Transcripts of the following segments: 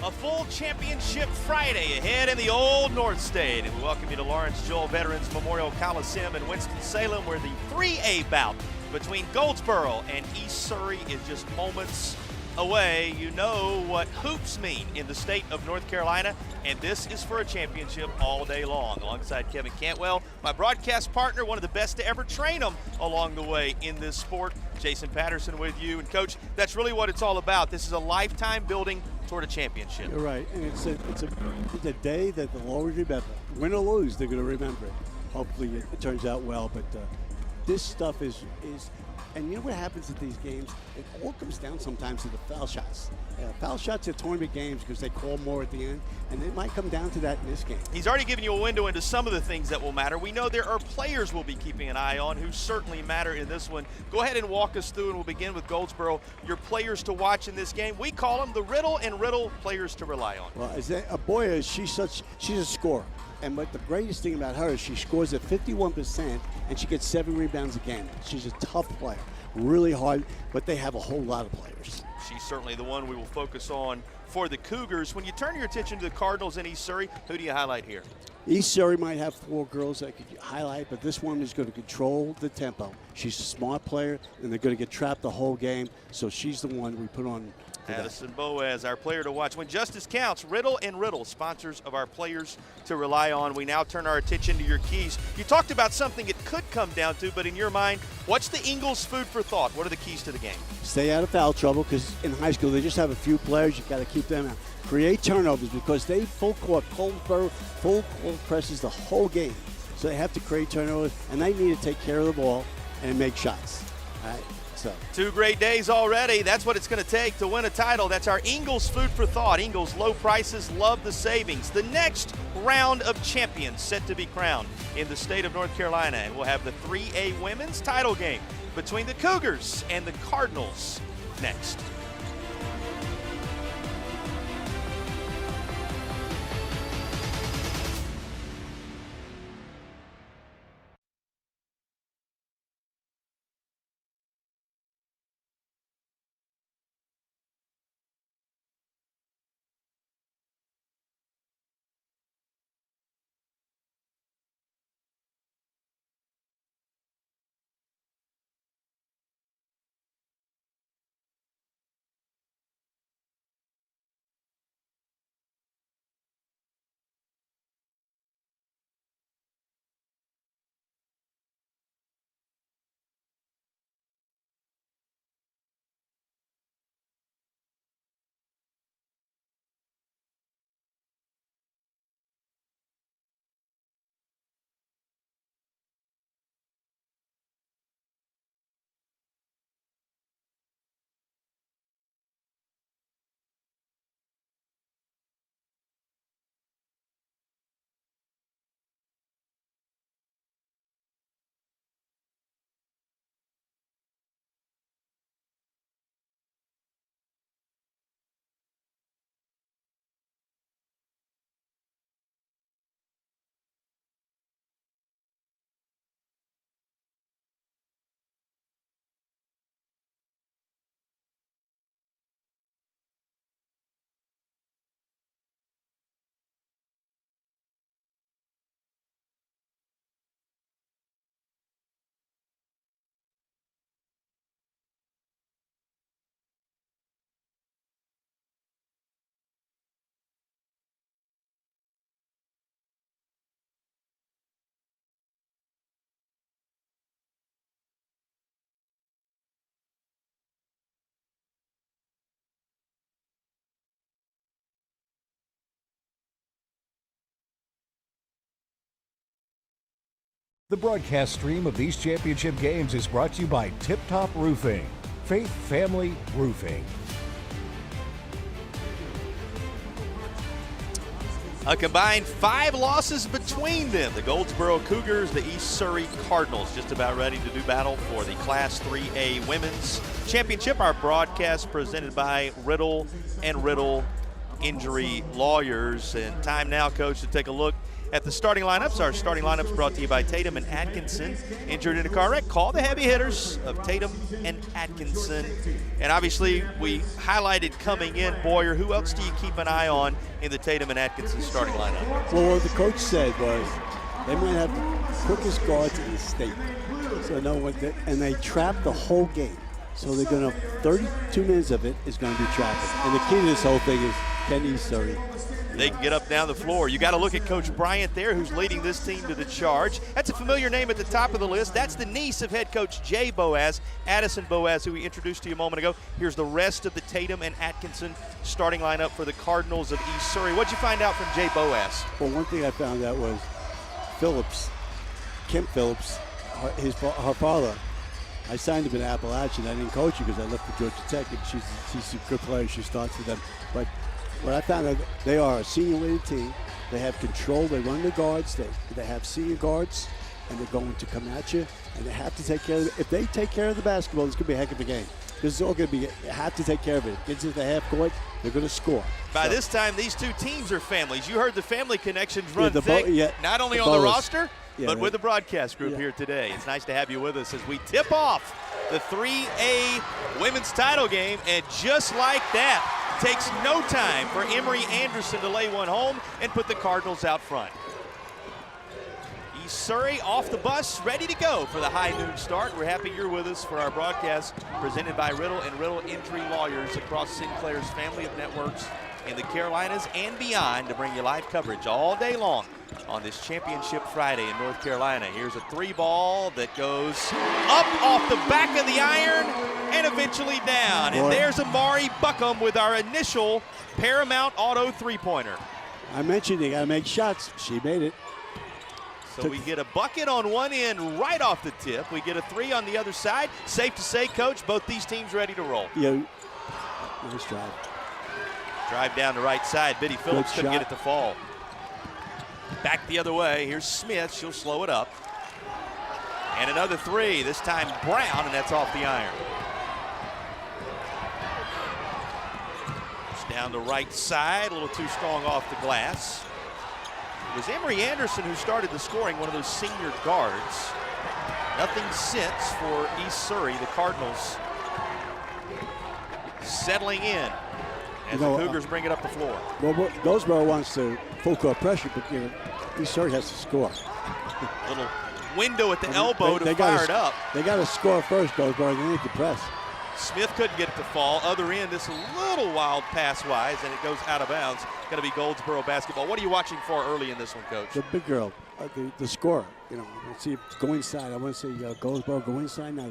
A full championship Friday ahead in the Old North State. And we welcome you to Lawrence Joel Veterans Memorial Coliseum in Winston-Salem, where the 3A bout between Goldsboro and East Surrey is just moments away. You know what hoops mean in the state of North Carolina, and this is for a championship all day long. Alongside Kevin Cantwell, my broadcast partner, one of the best to ever train them along the way in this sport, Jason Patterson with you. And Coach, that's really what it's all about. This is a lifetime building toward a championship. You're right, and it's a day that they'll always remember. Win or lose, they're going to remember it. Hopefully it turns out well, but this stuff is and you know what happens at these games? It all comes down sometimes to the foul shots. Foul shots at tournament games because they call more at the end, and it might come down to that in this game. He's already given you a window into some of the things that will matter. We know there are players we'll be keeping an eye on who certainly matter in this one. Go ahead and walk us through, and we'll begin with Goldsboro. Your players to watch in this game. We call them the Riddle and Riddle players to rely on. Well, she's a scorer. And what the greatest thing about her is she scores at 51% and she gets 7 rebounds a game. She's a tough player, really hard, but they have a whole lot of players. She's certainly the one we will focus on for the Cougars. When you turn your attention to the Cardinals in East Surrey, who do you highlight here? East Surrey might have 4 girls that could highlight, but this one is going to control the tempo. She's a smart player, and they're going to get trapped the whole game, so she's the one we put on. Addison Boaz, our player to watch. When justice counts, Riddle and Riddle, sponsors of our players to rely on. We now turn our attention to your keys. You talked about something it could come down to, but in your mind, what's the Ingles food for thought? What are the keys to the game? Stay out of foul trouble, because in high school they just have a few players. You've got to keep them out. Create turnovers, because they full court presses the whole game. So they have to create turnovers, and they need to take care of the ball and make shots. All right? So 2 great days already. That's what it's going to take to win a title. That's our Ingles food for thought. Ingles, low prices, love the savings. The next round of champions set to be crowned in the state of North Carolina, and we'll have the 3A women's title game between the Cougars and the Cardinals next. The broadcast stream of these championship games is brought to you by Tip Top Roofing, Faith Family Roofing. A combined 5 losses between them. The Goldsboro Cougars, the East Surrey Cardinals, just about ready to do battle for the Class 3A Women's Championship. Our broadcast presented by Riddle and Riddle Injury Lawyers. And time now, Coach, to take a look at the starting lineups. Our starting lineups brought to you by Tatum and Atkinson. Injured in a car wreck, call the heavy hitters of Tatum and Atkinson. And obviously, we highlighted coming in, Boyer. Who else do you keep an eye on in the Tatum and Atkinson starting lineup? Well, what the coach said was they might have the quickest guards in the state. So no one, and they trap the whole game. So they're going to, 32 minutes of it is going to be trapping. And the key to this whole thing is can East Surrey. They can get up down the floor. You got to look at Coach Bryant there, who's leading this team to the charge. That's a familiar name at the top of the list. That's the niece of head coach Jay Boaz, Addison Boaz, who we introduced to you a moment ago. Here's the rest of the Tatum and Atkinson starting lineup for the Cardinals of East Surrey. What'd you find out from Jay Boaz? Well, one thing I found out was Kim Phillips, her father, I signed him in Appalachian. I didn't coach her because I left for Georgia Tech, and she's a good player. She starts for them. But what I found out, they are a senior-weighted team. They have control. They run the guards. They have senior guards, and they're going to come at you. And they have to take care of it. If they take care of the basketball, it's going to be a heck of a game. This is all going to be, you have to take care of it. Gets into the half court, they're going to score. By this time, these two teams are families. You heard the family connections run thick, not only on the roster, but with the broadcast group here today. It's nice to have you with us as we tip off the 3A women's title game. And just like that, takes no time for Emory Anderson to lay one home and put the Cardinals out front. East Surrey off the bus, ready to go for the high noon start. We're happy you're with us for our broadcast presented by Riddle and Riddle Injury Lawyers across Sinclair's family of networks in the Carolinas and beyond to bring you live coverage all day long on this Championship Friday in North Carolina. Here's a three ball that goes up off the back of the iron and eventually down. And there's Amari Buckham with our initial Paramount Auto three-pointer. I mentioned you got to make shots. She made it. So we get a bucket on one end right off the tip. We get a three on the other side. Safe to say, Coach, both these teams ready to roll. Yeah, nice drive. Drive down the right side. Biddy Phillips couldn't get it to fall. Back the other way. Here's Smith. She'll slow it up. And another three. This time Brown, and that's off the iron. It's down the right side. A little too strong off the glass. It was Emory Anderson who started the scoring, one of those senior guards. Nothing since for East Surrey. The Cardinals settling in as the Cougars bring it up the floor. Well, Goldsboro wants to full court pressure, but East Surrey has to score. Little window at the elbow to fire it up. They got to score first, Goldsboro, and then they can press. Smith couldn't get it to fall. Other end, this a little wild pass-wise, and it goes out of bounds. Going to be Goldsboro basketball. What are you watching for early in this one, Coach? The big girl, the scorer. Let's see if go inside. I want to say Goldsboro go inside now,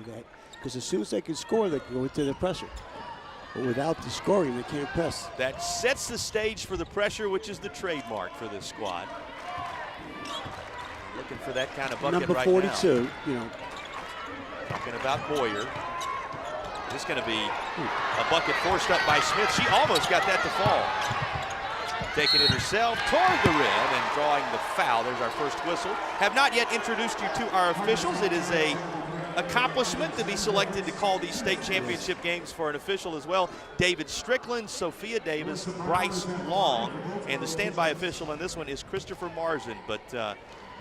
because as soon as they can score, they can go into the pressure. But without the scoring, they can't press. That sets the stage for the pressure, which is the trademark for this squad. Looking for that kind of bucket Number right 42, now. Talking about Boyer. This is going to be a bucket forced up by Smith. She almost got that to fall. Taking it herself toward the rim and drawing the foul. There's our first whistle. Have not yet introduced you to our officials. It is a accomplishment to be selected to call these state championship games for an official as well. David Strickland, Sophia Davis, Bryce Long, and the standby official on this one is Christopher Marzin. But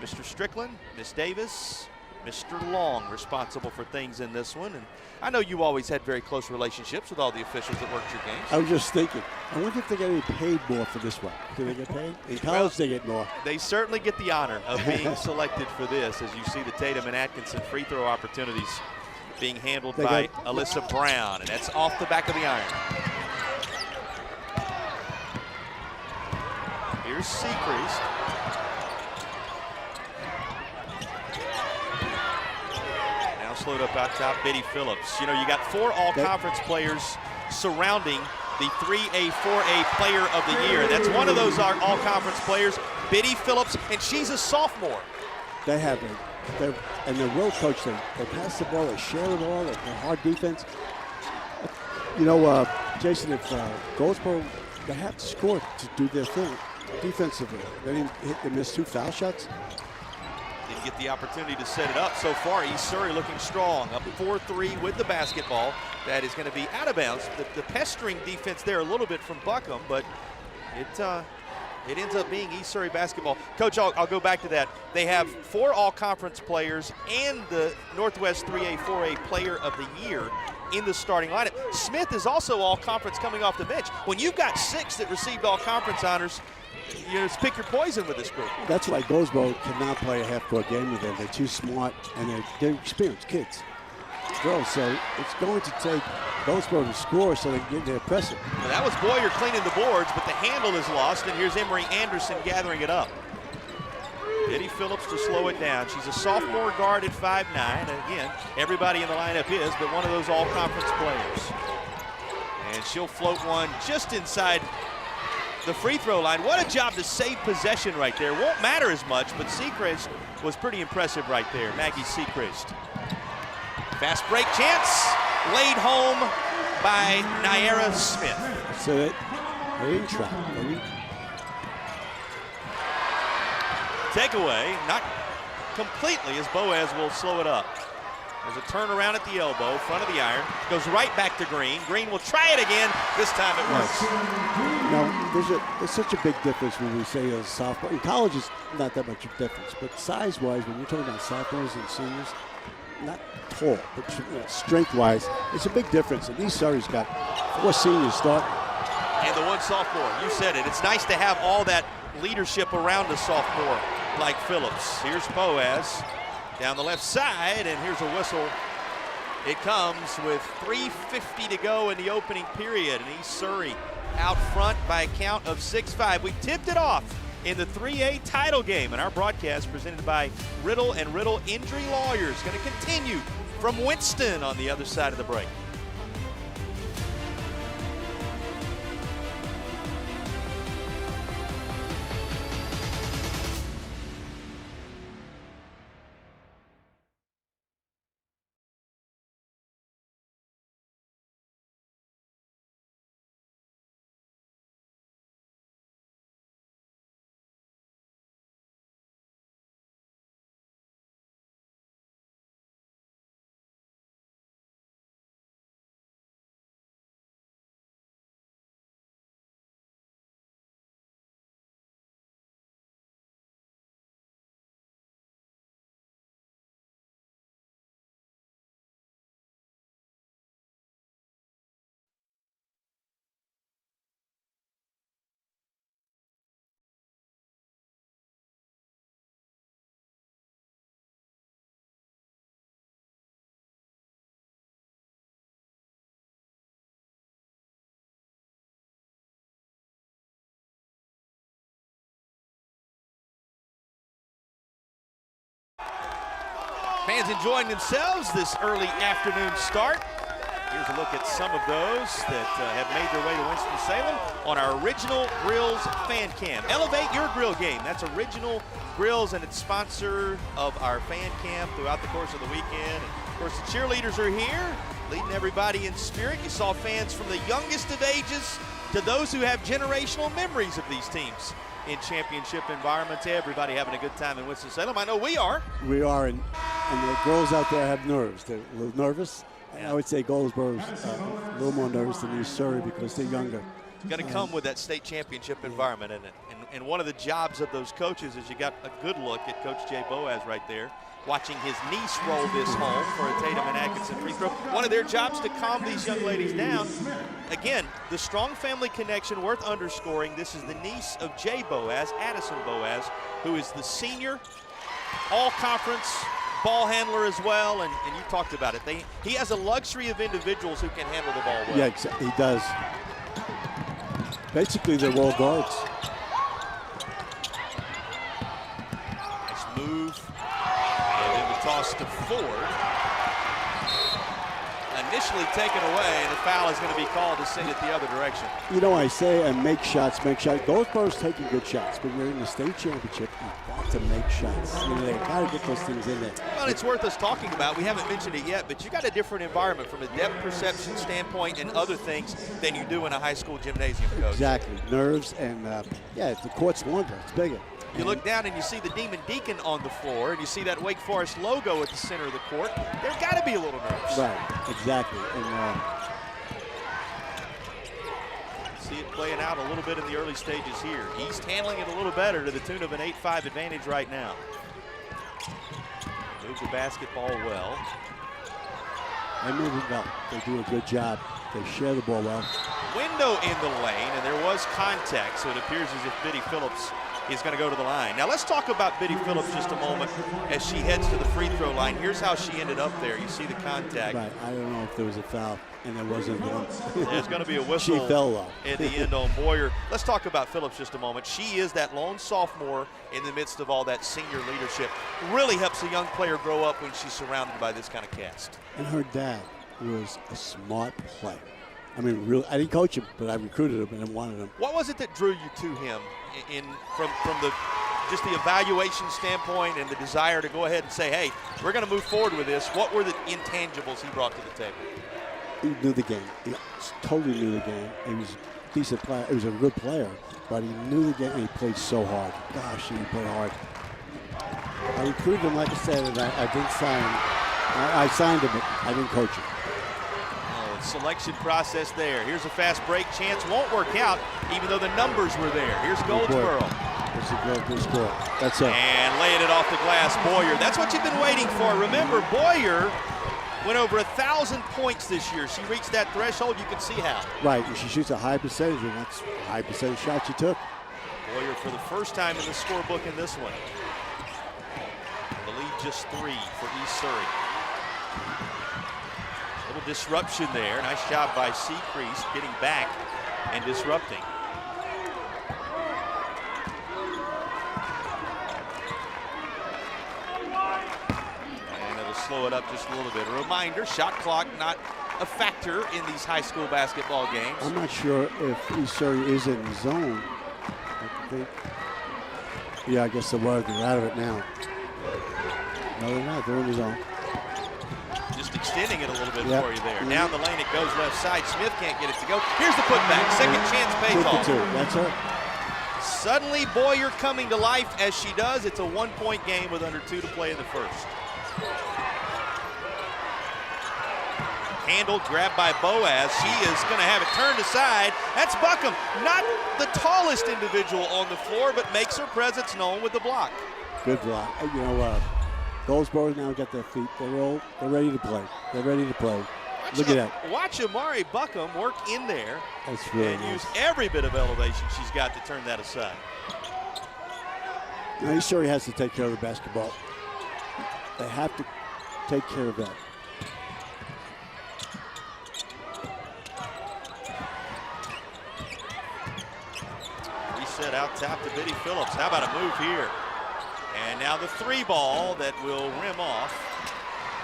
Mr. Strickland, Miss Davis, Mr. Long responsible for things in this one. And I know you always had very close relationships with all the officials that worked your games. I was just thinking, I wonder if they get any paid more for this one. Do they get paid? In college, they get more. They certainly get the honor of being selected for this, as you see the Tatum and Atkinson free throw opportunities being handled by Alyssa Brown, and that's off the back of the iron. Here's Sechrist. Slowed up out top, Biddy Phillips. You got four all-conference players surrounding the 3A, 4A player of the year. That's one of those all-conference players, Biddy Phillips, and she's a sophomore. They have it. And they're well coached. They pass the ball, they share the ball, they play hard defense. Jason, if Goldsboro, they have to score to do their thing defensively. They missed 2 foul shots. Didn't get the opportunity to set it up so far. East Surrey looking strong, up 4-3 with the basketball. That is going to be out of bounds. The pestering defense there a little bit from Buckham, but It ends up being East Surrey basketball. Coach, I'll go back to that. They have 4 all-conference players and the Northwest 3A, 4A Player of the Year in the starting lineup. Smith is also all-conference coming off the bench. When you've got 6 that received all-conference honors, you know, pick your poison with this group. That's why Goldsboro cannot play a half-court game with them. They're too smart, and they're experienced kids. Girls, so it's going to take Goldsboro to score so they can get their pressing. Well, that was Boyer cleaning the boards, but the handle is lost, and here's Emery Anderson gathering it up. Eddie Phillips to slow it down. She's a sophomore guard at 5'9", and again, everybody in the lineup is, but one of those all-conference players. And she'll float one just inside the free throw line. What a job to save possession right there. Won't matter as much, but Seacrest was pretty impressive right there, Maggie Seacrest. Fast break chance, laid home by Naira Smith. So they're in trap. Takeaway, not completely, as Boaz will slow it up. There's a turnaround at the elbow, front of the iron, goes right back to Green. Green will try it again. This time it works. Now, there's such a big difference when we say a sophomore. In college, it's not that much of a difference, but size-wise, when you're talking about sophomores and seniors, not tall, but strength-wise, it's a big difference. And East Surrey's got 4 seniors starting. And the 1 sophomore, you said it. It's nice to have all that leadership around a sophomore like Phillips. Here's Boaz down the left side, and here's a whistle. It comes with 3:50 to go in the opening period, and East Surrey out front by a count of 6-5. We tipped it off in the 3A title game, and our broadcast presented by Riddle and Riddle Injury Lawyers going to continue from Winston on the other side of the break. Fans enjoying themselves this early afternoon start. Here's a look at some of those that have made their way to Winston-Salem on our Original Grills fan cam. Elevate your grill game. That's Original Grills, and it's sponsor of our fan cam throughout the course of the weekend. And of course, the cheerleaders are here, leading everybody in spirit. You saw fans from the youngest of ages to those who have generational memories of these teams in championship environments. Everybody having a good time in Winston-Salem. I know we are. We are, and the girls out there have nerves. They're a little nervous. And I would say Goldsboro's a little more nervous than East Surrey because they're younger. It's going to come with that state championship environment, isn't it? And one of the jobs of those coaches is you got a good look at Coach Jay Boaz right there, watching his niece roll this home for a Tatum and Atkinson free throw. One of their jobs to calm these young ladies down. Again, the strong family connection worth underscoring. This is the niece of Jay Boaz, Addison Boaz, who is the senior all-conference ball handler as well, and you talked about it. He has a luxury of individuals who can handle the ball well. Yeah, he does. Basically, they're all guards. Nice move. And then the toss to Ford. Initially taken away, and the foul is going to be called to send it the other direction. You know, I say make shots, make shots. Goldsboro's taking good shots, but you're in the state championship. You've got to make shots. You know, they've got to get those things in there. Well, it's worth us talking about. We haven't mentioned it yet, but you got a different environment from a depth perception standpoint and other things than you do in a high school gymnasium, Coach. Exactly. Nerves and, yeah, the court's longer. It's bigger. You look down and you see the Demon Deacon on the floor, and you see that Wake Forest logo at the center of the court. There's got to be a little nerves. Right, exactly. And see it playing out a little bit in the early stages here. East handling it a little better to the tune of an 8-5 advantage right now. Move the basketball well. They move it well. They do a good job. They share the ball well. Window in the lane, and there was contact, so it appears as if Biddy Phillips is going to go to the line. Now let's talk about Biddy Phillips just a moment as she heads to the free throw line. Here's how she ended up there. You see the contact. Right. I don't know if there was a foul, and there wasn't one. There's going to be a whistle. She fell low. At the end on Boyer. Let's talk about Phillips just a moment. She is that lone sophomore in the midst of all that senior leadership. Really helps a young player grow up when she's surrounded by this kind of cast. And her dad was a smart player. I mean, really, I didn't coach him, but I recruited him and I wanted him. What was it that drew you to him from the just the evaluation standpoint and the desire to go ahead and say, hey, we're going to move forward with this? What were the intangibles he brought to the table? He knew the game. He totally knew the game. He was a decent player. He was a good player, but he knew the game and he played so hard. Gosh, he played hard. I recruited him, like I said, and I didn't sign him. I signed him, but I didn't coach him. Selection process there. Here's a fast break chance. Won't work out, even though the numbers were there. Here's Goldsboro. That's a good score. That's it. And laying it off the glass, Boyer. That's what you've been waiting for. Remember, Boyer went over 1,000 points this year. She reached that threshold. You can see how. Right, and she shoots a high percentage, and that's a high percentage shot she took. Boyer for the first time in the scorebook in this one. The lead just 3 for East Surrey. Little disruption there. Nice job by Secreast getting back and disrupting. And it'll slow it up just a little bit. A reminder, shot clock not a factor in these high school basketball games. I'm not sure if East Surrey is in the zone. I think. Yeah, I guess they were. They're out of it now. No, they're not. They're in the zone. Just extending it a little bit Yep. for you there. Down the lane it goes left side. Smith can't get it to go. Here's the putback. Second chance pays off. That's her. Suddenly Boyer coming to life as she does. It's a 1-point game with under 2 to play in the first. Handled, grabbed by Boaz. She is going to have it turned aside. That's Buckham. Not the tallest individual on the floor, but makes her presence known with the block. Good block. You know, Goldsboro's now got their feet. They're ready to play. They're ready to play. Look at that. Watch Amari Buckham work in there. That's really and nice. use every bit of elevation she's got to turn that aside. Now, East Surrey has to take care of the basketball. They have to take care of that. Reset out top to Biddy Phillips. How about a move here? And now the 3 ball that will rim off.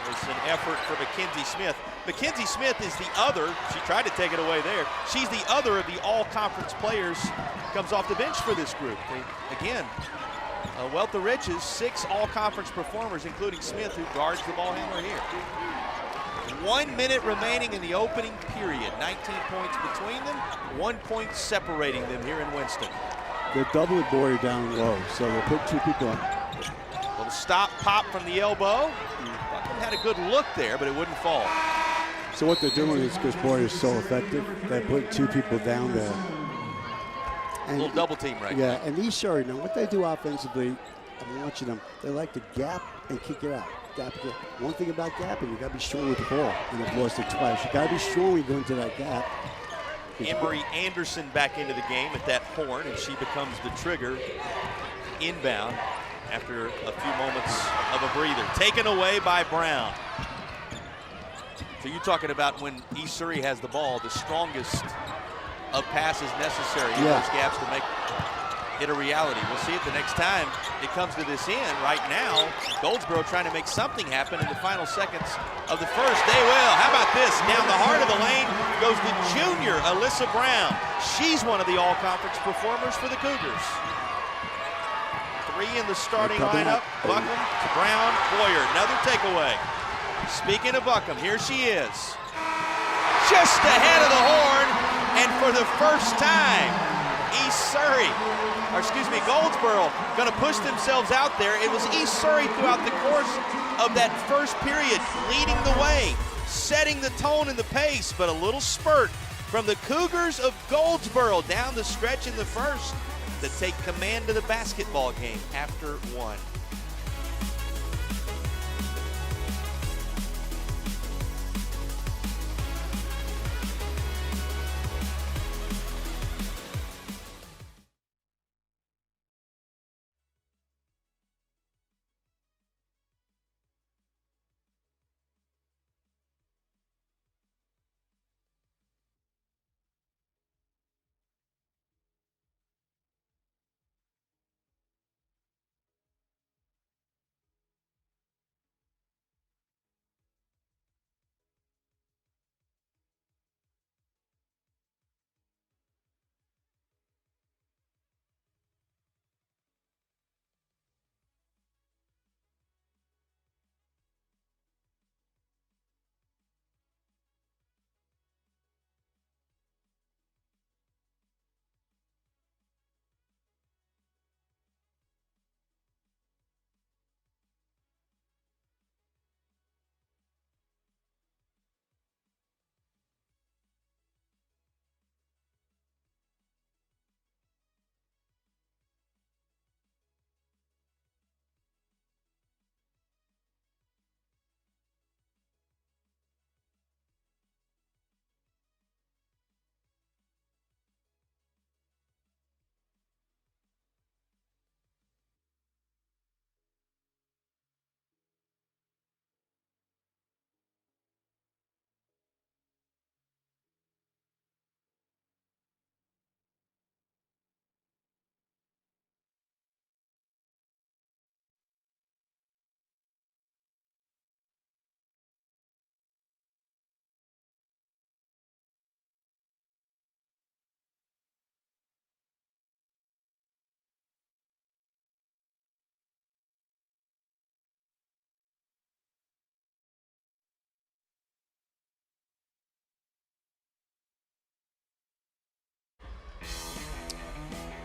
It's an effort for Mackenzie Smith. Mackenzie Smith is the other. She tried to take it away there. She's the other of the all-conference players. Comes off the bench for this group. Again, a wealth of riches. 6 all-conference performers, including Smith, who guards the ball handler here. 1 minute remaining in the opening period. 19 points between them. 1 point separating them here in Winston. They're doubling Boyer down low, so they'll put 2 people on. Little stop pop from the elbow. Buckham had a good look there, but it wouldn't fall. So what they're doing is, because Boyer's so effective, they put 2 people down there. And A little double team right yeah, and East Surrey, now what they do offensively, I'm watching them, they like to gap and kick it out. Gap, kick. One thing about gapping, you got to be strong with the ball, and they've lost it twice. You got to be strong when you go into that gap. Emery Anderson back into the game at that horn, and she becomes the trigger inbound after a few moments of a breather. Taken away by Brown. So you're talking about when East Surrey has the ball, the strongest of passes necessary in those gaps to make it a reality. We'll see it the next time it comes to this end. Right now, Goldsboro trying to make something happen in the final seconds of the first. They will. How about this? Down the heart of the lane goes the junior, Alyssa Brown. She's one of the all-conference performers for the Cougars. 3 in the starting lineup. Buckham to Brown, Boyer. Another takeaway. Speaking of Buckham, here she is. Just ahead of the horn, and for the first time, East Surrey, or excuse me, Goldsboro, going to push themselves out there. It was East Surrey throughout the course of that first period, leading the way, setting the tone and the pace, but a little spurt from the Cougars of Goldsboro down the stretch in the first to take command of the basketball game after one.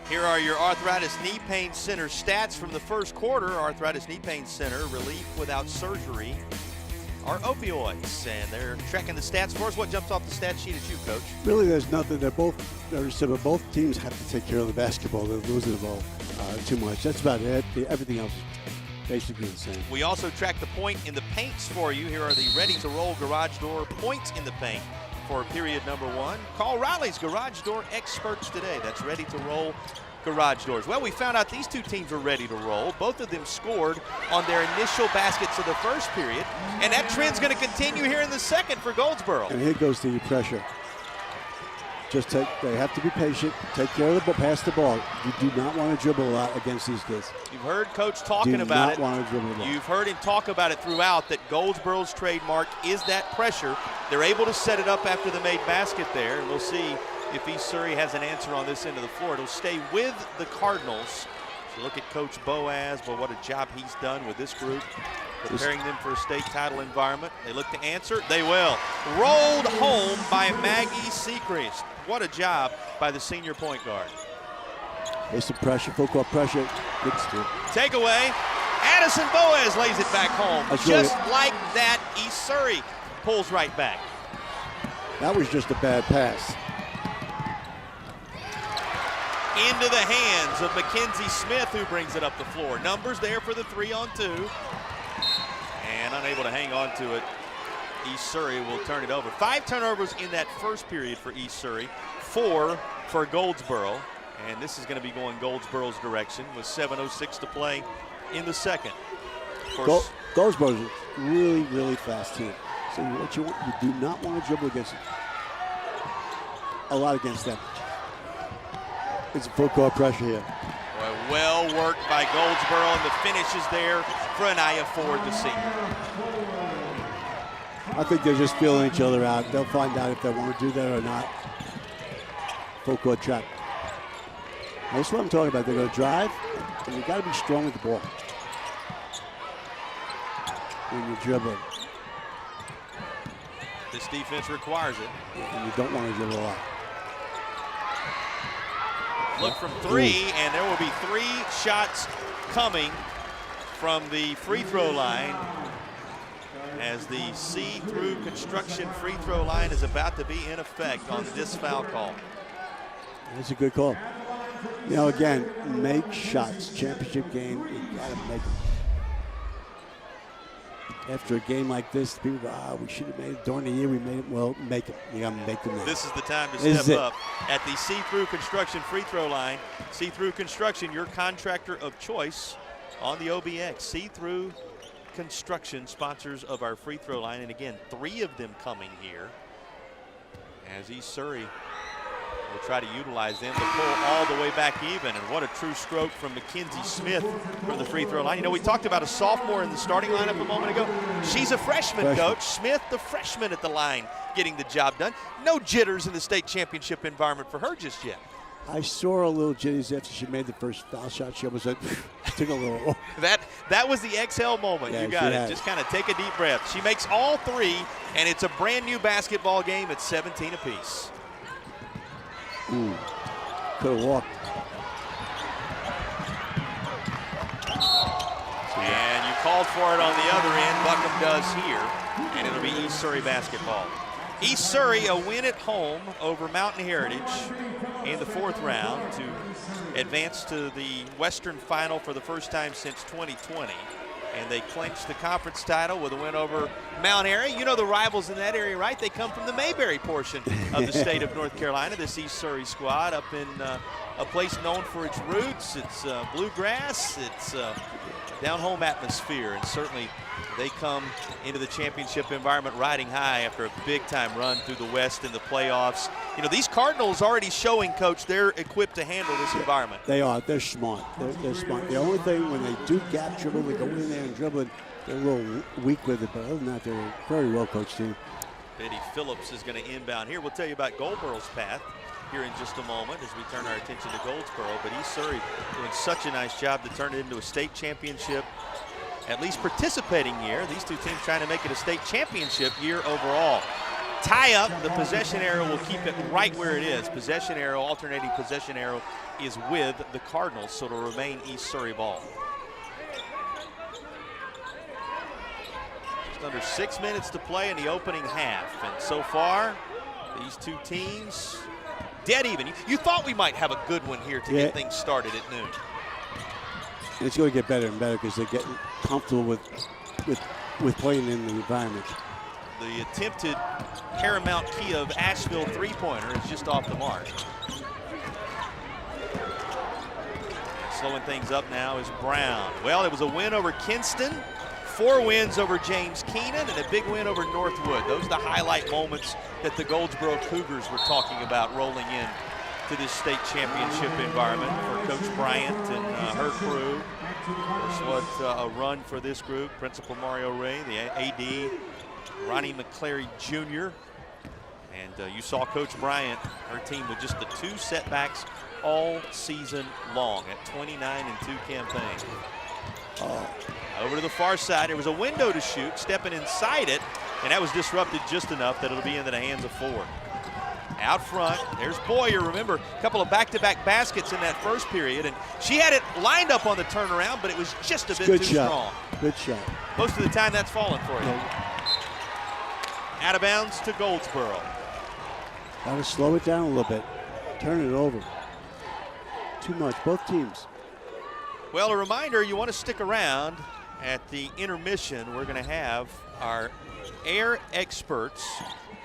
Here are your Arthritis Knee Pain Center stats from the first quarter. Arthritis Knee Pain Center, relief without surgery, are opioids. And they're checking the stats for us. What jumps off the stat sheet at you, Coach? Really, there's nothing. Both teams have to take care of the basketball. They're losing the ball too much. That's about it. Everything else basically the same. We also track the point in the paints for you. Here are the ready-to-roll garage door points in the paint for period number one. Call Riley's Garage Door Experts today. That's ready-to-roll garage doors. Well, we found out these two teams were ready to roll. They both scored on their initial baskets of the first period, and that trend's going to continue here in the second for Goldsboro. And here goes the pressure. They have to be patient, take care of the ball, pass the ball. You do not want to dribble a lot against these kids. You've heard Coach talking about it. Do not want to dribble the ball. You've heard him talk about it throughout, that Goldsboro's trademark is that pressure. They're able to set it up after the made basket there, and we'll see if East Surrey has an answer on this end of the floor. It'll stay with the Cardinals. So look at Coach Boaz, but what a job he's done with this group, preparing them for a state title environment. They look to answer. They will. Rolled home by Maggie Sechrist. What a job by the senior point guard. There's some pressure, full court pressure. Good steal. Takeaway. Addison Boaz lays it back home. Just like that, East Surrey pulls right back. That was just a bad pass. Into the hands of Mackenzie Smith, who brings it up the floor. Numbers there for the 3-on-2. And unable to hang on to it. East Surrey will turn it over. 5 turnovers in that first period for East Surrey, 4 for Goldsboro. And this is going to be going Goldsboro's direction with 7:06 to play in the second. Goldsboro's a really, really fast team. So what you want, you do not want to dribble against a lot against them. It's a full court pressure here. Boy, well worked by Goldsboro, and the finish is there for Anaya Ford, the senior. I think they're just feeling each other out. They'll find out if they want to do that or not. Full court trap. That's what I'm talking about. They're going to drive, and you got to be strong with the ball when you're dribbling. This defense requires it. And you don't want to dribble a lot. Look from three, and there will be 3 shots coming from the free throw line as the see-through construction free throw line is about to be in effect on this foul call. That's a good call. You know, again, make shots. Championship game, you gotta make them. After a game like this, people go, we should have made it during the year. We made it. Well, make it. You gotta make them. This is the time to step up at the see-through construction free throw line. See-through construction, your contractor of choice on the OBX. See-through construction, sponsors of our free throw line, and again, 3 of them coming here as East Surrey will try to utilize them to pull all the way back even. And what a true stroke from Mackenzie Smith from the free throw line. You know, we talked about a sophomore in the starting lineup a moment ago. She's a freshman, Coach. Smith, the freshman at the line, getting the job done. No jitters in the state championship environment for her just yet. I saw her a little jitties after she made the first foul shot. She almost took a little. That was the exhale moment. Yeah, you got it. Just kind of take a deep breath. She makes all 3, and it's a brand new basketball game at 17 apiece. Ooh, could have walked. And you called for it on the other end. Buckham does here, and it'll be East Surrey basketball. East Surrey, a win at home over Mountain Heritage in the 4th round to advance to the Western Final for the first time since 2020. And they clinched the conference title with a win over Mount Airy. You know the rivals in that area, right? They come from the Mayberry portion of the state of North Carolina, this East Surrey squad up in a place known for its roots, its bluegrass, its down-home atmosphere, and certainly they come into the championship environment riding high after a big-time run through the West in the playoffs. You know, these Cardinals already showing, Coach, they're equipped to handle this environment. They are. They're smart. They're smart. The only thing, when they do gap dribble, they go in there and dribble it, they're a little weak with it, but other than that, they're a very well-coached team. Betty Phillips is going to inbound here. We'll tell you about Goldboro's path here in just a moment as we turn our attention to Goldsboro. But East Surrey doing such a nice job to turn it into a state championship, at least participating year. These 2 teams trying to make it a state championship year overall. Tie up, the possession arrow will keep it right where it is. Possession arrow, alternating possession arrow is with the Cardinals, so it'll remain East Surrey ball. Just under 6 minutes to play in the opening half. And so far, these 2 teams dead even. You thought we might have a good one here to get things started at noon. It's going to get better and better because they're getting comfortable with playing in the environment. The attempted Paramount Key of Asheville three-pointer is just off the mark. Slowing things up now is Brown. Well, it was a win over Kinston, 4 wins over James Keenan, and a big win over Northwood. Those are the highlight moments that the Goldsboro Cougars were talking about rolling in to this state championship environment for Coach Bryant and her crew. What a run for this group. Principal Mario Ray, the AD, Ronnie McClary Jr. And you saw Coach Bryant, her team with just the 2 setbacks all season long at 29-2 campaign. Over to the far side, there was a window to shoot, stepping inside it, and that was disrupted just enough that it'll be into the hands of 4. Out front, there's Boyer. Remember, a couple of back-to-back baskets in that first period, and she had it lined up on the turnaround, but it was just a bit too strong. Good shot. Most of the time, that's falling for you. Out of bounds to Goldsboro. Got to slow it down a little bit. Turn it over. Too much, both teams. Well, a reminder, you want to stick around. At the intermission, we're going to have our air experts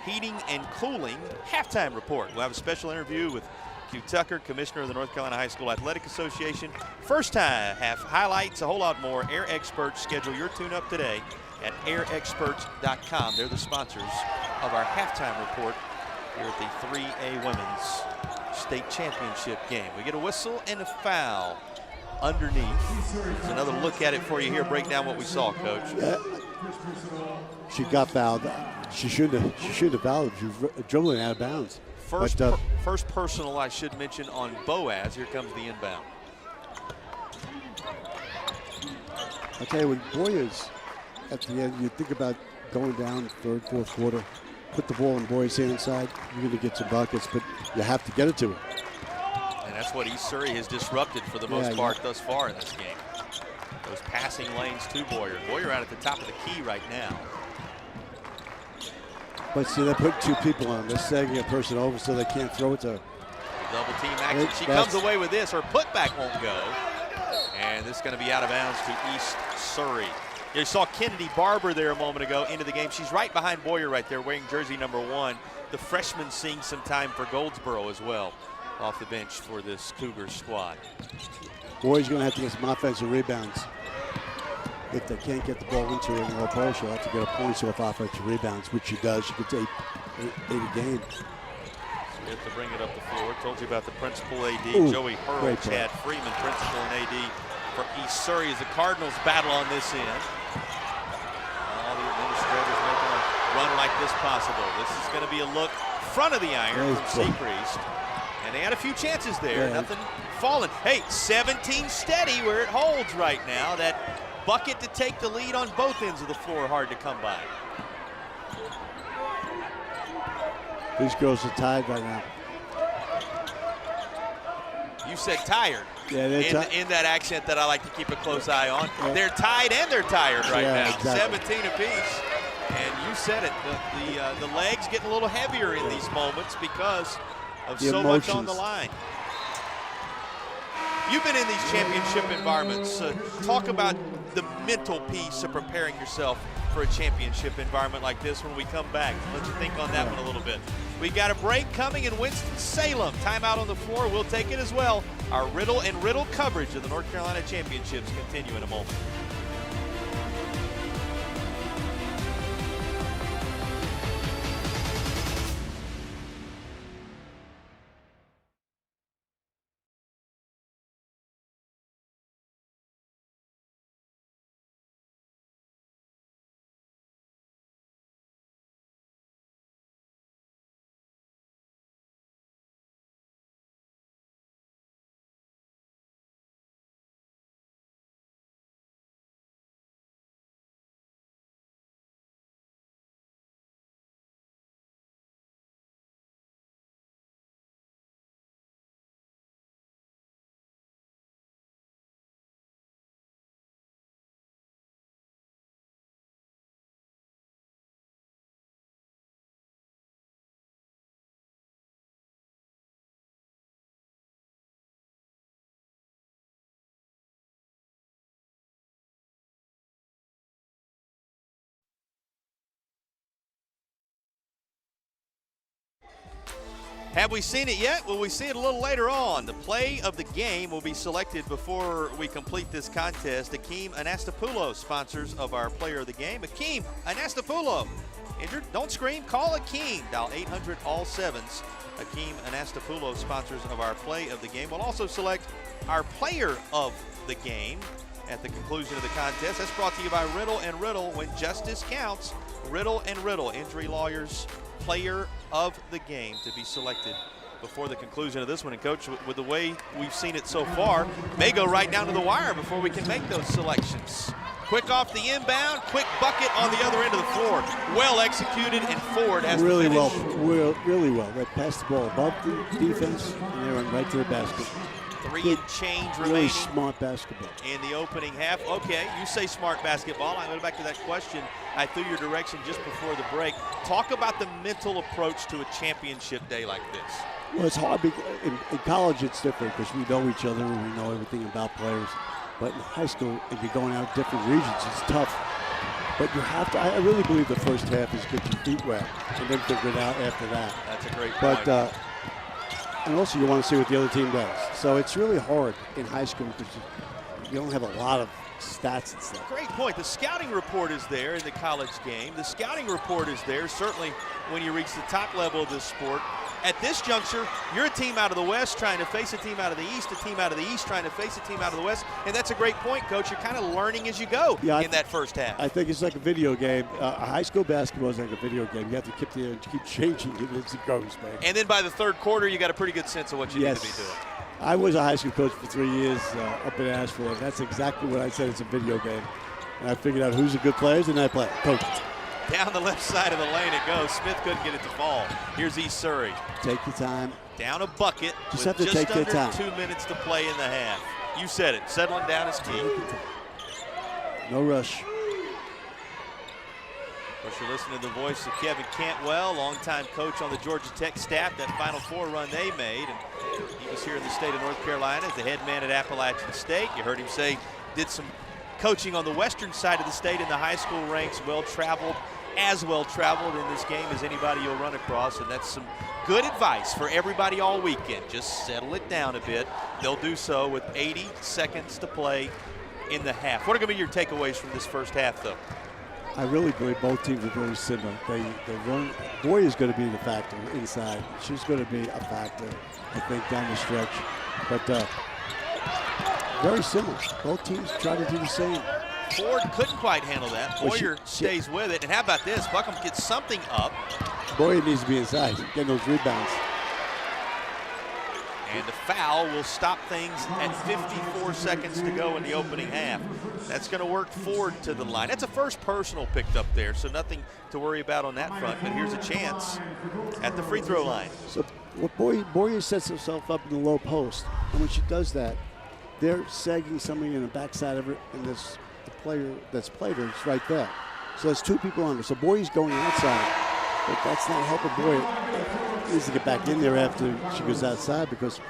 heating and cooling halftime report. We'll have a special interview with Q Tucker, Commissioner of the North Carolina High School Athletic Association. First time half highlights, a whole lot more. Air Experts, schedule your tune-up today at airexperts.com. They're the sponsors of our halftime report here at the 3A Women's State Championship game. We get a whistle and a foul underneath. There's another look at it for you here. Break down what we saw, Coach. She got fouled. She shouldn't have fouled. She was dribbling out of bounds. First personal, I should mention, on Boaz. Here comes the inbound. I tell you, when Boyer's at the end, you think about going down 3rd, 4th quarter, put the ball in Boyer's hand inside, you're going to get some buckets, but you have to get it to him. And that's what East Surrey has disrupted for the most part thus far in this game. Those passing lanes to Boyer. Boyer out at the top of the key right now. But see, they're putting two people on. They're sagging a person over so they can't throw it to her. Double team action. She comes away with this. Her putback won't go. And this is going to be out of bounds to East Surrey. You saw Kennedy Barber there a moment ago into the game. She's right behind Boyer right there wearing jersey number 1. The freshman seeing some time for Goldsboro as well off the bench for this Cougars squad. Boyer's going to have to get some offensive rebounds. If they can't get the ball into her in the low post, she'll have to get her points off offensive rebounds, which she does. She gets eight a game. Smith to bring it up the floor. Told you about the principal AD, Ooh, Joey Hurl, Chad Freeman, principal and AD for East Surrey as the Cardinals battle on this end. All the administrators making a run like this possible. This is going to be a look front of the iron from Seacrest. And they had a few chances there. Nothing falling. Hey, 17 steady where it holds right now. That bucket to take the lead on both ends of the floor hard to come by. These girls are tied right now. You said tired. Yeah, they're in that accent that I like to keep a close eye on. Yeah. They're tied and they're tired right now. Exactly. 17 apiece. And you said it. The legs getting a little heavier in these moments because of so much on the line. You've been in these championship environments. Talk about the mental piece of preparing yourself for a championship environment like this when we come back. Let you think on that one a little bit. We got a break coming in Winston-Salem. Timeout on the floor. We'll take it as well. Our Riddle and Riddle coverage of the North Carolina Championships continue in a moment. Have we seen it yet? Will we see it a little later on? The play of the game will be selected before we complete this contest. Akeem Anastapoulos, sponsors of our player of the game. Akeem Anastapoulos, injured? Don't scream, call Akeem. Dial 800-ALL-7s. Akeem Anastapoulos, sponsors of our play of the game. We'll also select our player of the game at the conclusion of the contest. That's brought to you by Riddle and Riddle. When justice counts, Riddle and Riddle, injury lawyers, player of the game to be selected before the conclusion of this one. And Coach, with the way we've seen it so far, may go right down to the wire before we can make those selections. Quick off the inbound, quick bucket on the other end of the floor. Well executed, and Ford has really to finish. Really well. They passed the ball above the defense, and they went right to the basket. 3 and change remaining. Really smart basketball. In the opening half. Okay, you say smart basketball. I go back to that question I threw your direction just before the break. Talk about the mental approach to a championship day like this. Well, it's hard. In college, it's different because we know each other and we know everything about players. But in high school, if you're going out different regions, it's tough. But you have to, I really believe the first half is get your feet wet and then figure it out after that. That's a great point. And also you want to see what the other team does. So it's really hard in high school because you don't have a lot of stats and stuff. Great point. The scouting report is there in the college game. The scouting report is there certainly when you reach the top level of this sport. At this juncture, you're a team out of the West trying to face a team out of the East, a team out of the East trying to face a team out of the West, and that's a great point, Coach. You're kind of learning as you go in that first half. I think it's like a video game. High school basketball is like a video game. You have to keep changing it as it goes, man. And then by the third quarter, you got a pretty good sense of what you need to be doing. I was a high school coach for 3 years up in Asheville. That's exactly what I said. It's a video game. And I figured out who's the good players, and I play. Coach. Down the left side of the lane it goes. Smith couldn't get it to fall. Here's East Surrey. Take your time. Down a bucket just with have to just take under your time. 2 minutes to play in the half. You said it. Settling down is key. No rush. Of course, you're listening to the voice of Kevin Cantwell, longtime coach on the Georgia Tech staff. That Final Four run they made, and he was here in the state of North Carolina as the head man at Appalachian State. You heard him say did some coaching on the western side of the state in the high school ranks, well-traveled, as well-traveled in this game as anybody you'll run across, and that's some good advice for everybody all weekend. Just settle it down a bit. They'll do so with 80 seconds to play in the half. What are going to be your takeaways from this first half, though? I really believe both teams are very similar. They run. Boyer's going to be the factor inside. She's going to be a factor, I think, down the stretch. But very similar. Both teams try to do the same. Ford couldn't quite handle that. Boyer stays with it. And how about this? Buckham gets something up. Boyer needs to be inside, getting those rebounds. And the foul will stop things at 54 seconds to go in the opening half. That's going to work Ford to the line. That's a first personal picked up there, so nothing to worry about on that front. But here's a chance at the free throw line. So Boyer sets herself up in the low post. And when she does that, they're sagging somebody in the backside of her, and the player that's played her is right there. So there's two people on her. So Boyer's going outside, but that's not helping Boyer. Needs to get back in there after she goes outside because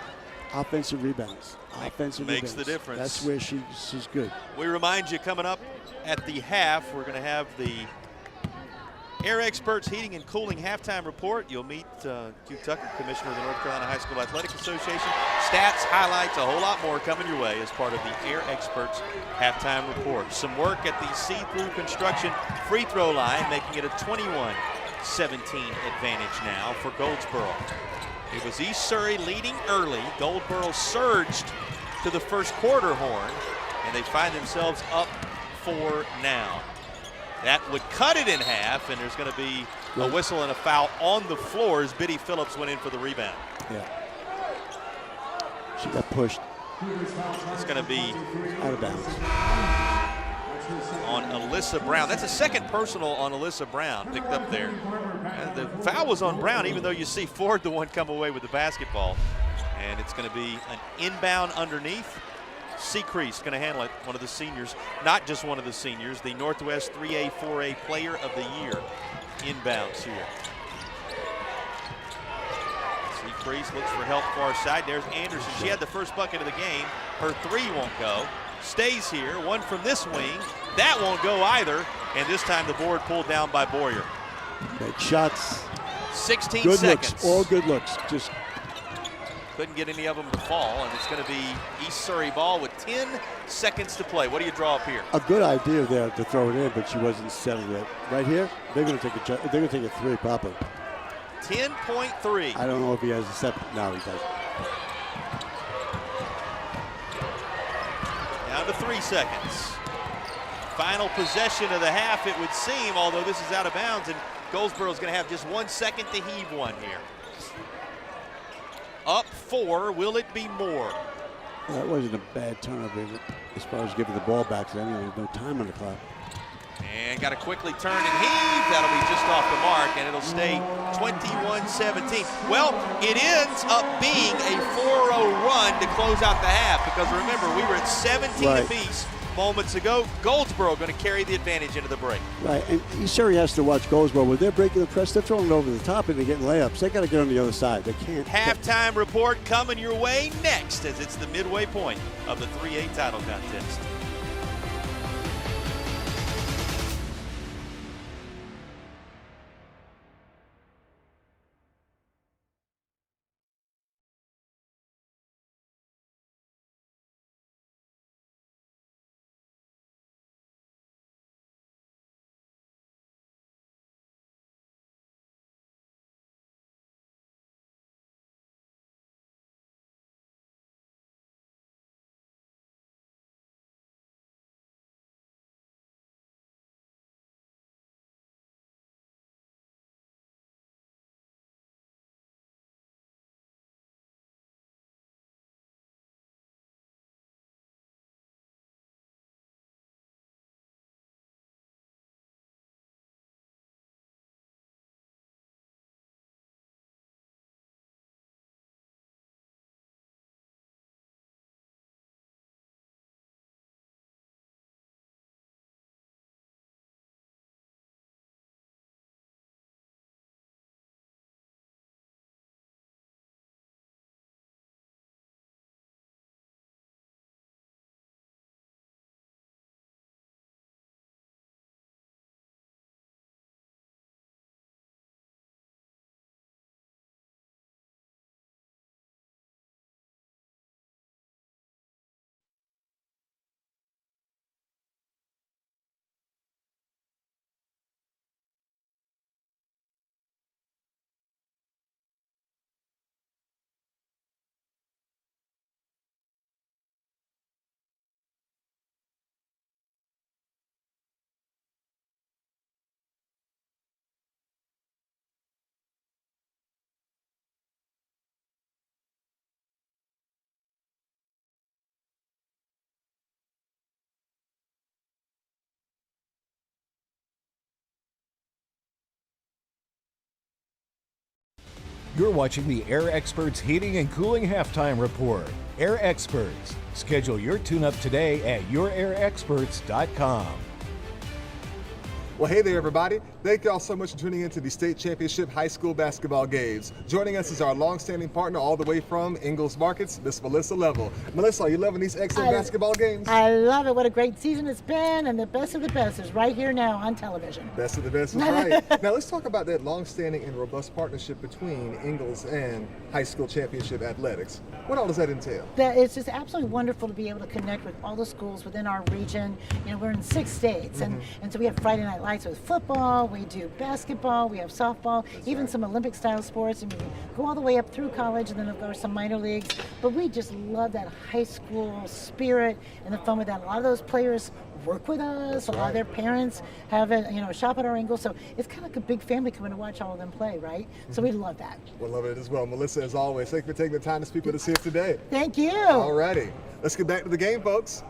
offensive rebounds. Makes the difference. That's where she's good. We remind you, coming up at the half, we're going to have the Air Experts Heating and Cooling halftime report. You'll meet Hugh Tucker, Commissioner of the North Carolina High School Athletic Association. Stats, highlights, a whole lot more coming your way as part of the Air Experts halftime report. Some work at the see-through construction free throw line, making it a 21-17 advantage now for Goldsboro. It was East Surrey leading early. Goldsboro surged to the first quarter horn, and they find themselves up 4 now. That would cut it in half, and there's going to be a whistle and a foul on the floor as Biddy Phillips went in for the rebound. Yeah. She got pushed. It's going to be out of bounds on Alyssa Brown. That's a second personal on Alyssa Brown picked up there. The foul was on Brown, even though you see Ford the one come away with the basketball. And it's going to be an inbound underneath. Secrease going to handle it, one of the seniors, not just one of the seniors, the Northwest 3A, 4A Player of the Year inbounds here. Secrease looks for help far side. There's Anderson. She had the first bucket of the game. Her three won't go. Stays here. One from this wing. That won't go either. And this time the board pulled down by Boyer. Make shots. 16 good seconds. Looks, all good looks. Just couldn't get any of them to fall, and it's going to be East Surrey ball with 10 seconds to play. What do you draw up here? A good idea there to throw it in, but she wasn't settled yet. Right here, they're going to take a three probably. 10.3. I don't know if he has a separate. No, he doesn't. Down to 3 seconds. Final possession of the half, it would seem, although this is out of bounds, and Goldsboro's going to have just 1 second to heave one here. Up 4, will it be more? Well, that wasn't a bad turnover as far as giving the ball back. So anyway, no time on the clock. And got to quickly turn and heave. That'll be just off the mark, and it'll stay 21-17. Well, it ends up being a 4-0 run to close out the half because remember, we were at 17 apiece moments ago. Goldsboro going to carry the advantage into the break. Right, and East Surrey has to watch Goldsboro. When they're breaking the press, they're throwing it over the top and they're getting layups. They got to get on the other side. They can't. Halftime report coming your way next as it's the midway point of the 3A title contest. You're watching the Air Experts Heating and Cooling Halftime Report. Air Experts. Schedule your tune-up today at yourairexperts.com. Well, hey there, everybody. Thank y'all so much for tuning in to the state championship high school basketball games. Joining us is our long-standing partner all the way from Ingalls Markets, Miss Melissa Level. Melissa, are you loving these excellent basketball games? I love it. What a great season it's been, and the best of the best is right here now on television. Best of the best is right. Now let's talk about that long-standing and robust partnership between Ingalls and high school championship athletics. What all does that entail? It's just absolutely wonderful to be able to connect with all the schools within our region. You know, we're in 6 states, and so we have Friday night lights with football, we do basketball, we have softball, even some Olympic style sports, and we go all the way up through college, and then of course some minor leagues. But we just love that high school spirit and the fun with that. A lot of those players work with us. A lot of their parents have it, you know, shop at our Ingalls. So it's kind of like a big family coming to watch all of them play, right? So we love that. We'll love it as well. Melissa, as always, thank you for taking the time to speak with us here today. Thank you. All righty. Let's get back to the game, folks.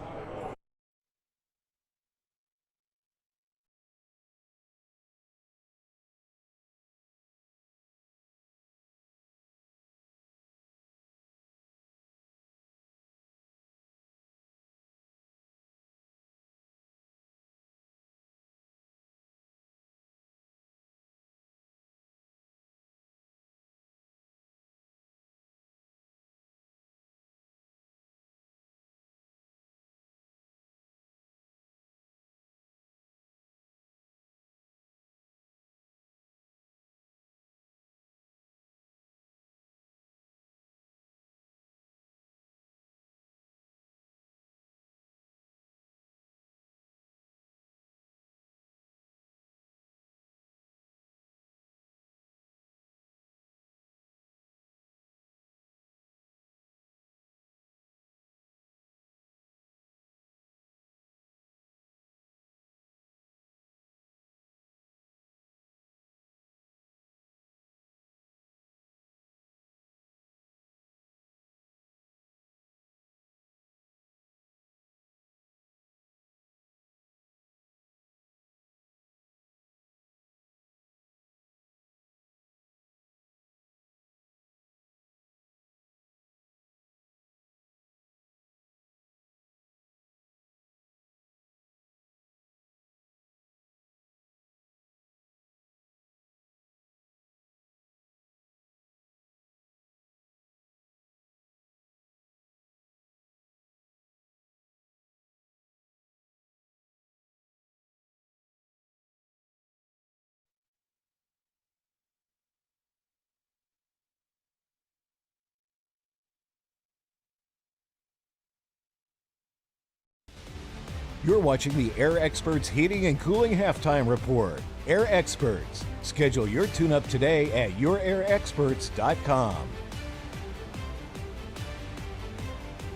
You're watching the Air Experts Heating and Cooling Halftime Report. Air Experts. Schedule your tune-up today at yourairexperts.com.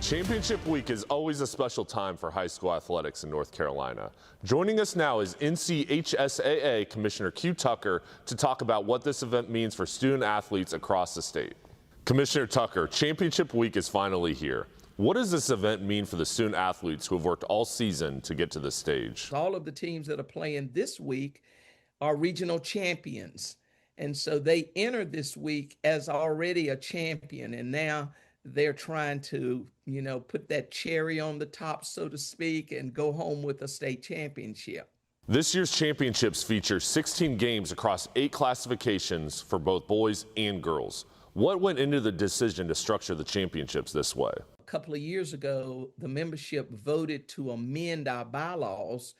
Championship week is always a special time for high school athletics in North Carolina. Joining us now is NCHSAA Commissioner Q Tucker to talk about what this event means for student athletes across the state. Commissioner Tucker, Championship week is finally here. What does this event mean for the student athletes who have worked all season to get to this stage? All of the teams that are playing this week are regional champions. And so they enter this week as already a champion. And now they're trying to, you know, put that cherry on the top, so to speak, and go home with a state championship. This year's championships feature 16 games across 8 classifications for both boys and girls. What went into the decision to structure the championships this way? A couple of years ago, the membership voted to amend our bylaws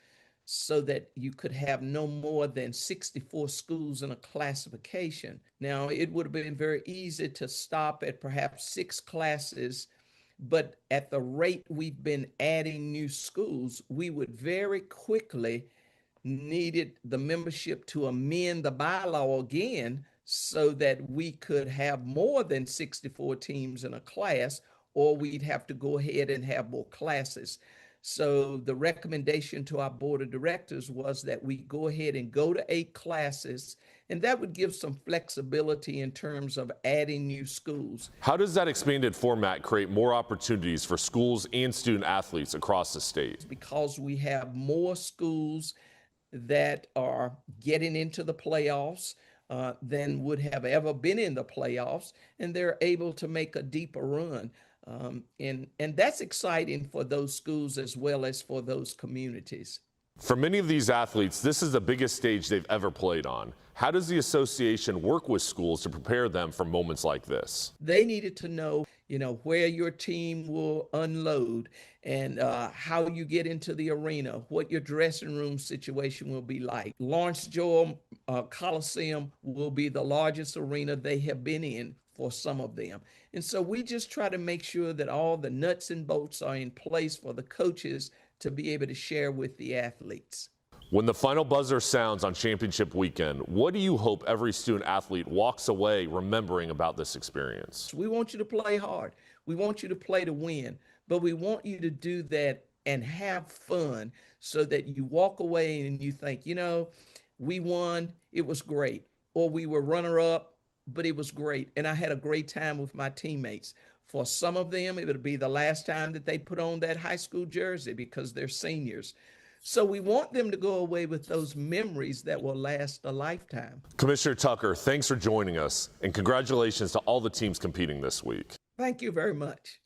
so that you could have no more than 64 schools in a classification. Now, it would have been very easy to stop at perhaps 6 classes, but at the rate we've been adding new schools, we would very quickly needed the membership to amend the bylaw again so that we could have more than 64 teams in a class, or we'd have to go ahead and have more classes. So the recommendation to our board of directors was that we go ahead and go to 8 classes, and that would give some flexibility in terms of adding new schools. How does that expanded format create more opportunities for schools and student athletes across the state? Because we have more schools that are getting into the playoffs. than would have ever been in the playoffs, and they're able to make a deeper run. And that's exciting for those schools as well as for those communities. For many of these athletes, this is the biggest stage they've ever played on. How does the association work with schools to prepare them for moments like this? They needed to know, where your team will unload and how you get into the arena, what your dressing room situation will be like. Lawrence Joel Coliseum will be the largest arena they have been in for some of them. And so we just try to make sure that all the nuts and bolts are in place for the coaches to be able to share with the athletes. When the final buzzer sounds on championship weekend, what do you hope every student athlete walks away remembering about this experience? We want you to play hard. We want you to play to win, but we want you to do that and have fun so that you walk away and you think, we won, it was great, or we were runner-up, but it was great, and I had a great time with my teammates. For some of them, it would be the last time that they put on that high school jersey because they're seniors. So we want them to go away with those memories that will last a lifetime. Commissioner Tucker, thanks for joining us, and congratulations to all the teams competing this week. Thank you very much.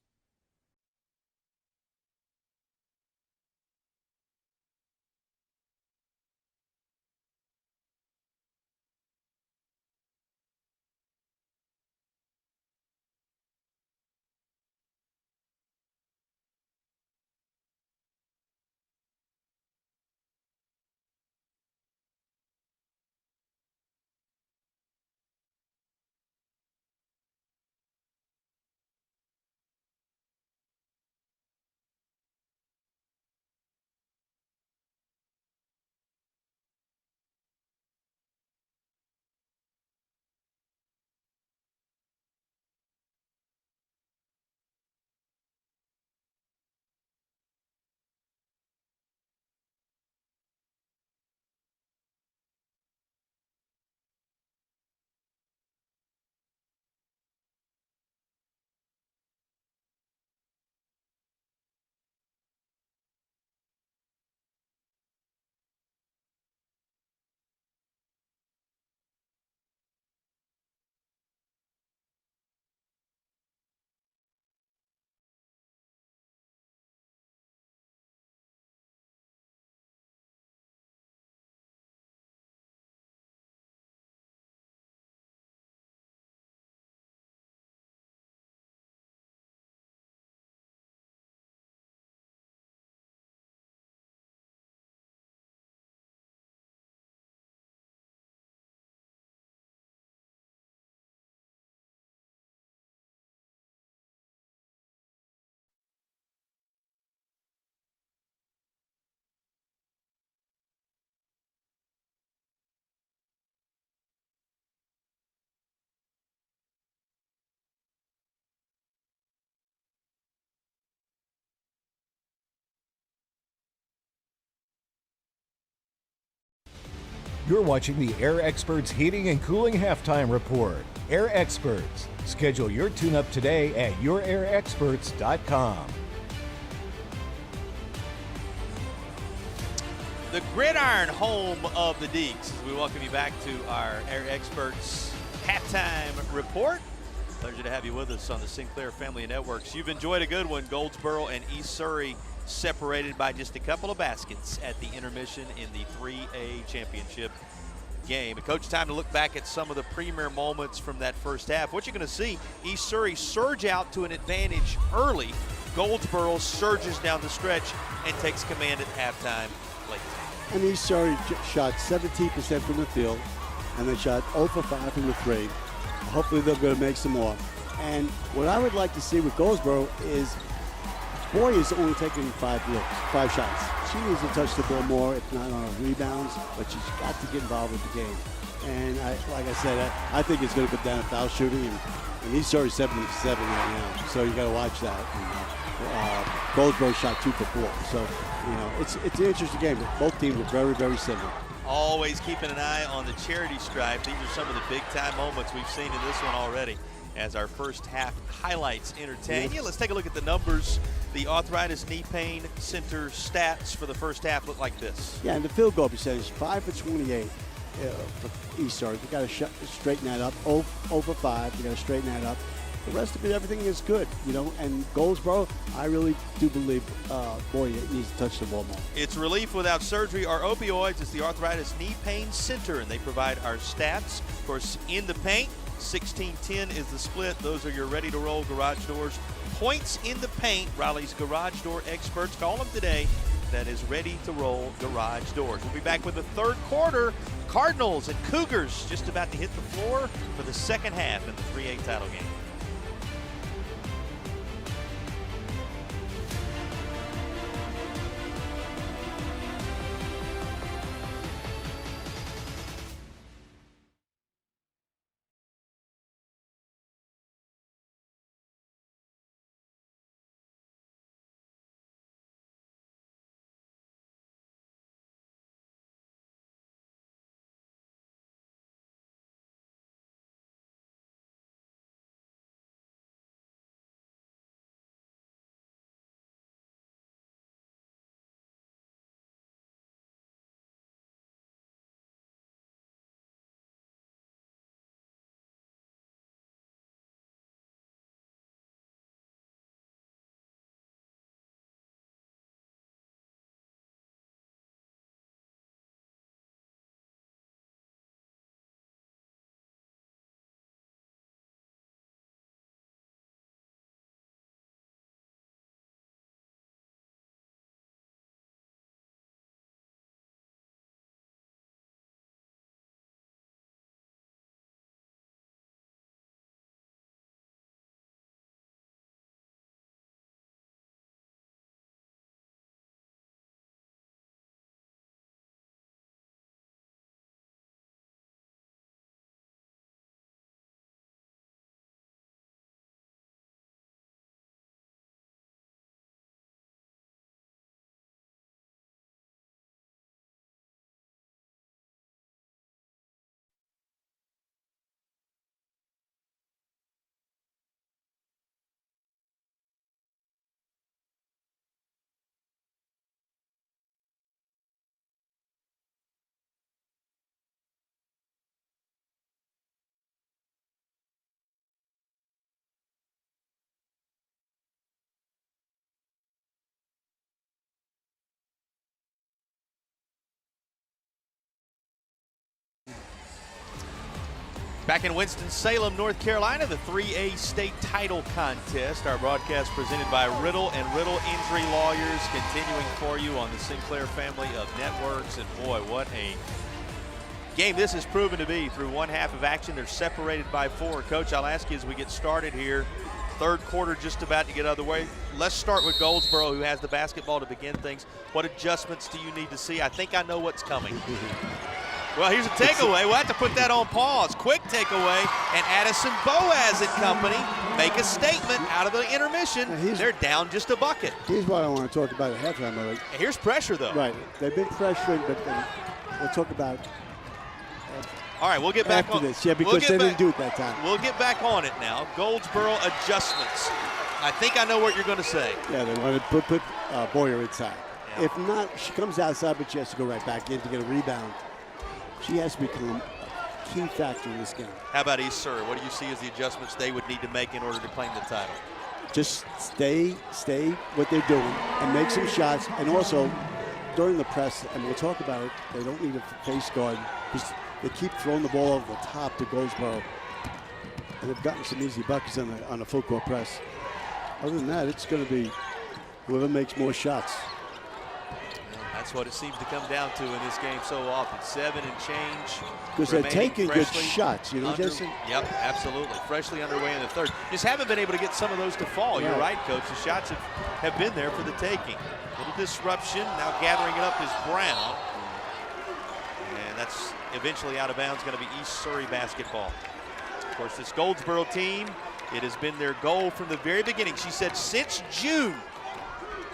You're watching the Air Experts Heating and Cooling Halftime Report. Air Experts. Schedule your tune-up today at yourairexperts.com. The gridiron home of the Deeks. As we welcome you back to our Air Experts Halftime Report. Pleasure to have you with us on the Sinclair Family of Networks. You've enjoyed a good one. Goldsboro and East Surrey separated by just a couple of baskets at the intermission in the 3A championship game. Coach, time to look back at some of the premier moments from that first half. What you're going to see, East Surrey surge out to an advantage early. Goldsboro surges down the stretch and takes command at halftime late. And East Surrey shot 17% from the field, and they shot 0 for 5 from the 3. Hopefully they're going to make some more. And what I would like to see with Goldsboro is Boy is only taking 5 shots. She needs to touch the ball more, if not on her rebounds, but she's got to get involved with the game. And like I said, I think it's going to come down to foul shooting, and East Surrey 77 right now, so you got to watch that. And, Goldsboro shot 2 for 4, so it's an interesting game. Both teams are very, very similar. Always keeping an eye on the charity stripe. These are some of the big-time moments we've seen in this one already as our first half highlights entertain you. Let's take a look at the numbers. The arthritis knee pain center stats for the first half look like this. Yeah, and the field goal percentage, 5 for 28. for East Surrey. You got to straighten that up. Over 5. You got to straighten that up. The rest of it, everything is good, you know. And Goldsboro, I really do believe, boy, it needs to touch the ball more. It's relief without surgery or opioids. It's the Arthritis Knee Pain Center, and they provide our stats. Of course, in the paint, 16-10 is the split. Those are your ready-to-roll garage doors. Points in the paint, Raleigh's garage door experts. Call them today. That is ready-to-roll garage doors. We'll be back with the third quarter. Cardinals and Cougars just about to hit the floor for the second half in the 3A title game. Back in Winston-Salem, North Carolina, the 3A state title contest. Our broadcast presented by Riddle and Riddle Injury Lawyers, continuing for you on the Sinclair family of networks. And boy, what a game this has proven to be. Through one half of action, they're separated by 4. Coach, I'll ask you as we get started here. Third quarter just about to get underway. Let's start with Goldsboro, who has the basketball to begin things. What adjustments do you need to see? I think I know what's coming. Well, here's a takeaway. We'll have to put that on pause. Quick takeaway, and Addison Boaz and company make a statement out of the intermission. They're down just a bucket. Here's what I want to talk about at halftime. Here's pressure, though. Right. They've been pressuring, but we'll talk about all right, we'll get back after on this. Yeah, because they didn't do it that time. We'll get back on it now. Goldsboro adjustments. I think I know what you're going to say. Yeah, they want to put Boyer inside. Yeah. If not, she comes outside, but she has to go right back in to get a rebound. She has to become a key factor in this game. How about East Surrey? What do you see as the adjustments they would need to make in order to claim the title? Just stay what they're doing and make some shots. And also, during the press, and we'll talk about it, they don't need a face guard because they keep throwing the ball over the top to Goldsboro. And they've gotten some easy buckets on the full court press. Other than that, it's going to be whoever makes more shots. That's what it seems to come down to in this game so often. 7 and change. Because they're taking good shots, you know, Jesse? Yep, absolutely. Freshly underway in the third. Just haven't been able to get some of those to fall. You're right, Coach. The shots have been there for the taking. Little disruption. Now gathering it up is Brown. And that's eventually out of bounds. Going to be East Surrey basketball. Of course, this Goldsboro team, it has been their goal from the very beginning. She said since June,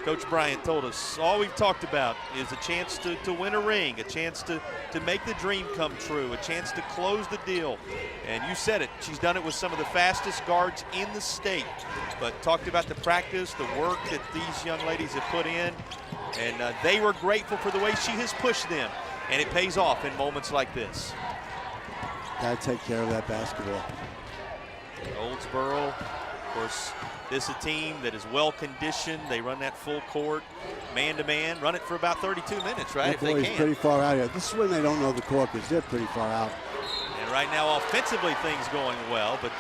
Coach Bryant told us, all we've talked about is a chance to win a ring, a chance to make the dream come true, a chance to close the deal. And you said it, she's done it with some of the fastest guards in the state. But talked about the practice, the work that these young ladies have put in, and they were grateful for the way she has pushed them. And it pays off in moments like this. Got to take care of that basketball. Goldsboro, of course, this is a team that is well conditioned. They run that full court, man-to-man, run it for about 32 minutes, right, That if they boy is can. pretty far out here. This is when they don't know the court because they're pretty far out. And right now, offensively, things going well, but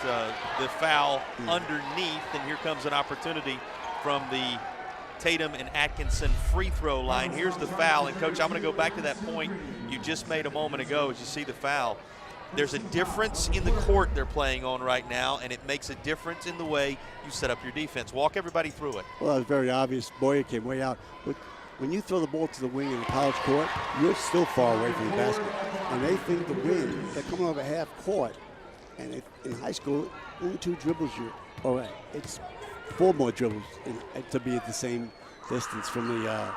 the foul underneath, and here comes an opportunity from the Tatum and Atkinson free throw line. Here's the foul, and Coach, I'm going to go back to that point you just made a moment ago as you see the foul. There's a difference in the court they're playing on right now, and it makes a difference in the way you set up your defense. Walk everybody through it. Well, it was very obvious. Boyer came way out. But when you throw the ball to the wing in the college court, you're still far away from the basket. And they think the wing, they're coming over half court. And in high school, only 2 dribbles, all right. It's 4 more dribbles to be at the same distance from the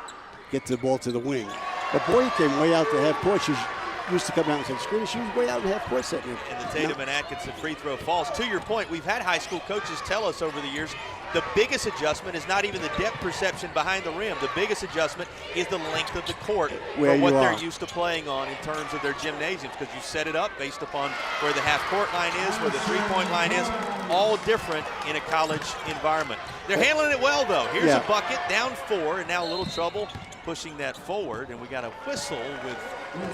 get the ball to the wing. But Boyer came way out to half court. She's used to come out and say, screw it, she was way out in half court setting it. And the Tatum and Atkinson free throw falls. To your point, we've had high school coaches tell us over the years the biggest adjustment is not even the depth perception behind the rim. The biggest adjustment is the length of the court for what they're used to playing on in terms of their gymnasiums, because you set it up based upon where the half-court line is, where the three-point line is, all different in a college environment. They're handling it well, though. Here's a bucket, down 4, and now a little trouble pushing that forward, and we got a whistle with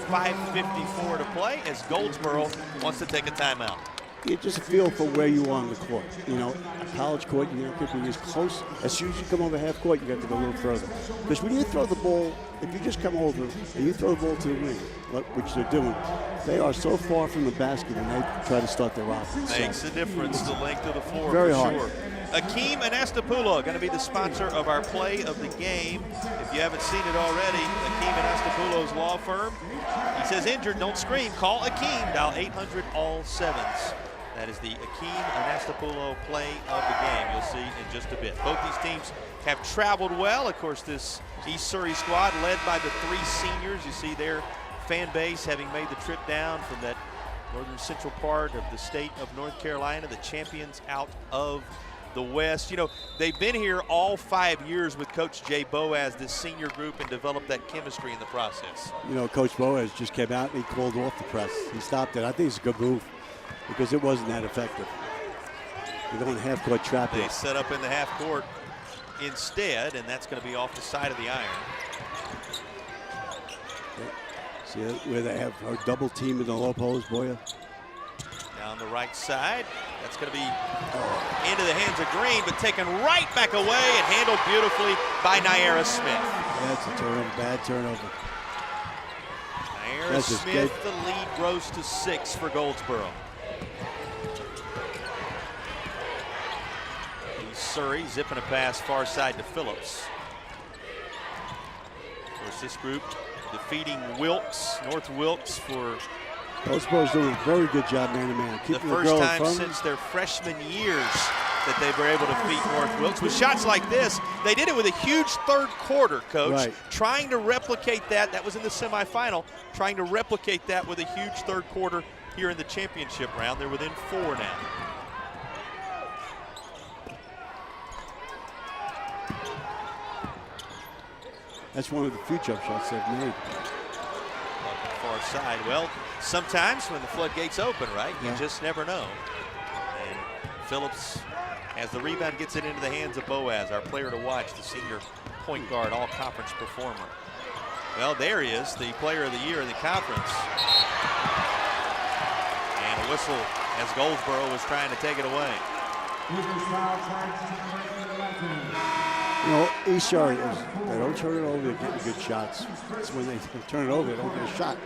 5:54 to play as Goldsboro wants to take a timeout. You just feel for where you are on the court. You know, a college court, you could be as close. As soon as you come over half court, you got to go a little further. Because when you throw the ball, if you just come over and you throw the ball to the wing, which they're doing, they are so far from the basket and they try to start their offense. Makes a difference, the length of the floor, Very for hard. sure. Akeem Anastapulo going to be the sponsor of our play of the game. If you haven't seen it already, Akeem Anastapulo's law firm. He says injured, don't scream, call Akeem, dial 800-ALL-7s. That is the Akeem Anastapulo play of the game. You'll see in just a bit. Both these teams have traveled well. Of course, this East Surrey squad led by the 3 seniors. You see their fan base having made the trip down from that northern central part of the state of North Carolina, the champions out of the West. You know, they've been here all 5 years with Coach Jay Boaz, this senior group, and developed that chemistry in the process. You know, Coach Boaz just came out and he called off the press. He stopped it. I think it's a good move because it wasn't that effective. You're going half-court trap. They set up in the half court instead, and that's going to be off the side of the iron. See where they have a double team in the low post, Boyer? Down the right side. That's going to be into the hands of Green, but taken right back away and handled beautifully by Naira Smith. That's a turnover, bad turnover. Naira Smith, the lead grows to 6 for Goldsboro. Surrey zipping a pass far side to Phillips. Of course, this group defeating Wilkes, North Wilkes, for Goldsboro's doing a very good job man-to-man. the first time since their freshman years that they were able to beat North Wilkes. With shots like this, they did it with a huge third quarter, Coach. Right. Trying to replicate that. That was in the semifinal. Trying to replicate that with a huge third quarter here in the championship round. They're within 4 now. That's one of the few jump shots they've made. Far side. Well, sometimes when the floodgates open, right, you Yeah. just never know. And Phillips, as the rebound, gets it into the hands of Boaz, our player to watch, the senior point guard, all-conference performer. Well, there he is, the player of the year in the conference. And a whistle as Goldsboro was trying to take it away. You know, East Surrey, they don't turn it over, they're getting good shots. It's when they turn it over, they don't get a shot.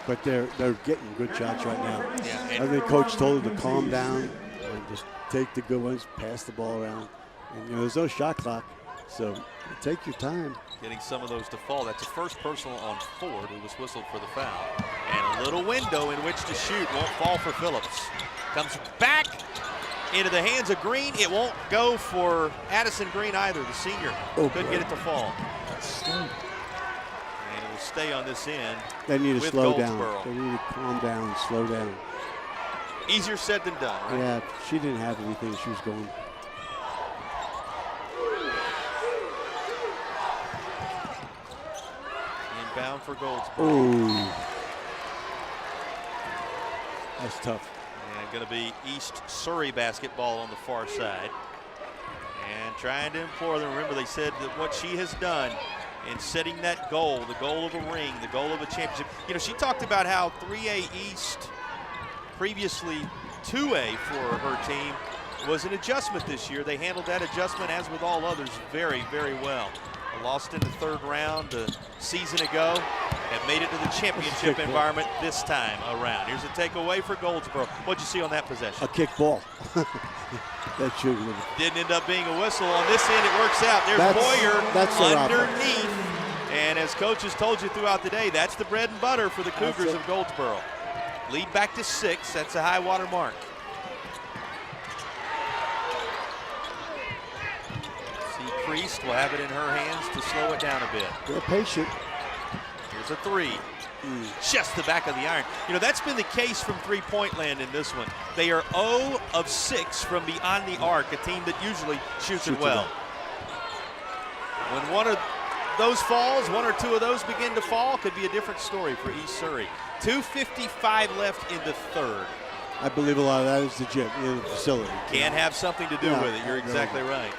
But they're getting good shots right now. Yeah, I think Coach told them to calm down and just take the good ones, pass the ball around. And, you know, there's no shot clock, so take your time. Getting some of those to fall. That's a first personal on Ford, who was whistled for the foul. And a little window in which to shoot. Won't fall for Phillips. Comes back into the hands of Green. It won't go for Addison Green either, the senior. Couldn't get it to fall. And it will stay on this end. They need to with slow Goldsboro. down. They need to calm down and slow down. Easier said than done, right? Yeah, she didn't have anything. She was going. Inbound for Goldsboro. Ooh. That's tough. And going to be East Surrey basketball on the far side. And trying to implore them. Remember, they said that what she has done in setting that goal, the goal of a ring, the goal of a championship. You know, she talked about how 3A East, previously 2A for her team, was an adjustment this year. They handled that adjustment, as with all others, very, very well. They lost in the third round a season ago and made it to the championship environment this time around. Here's a takeaway for Goldsboro. What'd you see on that possession? A kick ball. That should have. Didn't end up being a whistle. On this end, it works out. There's Boyer underneath. And as coaches told you throughout the day, that's the bread and butter for the Cougars of Goldsboro. Lead back to 6. That's a high water mark. See, Priest will have it in her hands to slow it down a bit. They're patient. Here's a 3. Just the back of the iron. You know, that's been the case from three-point land in this one. They are 0 of 6 from beyond the arc, a team that usually shoots it well. When one of those falls, 1 or 2 of those begin to fall, could be a different story for East Surrey. 2:55 left in the third. I believe a lot of that is the gym, the facility. Can have something to do with it. You're exactly right.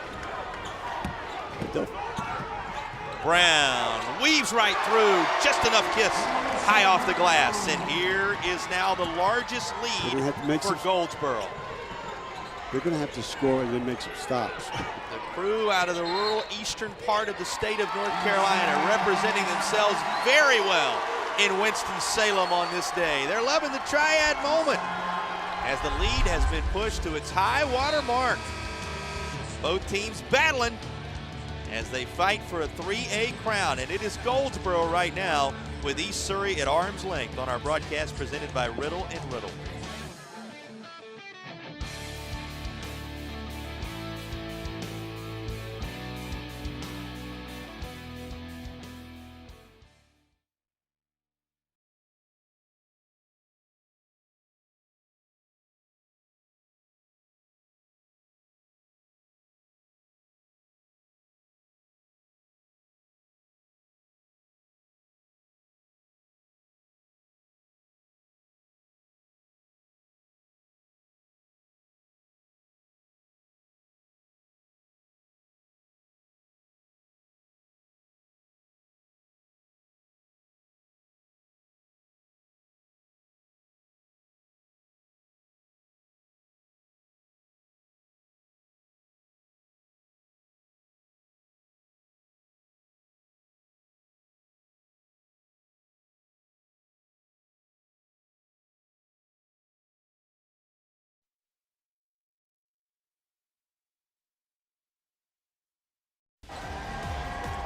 Brown weaves right through, just enough kiss high off the glass. And here is now the largest lead for Goldsboro. They're going to have to score and then make some stops. The crew out of the rural eastern part of the state of North Carolina representing themselves very well in Winston-Salem on this day. They're loving the triad moment as the lead has been pushed to its high water mark. Both teams battling as they fight for a 3A crown, and it is Goldsboro right now with East Surrey at arm's length on our broadcast presented by Riddle & Riddle.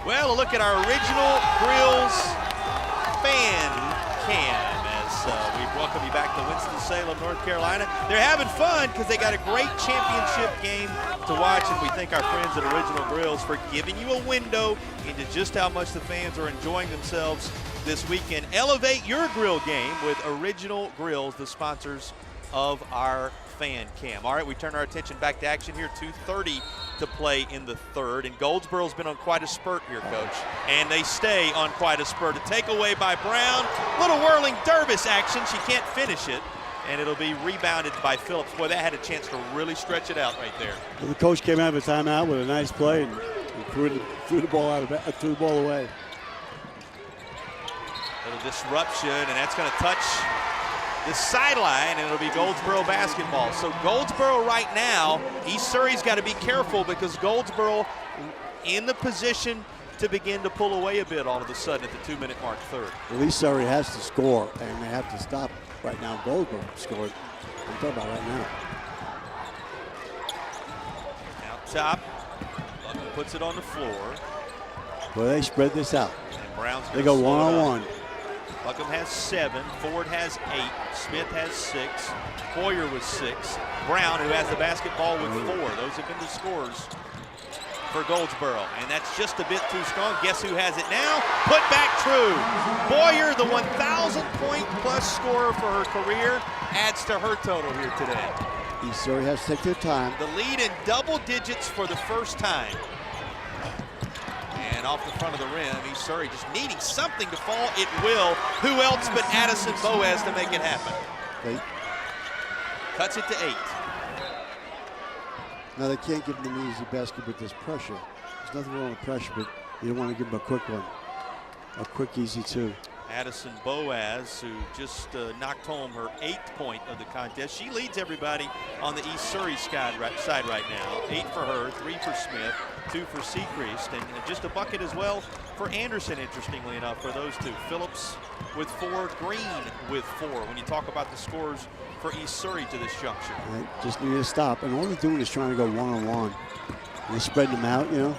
Well, a look at our original Grills fan cam as we welcome you back to Winston-Salem, North Carolina. They're having fun because they got a great championship game to watch, and we thank our friends at Original Grills for giving you a window into just how much the fans are enjoying themselves this weekend. Elevate your grill game with Original Grills, the sponsors of our fan cam. All right, we turn our attention back to action here. 2:30 to play in the third, and Goldsboro's been on quite a spurt here, Coach, and they stay on quite a spurt. A takeaway by Brown, little whirling dervish action. She can't finish it, and it'll be rebounded by Phillips. Boy, that had a chance to really stretch it out right there. Well, the coach came out of a timeout with a nice play and threw the ball away. Little disruption, and that's going to touch the sideline, and it'll be Goldsboro basketball. So Goldsboro right now, East Surrey's got to be careful because Goldsboro in the position to begin to pull away a bit all of a sudden at the 2-minute mark third. Well, East Surrey has to score, and they have to stop right now. Goldsboro scored. I'm talking about right now. Out top, Buckham puts it on the floor. Well, they spread this out. And Brown's they go one-on-one. Buckham has 7, Ford has 8, Smith has 6, Boyer with 6, Brown, who has the basketball, with 4. Those have been the scores for Goldsboro, and that's just a bit too strong. Guess who has it now? Put back true. Boyer, the 1,000-point-plus scorer for her career, adds to her total here today. East Surrey has to take their time. The lead in double digits for the first time. And off the front of the rim, East Surrey just needing something to fall. It will. Who else but Addison Boaz to make it happen? Cuts it to 8. Now they can't give him an easy basket with this pressure. There's nothing wrong with pressure, but you don't want to give him a quick one. A quick, easy 2. Addison Boaz, who just knocked home her 8th point of the contest. She leads everybody on the East Surrey side right now. 8 for her, 3 for Smith, 2 for Sechrist, and just a bucket as well for Anderson, interestingly enough, for those 2. Phillips with 4, Green with 4. When you talk about the scores for East Surrey to this juncture. Right, just need to stop, and all they're doing is trying to go one-on-one. They're spreading them out, you know.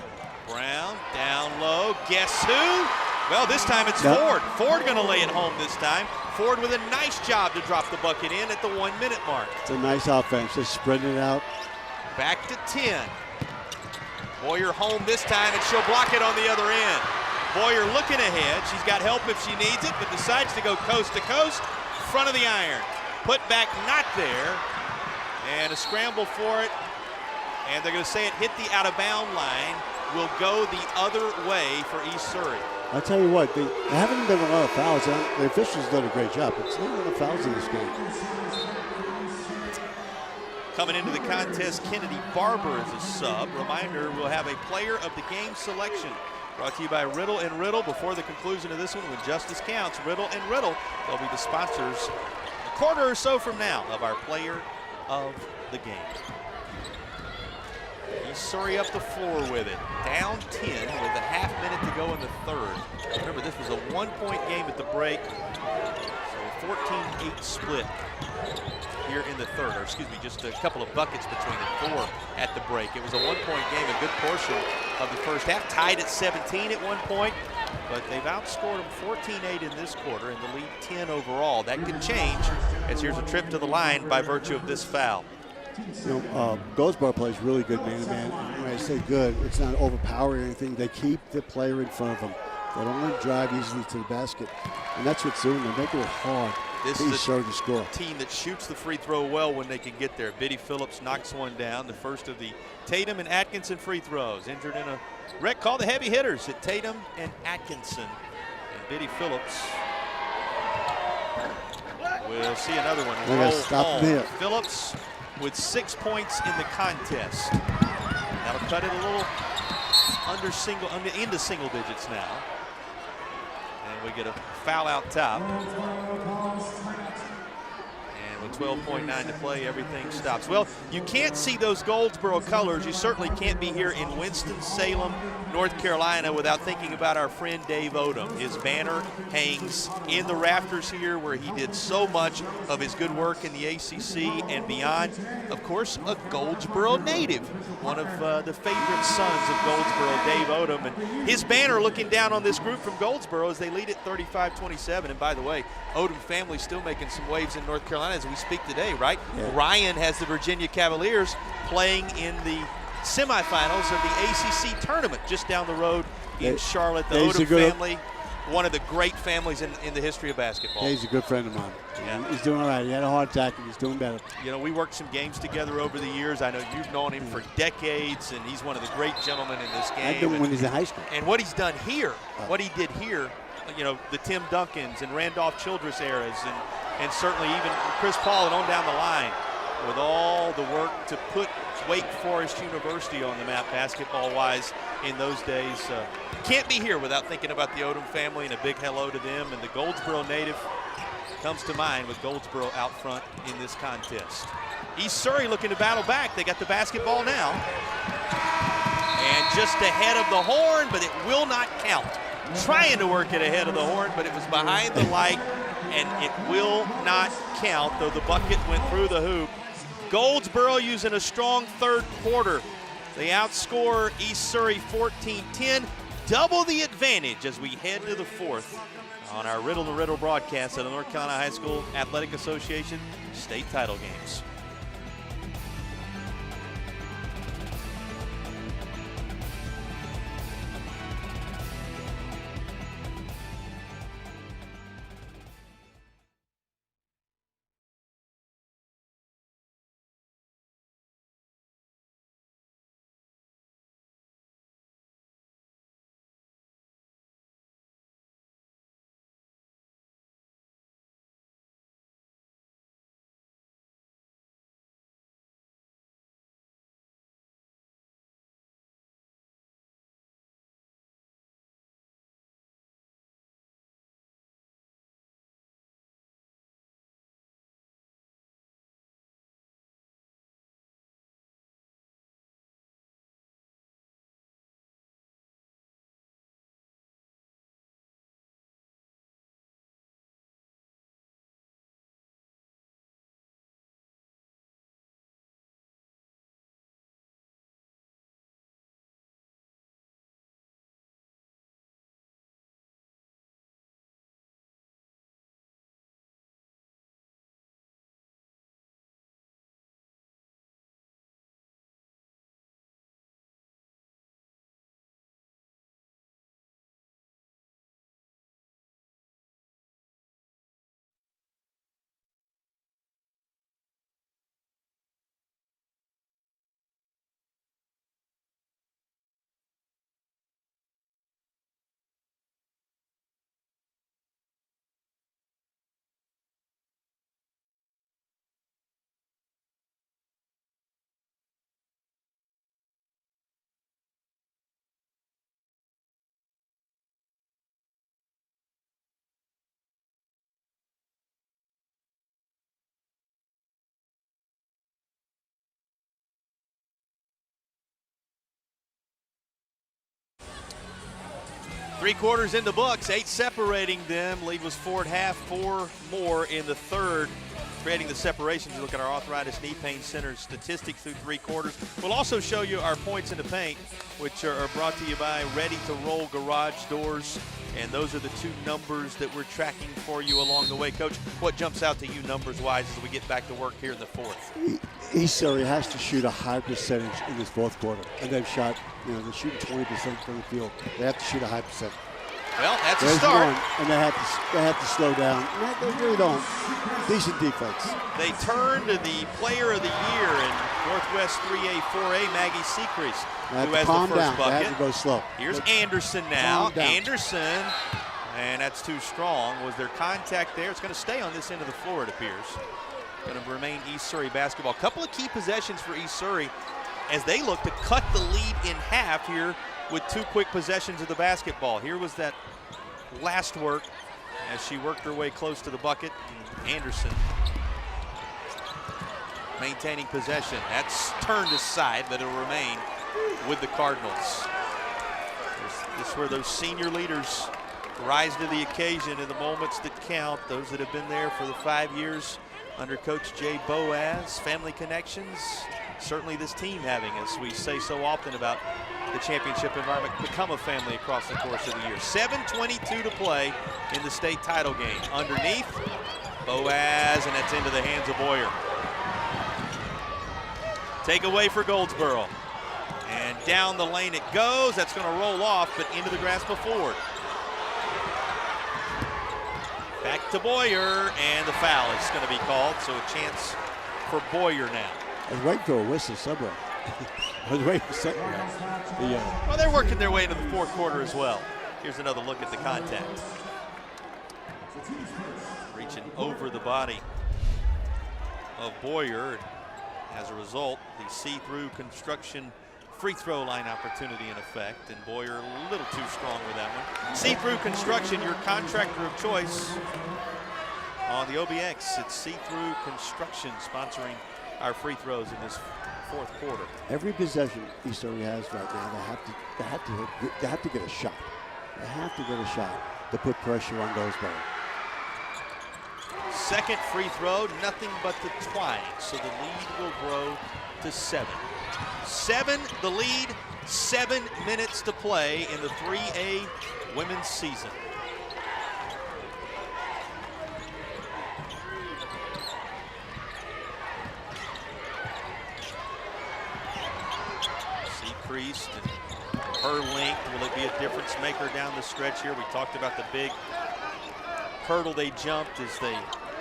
Brown down low. Guess who? Well, this time it's Ford. Ford going to lay it home this time. Ford with a nice job to drop the bucket in at the 1-minute mark. It's a nice offense. Just spreading it out. Back to 10. Boyer home this time, and she'll block it on the other end. Boyer looking ahead. She's got help if she needs it, but decides to go coast to coast. Front of the iron. Put back not there. And a scramble for it. And they're going to say it hit the out-of-bound line. Will go the other way for East Surrey. I'll tell you what, there haven't been a lot of fouls. The officials done a great job, but it's not a lot of fouls in this game. Coming into the contest, Kennedy Barber is a sub. Reminder, we'll have a player of the game selection. Brought to you by Riddle and Riddle. Before the conclusion of this one, when justice counts, Riddle and Riddle, they'll be the sponsors a quarter or so from now of our player of the game. East Surrey up the floor with it. Down 10 with a half minute to go in the 3rd. Remember, this was a 1-point game at the break. So a 14-8 split here in the 3rd. Or excuse me, just a couple of buckets between them. 4 at the break. It was a 1-point game, a good portion of the first half. Tied at 17 at one point. But they've outscored them 14-8 in this quarter and the lead 10 overall. That could change as here's a trip to the line by virtue of this foul. You know, Goldsboro plays really good man-to-man. When I say good, it's not overpowering or anything. They keep the player in front of them. They don't let him drive easily to the basket. And that's what's doing. They're making it hard. This is a score. Team that shoots the free throw well when they can get there. Biddy Phillips knocks one down, the first of the Tatum and Atkinson free throws. Injured in a wreck. Call the heavy hitters at Tatum and Atkinson. And Biddy Phillips will see another one roll home. Phillips with 6 points in the contest. That'll cut it a little into single digits now. And we get a foul out top. And with 12.9 to play, everything stops. Well, you can't see those Goldsboro colors. You certainly can't be here in Winston-Salem, North Carolina, without thinking about our friend Dave Odom. His banner hangs in the rafters here where he did so much of his good work in the ACC and beyond. Of course, a Goldsboro native, one of the favorite sons of Goldsboro, Dave Odom. And his banner looking down on this group from Goldsboro as they lead it 35-27. And by the way, Odom family still making some waves in North Carolina as we speak today, right? Yeah. Ryan has the Virginia Cavaliers playing in the semifinals of the ACC tournament just down the road in Charlotte. The Odom family, one of the great families in the history of basketball. Yeah, he's a good friend of mine. Yeah. He's doing all right. He had a heart attack and he's doing better. You know, we worked some games together over the years. I know you've known him for decades, and he's one of the great gentlemen in this game. I knew him when he's in high school. And what he's done here, what he did here, you know, the Tim Duncans and Randolph Childress eras, and certainly even Chris Paul and on down the line, with all the work to put Wake Forest University on the map basketball-wise in those days. Can't be here without thinking about the Odom family, and a big hello to them. And the Goldsboro native comes to mind with Goldsboro out front in this contest. East Surrey looking to battle back. They got the basketball now. And just ahead of the horn, but it will not count. Trying to work it ahead of the horn, but it was behind the light, and it will not count, though the bucket went through the hoop. Goldsboro using a strong third quarter. They outscore East Surrey 14-10, double the advantage as we head to the 4th on our Riddle to Riddle broadcast of the North Carolina High School Athletic Association state title games. 3 quarters in the books, 8 separating them. Lead was 4 at half, 4 more in the third, creating the separations. You look at our arthritis knee pain center statistics through 3 quarters. We'll also show you our points in the paint, which are brought to you by Ready to Roll Garage Doors. And those are the 2 numbers that we're tracking for you along the way. Coach, what jumps out to you numbers-wise as we get back to work here in the fourth? East Surrey has to shoot a high percentage in this fourth quarter. And they've shot, they're shooting 20% from the field. They have to shoot a high percent. Well, that's There's a start. One, and they have to slow down. They really don't. Decent defense. They turned to the player of the year in Northwest 3A, 4A, Maggie Sechrist, who has the first bucket. They have to go slow. Here's Anderson now. Anderson, and that's too strong. Was there contact there? It's going to stay on this end of the floor, it appears. Going to remain East Surrey basketball. A couple of key possessions for East Surrey as they look to cut the lead in half here with 2 quick possessions of the basketball. Here was that last work as she worked her way close to the bucket. Anderson maintaining possession. That's turned aside, but it'll remain with the Cardinals. This is where those senior leaders rise to the occasion in the moments that count. Those that have been there for the 5 years under Coach Jay Boaz. Family connections. Certainly this team having, as we say so often about the championship environment, become a family across the course of the year. 7:22 to play in the state title game. Underneath, Boaz, and that's into the hands of Boyer. Take away for Goldsboro. And down the lane it goes. That's going to roll off, but into the grasp of Ford. Back to Boyer, and the foul is going to be called, so a chance for Boyer now. I was waiting for a whistle somewhere. I was waiting for something. Well, they're working their way into the fourth quarter as well. Here's another look at the contact. Reaching over the body of Boyer. As a result, the see-through construction free throw line opportunity in effect, and Boyer a little too strong with that one. See-through construction, your contractor of choice on the OBX. It's see-through construction sponsoring our free throws in this fourth quarter. Every possession East Surrey has right now, they have to get a shot. They have to get a shot to put pressure on Goldsboro. Second free throw, nothing but the twine, so the lead will grow to 7. 7 the lead, 7 minutes to play in the 3A women's season. Priest and her length, will it be a difference maker down the stretch here? We talked about the big hurdle they jumped as they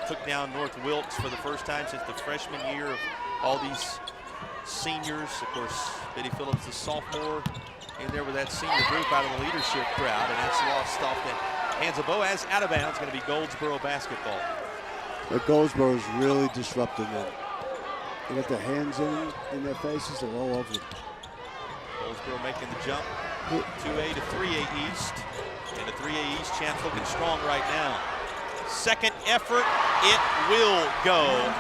took down North Wilkes for the first time since the freshman year of all these seniors. Of course, Betty Phillips, the sophomore, in there with that senior group out of the leadership crowd, and that's lost off the hands of Boaz. Out of bounds, going to be Goldsboro basketball. But Goldsboro is really disrupting them. They got their hands in their faces, they're all over them. Goldsboro making the jump, 2A to 3A East, and the 3A East champs looking strong right now. Second effort, it will go.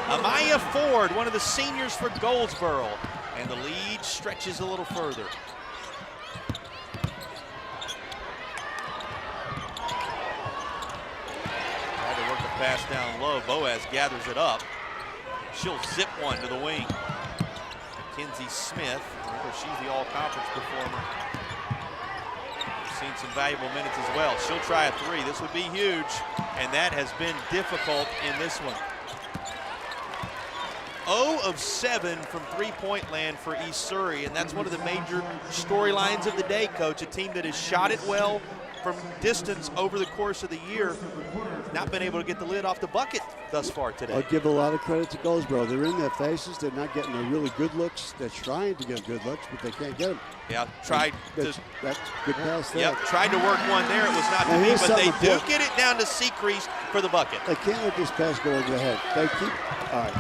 Amaya Ford, one of the seniors for Goldsboro, and the lead stretches a little further. Tried to work a pass down low. Boaz gathers it up. She'll zip one to the wing. Kenzie Smith, remember she's the all-conference performer. Seen some valuable minutes as well. She'll try a 3. This would be huge, and that has been difficult in this one. 0 of 7 from three-point land for East Surrey, and that's one of the major storylines of the day, Coach. A team that has shot it well from distance over the course of the year, not been able to get the lid off the bucket thus far today. I'll give a lot of credit to Goldsboro. They're in their faces. They're not getting the really good looks. They're trying to get good looks, but they can't get them. Yeah, tried that's good pass there. Yep, tried to work one there. It was not to be, but they do get it down to Sechrist for the bucket. They can't let this pass go over the head. They keep, all right.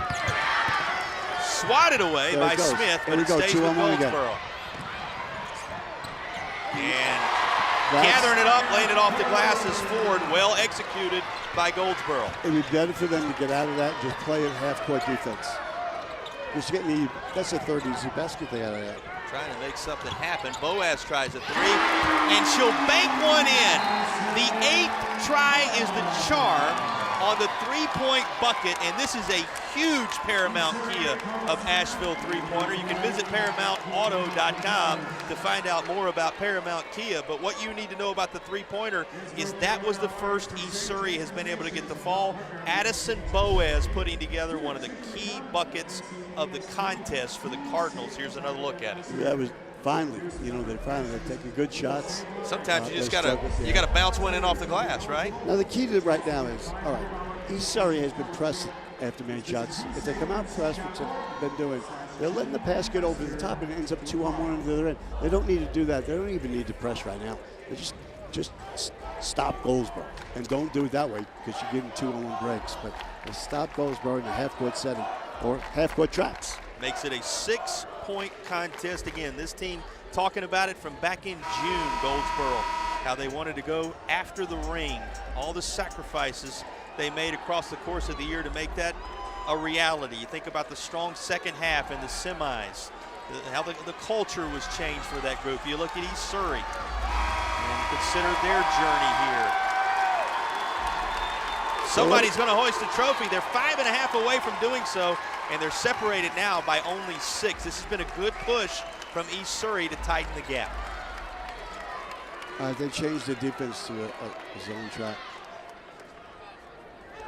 Swatted away by Smith, but it stays with Goldsboro. And gathering it up, laying it off the glass is Ford. Well executed by Goldsboro. It would be better for them to get out of that and just play in half-court defense. Just getting that's the third easy basket they had of that. Trying to make something happen. Boaz tries a three, and she'll bank one in. The 8th try is the charm on the three-point bucket, and this is a huge Paramount Kia of Asheville three-pointer. You can visit ParamountAuto.com to find out more about Paramount Kia, but what you need to know about the three-pointer is that was the first East Surrey has been able to get the fall. Addison Boaz putting together one of the key buckets of the contest for the Cardinals. Here's another look at it. That was finally, they're taking good shots. Sometimes you just gotta bounce one in off the glass, right? Now the key to it right now is, all right, East Surrey has been pressing after made shots. If they come out press, which they've been doing, they're letting the pass get over the top and it ends up 2-on-1 on the other end. They don't need to do that. They don't even need to press right now. They just stop Goldsboro. And don't do it that way because you're getting 2-on-1 breaks. But they stop Goldsboro in the half-court setting or half-court tracks. Makes it a 6-point contest. Again, this team talking about it from back in June, Goldsboro, how they wanted to go after the ring, all the sacrifices they made across the course of the year to make that a reality. You think about the strong second half in the semis, how the culture was changed for that group. You look at East Surrey and consider their journey here. Somebody's going to hoist a trophy. They're 5.5 away from doing so, and they're separated now by only 6. This has been a good push from East Surrey to tighten the gap. They changed the defense to a zone trap.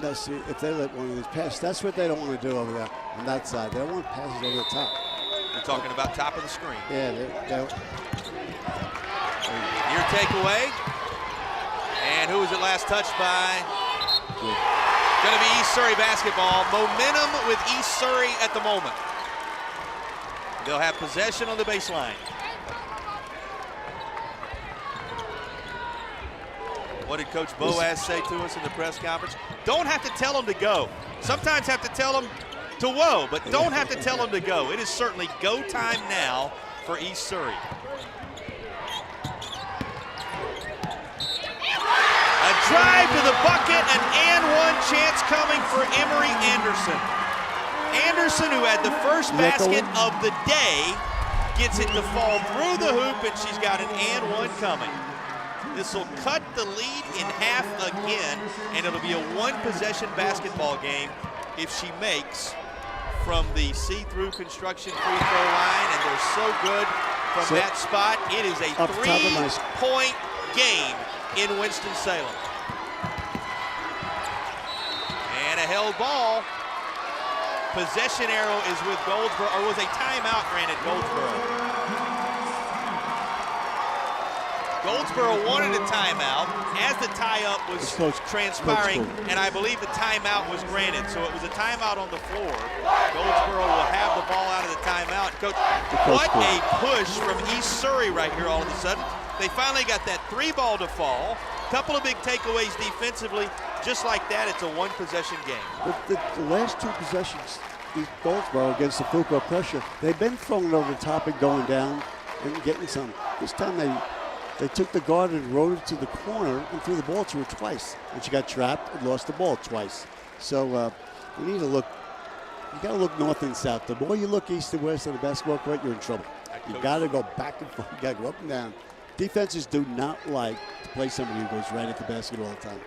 Now, see, if they let one of these pass, that's what they don't want to do over there on that side. They don't want passes over the top. You're talking about top of the screen. Yeah, Your takeaway. And who was it last touched by? Going to be East Surrey basketball. Momentum with East Surrey at the moment. They'll have possession on the baseline. What did Coach Boaz say to us in the press conference? Don't have to tell them to go. Sometimes have to tell them to whoa, but don't have to tell them to go. It is certainly go time now for East Surrey. A drive to the bucket, an and one chance coming for Emery Anderson. Anderson, who had the first basket of the day, gets it to fall through the hoop, and she's got an and one coming. This will cut the lead in half again, and it'll be a one-possession basketball game if she makes from the see-through construction free throw line, and they're so good from that spot. It is a 3-point game in Winston-Salem. And a held ball. Possession arrow is with Goldsboro, or was a timeout granted Goldsboro. Goldsboro wanted a timeout as the tie-up was transpiring, and I believe the timeout was granted, so it was a timeout on the floor. Goldsboro will have the ball out of the timeout. Coach, what a push from East Surrey right here all of a sudden. They finally got that 3-ball to fall. Couple of big takeaways defensively. Just like that, it's a one-possession game. The last 2 possessions, Goldsboro against the Fuqua pressure, they've been throwing it over the top and going down and getting some. This time they took the guard and rode it to the corner and threw the ball to her twice. And she got trapped and lost the ball twice. So you need to look, you got to look north and south. The more you look east and west on the basketball court, you're in trouble. You got to go back and forth. You got to go up and down. Defenses do not like to play somebody who goes right at the basket all the time.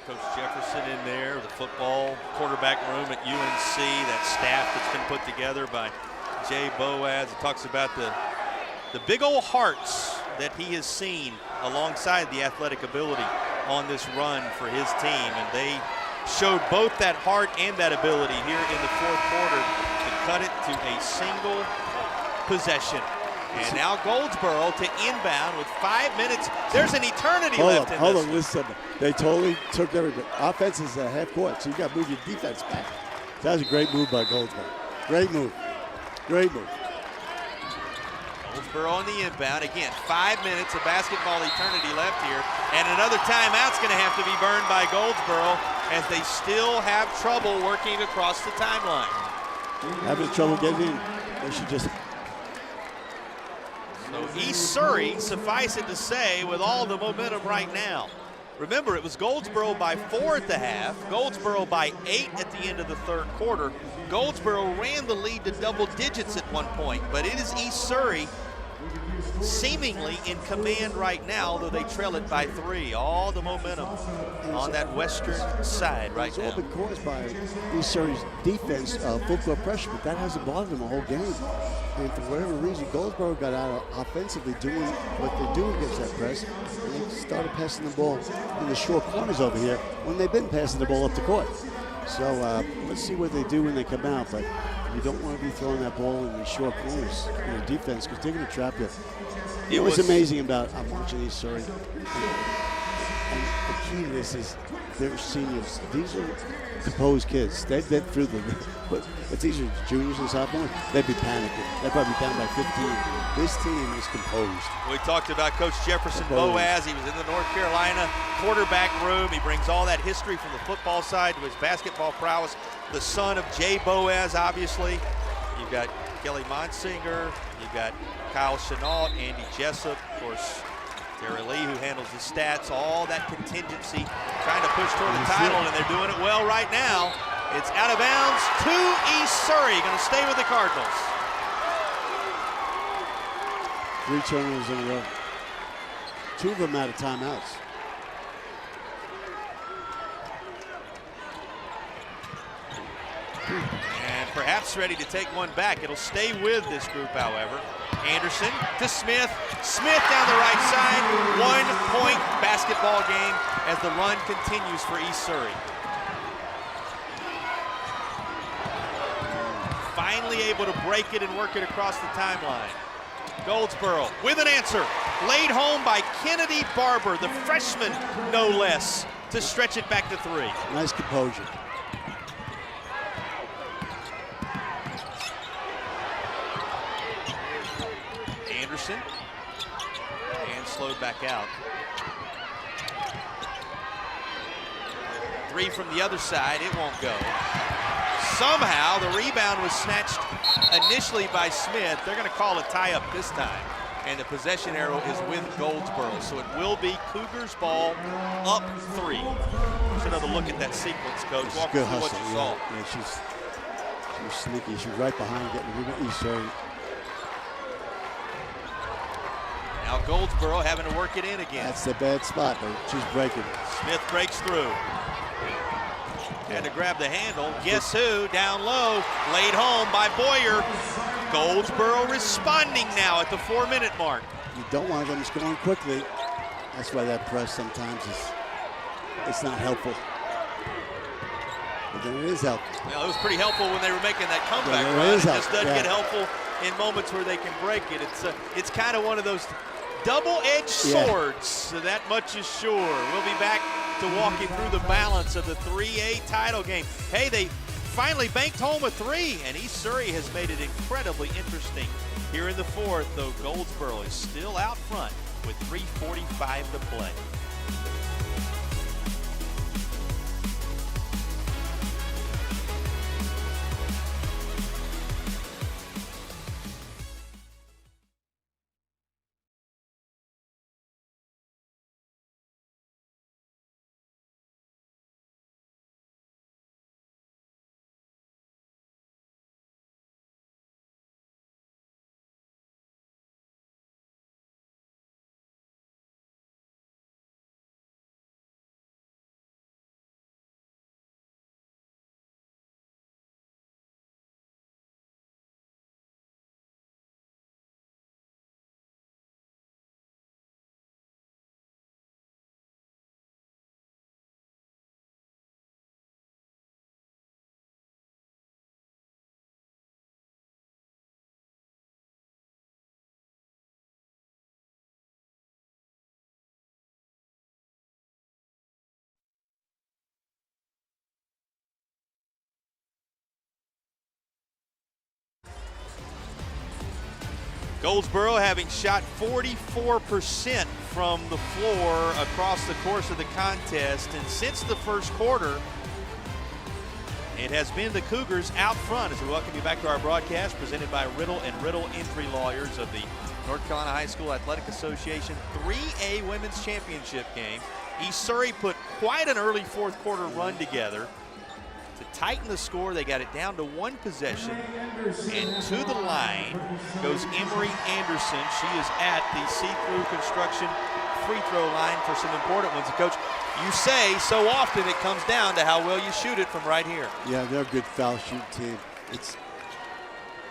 Coach Jefferson in there, the football quarterback room at UNC, that staff that's been put together by Jay Boaz. It talks about the big old hearts that he has seen alongside the athletic ability on this run for his team, and they showed both that heart and that ability here in the 4th quarter to cut it to a single possession. And now Goldsboro to inbound with 5 minutes. There's an eternity left in this. Hold on, listen. They totally took everything. Offense is a half court, so you got to move your defense back. That was a great move by Goldsboro. Great move. Great move. Goldsboro on the inbound. Again, 5 minutes of basketball eternity left here. And another timeout's going to have to be burned by Goldsboro as they still have trouble working across the timeline. Having trouble getting in. They should just... So East Surrey, suffice it to say, with all the momentum right now. Remember, it was Goldsboro by 4 at the half, Goldsboro by 8 at the end of the 3rd quarter. Goldsboro ran the lead to double digits at one point, but it is East Surrey seemingly in command right now, though they trail it by 3. All the momentum on that western side right now. It's all been caused by East Surrey's defense, full court pressure, but that hasn't bothered them the whole game. And for whatever reason, Goldsboro got out offensively doing what they do against that press, and they started passing the ball in the short corners over here when they've been passing the ball up the court. So let's see what they do when they come out, but you don't want to be throwing that ball in the short corners in the defense because they're going to trap you. It was amazing about I'm watching East Surrey. And the key to this is they're seniors. These are composed kids. They've been through but if these are juniors and sophomores, they'd be panicking. They'd probably be down by 15. This team is composed. We talked about Coach Jefferson Boaz. He was in the North Carolina quarterback room. He brings all that history from the football side to his basketball prowess. The son of Jay Boaz, obviously. You've got Kelly Monsinger. You've got Kyle Chenault, Andy Jessup, of course, Terry Lee, who handles the stats, all that contingency, trying to push toward the title, and they're doing it well right now. It's out of bounds to East Surrey, going to stay with the Cardinals. 3 turnovers in a row. 2 of them out of timeouts. And perhaps ready to take one back. It'll stay with this group, however. Anderson to Smith. Smith down the right side. 1-point basketball game as the run continues for East Surrey. Finally able to break it and work it across the timeline. Goldsboro with an answer. Laid home by Kennedy Barber, the freshman, no less, to stretch it back to 3. Nice composure. Anderson, and slowed back out. 3 from the other side, it won't go. Somehow the rebound was snatched initially by Smith. They're going to call a tie-up this time, and the possession arrow is with Goldsboro. So it will be Cougars ball, up 3. Just another look at that sequence, Coach. Walk us through what you saw. Yeah, she's sneaky. She's right behind getting the East Surrey. Now Goldsboro having to work it in again. That's the bad spot, but she's breaking it. Smith breaks through. Had to grab the handle. Guess who? Down low. Laid home by Boyer. Goldsboro responding now at the 4-minute mark. You don't want them scoring quickly. That's why that press sometimes it's not helpful. But then it is helpful. Well, it was pretty helpful when they were making that comeback Yeah, run. it It just doesn't get helpful in moments where they can break it. It's kind of one of those double-edged swords, so that much is sure. We'll be back to walk you through the balance of the 3A title game. Hey, they finally banked home a 3, and East Surrey has made it incredibly interesting. Here in the 4th, though, Goldsboro is still out front with 3:45 to play. Goldsboro having shot 44% from the floor across the course of the contest, and since the first quarter, it has been the Cougars out front. As we welcome you back to our broadcast presented by Riddle and Riddle Entry Lawyers of the North Carolina High School Athletic Association 3A Women's Championship game. East Surrey put quite an early 4th quarter run together to tighten the score. They got it down to 1 possession. And to the line goes Emery Anderson. She is at the see-through construction free throw line for some important ones. And Coach, you say so often it comes down to how well you shoot it from right here. Yeah, they're a good foul shooting team. It's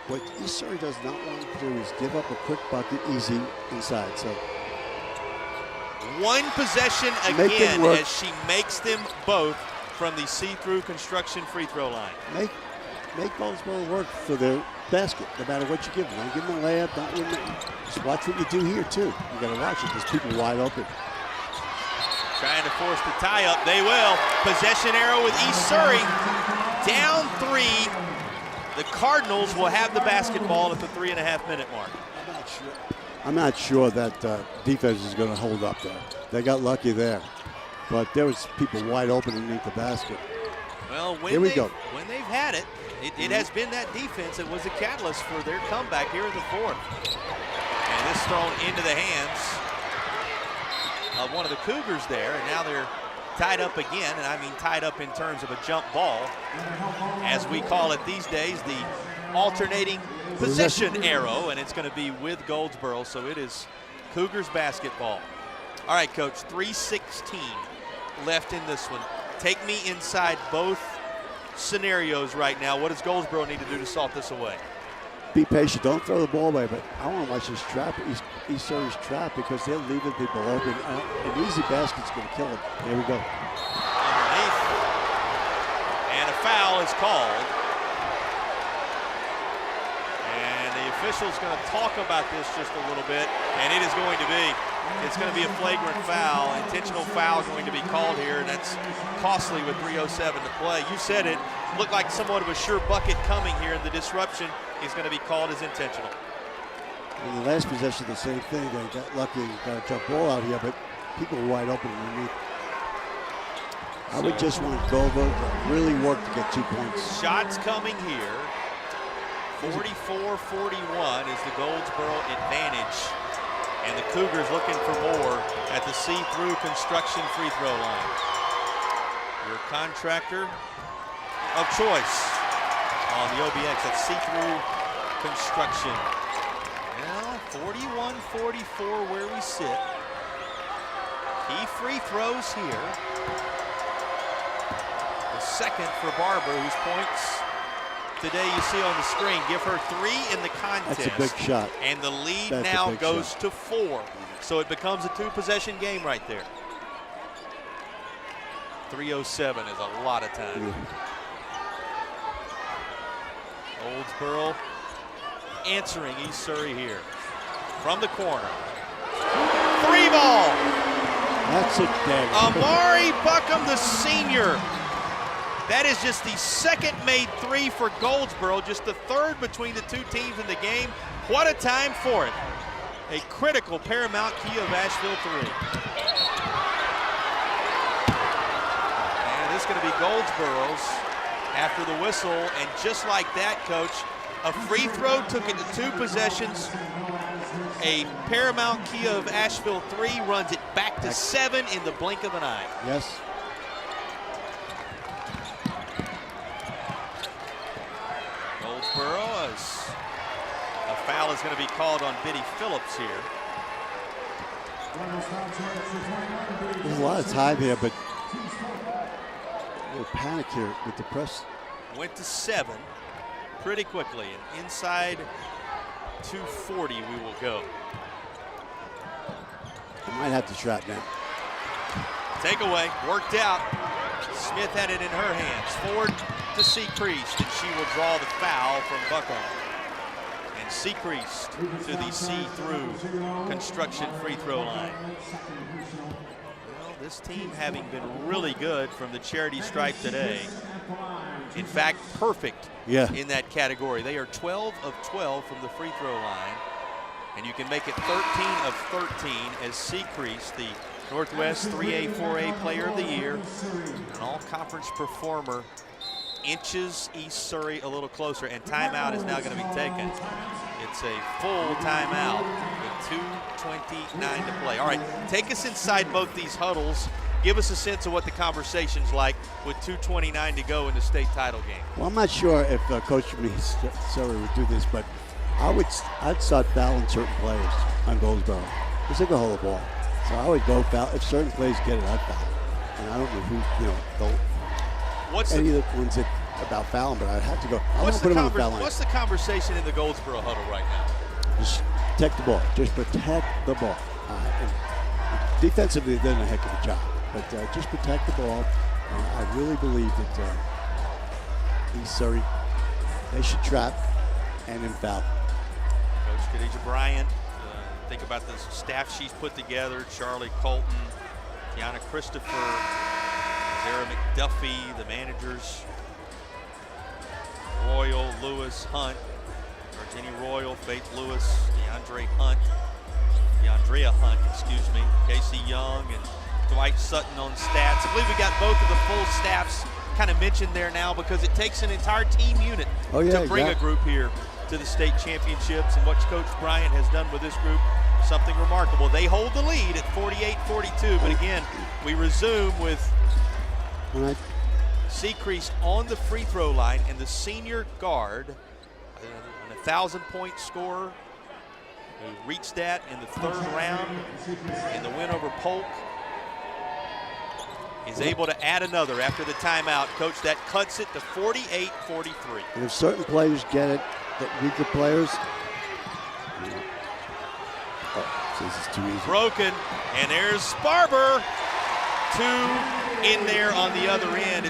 what East Surrey does not want to do is give up a quick bucket easy inside. So 1 possession again as she makes them both from the see-through construction free throw line. Make Goldsboro work for their basket, no matter what you give them. Don't give them a layup. Don't give them. Just watch what you do here too. You got to watch it. There's people wide open. Trying to force the tie-up. They will. Possession arrow with East Surrey. Down 3. The Cardinals will have the basketball at the 3.5-minute mark. I'm not sure that defense is going to hold up there. They got lucky there. But there was people wide open underneath the basket. Well, when they've had it, it has been that defense that was the catalyst for their comeback here in the 4th. And this thrown into the hands of one of the Cougars there, and now they're tied up again, and I mean tied up in terms of a jump ball, as we call it these days, the alternating possession arrow, and it's going to be with Goldsboro, so it is Cougars basketball. All right, Coach, 3:16 left in this one. Take me inside both scenarios right now. What does Goldsboro need to do to salt this away? Be patient. Don't throw the ball away, but I want to watch this trap, East Surrey's trap, because they're leaving people open. An easy basket's going to kill them. There we go. Underneath. And a foul is called. And the official's going to talk about this just a little bit, and it is going to be. It's going to be a flagrant foul, intentional foul going to be called here, and that's costly with 3:07 to play. You said it looked like somewhat of a sure bucket coming here, and the disruption is going to be called as intentional. In the last possession, the same thing. They got lucky, got a jump ball out here, but people were wide open underneath. I would just want Goldsboro to really work to get 2 points. Shots coming here. 44-41 is the Goldsboro advantage. And the Cougars looking for more at the see-through construction free throw line. Your contractor of choice on the OBX, that's see-through construction. Now, 41-44 where we sit. Key free throws here. The second for Barber, whose points today you see on the screen. Give her 3 in the contest. That's a big shot. And the lead now goes to 4. So it becomes a 2-possession game right there. 3:07 is a lot of time. Yeah. Goldsboro answering East Surrey here. From the corner. 3 ball. That's it, Dad. Amari Buckham, the senior. That is just the second made 3 for Goldsboro, just the 3rd between the 2 teams in the game. What a time for it. A critical Paramount key of Asheville 3. And this is going to be Goldsboro's after the whistle, and just like that, Coach, a free throw took it to 2 possessions. A Paramount key of Asheville 3 runs it back to 7 in the blink of an eye. Yes. Goldsboro, as a foul is going to be called on Biddy Phillips here. There's a lot of time here, but a little panic here with the press. Went to 7 pretty quickly, and inside 2:40 we will go. I might have to trap now. Takeaway, worked out. Smith had it in her hands. Forward to Seacrease, and she will draw the foul from Buckham. And Seacrease to the see-through construction free throw line. Well, this team having been really good from the charity stripe today. In fact, perfect in that category. They are 12 of 12 from the free throw line. And you can make it 13 of 13 as Seacrease, the Northwest 3A, 4A Player of the Year, an all-conference performer, inches East Surrey a little closer, and timeout is now going to be taken. It's a full timeout with 2:29 to play. All right, take us inside both these huddles. Give us a sense of what the conversation's like with 2:29 to go in the state title game. Well, I'm not sure if Coach Surrey would do this, but I'd start fouling certain players on Goldsboro. Because they can hold the ball. So I would go foul. If certain players get it, I'd foul. And I don't know who, any of the ones that about fouling, but I'd have to go. I'm going to put them on the foul line. What's the conversation in the Goldsboro huddle right now? Just protect the ball. Just protect the ball. And defensively, they've done a heck of a job. But just protect the ball. I really believe that East Surrey, they should trap and then foul. Coach Khadijah Bryant, think about the staff she's put together. Charlie Colton, Tiana Christopher, Zara McDuffie, the managers. Royal, Lewis, Hunt, Virginia Royal, Faith Lewis, DeAndrea Hunt, Casey Young, and Dwight Sutton on stats. I believe we got both of the full staffs kind of mentioned there now because it takes an entire team unit to bring a group here to the state championships, and what Coach Bryant has done with this group, something remarkable. They hold the lead at 48-42, but again, we resume with Sechrist on the free throw line, and the senior guard, an 1,000-point scorer who reached that in the third round in the win over Polk, is able to add another after the timeout. Coach, that cuts it to 48-43. And if certain players get it, that weaker players, this is too easy. Broken, and there's Barber. Two in there on the other end.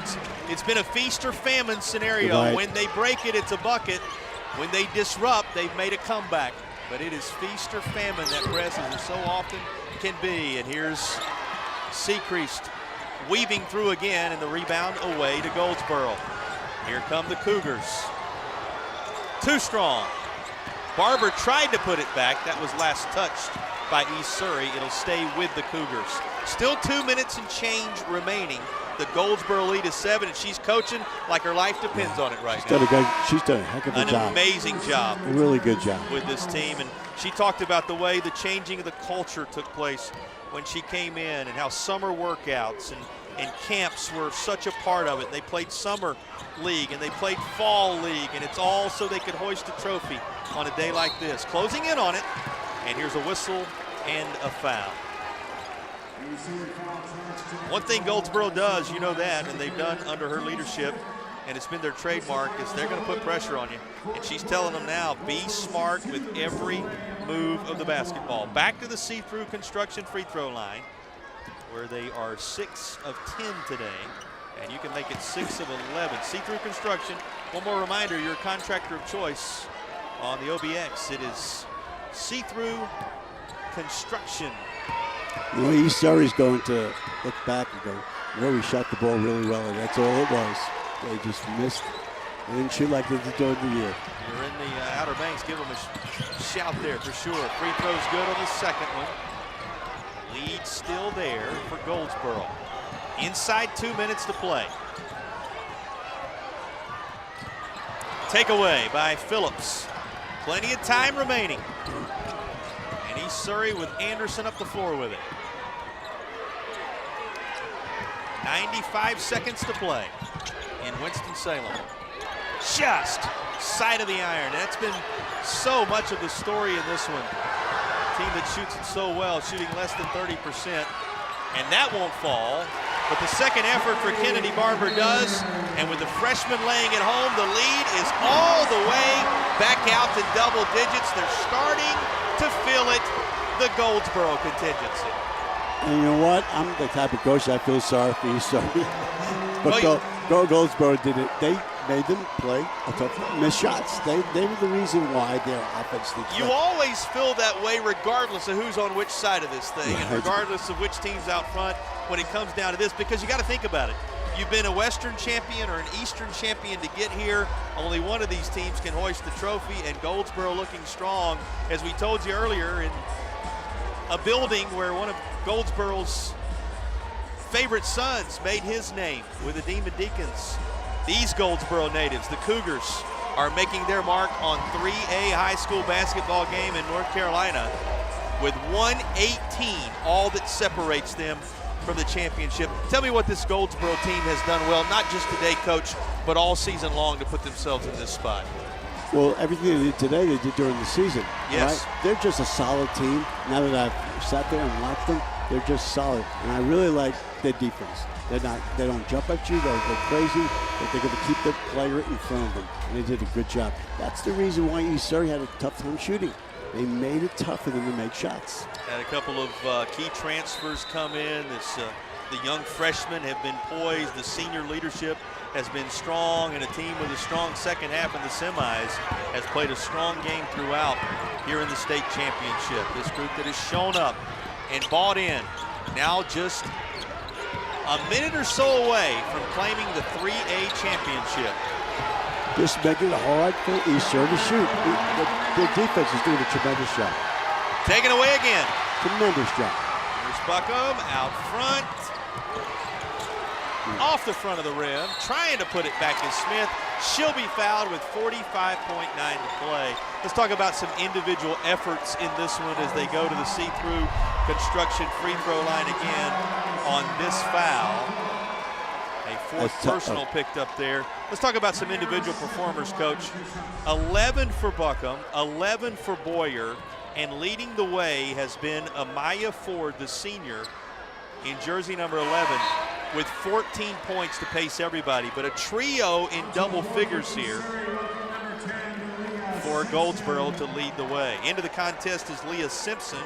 It's been a feast or famine scenario. Right. When they break it, it's a bucket. When they disrupt, they've made a comeback. But it is feast or famine that press, as it so often can be. And here's Sechrist weaving through again, and the rebound away to Goldsboro. Here come the Cougars. Too strong. Barber tried to put it back. That was last touched by East Surrey. It'll stay with the Cougars. Still 2 minutes and change remaining. The Goldsboro lead is 7, and she's coaching like her life depends on it right now. She's done a heck of a job. An amazing job. A really good job. With this team. And she talked about the way the changing of the culture took place when she came in, and how summer workouts and camps were such a part of it. They played summer league and they played fall league, and it's all so they could hoist a trophy on a day like this. Closing in on it, and here's a whistle and a foul. One thing Goldsboro does, you know that, and they've done under her leadership, and it's been their trademark, is they're going to put pressure on you. And she's telling them now, be smart with every move of the basketball. Back to the see-through construction free throw line, where they are 6 of 10 today, and you can make it 6 of 11. See-through construction. One more reminder, your contractor of choice on the OBX. It is see-through construction. You know, East Surrey's going to look back and go, well, we shot the ball really well, and that's all it was. They just missed. They didn't shoot like they did during the year. You're in the Outer Banks. Give them a shout there for sure. Free throw's good on the second one. Lead still there for Goldsboro. Inside 2 minutes to play. Takeaway by Phillips. Plenty of time remaining. And East Surrey with Anderson up the floor with it. 95 seconds to play in Winston-Salem. Just side of the iron. That's been so much of the story in this one. Team that shoots it so well, shooting less than 30%. And that won't fall. But the second effort for Kennedy Barber does. And with the freshman laying it home, the lead is all the way back out to double digits. They're starting to feel it, the Goldsboro contingency. And you know what? I'm the type of coach I feel sorry for East Surrey. But Goldsboro did it. They made them play a tough, miss shots. They were the reason why their offense did. You always feel that way regardless of who's on which side of this thing, and regardless of which team's out front when it comes down to this, because you got to think about it. You've been a Western champion or an Eastern champion to get here. Only one of these teams can hoist the trophy, and Goldsboro looking strong. As we told you earlier, in a building where one of Goldsboro's favorite sons made his name with the Demon Deacons. These Goldsboro natives, the Cougars, are making their mark on 3A high school basketball game in North Carolina with 118, all that separates them from the championship. Tell me what this Goldsboro team has done well, not just today, Coach, but all season long to put themselves in this spot. Well, everything they did today, they did during the season. Yes. Right? They're just a solid team. Now that I've sat there and watched them, they're just solid. And I really like their defense. They don't jump at you, they'll go crazy, but they're going to keep the player in front of them. And they did a good job. That's the reason why East Surrey had a tough time shooting. They made it tough for them to make shots. Had a couple of key transfers come in. The young freshmen have been poised. The senior leadership has been strong, and a team with a strong second half in the semis has played a strong game throughout here in the state championship. This group that has shown up and bought in, now just a minute or so away from claiming the 3A championship. Just making it hard for East Surrey to shoot. Their defense is doing a tremendous job. Taken away again. Tremendous job. Here's Buckham out front. Off the front of the rim, trying to put it back to Smith. She'll be fouled with 45.9 to play. Let's talk about some individual efforts in this one as they go to the see-through construction free throw line again on this foul. A fourth personal picked up there. Let's talk about some individual performers, Coach. 11 for Buckham, 11 for Boyer, and leading the way has been Amaya Ford, the senior, in jersey number 11, with 14 points to pace everybody, but a trio in double figures here for Goldsboro to lead the way. Into the contest is Leah Simpson,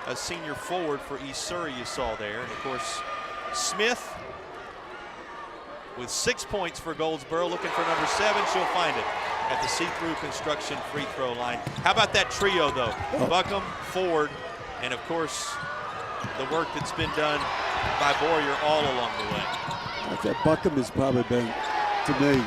a senior forward for East Surrey you saw there. And of course, Smith with 6 points for Goldsboro, looking for number 7. She'll find it at the see-through construction free throw line. How about that trio though? Buckham, Ford, and of course, the work that's been done by Boyer all along the way. I think Buckham has probably been, to me,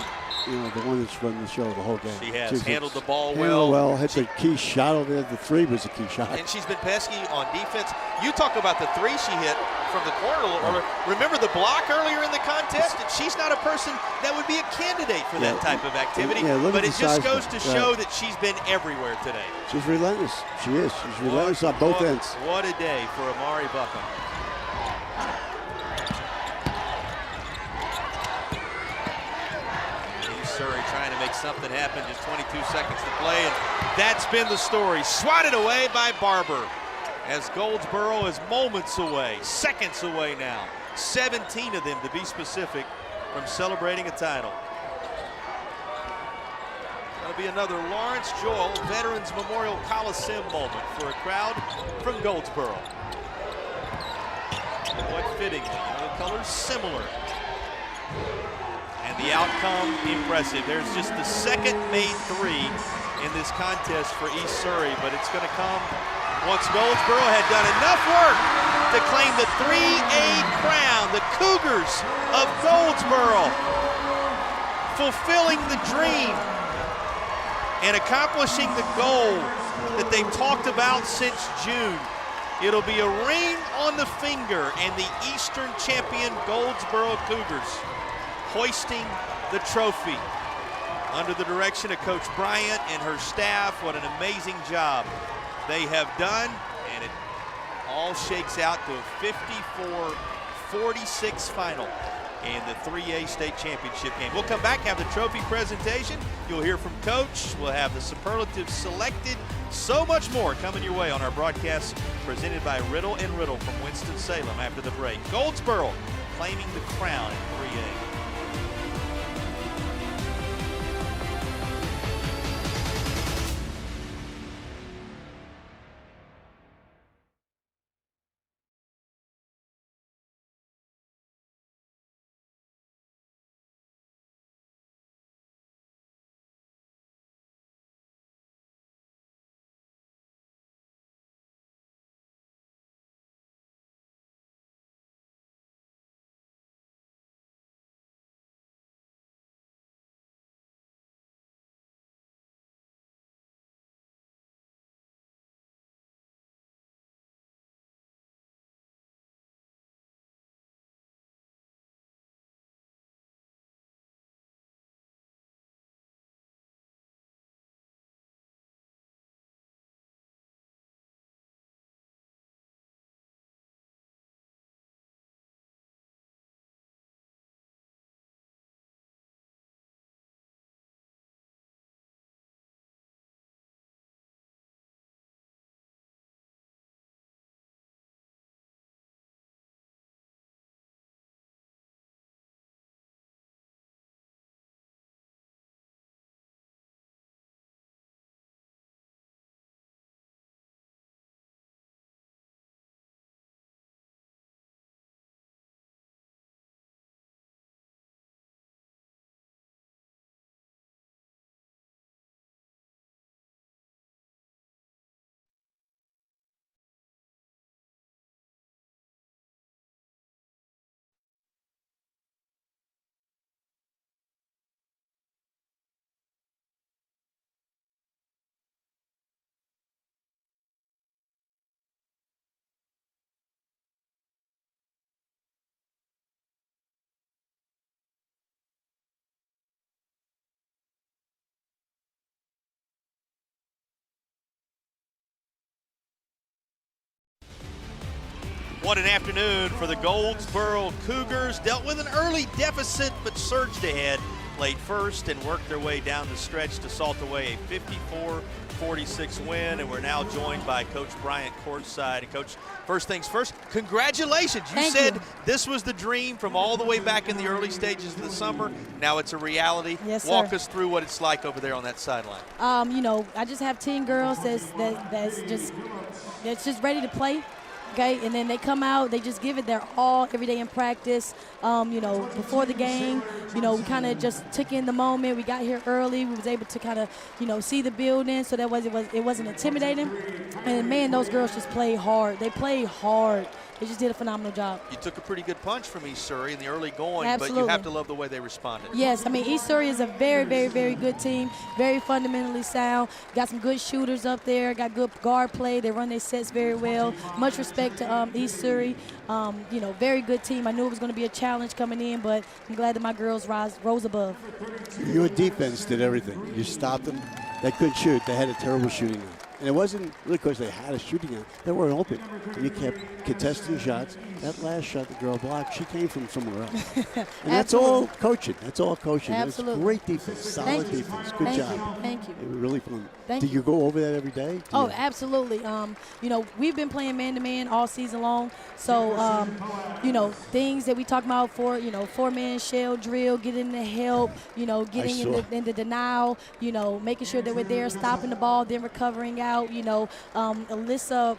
the one that's run the show the whole game. She has handled the ball well. Hit the key shot over there. The three was a key shot. And she's been pesky on defense. You talk about the three she hit from the corner. Remember the block earlier in the contest? She's not a person that would be a candidate for that type of activity. But it just goes to show that she's been everywhere today. She's relentless. She is. She's relentless on both ends. What a day for Amari Buckham. Surrey trying to make something happen, just 22 seconds to play, and that's been the story. Swatted away by Barber as Goldsboro is moments away, seconds away now, 17 of them to be specific, from celebrating a title. That'll be another Lawrence Joel Veterans Memorial Coliseum moment for a crowd from Goldsboro. Quite fittingly, the colors similar. And the outcome impressive. There's just the second made three in this contest for East Surrey, but it's going to come once Goldsboro had done enough work to claim the 3A crown. The Cougars of Goldsboro fulfilling the dream and accomplishing the goal that they've talked about since June. It'll be a ring on the finger, and the Eastern champion Goldsboro Cougars hoisting the trophy under the direction of Coach Bryant and her staff. What an amazing job they have done, and it all shakes out to a 54-46 final in the 3A state championship game. We'll come back, have the trophy presentation. You'll hear from Coach. We'll have the superlatives selected. So much more coming your way on our broadcast presented by Riddle & Riddle from Winston-Salem after the break. Goldsboro claiming the crown in 3A. What an afternoon for the Goldsboro Cougars. Dealt with an early deficit, but surged ahead late first and worked their way down the stretch to salt away a 54-46 win. And we're now joined by Coach Bryant courtside. And Coach, first things first, congratulations. You said this was the dream from all the way back in the early stages of the summer. Now it's a reality. Yes, sir. Walk us through what it's like over there on that sideline. You know, I just have 10 girls that's just ready to play. Okay, and then they come out, they just give it their all every day in practice. You know, before the game, you know, we kind of just took in the moment. We got here early. We was able to kind of, you know, see the building, so that it wasn't intimidating. And man, those girls just played hard. They played hard. They just did a phenomenal job. You took a pretty good punch from East Surrey in the early going, Absolutely. but you have to love the way they responded. Yes, I mean, East Surrey is a very, very, very good team, very fundamentally sound. Got some good shooters up there, got good guard play. They run their sets very well. Much respect to East Surrey. You know, very good team. I knew it was going to be a challenge coming in, but I'm glad that my girls rose above. Your defense did everything. You stopped them. They couldn't shoot. They had a terrible shooting night. And it wasn't really because they had a shooting night. They weren't open. And you kept contesting shots. That last shot the girl blocked, she came from somewhere else. And that's all coaching. That's all coaching. Absolutely. That's great defense. Solid defense. Good job. Thank you. It was really fun. Thank Did you go over that every day? Oh, absolutely. You know, we've been playing man-to-man all season long. So, you know, things that we talk about four-man shell drill, getting the help, you know, getting in the denial, you know, making sure that we're there, stopping the ball, then recovering out. You know, Alyssa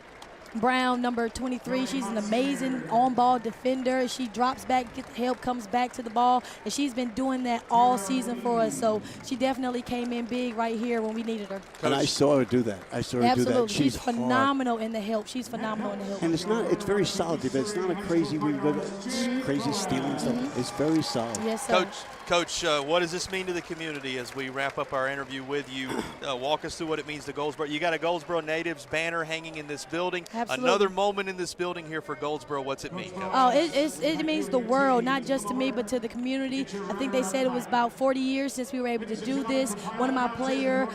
Brown, number 23, she's an amazing on-ball defender. She drops back, gets the help, comes back to the ball, and she's been doing that all season for us. So she definitely came in big right here when we needed her. And I saw her do that. Absolutely. She's hard. phenomenal in the help. She's phenomenal in the help. And it's very solid defense. It's not a crazy crazy stealing stuff. It's very solid. Yes, sir. Coach, what does this mean to the community as we wrap up our interview with you? Walk us through what it means to Goldsboro. You got a Goldsboro Natives banner hanging in this building. Absolutely. Another moment in this building here for Goldsboro. What's it mean, Coach? Oh, it means the world, not just to me, but to the community. I think they said it was about 40 years since we were able to do this. One of my player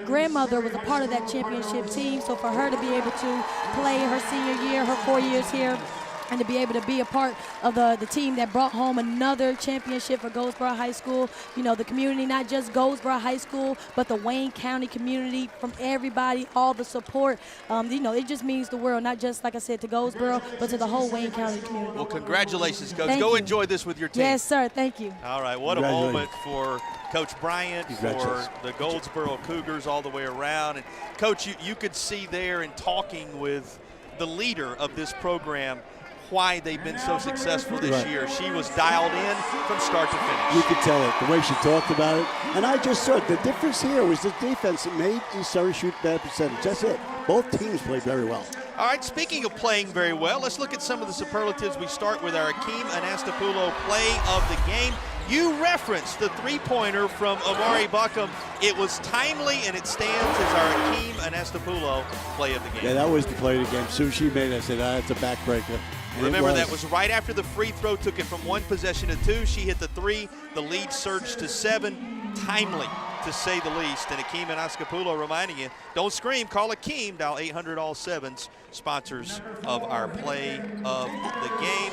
grandmother was a part of that championship team, so for her to be able to play her senior year, her 4 years here, and to be able to be a part of the team that brought home another championship for Goldsboro High School. You know, the community, not just Goldsboro High School, but the Wayne County community, from everybody, all the support. You know, it just means the world, not just, like I said, to Goldsboro, but to the whole Wayne County community. Well, congratulations, Coach. Thank Go you. enjoy this with your team. Yes, sir. Thank you. All right, what a moment for Coach Bryant, for the Goldsboro Cougars all the way around. And, Coach, you could see there in talking with the leader of this program why they've been so successful this year. She was dialed in from start to finish. You could tell it, the way she talked about it. And I just saw it. The difference here was the defense that made East Surrey shoot bad percentage. That's it. Both teams played very well. All right, speaking of playing very well, let's look at some of the superlatives. We start with our Akeem Anastapulo play of the game. You referenced the three-pointer from Amari Buckham. It was timely, and it stands as our Akeem Anastapulo play of the game. Yeah, that was the play of the game. As soon as she made it, I said, that's a backbreaker. And remember, that was right after the free throw, took it from one possession to two. She hit the three. The lead surged to 7. Timely, to say the least. And Akeem Anastapulo reminding you, don't scream, call Akeem. Dial 800-ALL-7s, sponsors of our play of the game.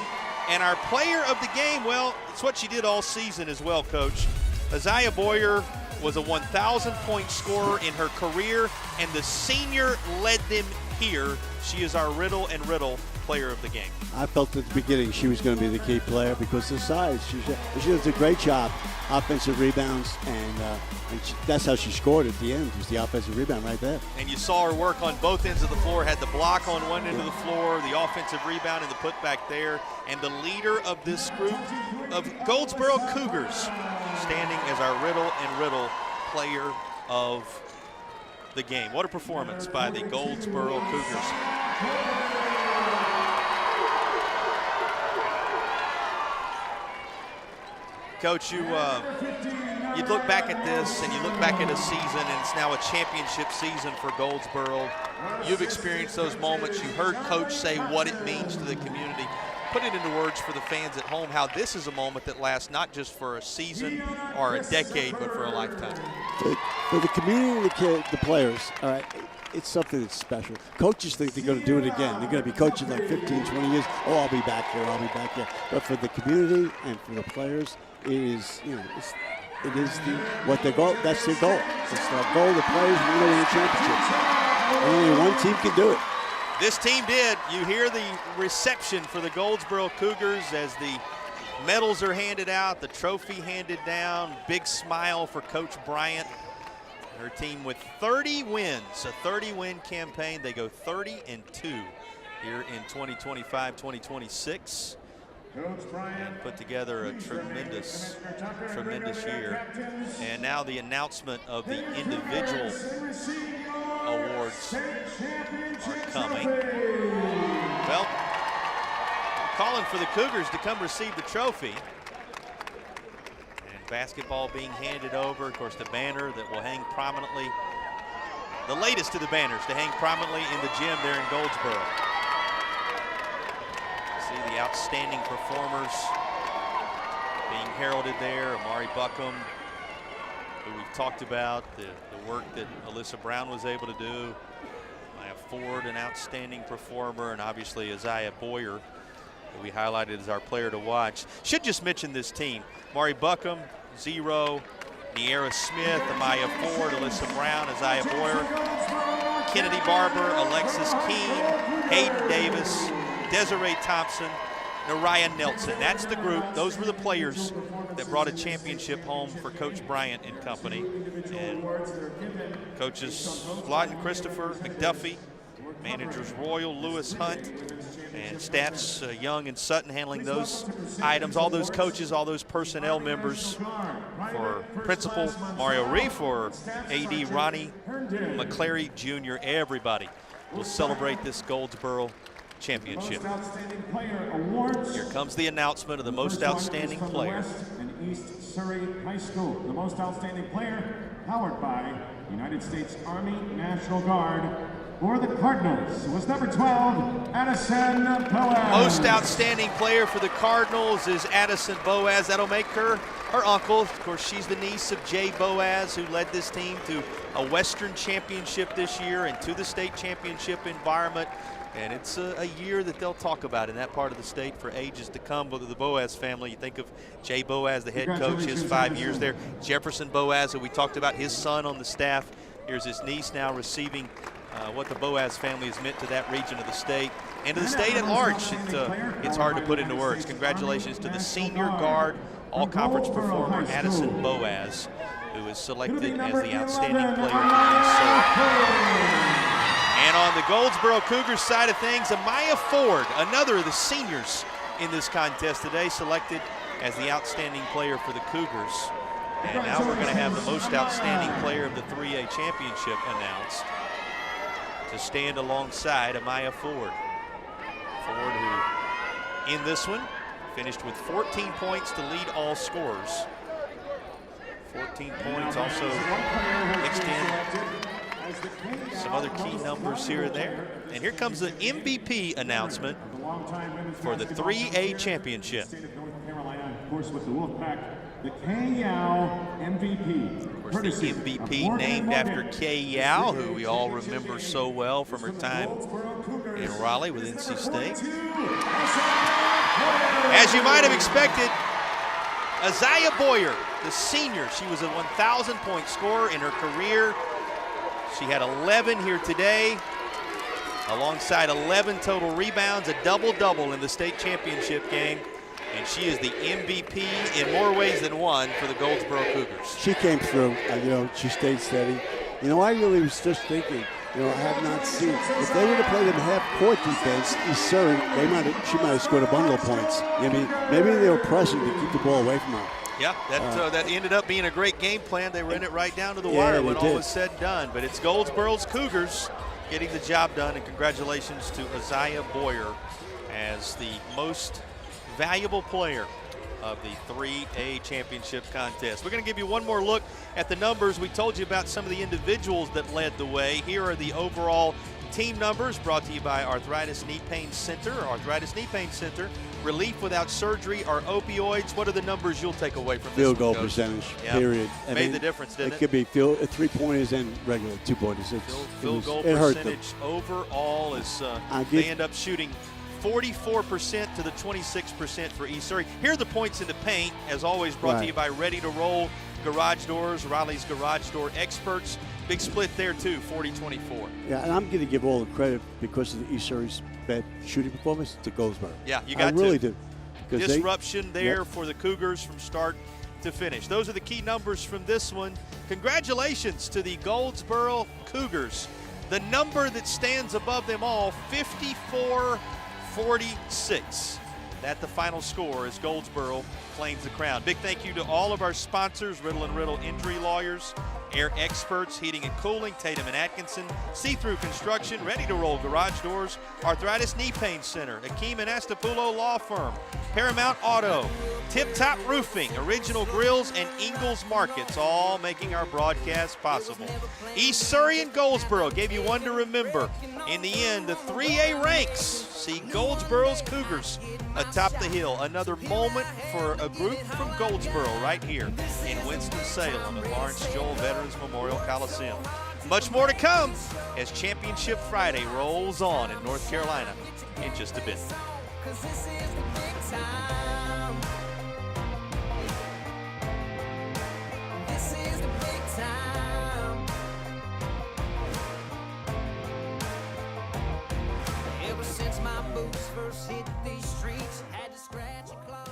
And our player of the game, well, it's what she did all season as well, Coach. Isaiah Boyer was a 1,000-point scorer in her career, and the senior led them here. She is our Riddle and Riddle player of the game. I felt at the beginning she was going to be the key player because of the size. She does a great job, offensive rebounds, and that's how she scored at the end, was the offensive rebound right there. And you saw her work on both ends of the floor, had the block on one end of the floor, the offensive rebound and the putback there. And the leader of this group of Goldsboro Cougars standing as our Riddle and Riddle player of the game. What a performance by the Goldsboro Cougars. Coach, you look back at this and you look back at a season, and it's now a championship season for Goldsboro. You've experienced those moments. You heard Coach say what it means to the community. Put it into words for the fans at home, how this is a moment that lasts not just for a season or a decade, but for a lifetime. For the community and the players, all right, it's something that's special. Coaches think they're going to do it again. They're going to be coaching like 15, 20 years. Oh, I'll be back here. I'll be back here. But for the community and for the players, it is, it is what their goal. That's their goal. It's their goal. The players want to win a championship. Only one team can do it. This team did. You hear the reception for the Goldsboro Cougars as the medals are handed out, the trophy handed down. Big smile for Coach Bryant. Her team with 30 wins, a 30-win campaign. They go 30-2 here in 2025-2026. And put together a tremendous year. And now the announcement of the individual awards are coming. Well, calling for the Cougars to come receive the trophy. And basketball being handed over. Of course, the banner that will hang prominently, the latest of the banners to hang prominently in the gym there in Goldsboro. See the outstanding performers being heralded there. Amari Buckham, who we've talked about, the work that Alyssa Brown was able to do. Maya Ford, an outstanding performer, and obviously Isaiah Boyer, who we highlighted as our player to watch. Should just mention this team. Amari Buckham, 0. Niera Smith, Amaya Ford, Alyssa Brown, Isaiah Boyer, Kennedy Barber, Alexis Keene, Hayden Davis, Desiree Thompson, Nariah Nelson. That's the group. Those were the players that brought a championship home for Coach Bryant and company. And coaches Lawton Christopher, McDuffie, managers Royal, Lewis, Hunt, and staffs Young and Sutton handling those items. All those coaches, all those personnel members. For principal Mario Reef, for AD Ronnie McClary Jr., everybody will celebrate this Goldsboro championship. Here comes the announcement of the most outstanding player. In East Surrey High School, the most outstanding player, powered by United States Army National Guard. For the Cardinals was number 12, Addison Boaz. Most outstanding player for the Cardinals is Addison Boaz. That'll make her uncle. Of course, she's the niece of Jay Boaz, who led this team to a Western championship this year and to the state championship environment. And it's a year that they'll talk about in that part of the state for ages to come. But the Boaz family, you think of Jay Boaz, the head coach, his 5 years there. Jefferson Boaz, who we talked about, his son on the staff. Here's his niece now receiving what the Boaz family has meant to that region of the state and to the state at large. It's hard to put into words. Congratulations to the senior guard, all-conference performer Addison Boaz, who is selected as the outstanding player for the And on the Goldsboro Cougars side of things, Amaya Ford, another of the seniors in this contest today, selected as the outstanding player for the Cougars. And now we're going to have the most outstanding player of the 3A championship announced to stand alongside Amaya Ford. Ford, who in this one finished with 14 points to lead all scorers. 14 points, also mixed in some other key numbers here and there. And here comes the MVP announcement for the 3A championship. Of course, with the Wolfpack, the Kay Yao MVP. Of course, the MVP named after Kay Yao, who we all remember so well from her time in Raleigh with NC State. As you might have expected, Isaiah Boyer, the senior, she was a 1,000-point scorer in her career. She had 11 here today, alongside 11 total rebounds, a double-double in the state championship game. And she is the MVP in more ways than one for the Goldsboro Cougars. She came through, she stayed steady. I really was just thinking, I have not seen, if they would have played in half-court defense, East Surrey, she might have scored a bundle of points. Maybe they were pressing to keep the ball away from her. Yeah, that ended up being a great game plan. They ran it right down to the wire when all was said and done. But it's Goldsboro's Cougars getting the job done, and congratulations to Isaiah Boyer as the most valuable player of the 3A championship contest. We're going to give you one more look at the numbers. We told you about some of the individuals that led the way. Here are the overall team numbers brought to you by Arthritis Knee Pain Center. Arthritis Knee Pain Center, relief without surgery or opioids. What are the numbers you'll take away from Field this goal one, Coach? percentage, Yeah. period. Made the difference, didn't it? Could be three-pointers and regular two-pointers. Field goal it hurt them. percentage overall is they end up shooting 44% to the 26% for East Surrey. Here are the points in the paint, as always, brought to you by Ready to Roll Garage Doors, Riley's Garage Door Experts. Big split there, too, 40-24. Yeah, and I'm going to give all the credit because of the East Surrey's bad shooting performance to Goldsboro. Yeah, you got I really do. Disruption there for the Cougars from start to finish. Those are the key numbers from this one. Congratulations to the Goldsboro Cougars. The number that stands above them all, 54-46. That the final score as Goldsboro claims the crown. Big thank you to all of our sponsors, Riddle & Riddle Injury Lawyers, Air Experts, Heating and Cooling, Tatum and Atkinson, See-Through Construction, Ready to Roll Garage Doors, Arthritis Knee Pain Center, Akeem and Astapulo Law Firm, Paramount Auto, Tip Top Roofing, Original Grills, and Ingalls Markets, all making our broadcast possible. East Surrey and Goldsboro gave you one to remember. In the end, the 3A ranks see Goldsboro's Cougars atop the hill. Another moment for a group from Goldsboro right here in Winston-Salem at Lawrence Joel Veterans Memorial Coliseum. Much more to come as Championship Friday rolls on in North Carolina in just a bit. Ever since my boots first hit these streets, had to scratch a claw.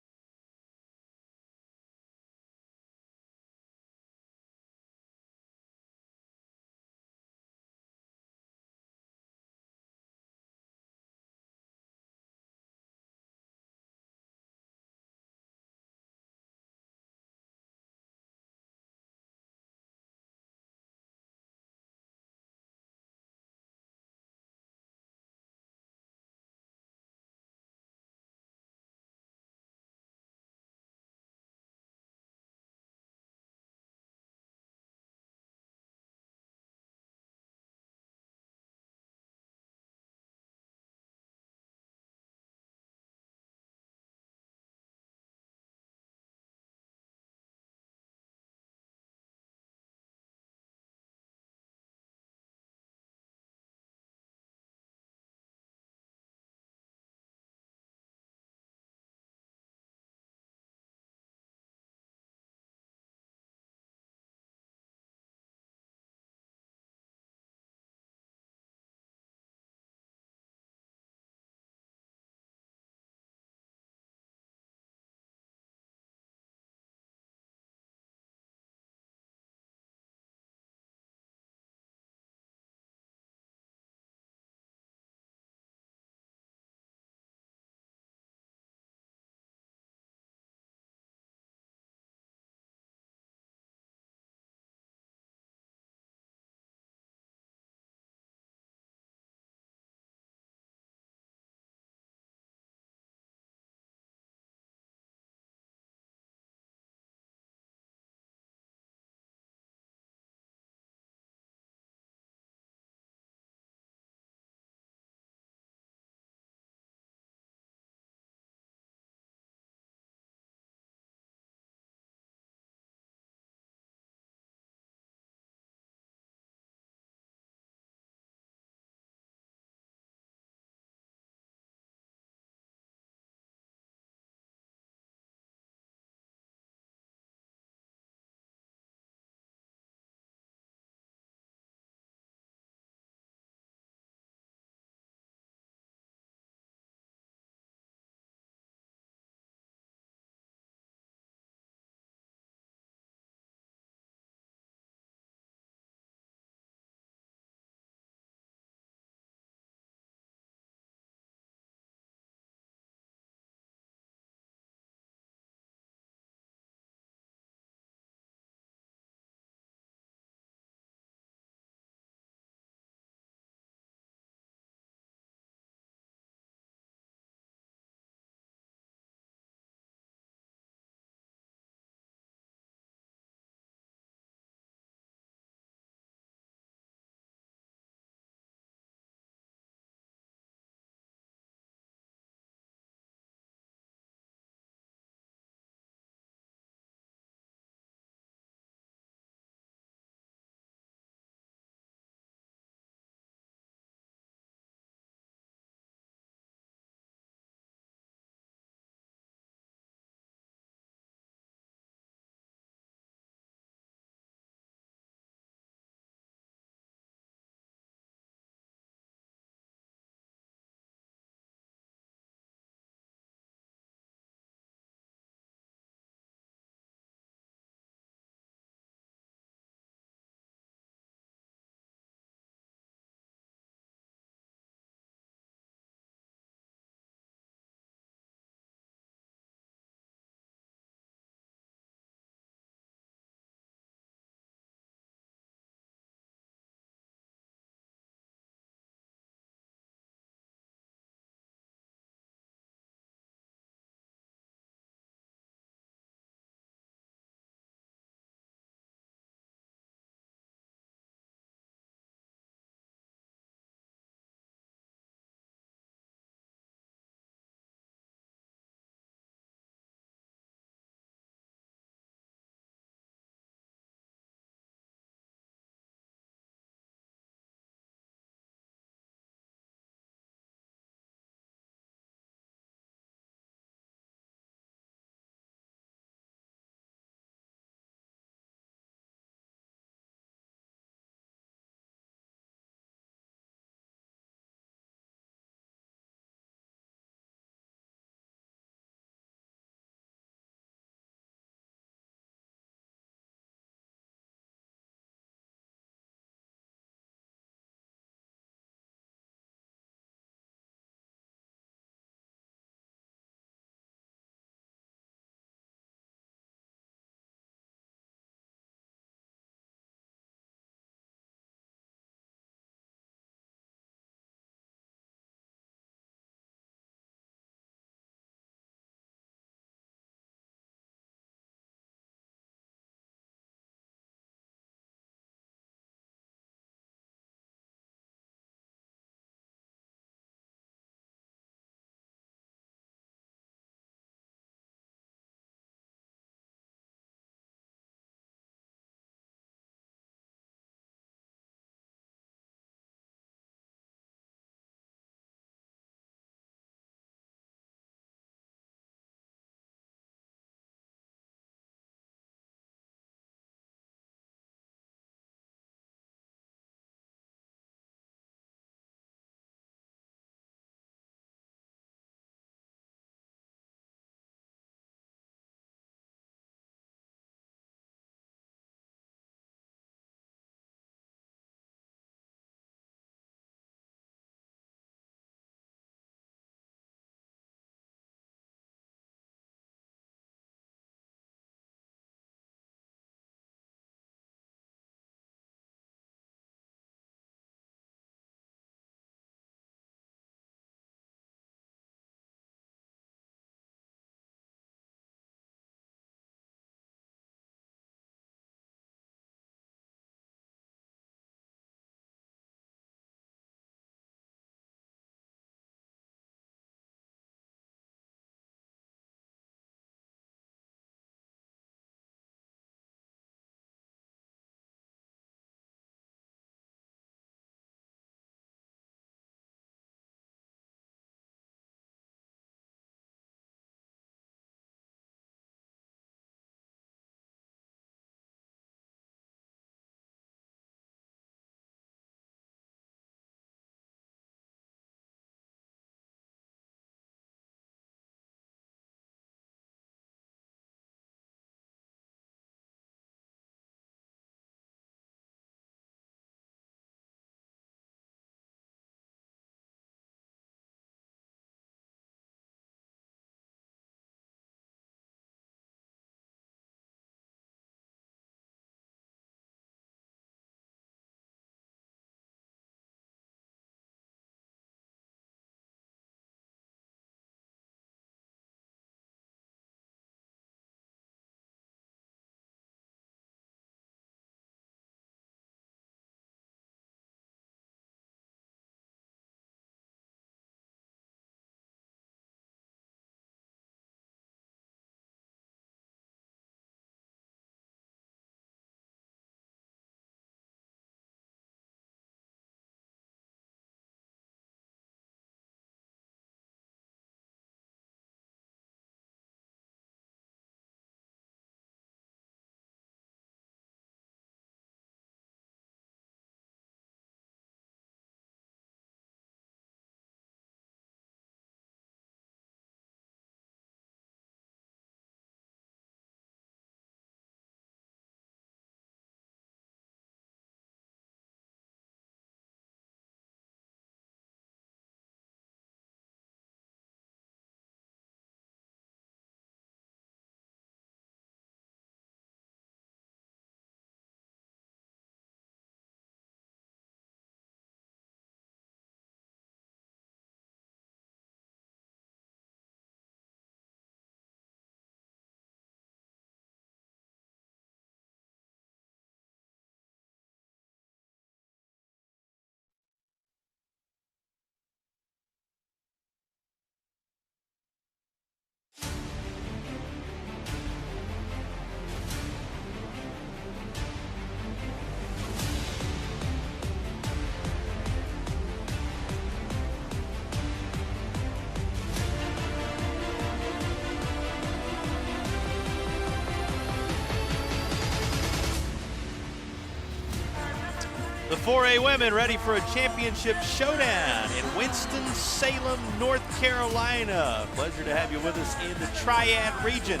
The 4A women ready for a championship showdown in Winston-Salem, North Carolina. Pleasure to have you with us in the Triad region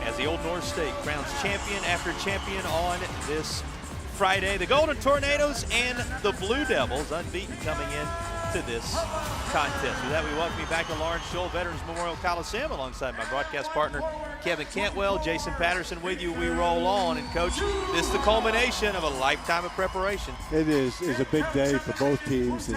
as the Old North State crowns champion after champion on this Friday. The Golden Tornadoes and the Blue Devils unbeaten coming in to this contest. With that, we welcome you back to Lawrence Joel Veterans Memorial Coliseum alongside my broadcast partner Kevin Cantwell, Jason Patterson with you. We roll on, and Coach, this is the culmination of a lifetime of preparation. It is. It's a big day for both teams, and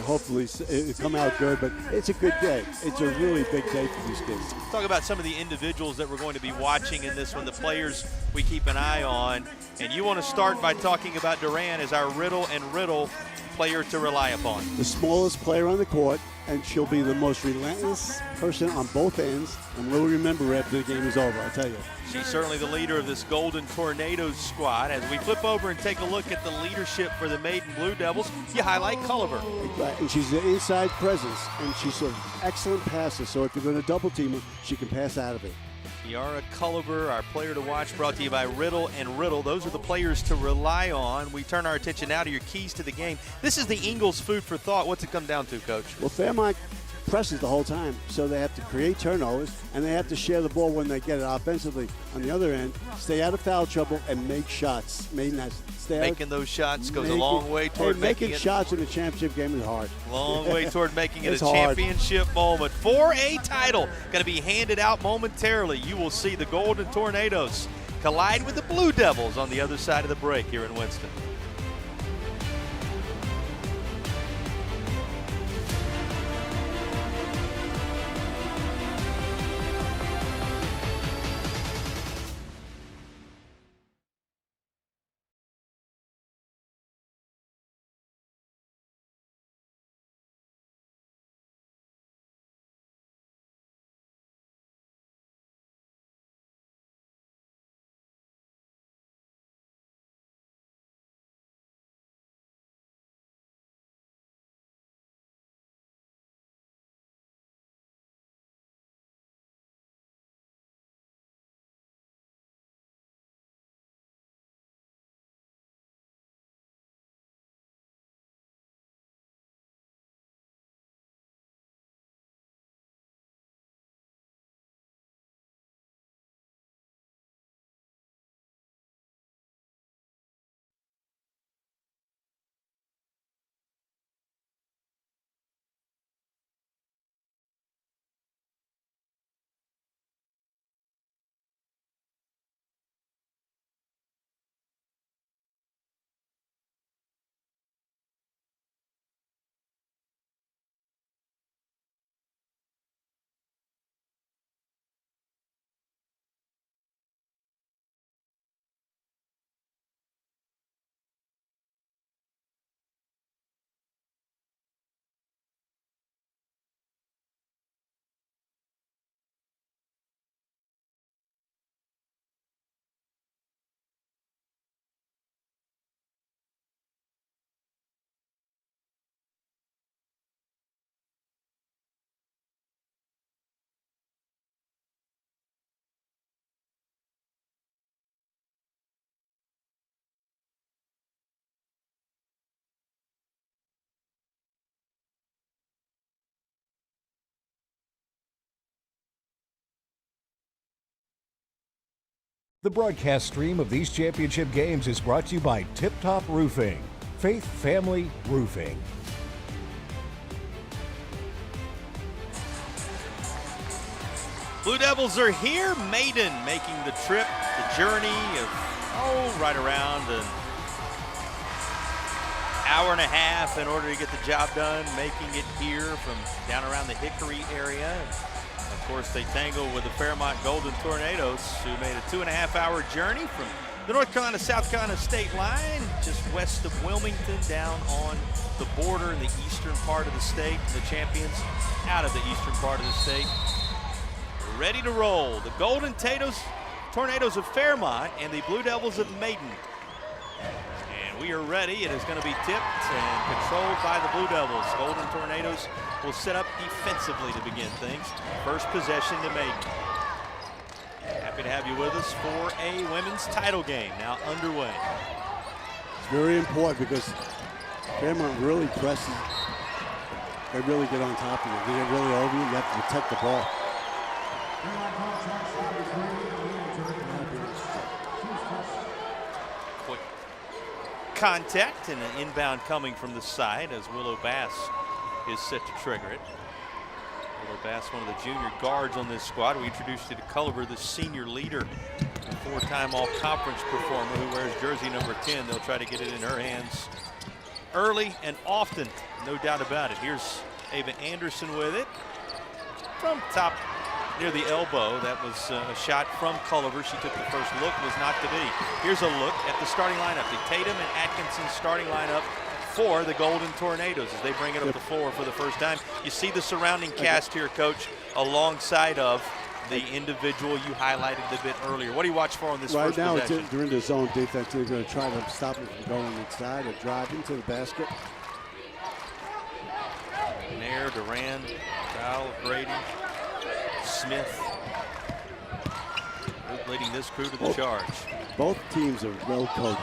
hopefully it'll come out good, but it's a good day. It's a really big day for these kids. Talk about some of the individuals that we're going to be watching in this one, the players we keep an eye on. And you want to start by talking about Duran as our Riddle and Riddle player to rely upon. The smallest player on the court, and she'll be the most relentless person on both ends, and we'll remember her after the game is over, I'll tell you. She's certainly the leader of this Golden Tornadoes squad. As we flip over and take a look at the leadership for the Maiden Blue Devils, you highlight Culliver. And she's an inside presence, and she's an excellent passer, so if you're going to double team her, she can pass out of it. Kiara Culliver, our player to watch, brought to you by Riddle and Riddle. Those are the players to rely on. We turn our attention now to your keys to the game. This is the Ingles food for thought. What's it come down to, Coach? Well, Fairmont presses the whole time, so they have to create turnovers, and they have to share the ball when they get it offensively. On the other end, stay out of foul trouble and make shots. Making those shots goes a long way toward making shots in a championship game is hard. Long way toward making it a hard. championship moment. 4A title going to be handed out momentarily. You will see the Golden Tornadoes collide with the Blue Devils on the other side of the break here in Winston. The broadcast stream of these championship games is brought to you by Tip Top Roofing, Faith Family Roofing. Blue Devils are here. Maiden making the trip, the journey of, right around an hour and a half in order to get the job done, making it here from down around the Hickory area. Of course, they tangle with the Fairmont Golden Tornadoes, who made a 2.5-hour journey from the North Carolina-South Carolina state line, just west of Wilmington, down on the border in the eastern part of the state. The champions out of the eastern part of the state. Ready to roll. The Golden Tornadoes of Fairmont and the Blue Devils of Maiden. And we are ready. It is going to be tipped and controlled by the Blue Devils. Golden Tornadoes will set up defensively to begin things. First possession to Maiden. Happy to have you with us for a women's title game now underway. very important because Fairmont really presses. They really get on top of you. They get really over you. You have to protect the ball. Quick contact and an inbound coming from the side as Willow Bass is set to trigger it. Willow Bass, one of the junior guards on this squad. We introduced you to Culliver, the senior leader, a four-time all-conference performer who wears jersey number 10. They'll try to get it in her hands early and often, no doubt about it. Here's Ava Anderson with it from top near the elbow. That was a shot from Culliver. She took the first look, was not to be. Here's a look at the starting lineup. The Tatum and Atkinson starting lineup for the Golden Tornadoes as they bring it up the floor for the first time. You see the surrounding cast here, Coach, alongside of the individual you highlighted a bit earlier. What do you watch for on this first possession? Right now, they're in the zone defense. They're going to try to stop it from going inside or drive into the basket. Nair, Duran, Kyle, Grady, Smith, leading this crew to the charge. Both teams are well coached.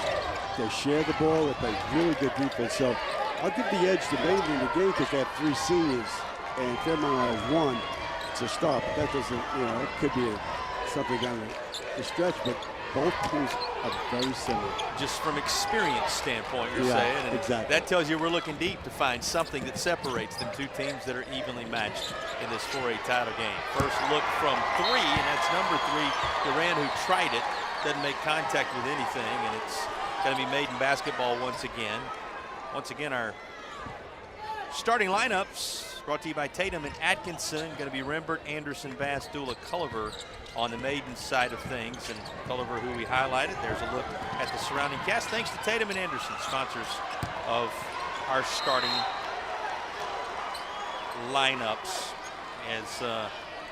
They share the ball. They play really good defense. So I'll give the edge to Maiden in the game because they have 3 seniors and Fairmont has 1 to start. But that doesn't, it could be something down the stretch. But both teams are very similar. Just from experience standpoint, you're saying. And exactly. That tells you we're looking deep to find something that separates them, 2 teams that are evenly matched in this 4A title game. First look from 3, and that's number 3, Duran, who tried it. Doesn't make contact with anything, and it's going to be Maiden basketball once again. Once again, our starting lineups brought to you by Tatum and Atkinson. Going to be Rembert, Anderson, Bass, Dula, Culliver on the Maiden side of things. And Culliver, who we highlighted, there's a look at the surrounding cast. Thanks to Tatum and Anderson, sponsors of our starting lineups. As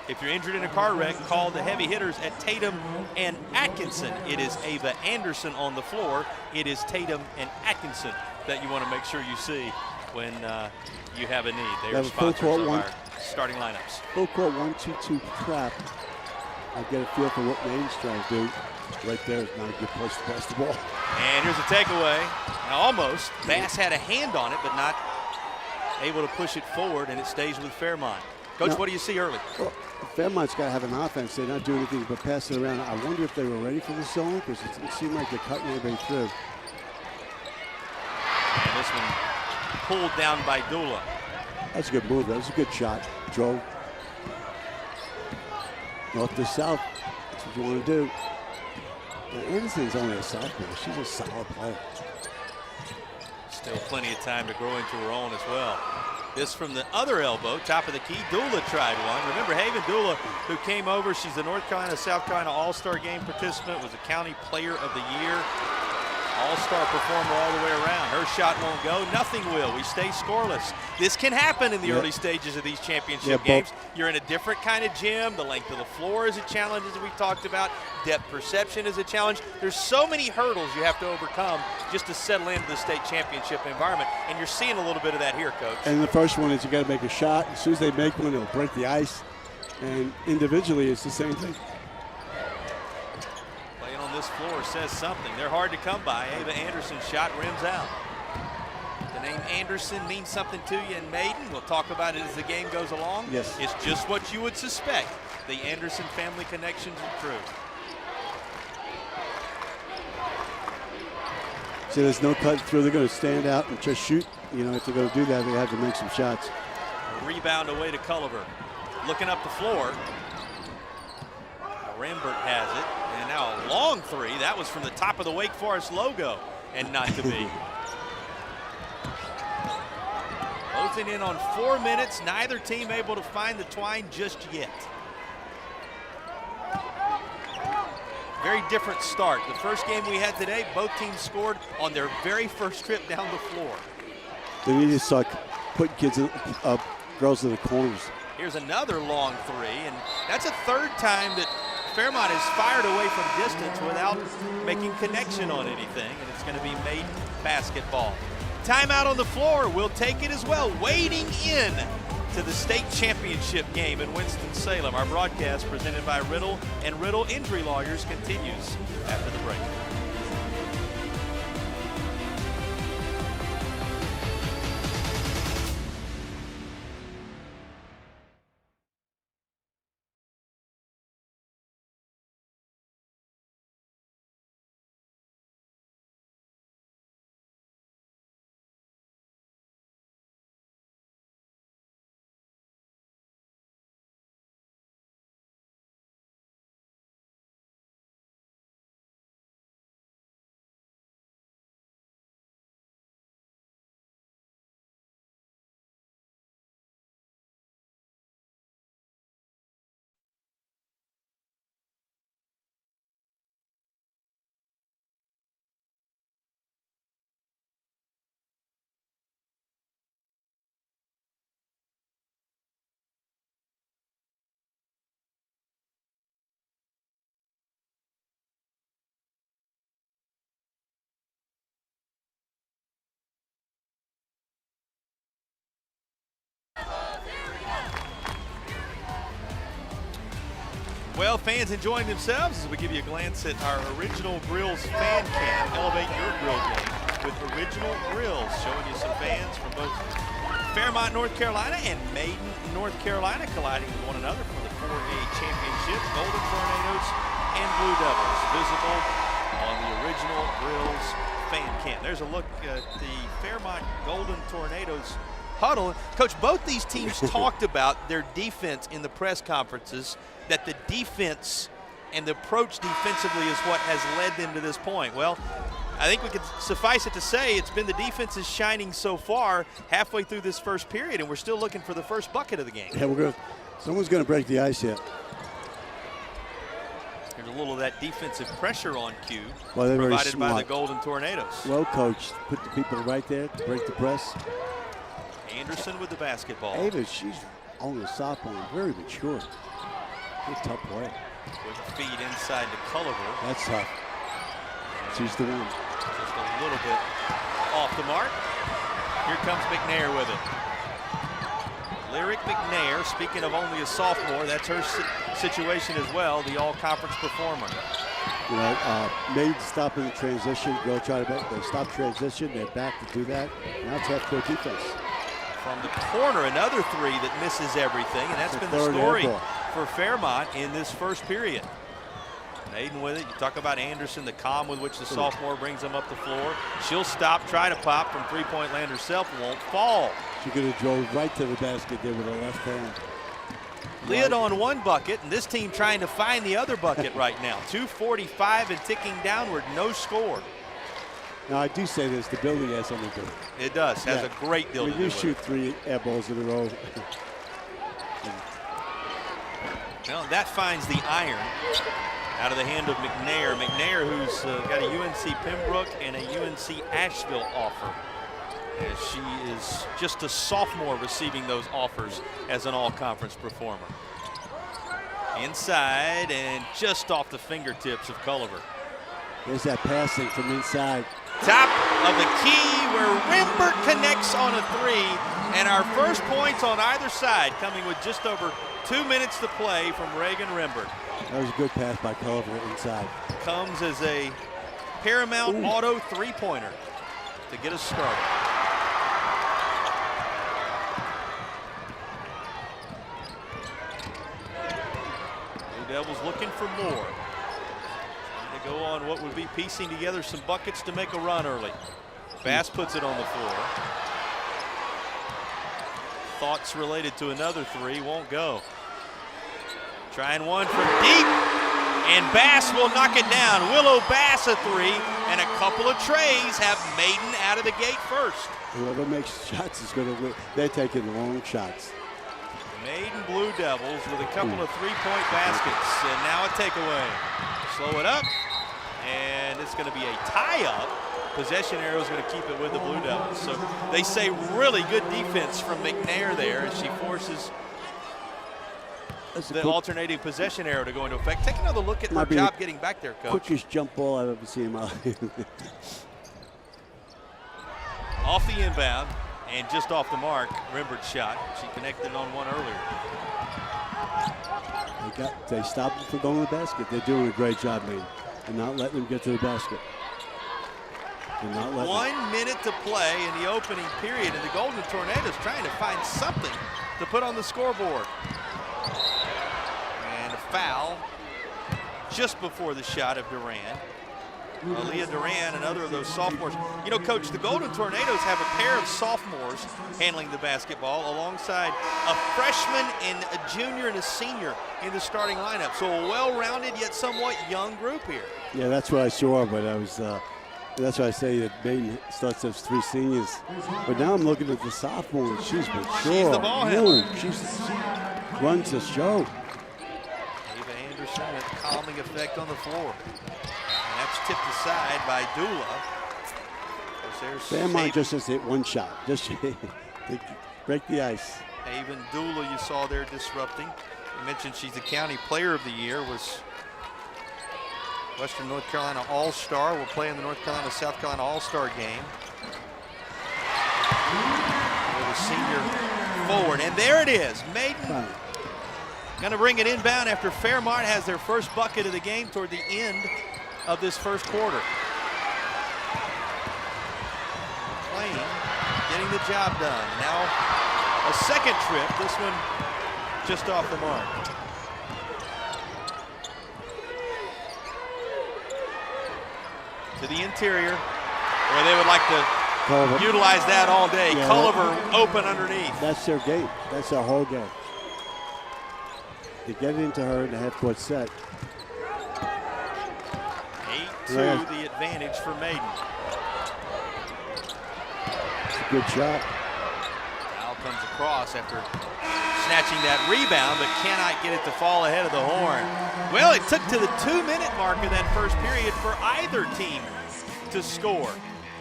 if you're injured in a car wreck, call the heavy hitters at Tatum and Atkinson. It is Ava Anderson on the floor. It is Tatum and Atkinson that you want to make sure you see when you have a need. They are sponsors of our starting lineups. Full court 1-2-2 trap. I get a feel for what Maine's trying to do. Right there is not a good place to pass the ball. And here's a takeaway. Now almost. Bass had a hand on it, but not able to push it forward, and it stays with Fairmont. Coach, what do you see early? Well, Fairmont's got to have an offense. They're not doing anything but pass it around. I wonder if they were ready for the zone because it seemed like they're cutting everybody through. And this one pulled down by Dula. That's a good move. That was a good shot. Drove north to south. That's what you want to do. Now, Anderson's only a sophomore. She's a solid player. Still plenty of time to grow into her own as well. This from the other elbow, top of the key. Dula tried one. Remember Haven Dula, who came over. She's the North Carolina, South Carolina All-Star Game participant, was a County Player of the Year. All-star performer all the way around. Her shot won't go. Nothing will. We stay scoreless. This can happen in the early stages of these championship games. You're in a different kind of gym. The length of the floor is a challenge, as we talked about. Depth perception is a challenge. There's so many hurdles you have to overcome just to settle into the state championship environment, and you're seeing a little bit of that here, Coach. And the first one is you got to make a shot. As soon as they make one, it'll break the ice. And individually, it's the same thing. This floor says something. They're hard to come by. Ava Anderson's shot rims out. The name Anderson means something to you in Maiden. We'll talk about it as the game goes along. Yes. It's just what you would suspect. The Anderson family connections are true. So there's no cut through. They're going to stand out and just shoot. You know, if they're going to do that, they have to make some shots. A rebound away to Culliver. Looking up the floor. Rembert has it, and now a long 3. That was from the top of the Wake Forest logo, and not to be. Closing in on 4 minutes. Neither team able to find the twine just yet. Very different start. The first game we had today, both teams scored on their very first trip down the floor. They need to start putting kids, girls in the corners. Here's another long 3, and that's a third time that Fairmont has fired away from distance without making connection on anything, and it's going to be Maiden basketball. Timeout on the floor. We'll take it as well. Wading in to the state championship game in Winston-Salem. Our broadcast presented by Riddle and Riddle Injury Lawyers continues after the break. Well, fans enjoying themselves as we give you a glance at our Original Grills fan cam. Elevate your grill game with Original Grills, showing you some fans from both Fairmont, North Carolina and Maiden, North Carolina, colliding with one another for the 4A championship. Golden Tornadoes and Blue Devils visible on the Original Grills fan cam. There's a look at the Fairmont Golden Tornadoes huddle. Coach, both these teams talked about their defense in the press conferences, that the defense and the approach defensively is what has led them to this point. Well, I think we could suffice it to say it's been the defense is shining so far halfway through this first period, and we're still looking for the first bucket of the game. Yeah, someone's going to break the ice here. There's a little of that defensive pressure on cue, well, provided by the Golden Tornadoes. Well coached, put the people right there to break the press. Anderson with the basketball. Ava, she's only a sophomore, very mature. Good tough play. With feet inside to Culliver. That's tough. She's the one. Just a little bit off the mark. Here comes McNair with it. Lyric McNair, speaking of only a sophomore, that's her situation as well, the all-conference performer. You know, Maiden stopping the transition, go try to, they stop transition, they're back to do that. Now it's half-court defense. From the corner, another three that misses everything, and that's been the story for Fairmont in this first period. Maiden with it. You talk about Anderson, the calm with which the sophomore brings them up the floor. She'll stop, try to pop from three-point land herself, won't fall. She could have drove right to the basket there with her left hand. Lid on one bucket, and this team trying to find the other bucket right now. 2:45 and ticking downward, no score. Now, I do say this, the building has something to do. It does, has a great deal to do when you with shoot it. 3 air balls in a row. Well, that finds the iron out of the hand of McNair. McNair, who's got a UNC Pembroke and a UNC Asheville offer, as she is just a sophomore receiving those offers as an all-conference performer. Inside and just off the fingertips of Culliver. There's that passing from inside. Top of the key where Rimbert connects on a three, and our first points on either side coming with just over 2 minutes to play from Reagan Rimbert. That was a good pass by Culliver inside. Comes as a Paramount Auto three-pointer to get us started. Blue Devils looking for more. To go on what would be piecing together some buckets to make a run early. Bass puts it on the floor. Thoughts related to another three, won't go. Trying one from deep, and Bass will knock it down. Willow Bass a three, and a couple of trays have Maiden out of the gate first. Whoever makes shots is going to win. They're taking long shots. Maiden Blue Devils with a couple of three-point baskets, and now a takeaway. Slow it up, and it's going to be a tie-up. Possession arrow is going to keep it with the Blue Devils. So they say really good defense from McNair there as she forces the alternating possession arrow to go into effect. Take another look at her job getting back there, Coach. Quickest jump ball I've ever seen in my life. Off the inbound and just off the mark, Rimbert's shot. She connected on one earlier. They stopped them from going to the basket. They're doing a great job, man, and not letting them get to the basket. 1 minute to play in the opening period, and the Golden Tornadoes trying to find something to put on the scoreboard. And a foul just before the shot of Duran. Aaliyah Duran, another of those sophomores. You know, Coach, the Golden Tornadoes have a pair of sophomores handling the basketball alongside a freshman and a junior and a senior in the starting lineup. So a well-rounded yet somewhat young group here. Yeah, that's what I saw, but I was that's why I say that Maiden starts as 3 seniors. But now I'm looking at the sophomore. She's mature. She's the ball handler. She runs the show. Ava Anderson with calming effect on the floor. And that's tipped aside by Dula. Fairmont just has to hit one shot. Just break the ice. Haven Dula you saw there disrupting. You mentioned she's the county player of the year, was Western North Carolina All-Star, will play in the North Carolina-South Carolina All-Star game. With a senior forward, and there it is. Maiden Going to bring it inbound after Fairmont has their first bucket of the game toward the end of this first quarter. McLean getting the job done. Now a second trip, this one just off the mark. To the interior, where they would like to utilize that all day. Yeah, Culliver open underneath. That's their game. That's their whole game. To get into her in the half-court set. 8-2, the advantage for Maiden. It's a good shot. Foul comes across after snatching that rebound, but cannot get it to fall ahead of the horn. Well, it took to the 2-minute mark of that first period for either team to score.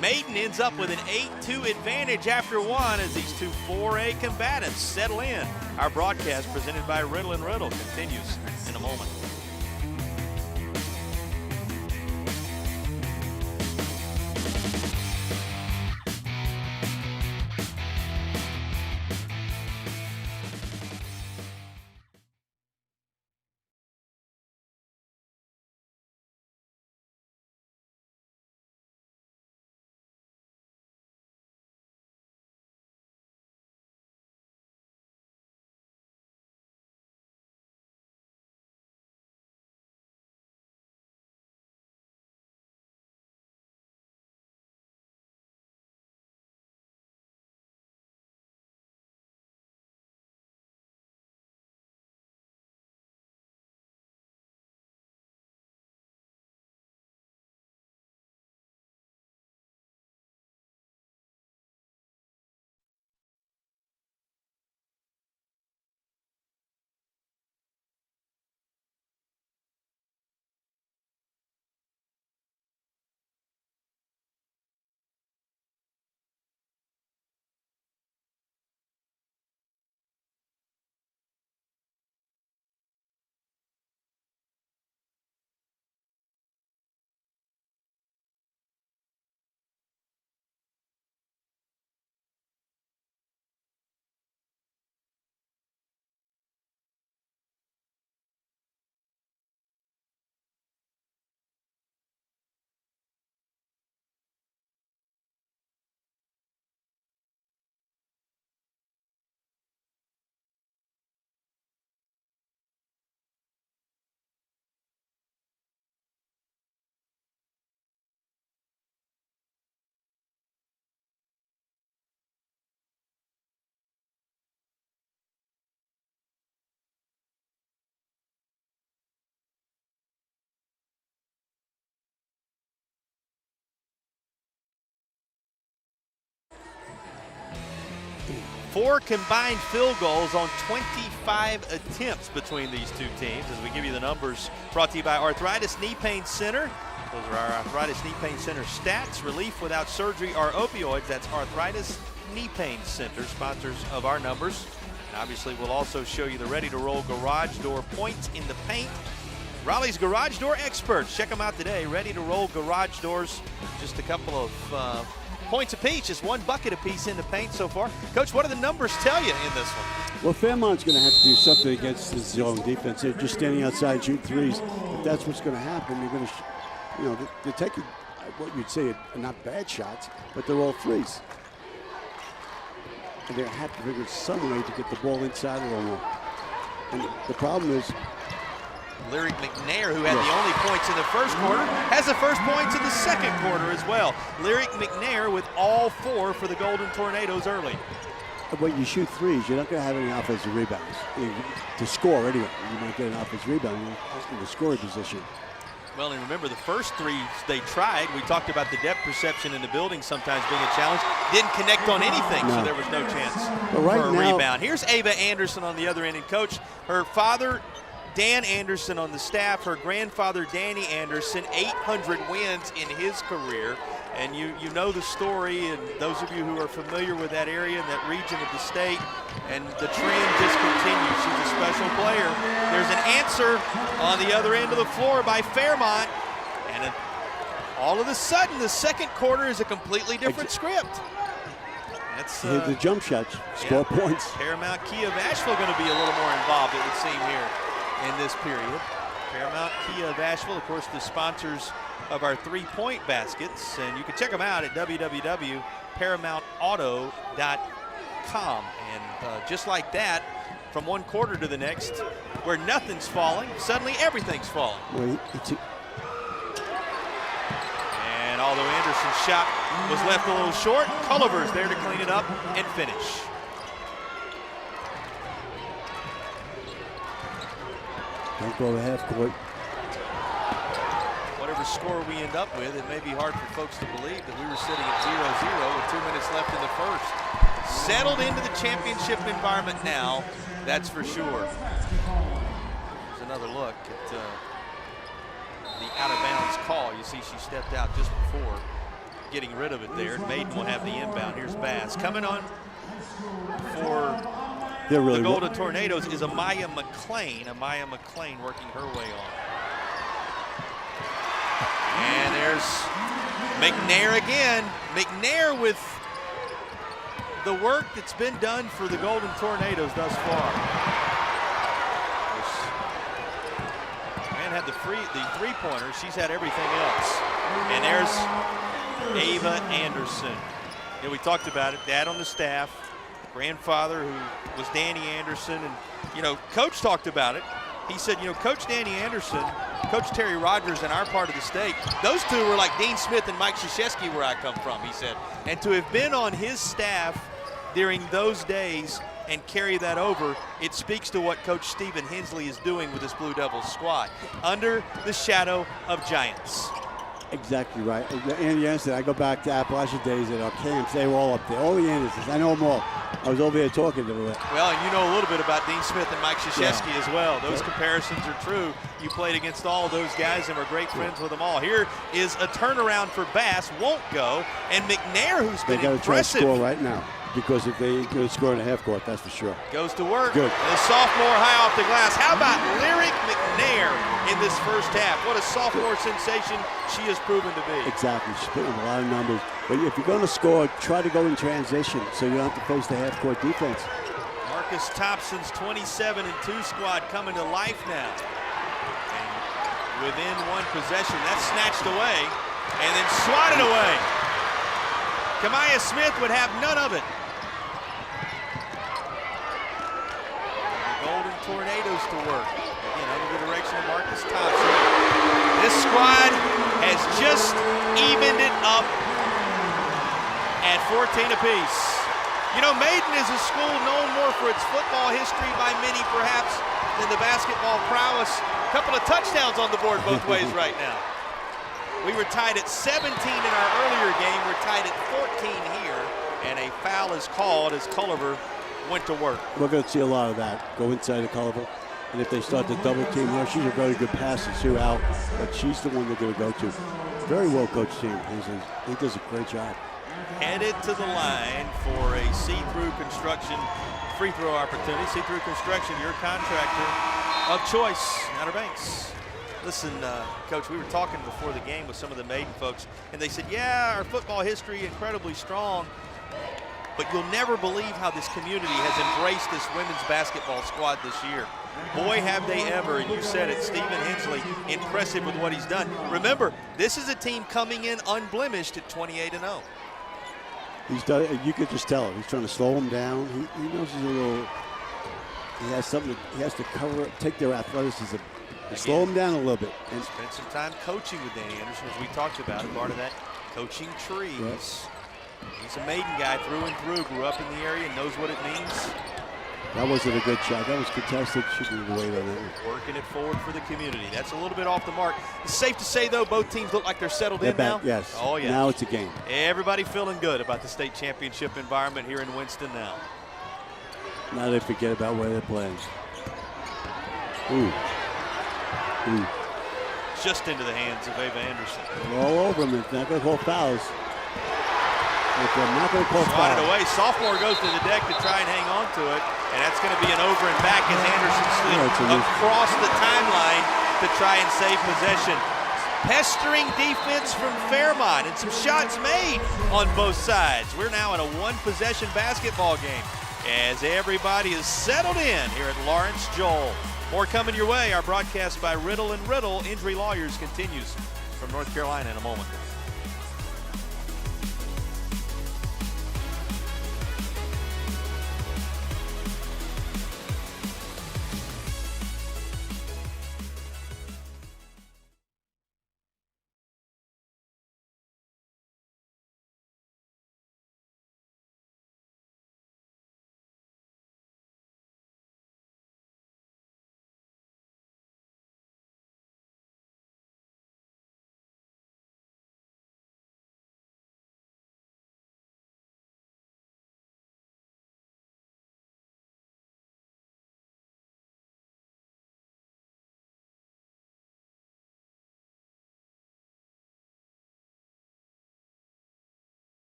Maiden ends up with an 8-2 advantage after one as these two 4A combatants settle in. Our broadcast presented by Riddle & Riddle continues in a moment. Four combined field goals on 25 attempts between these two teams. As we give you the numbers, brought to you by Arthritis Knee Pain Center. Those are our Arthritis Knee Pain Center stats. Relief without surgery or opioids. That's Arthritis Knee Pain Center, sponsors of our numbers. And obviously, we'll also show you the ready-to-roll garage door points in the paint. Raleigh's garage door experts. Check them out today. Ready-to-roll garage doors. Just a couple of points apiece, just one bucket apiece in the paint so far. Coach, what do the numbers tell you in this one? Well, Fairmont's going to have to do something against this zone defense. They're just standing outside shooting threes. If that's what's going to happen, you're going to, they're taking what you'd say are not bad shots, but they're all threes. And they have to figure some way to get the ball inside a little more. And the problem is, Lyric McNair, who had the only points in the first quarter, has the first points in the second quarter as well. Lyric McNair with all four for the Golden Tornadoes early. when you shoot threes, you're not going to have any offensive rebounds. To score anyway, you might get an offensive rebound in the scoring position. Well, and remember the first three they tried, we talked about the depth perception in the building sometimes being a challenge. Didn't connect on anything, so there was no chance for a rebound. Here's Ava Anderson on the other end. And coach, her father, Dan Anderson, on the staff, her grandfather, Danny Anderson, 800 wins in his career. And you know the story, and those of you who are familiar with that area and that region of the state, and the trend just continues. She's a special player. There's an answer on the other end of the floor by Fairmont, and all of a sudden the second quarter is a completely different script. That's hit the jump shots, score points. Paramount Kia of Asheville going to be a little more involved, it would seem, here in this period. Paramount Kia of Asheville, of course, the sponsors of our three-point baskets, and you can check them out at www.paramountauto.com. And just like that, from one quarter to the next, where nothing's falling, suddenly everything's falling. Well, and although Anderson's shot was left a little short, Culliver's there to clean it up and finish. Don't go to half court. Whatever score we end up with, it may be hard for folks to believe that we were sitting at 0-0 with 2 minutes left in the first. Settled into the championship environment now, that's for sure. Here's another look at the out-of-bounds call. You see she stepped out just before getting rid of it there. Maiden will have the inbound. Here's Bass. Coming on for the Golden Tornadoes is Amaya McClain. Amaya McClain working her way on. And there's McNair again. McNair with the work that's been done for the Golden Tornadoes thus far. Man had the three-pointer. She's had everything else. And there's Ava Anderson. Yeah, we talked about it. Dad on the staff, grandfather who was Danny Anderson, and you know, Coach talked about it. He said, you know, Coach Danny Anderson, Coach Terry Rogers in our part of the state, those two were like Dean Smith and Mike Krzyzewski where I come from, he said. And to have been on his staff during those days and carry that over, it speaks to what Coach Stephen Hensley is doing with this Blue Devils squad, under the shadow of giants. Exactly right. Andy Anderson, I go back to Appalachian days at our camps. They were all up there. All the Andersons. I know them all. I was over here talking to them. Well, and you know a little bit about Dean Smith and Mike Krzyzewski as well. Those comparisons are true. You played against all of those guys and were great friends with them all. Here is a turnaround for Bass. Won't go. And McNair, who's been impressive. They got to try to score right now. Because if they go score in the half court, that's for sure. Goes to work. Good. The sophomore high off the glass. How about Lyric McNair in this first half? What a sophomore sensation she has proven to be. Exactly. She's putting up a lot of numbers. But if you're going to score, try to go in transition so you don't have to face the half court defense. Marcus Thompson's 27-2 squad coming to life now. And within one possession, that's snatched away and then swatted away. Kamaya Smith would have none of it. Golden Tornadoes to work. Again, under the direction of Marcus Thompson. This squad has just evened it up at 14 apiece. You know, Maiden is a school known more for its football history by many, perhaps, than the basketball prowess. A couple of touchdowns on the board both ways right now. We were tied at 17 in our earlier game. We're tied at 14 here, and a foul is called as Culliver went to work. We're going to see a lot of that. Go inside the Culliver, and if they start to double team her, she's a very good passer too out, but she's the one they're going to go to. Very well coached team. He does a great job. Headed to the line for a see-through construction free throw opportunity. See-through construction, your contractor of choice, Outer Banks. Listen, Coach, we were talking before the game with some of the Maiden folks, and they said, yeah, our football history incredibly strong, but you'll never believe how this community has embraced this women's basketball squad this year. Boy, have they ever, and you said it, Stephen Hensley, impressive with what he's done. Remember, this is a team coming in unblemished at 28-0. He's done. You could just tell him. He's trying to slow him down. He knows he's a little. He has something. He has to cover, take their athleticism, and slow him down a little bit. And spent some time coaching with Danny Anderson, as we talked about, part of that coaching tree. Yes. He's a Maiden guy through and through. Grew up in the area, knows what it means. That wasn't a good shot. That was contested. Shouldn't have waited on that one. Working it forward for the community. That's a little bit off the mark. It's safe to say, though, both teams look like they're settled in back, now. Yes. Oh, yeah. Now it's a game. Everybody feeling good about the state championship environment here in Winston now. Now they forget about where they're playing. Ooh. Ooh. Just into the hands of Ava Anderson. They're all over them. They're not going to call fouls. If they're not going to call fouls. Swatted away. Sophomore goes to the deck to try and hang on to it. And that's going to be an over and back as Anderson slid across the timeline to try and save possession. pestering defense from Fairmont and some shots made on both sides. We're now in a one-possession basketball game as everybody is settled in here at Lawrence Joel. More coming your way. Our broadcast by Riddle and Riddle Injury Lawyers continues from North Carolina in a moment.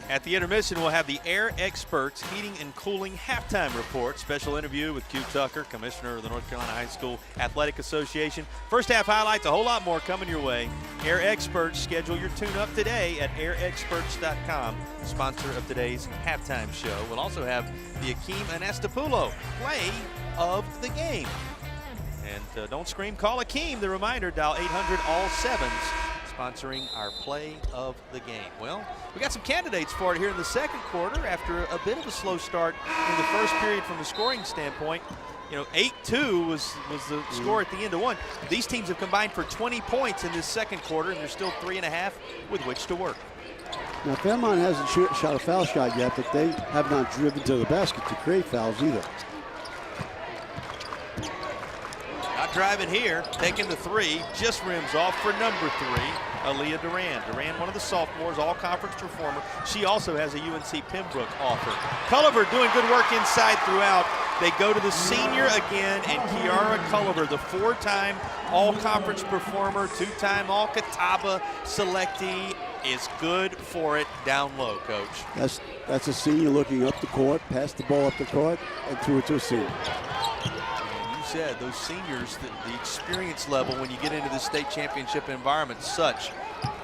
At the intermission, we'll have the Air Experts Heating and Cooling Halftime Report. Special interview with Q Tucker, Commissioner of the North Carolina High School Athletic Association. First half highlights, a whole lot more coming your way. Air Experts, schedule your tune-up today at airexperts.com, sponsor of today's halftime show. We'll also have the Akeem Anastapulo play of the game. And don't scream, call Akeem. The reminder, dial 800-ALL-7s. Sponsoring our play of the game. Well, we got some candidates for it here in the second quarter after a bit of a slow start in the first period from a scoring standpoint. You know, 8-2 was the score at the end of one. These teams have combined for 20 points in this second quarter, and there's still 3.5 with which to work. Now, Fairmont hasn't shot a foul shot yet, but they have not driven to the basket to create fouls either. Driving here, taking the three, just rims off for number 3, Aaliyah Duran. Duran, one of the sophomores, all-conference performer. She also has a UNC Pembroke offer. Culliver doing good work inside throughout. They go to the senior again, and Kiara Culliver, the 4-time all-conference performer, 2-time all-Catawba selectee, is good for it down low, Coach. That's a senior looking up the court, passed the ball up the court, and threw it to a senior. Said those seniors, the experience level when you get into the state championship environment, such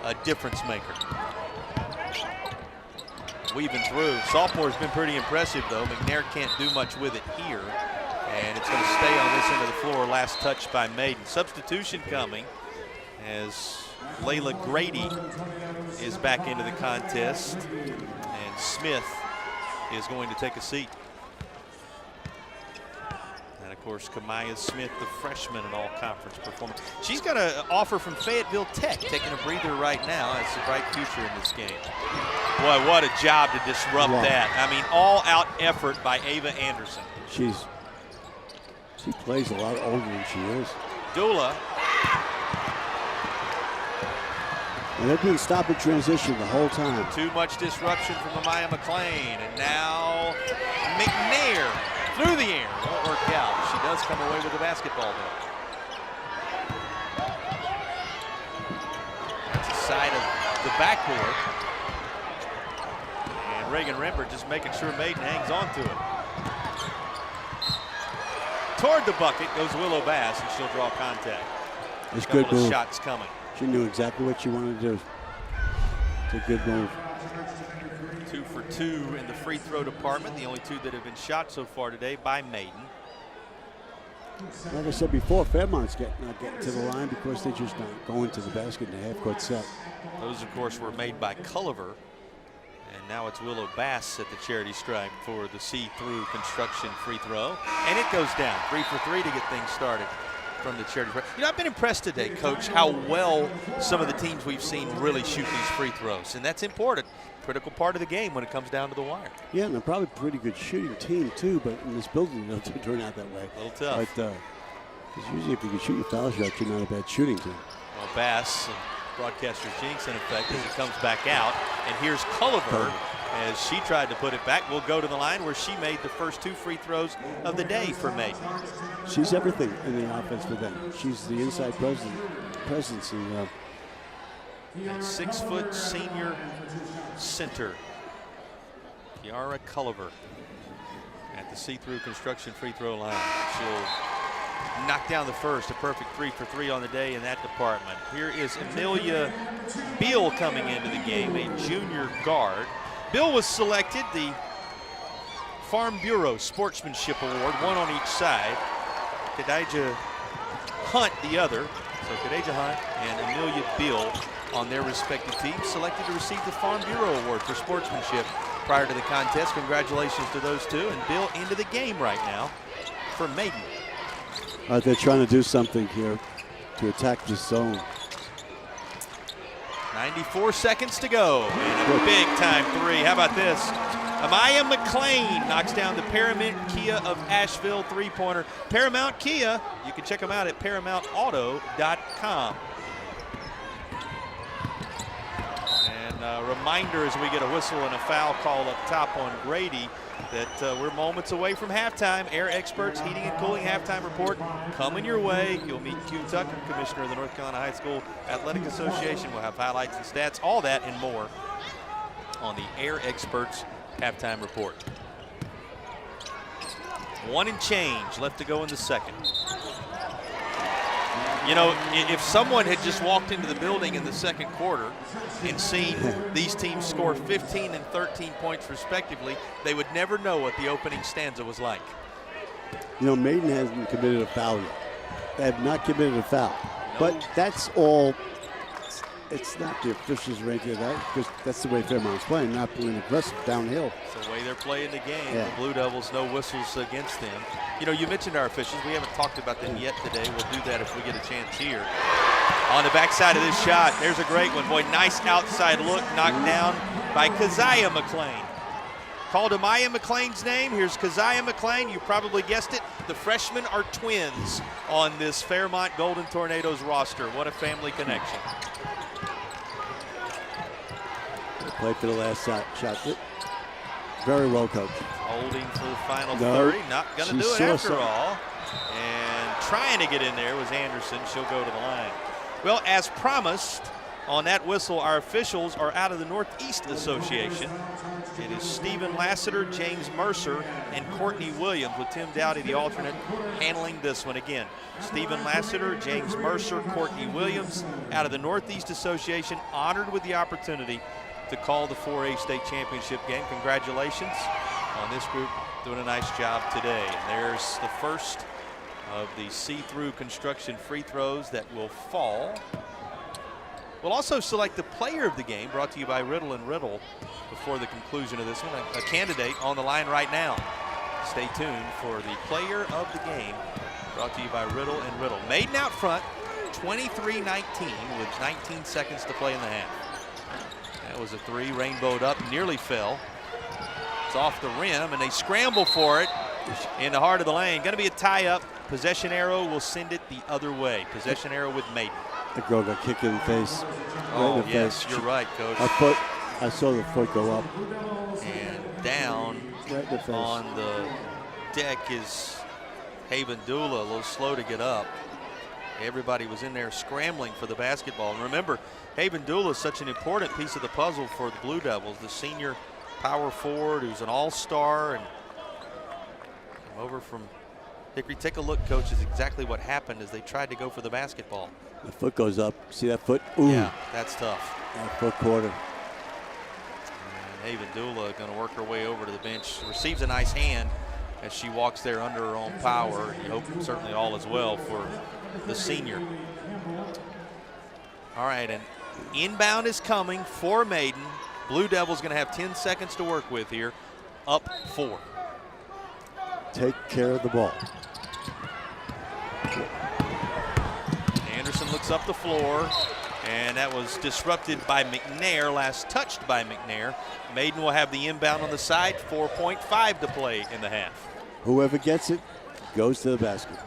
a difference maker. Weaving through. Sophomore's been pretty impressive though. McNair can't do much with it here, and it's going to stay on this end of the floor. Last touch by Maiden. Substitution coming as Layla Grady is back into the contest, and Smith is going to take a seat. Of course, Kamaya Smith, the freshman and all-conference performer. She's got an offer from Fayetteville Tech, taking a breather right now. Has a bright future in this game. Boy, what a job to disrupt that. I mean, all-out effort by Ava Anderson. She plays a lot older than she is. Dula. And they've been stopping transition the whole time. Too much disruption from Amaya McLean, and now McNair. Through the air, won't work out. She does come away with the basketball though. That's the side of the backboard. And Reagan Rembert just making sure Maiden hangs on to it. Toward the bucket goes Willow Bass, and she'll draw contact. It's a good move. Shots coming. She knew exactly what she wanted to do. It's a good move. 2 for 2 in the free throw department, the only 2 that have been shot so far today by Maiden. Like I said before, Fairmont's not getting to the line because they're just not going to the basket in the half-court set. Those, of course, were made by Culliver. And now it's Willow Bass at the charity stripe for the see-through construction free throw. And it goes down. 3 for 3 to get things started from the charity stripe. You know, I've been impressed today, Coach, how well some of the teams we've seen really shoot these free throws. And that's important. Critical part of the game when it comes down to the wire. Yeah, and they're probably a pretty good shooting team, too, but in this building, they don't turn out that way. A little tough. But usually if you can shoot your foul shot, you're not a bad shooting team. Well, Bass, broadcaster jinx in effect as he comes back out. And here's Culliver, as she tried to put it back. We'll go to the line where she made the first 2 free throws of the day for Maiden. She's everything in the offense for them. She's the inside presence. And, 6-foot senior center, Kiara Culliver, at the see-through construction free throw line. She'll knock down the first, a perfect 3 for 3 on the day in that department. Here is Amelia Beal coming into the game, a junior guard. Bill was selected the Farm Bureau Sportsmanship Award, 1 on each side. Khadijah Hunt the other. So Khadijah Hunt and Amelia Beal on their respective teams selected to receive the Farm Bureau Award for sportsmanship prior to the contest. Congratulations to those two, and Bill into the game right now for Maiden. They're trying to do something here to attack this zone. 94 seconds to go, and a big time 3. How about this? Amaya McClain knocks down the Paramount Kia of Asheville 3-pointer. Paramount Kia, you can check them out at ParamountAuto.com. And a reminder as we get a whistle and a foul call up top on Grady that we're moments away from halftime. Air Experts Heating and Cooling halftime report coming your way. You'll meet Q Tucker, Commissioner of the North Carolina High School Athletic Association. We'll have highlights and stats, all that and more on the Air Experts halftime report. 1 and change left to go in the second. You know, if someone had just walked into the building in the second quarter and seen these teams score 15 and 13 points respectively, they would never know what the opening stanza was like. You know, Maiden hasn't committed a foul yet. They have not committed a foul. But that's all. It's not the officials or anything like that, because that's the way Fairmont's playing, not playing aggressive downhill. It's the way they're playing the game. Yeah. The Blue Devils, no whistles against them. You know, you mentioned our officials. We haven't talked about them yet today. We'll do that if we get a chance here. On the backside of this shot, there's a great one. Boy, nice outside look, knocked down by Keziah McClain. Called Amaya McClain's name. Here's Keziah McClain. You probably guessed it. The freshmen are twins on this Fairmont Golden Tornadoes roster. What a family connection. Played for the last shot. Very well coached. Holding for the final 30. Not going to do it after all. And trying to get in there was Anderson. She'll go to the line. Well, as promised, on that whistle, our officials are out of the Northeast Association. It is Stephen Lassiter, James Mercer, and Courtney Williams, with Tim Dowdy, the alternate, handling this one again. Stephen Lassiter, James Mercer, Courtney Williams, out of the Northeast Association, honored with the opportunity to call the 4A state championship game. Congratulations on this group doing a nice job today. And there's the first of the see-through construction free throws that will fall. We'll also select the player of the game, brought to you by Riddle & Riddle, before the conclusion of this one. A candidate on the line right now. Stay tuned for the player of the game, brought to you by Riddle & Riddle. Maiden out front, 23-19 with 19 seconds to play in the half. That was a 3, rainbowed up, nearly fell. It's off the rim, and they scramble for it in the heart of the lane. Going to be a tie-up. Possession arrow will send it the other way. Possession arrow with Maiden. The girl got kicked in the face. Oh, right in the yes, face. you're right, Coach. I saw the foot go up. And down right in the face. On the deck is Haven Dula, a little slow to get up. Everybody was in there scrambling for the basketball. And remember, Haven Dula is such an important piece of the puzzle for the Blue Devils, the senior power forward who's an all-star and came over from Hickory. Take a look, Coach, is exactly what happened as they tried to go for the basketball. The foot goes up. See that foot? Ooh. Yeah, that's tough. That foot quarter. And Haven Dula going to work her way over to the bench. Receives a nice hand as she walks there under her own power. You hope certainly all is well for the senior. All right, and inbound is coming for Maiden. Blue Devils going to have 10 seconds to work with here. Up 4. Take care of the ball. Anderson looks up the floor, and that was disrupted by McNair, last touched by McNair. Maiden will have the inbound on the side, 4.5 to play in the half. Whoever gets it goes to the basket.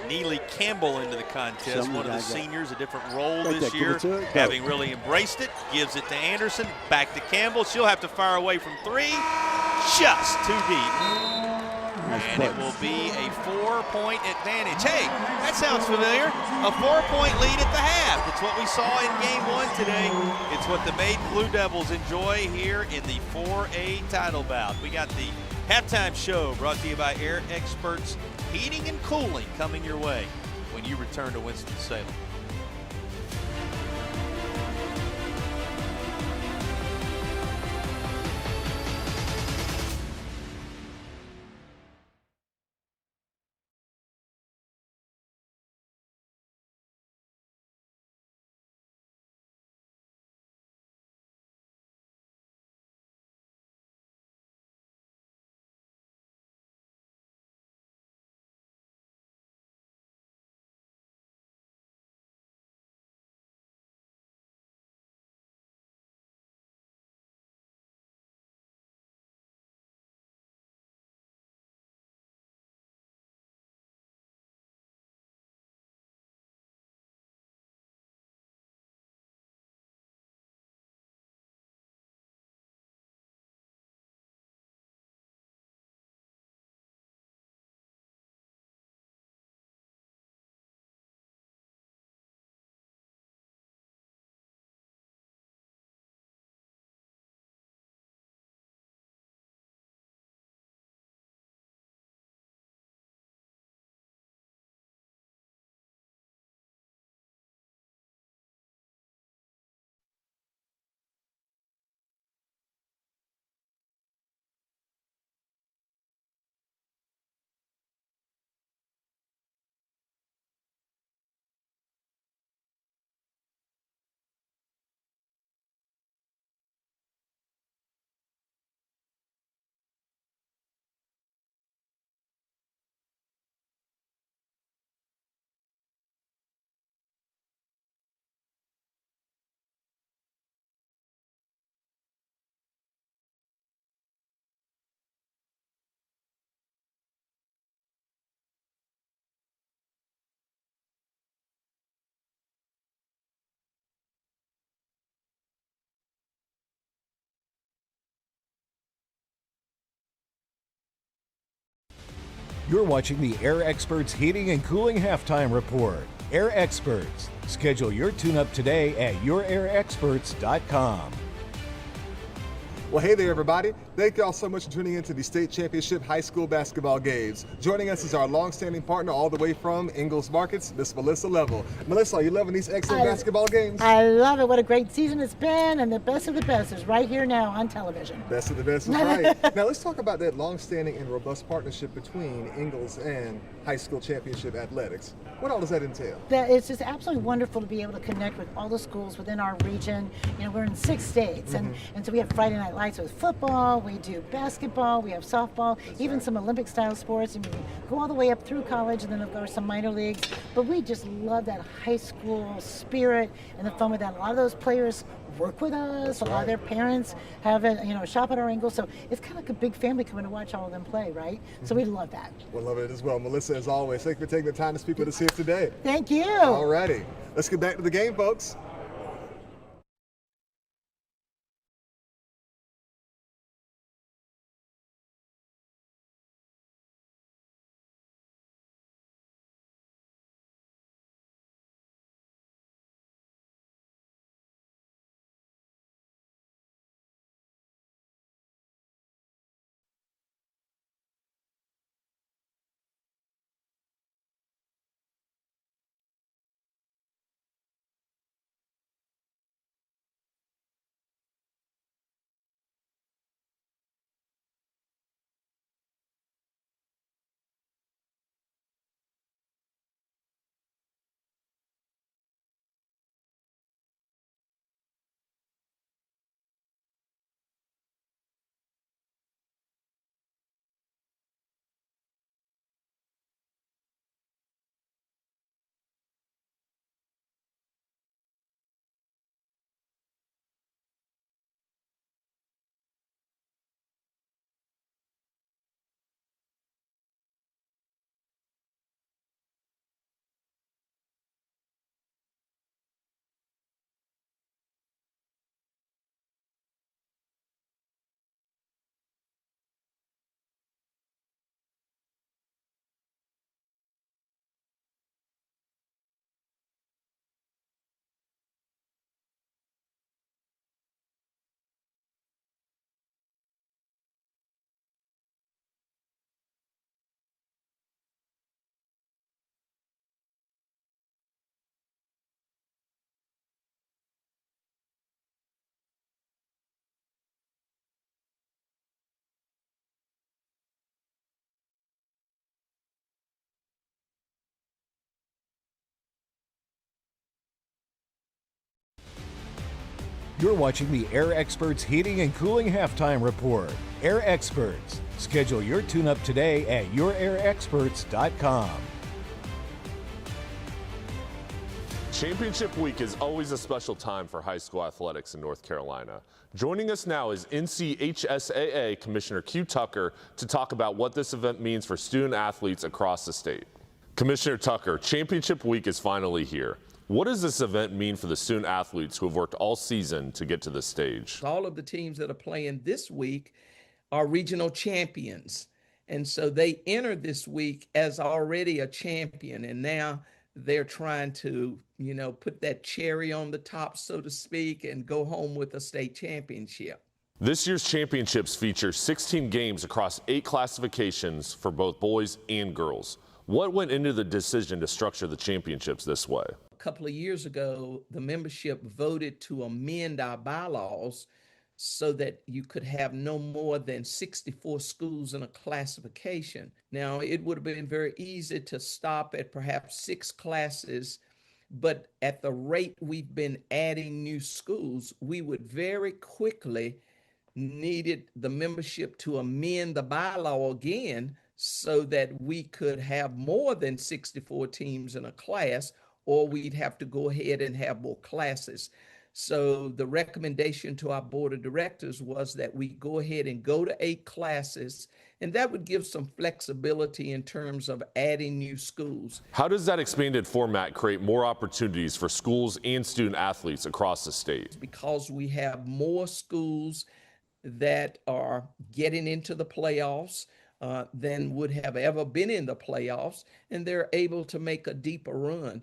Neely Campbell into the contest, one of the seniors, a different role this year, Go. having really embraced it. Gives it to Anderson, back to Campbell. She'll have to fire away from 3, just too deep. And it will be a 4-point advantage. Hey, that sounds familiar. A 4-point lead at the half. It's what we saw in game 1 today. It's what the Maiden Blue Devils enjoy here in the 4A title bout. We got the halftime show brought to you by Air Experts Heating and Cooling coming your way when you return to Winston-Salem. You're watching the Air Experts Heating and Cooling Halftime Report. Air Experts. Schedule your tune-up today at yourairexperts.com. Well, hey there, everybody. Thank you all so much for tuning into the state championship high school basketball games. Joining us is our long-standing partner all the way from Ingalls Markets, Miss Melissa Level. Melissa, are you loving these excellent basketball games? I love it. What a great season it's been, and the best of the best is right here now on television. Best of the best is right. Now let's talk about that long-standing and robust partnership between Ingalls and high school championship athletics. What all does that entail? It's just absolutely wonderful to be able to connect with all the schools within our region. You know, we're in 6 states, and so we have Friday night lights with football, we do basketball, we have softball, even some Olympic style sports, and we go all the way up through college, and then of course some minor leagues. But we just love that high school spirit and the fun with that. A lot of those players work with us. A lot of their parents have a shop at our Ingalls, so it's kind of like a big family coming to watch all of them play, right? So we love that. We'll love it as well. Melissa, as always, thank you for taking the time to speak with us here today. Thank you. All righty. Let's get back to the game, folks. You're watching the Air Experts Heating and Cooling Halftime Report. Air Experts. Schedule your tune-up today at yourairexperts.com. Championship week is always a special time for high school athletics in North Carolina. Joining us now is NCHSAA Commissioner Q Tucker to talk about what this event means for student athletes across the state. Commissioner Tucker, Championship week is finally here. What does this event mean for the student athletes who have worked all season to get to this stage? All of the teams that are playing this week are regional champions. And so they entered this week as already a champion. And now they're trying to, put that cherry on the top, so to speak, and go home with a state championship. This year's championships feature 16 games across 8 classifications for both boys and girls. What went into the decision to structure the championships this way? A couple of years ago, the membership voted to amend our bylaws so that you could have no more than 64 schools in a classification. Now, it would have been very easy to stop at perhaps 6 classes, but at the rate we've been adding new schools, we would very quickly needed the membership to amend the bylaw again so that we could have more than 64 teams in a class, or we'd have to go ahead and have more classes. So the recommendation to our board of directors was that we go ahead and go to 8 classes, and that would give some flexibility in terms of adding new schools. How does that expanded format create more opportunities for schools and student athletes across the state? Because we have more schools that are getting into the playoffs than would have ever been in the playoffs, and they're able to make a deeper run.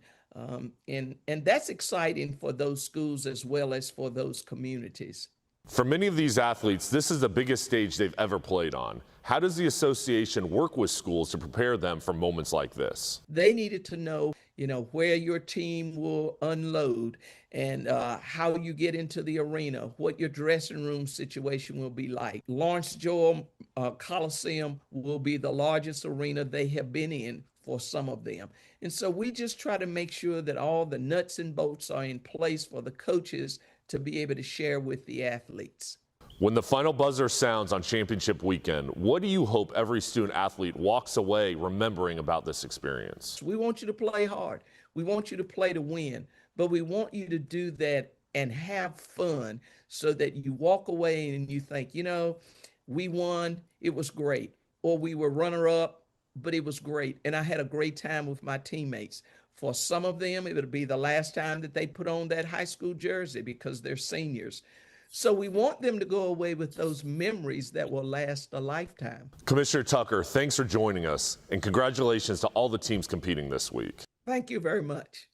And that's exciting for those schools as well as for those communities. For many of these athletes, this is the biggest stage they've ever played on. How does the association work with schools to prepare them for moments like this? They needed to know, where your team will unload and how you get into the arena, what your dressing room situation will be like. Lawrence Joel Coliseum will be the largest arena they have been in for some of them. And so we just try to make sure that all the nuts and bolts are in place for the coaches to be able to share with the athletes. When the final buzzer sounds on championship weekend, what do you hope every student athlete walks away remembering about this experience? We want you to play hard. We want you to play to win, but we want you to do that and have fun so that you walk away and you think, we won, it was great, or we were runner-up, but it was great, and I had a great time with my teammates. For some of them, it would be the last time that they put on that high school jersey because they're seniors. So we want them to go away with those memories that will last a lifetime. Commissioner Tucker, thanks for joining us, and congratulations to all the teams competing this week. Thank you very much.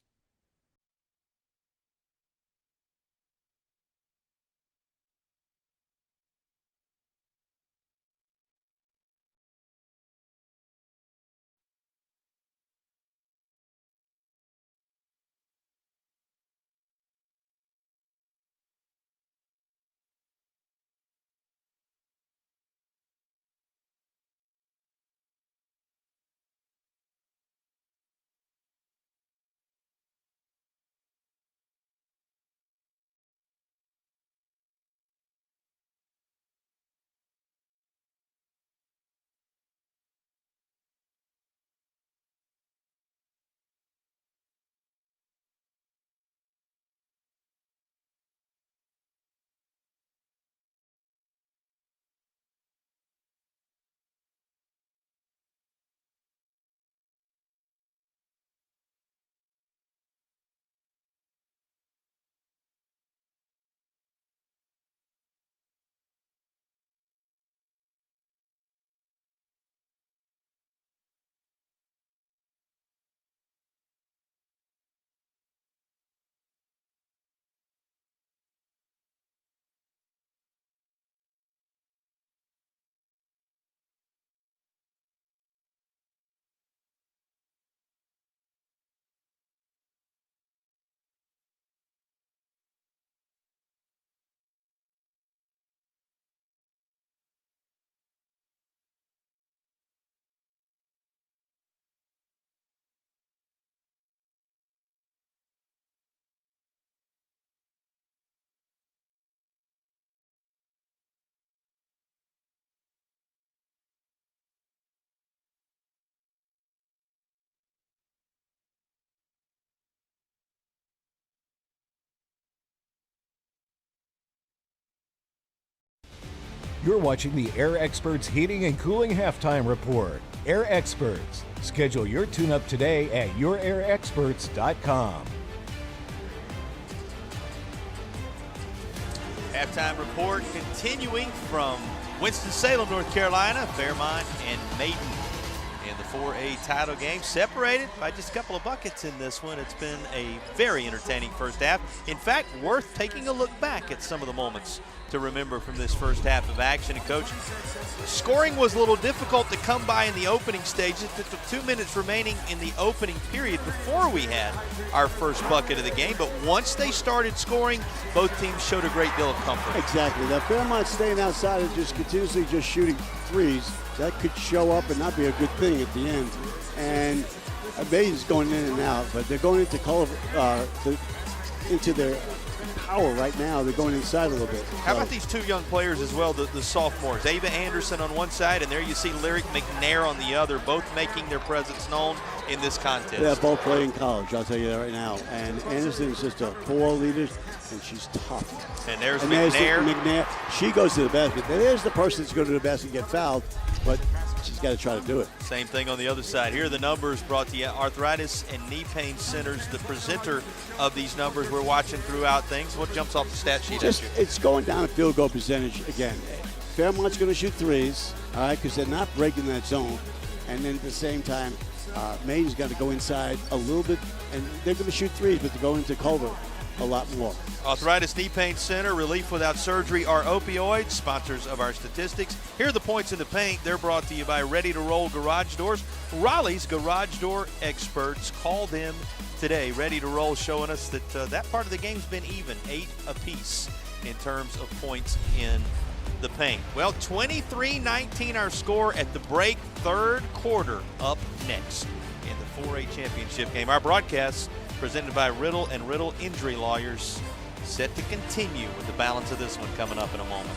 You're watching the Air Experts Heating and Cooling Halftime Report. Air Experts. Schedule your tune-up today at yourairexperts.com. Halftime report continuing from Winston-Salem, North Carolina. Fairmont and Maiden in the 4A title game, separated by just a couple of buckets in this one. It's been a very entertaining first half. In fact, worth taking a look back at some of the moments to remember from this first half of action. And Coach, scoring was a little difficult to come by in the opening stages. It took 2 minutes remaining in the opening period before we had our first bucket of the game. But once they started scoring, both teams showed a great deal of comfort. Exactly. Now Fairmont staying outside and just continuously just shooting threes, that could show up and not be a good thing at the end. And Maiden's going in and out, but they're going into their power right now. They're going inside a little bit. How about these two young players as well, the sophomores? Ava Anderson on one side, and there you see Lyric McNair on the other, both making their presence known in this contest. Yeah, both play in college, I'll tell you that right now. And Anderson is just a 4 leader, and she's tough. And there's McNair. McNair. She goes to the basket. There's the person that's going to the basket and get fouled, but she's got to try to do it. Same thing on the other side. Here are the numbers brought to you. Arthritis and Knee Pain Centers, the presenter of these numbers. We're watching throughout things. What jumps off the stat sheet? It's going down a field goal percentage again. Fairmont's going to shoot threes, all right, because they're not breaking that zone. And then at the same time, Maiden's got to go inside a little bit, and they're going to shoot threes, but they're going to Culver a lot more. Arthritis Knee Pain Center, relief without surgery or opioids, sponsors of our statistics. Here are the points in the paint. They're brought to you by Ready to Roll Garage Doors, Raleigh's garage door experts. Call them today. Ready to Roll showing us that that part of the game's been even, 8 apiece in terms of points in the paint. Well, 23-19 our score at the break, third quarter up next in the 4A championship game. Our broadcast presented by Riddle and Riddle Injury Lawyers, set to continue with the balance of this one coming up in a moment.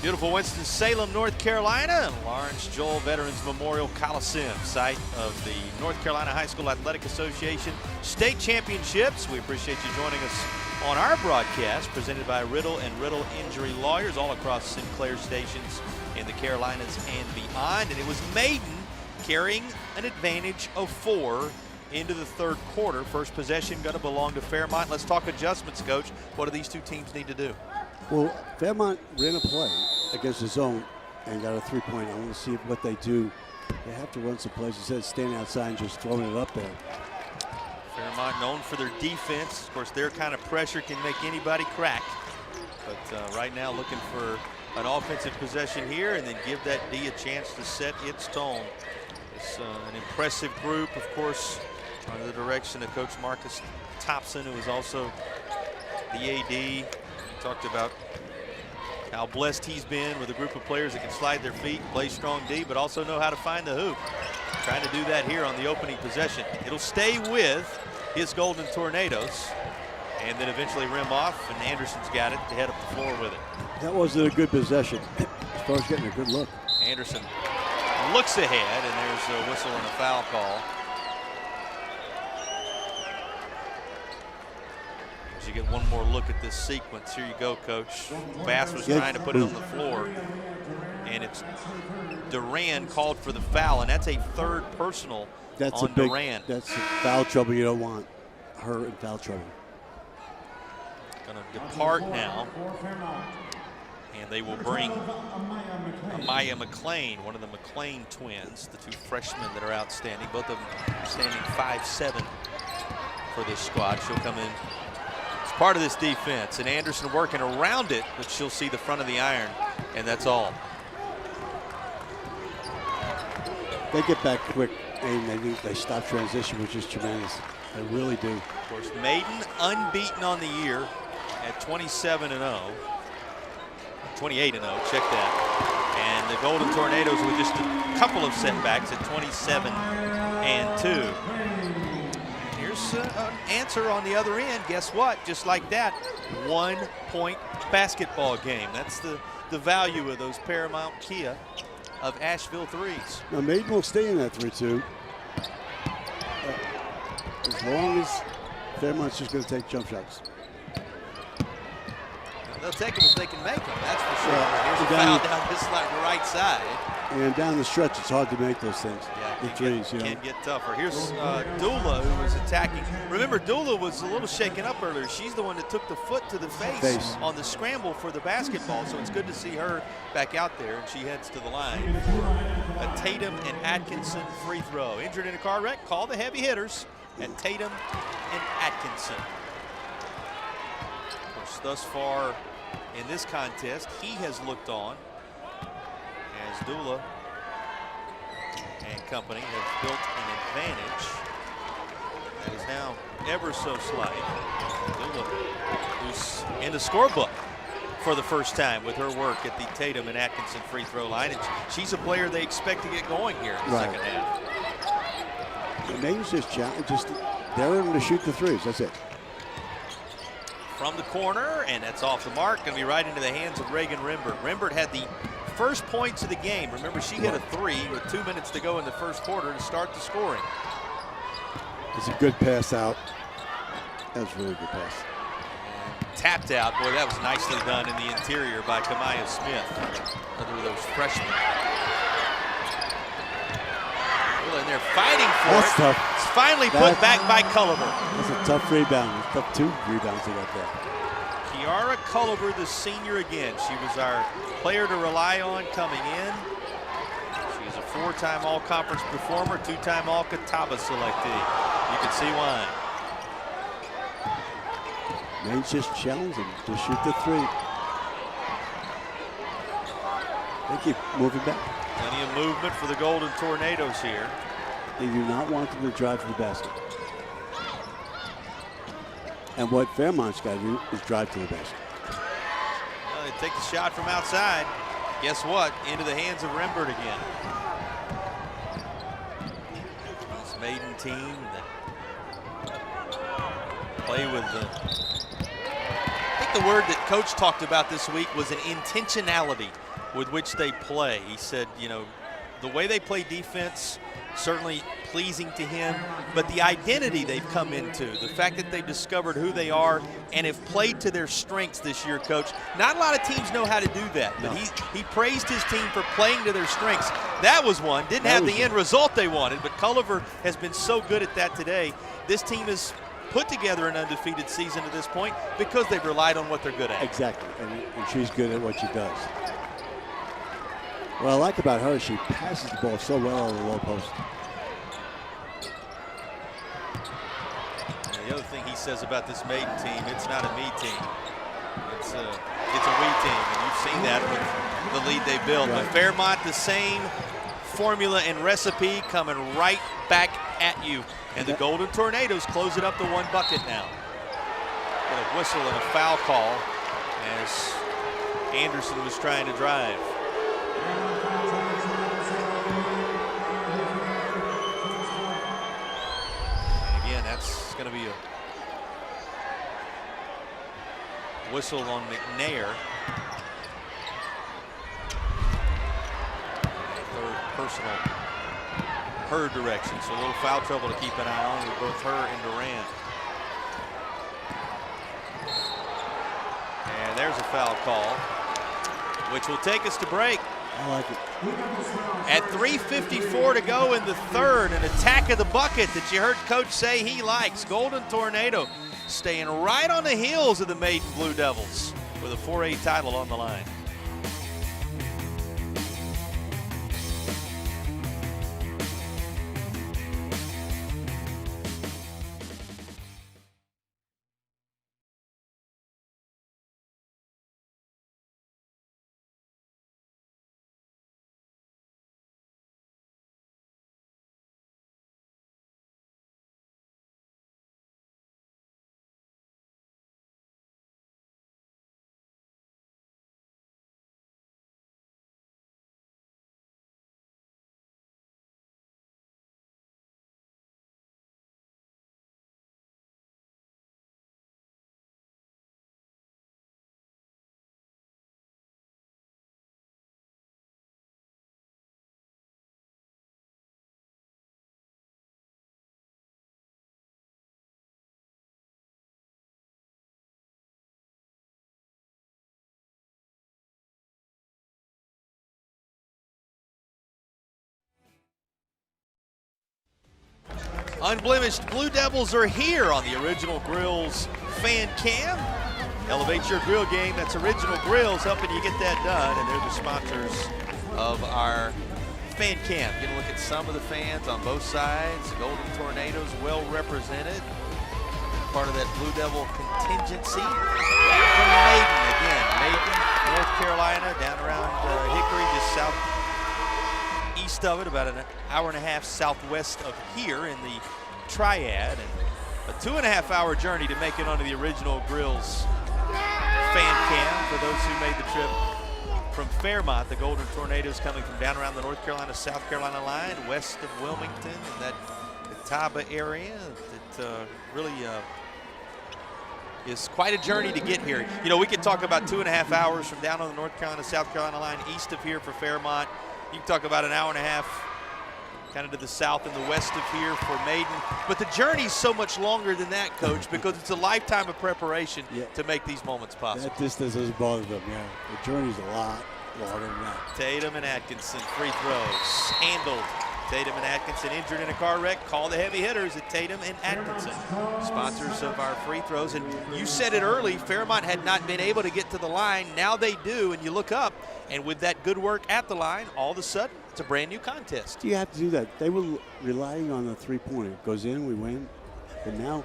Beautiful Winston-Salem, North Carolina, and Lawrence Joel Veterans Memorial Coliseum, site of the North Carolina High School Athletic Association State Championships. We appreciate you joining us on our broadcast, presented by Riddle and Riddle Injury Lawyers, all across Sinclair stations in the Carolinas and beyond. And it was Maiden carrying an advantage of 4 into the third quarter. First possession going to belong to Fairmont. Let's talk adjustments, Coach. What do these two teams need to do? Well, Fairmont ran a play against the zone and got a 3-point. I want to see what they do. They have to run some plays instead of standing outside and just throwing it up there. Fairmont known for their defense. Of course, their kind of pressure can make anybody crack. But right now looking for an offensive possession here and then give that D a chance to set its tone. It's an impressive group, of course, under the direction of Coach Marcus Thompson, who is also the AD. He talked about how blessed he's been with a group of players that can slide their feet, play strong D, but also know how to find the hoop. Trying to do that here on the opening possession. It'll stay with his Golden Tornadoes and then eventually rim off, and Anderson's got it to head up the floor with it. That wasn't a good possession as far as getting a good look. Anderson looks ahead, and there's a whistle and a foul call. As you get one more look at this sequence, here you go, Coach. Bass was trying to put it on the floor, and it's Duran called for the foul, and that's a third personal on Duran. That's foul trouble. You don't want her in foul trouble. Going to depart now, and they will bring Amaya McLean, one of the McLean twins, the two freshmen that are outstanding, both of them standing 5'7" for this squad. She'll come in as part of this defense, and Anderson working around it, but she'll see the front of the iron, and that's all. They get back quick, and they stop transition, which is tremendous. They really do. Of course, Maiden unbeaten on the year at 27-0. 28-0, check that. And the Golden Tornadoes with just a couple of setbacks at 27-2. Here's an answer on the other end. Guess what? Just like that, 1-point basketball game. That's the value of those Paramount Kia of Asheville threes. Now, Maiden will stay in that 3-2. As long as Fairmont's just going to take jump shots. They'll take them if they can make them, that's for sure. Here's a foul down this right side. And down the stretch, it's hard to make those things. Yeah, the threes, can get tougher. Here's Dula, who was attacking. Remember, Dula was a little shaken up earlier. She's the one that took the foot to the face on the scramble for the basketball, so it's good to see her back out there, and she heads to the line. A Tatum and Atkinson free throw. Injured in a car wreck, call the heavy hitters at Tatum and Atkinson. Of course, thus far in this contest, he has looked on as Dula and company have built an advantage that is now ever so slight. Dula, who's in the scorebook for the first time with her work at the Tatum and Atkinson free throw line, and she's a player they expect to get going here in the second half. The Maiden's just daring them to shoot the threes. That's it. From the corner, and that's off the mark. Going to be right into the hands of Reagan Rimbert. Rimbert had the first points of the game. Remember, she hit a three with 2 minutes to go in the first quarter to start the scoring. It's a good pass out. That was a really good pass. And tapped out. Boy, that was nicely done in the interior by Kamaya Smith. Another of those freshmen. Well, and they're fighting for That's it. Tough. It's finally put back by Culliver. That's a tough rebound. Tough two rebounds they got there. Kiara Culliver, the senior again. She was our player to rely on coming in. She's a four-time all-conference performer, two-time all-Catawba selectee. You can see why. Maine's just challenging to shoot the three. They keep moving back. Plenty of movement for the Golden Tornadoes here. They do not want them to drive to the basket. And what Fairmont's got to do is drive to the basket. Well, they take the shot from outside. Guess what? Into the hands of Rimbert again. This Maiden team that play with the... I think the word that Coach talked about this week was an intentionality with which they play. He said, you know, the way they play defense, certainly pleasing to him, but the identity they've come into, the fact that they've discovered who they are and have played to their strengths this year, Coach. Not a lot of teams know how to do that, but he praised his team for playing to their strengths. That was one. Didn't have the end result they wanted, but Culliver has been so good at that today. This team has put together an undefeated season to this point because they've relied on what they're good at. Exactly, and she's good at what she does. What I like about her is she passes the ball so well on the low post. other thing he says about this Maiden team, it's not a me team. It's a we team, and you've seen that with the lead they built. Right. But Fairmont, the same formula and recipe coming right back at you. And the Golden Tornadoes close it up to 1 bucket now. With a whistle and a foul call as Anderson was trying to drive. And again, that's going to be a whistle on McNair. Third personal her direction, so a little foul trouble to keep an eye on with both her and Durant. And there's a foul call, which will take us to break. I like it. At 3:54 to go in the third, an attack of the bucket that you heard Coach say he likes. Golden Tornado staying right on the heels of the Maiden Blue Devils with a 4A title on the line. Unblemished Blue Devils are here on the Original Grills fan cam. Elevate your grill game. That's Original Grills helping you get that done, and they're the sponsors of our fan cam. Get a look at some of the fans on both sides. The Golden Tornadoes well represented. Part of that Blue Devil contingency. From Maiden again. Maiden, North Carolina, down around Hickory, just southeast of it, about an hour and a half southwest of here in the Triad. And a 2.5-hour journey to make it onto the Original Grills fan cam for those who made the trip from Fairmont. The Golden Tornadoes coming from down around the North Carolina, South Carolina line, west of Wilmington, and that Catawba area. That really is quite a journey to get here. You know, we could talk about 2.5 hours from down on the North Carolina, South Carolina line, east of here for Fairmont. You can talk about an hour and a half kind of to the south and the west of here for Maiden. But the journey's so much longer than that, Coach, because it's a lifetime of preparation to make these moments possible. That distance doesn't bother them, yeah. The journey's a lot longer than that. Tatum and Atkinson, free throws, handled. Tatum and Atkinson injured in a car wreck. Call the heavy hitters at Tatum and Atkinson, sponsors of our free throws. And you said it early, Fairmont had not been able to get to the line. Now they do, and you look up, and with that good work at the line, all of a sudden, it's a brand new contest. You have to do that. They were relying on the three-pointer. It goes in, we win. And now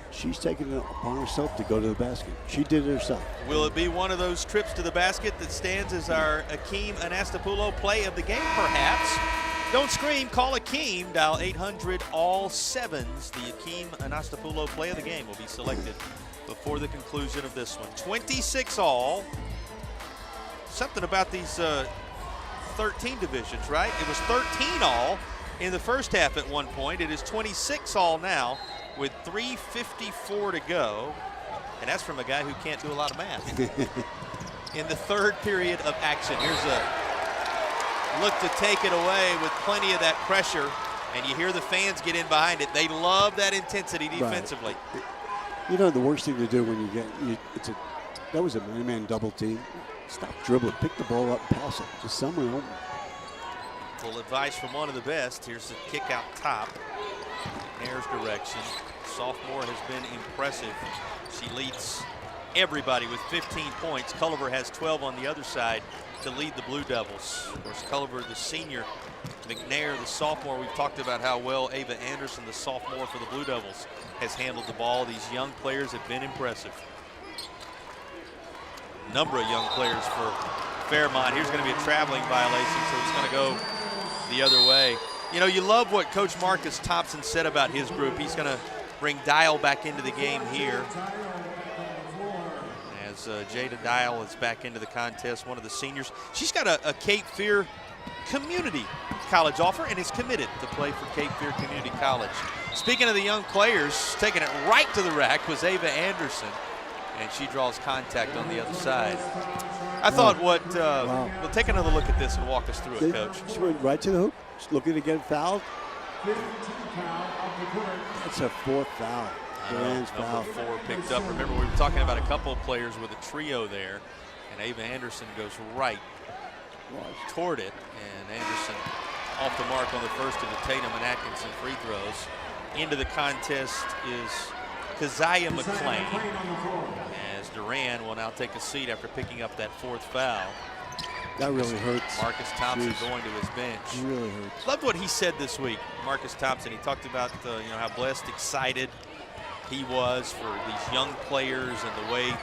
she's taking it upon herself to go to the basket. She did it herself. Will it be one of those trips to the basket that stands as our Akeem Anastapoulos play of the game, perhaps? Don't scream, call Akeem. Dial 800-ALL-7s. The Akeem Anastapoulos play of the game will be selected before the conclusion of this one. 26 all. Something about these 13 divisions, right? It was 13 all in the first half at one point. It is 26 all now with 3:54 to go. And that's from a guy who can't do a lot of math. In the third period of action, here's a look to take it away with plenty of that pressure, and you hear the fans get in behind it. They love that intensity defensively. Right. You know, the worst thing to do when you get that was a man-man double team. Stop dribbling, pick the ball up, and pass it. Just somewhere open. Full advice from one of the best. Here's the kick out top. Nair's direction. Sophomore has been impressive. She leads everybody with 15 points. Culliver has 12 on the other side to lead the Blue Devils. Of course, Culliver, the senior, McNair, the sophomore. We've talked about how well Ava Anderson, the sophomore for the Blue Devils, has handled the ball. These young players have been impressive. Number of young players for Fairmont. Here's going to be a traveling violation, so it's going to go the other way. You know, you love what Coach Marcus Thompson said about his group. He's going to bring Dial back into the game here. As Jada Dial is back into the contest, one of the seniors. She's got a Cape Fear Community College offer and is committed to play for Cape Fear Community College. Speaking of the young players, taking it right to the rack was Ava Anderson, and she draws contact on the other side. I thought we'll take another look at this and walk us through it, Coach. She went right to the hoop. She's looking to get fouled. That's her fourth foul. Duran's foul. Number 4 picked up. Remember, we were talking about a couple of players with a trio there, and Ava Anderson goes right toward it, and Anderson off the mark on the first of the Tatum and Atkinson free throws. Into the contest is Keziah McClain, as Duran will now take a seat after picking up that 4th foul. That really hurts. Marcus Thompson going to his bench. It really hurts. Loved what he said this week, Marcus Thompson. He talked about you know, how blessed, excited he was for these young players and the way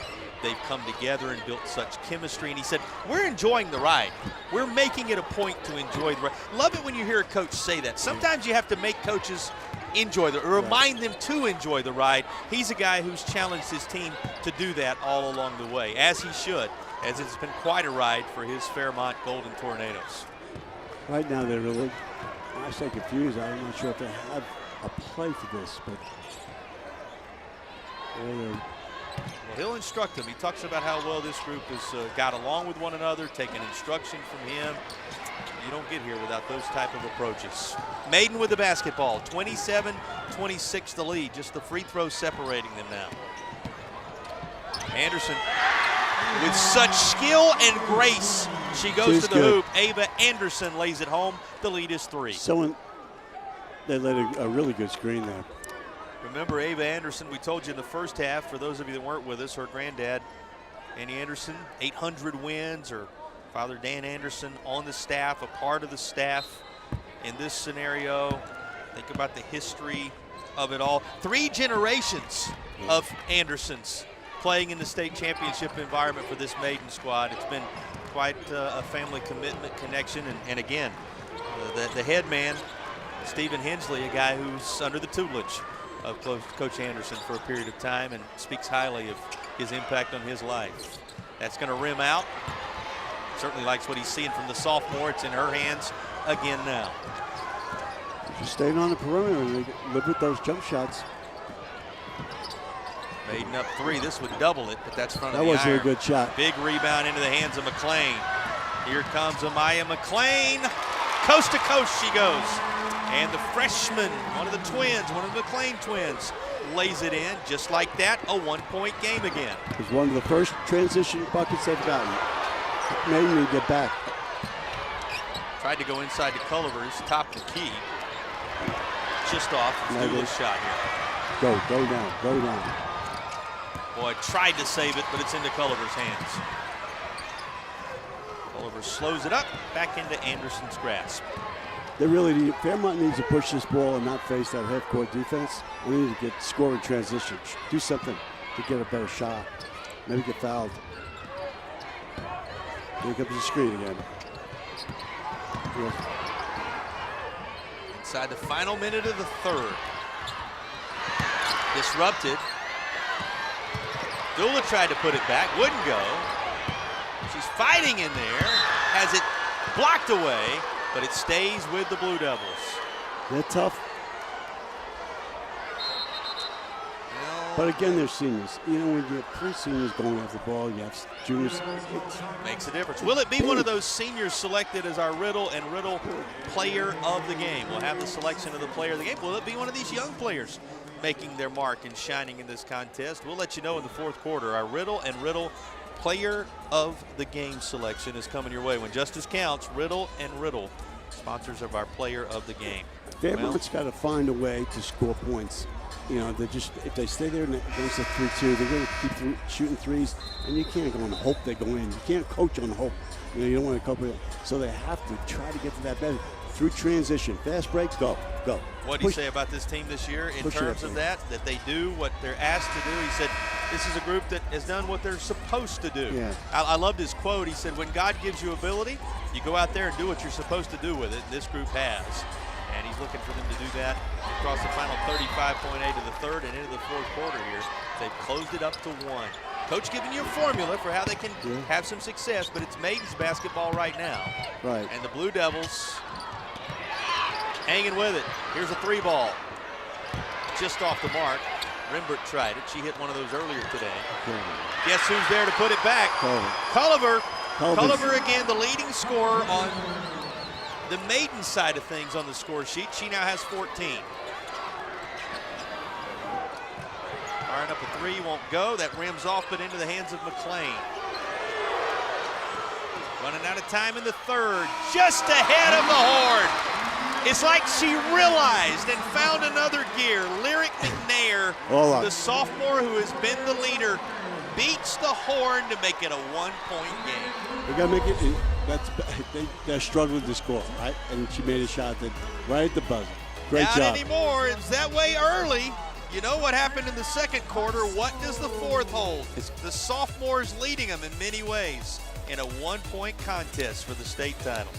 they've come together and built such chemistry. And he said, we're enjoying the ride. We're making it a point to enjoy the ride. Love it when you hear a coach say that. Sometimes you have to make coaches enjoy remind them to enjoy the ride. He's a guy who's challenged his team to do that all along the way, as he should, as it's been quite a ride for his Fairmont Golden Tornadoes. Right now they're really, I say confused. I'm not sure if they have a play for this, but well, he'll instruct them. He talks about how well this group has got along with one another, taking instruction from him. You don't get here without those type of approaches. Maiden with the basketball, 27-26 the lead, just the free throw separating them now. Anderson with such skill and grace. She goes to the hoop. Ava Anderson lays it home. The lead is 3. They let a really good screen there. Remember Ava Anderson, we told you in the first half, for those of you that weren't with us, her granddad, Annie Anderson, 800 wins. Her father, Dan Anderson, on the staff, a part of the staff in this scenario. Think about the history of it all. 3 generations of Andersons playing in the state championship environment for this maiden squad. It's been quite a family commitment, connection, and again, the head man, Stephen Hensley, a guy who's under the tutelage of Coach Anderson for a period of time and speaks highly of his impact on his life. That's going to rim out. Certainly likes what he's seeing from the sophomore. It's in her hands again now. She's staying on the perimeter and live with those jump shots. Maiden up 3. This would double it, but that's front of the iron. That was a good shot. Big rebound into the hands of McClain. Here comes Amaya McClain. Coast to coast she goes. And the freshman, one of the twins, one of the McClain twins, lays it in just like that. A 1-point game again. It was one of the first transition buckets they've gotten. Maiden need to get back. Tried to go inside to Culliver's, top of the key. Just off. Let's do this shot here. Go down. Boy, tried to save it, but it's into Culliver's hands. Culliver slows it up, back into Anderson's grasp. They really need, Fairmont needs to push this ball and not face that half-court defense. We need to get score in transition. Do something to get a better shot. Maybe get fouled. Here comes the screen again. Yes. Inside the final minute of the 3rd. Disrupted. Dula tried to put it back, wouldn't go. She's fighting in there, has it blocked away, but it stays with the Blue Devils. They're tough. But again, they're seniors. You know, when you have 3 seniors going off the ball, you have juniors. It makes a difference. Will it be one of those seniors selected as our Riddle and Riddle player of the game? We'll have the selection of the player of the game. Will it be one of these young players making their mark and shining in this contest? We'll let you know in the 4th quarter. Our Riddle and Riddle player of the game selection is coming your way. When justice counts, Riddle and Riddle, sponsors of our player of the game. Fairmont's got to find a way to score points. You know, they're just, if they stay there against the 3-2, they're going to keep shooting threes, and you can't go on hope they go in. You can't coach on hope. You know, you don't want to cope with it. So they have to try to get to that better through transition. Fast break, go. What do you say about this team this year in terms of that they do what they're asked to do? He said, this is a group that has done what they're supposed to do. Yeah. I loved his quote. He said, when God gives you ability, you go out there and do what you're supposed to do with it. This group has. And he's looking for them to do that across the final 35.8 of the third and into the fourth quarter here. They've closed it up to 1. Coach giving you a formula for how they can have some success, but it's Maiden's basketball right now. Right. And the Blue Devils hanging with it. Here's a 3-ball. Just off the mark. Rimbert tried it. She hit one of those earlier today. Guess who's there to put it back? Culliver. Culliver again, the leading scorer on the Maiden side of things on the score sheet. She now has 14. Firing up a 3, won't go. That rims off, but into the hands of McLean. Running out of time in the third, just ahead of the horn. It's like she realized and found another gear. Lyric McNair, the sophomore who has been the leader, beats the horn to make it a 1-point game. They got to make it. They're struggling to score, right? And she made a shot that right at the buzzer. Great job. Not anymore. It's that way early. You know what happened in the second quarter. What does the fourth hold? The sophomores leading them in many ways in a 1-point contest for the state title.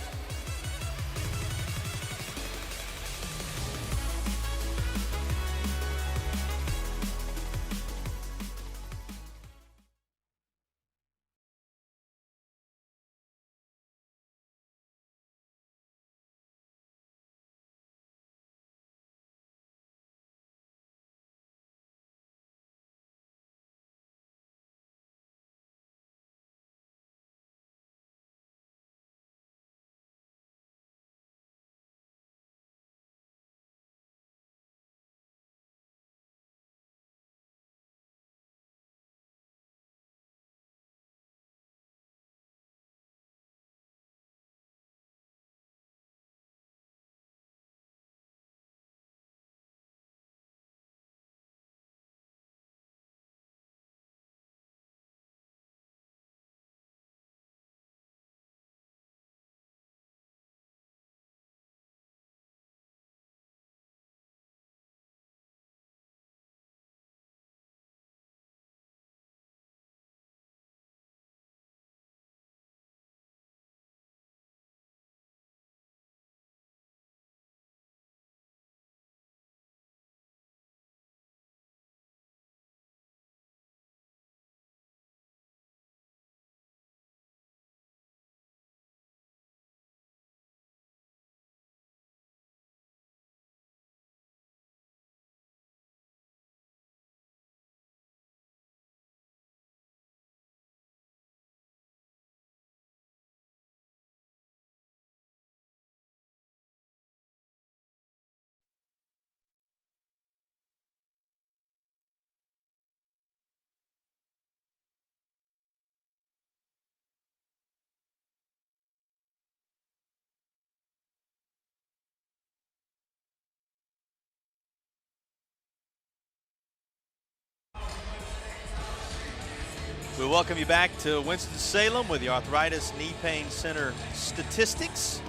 We welcome you back to Winston-Salem with the Arthritis Knee Pain Center statistics.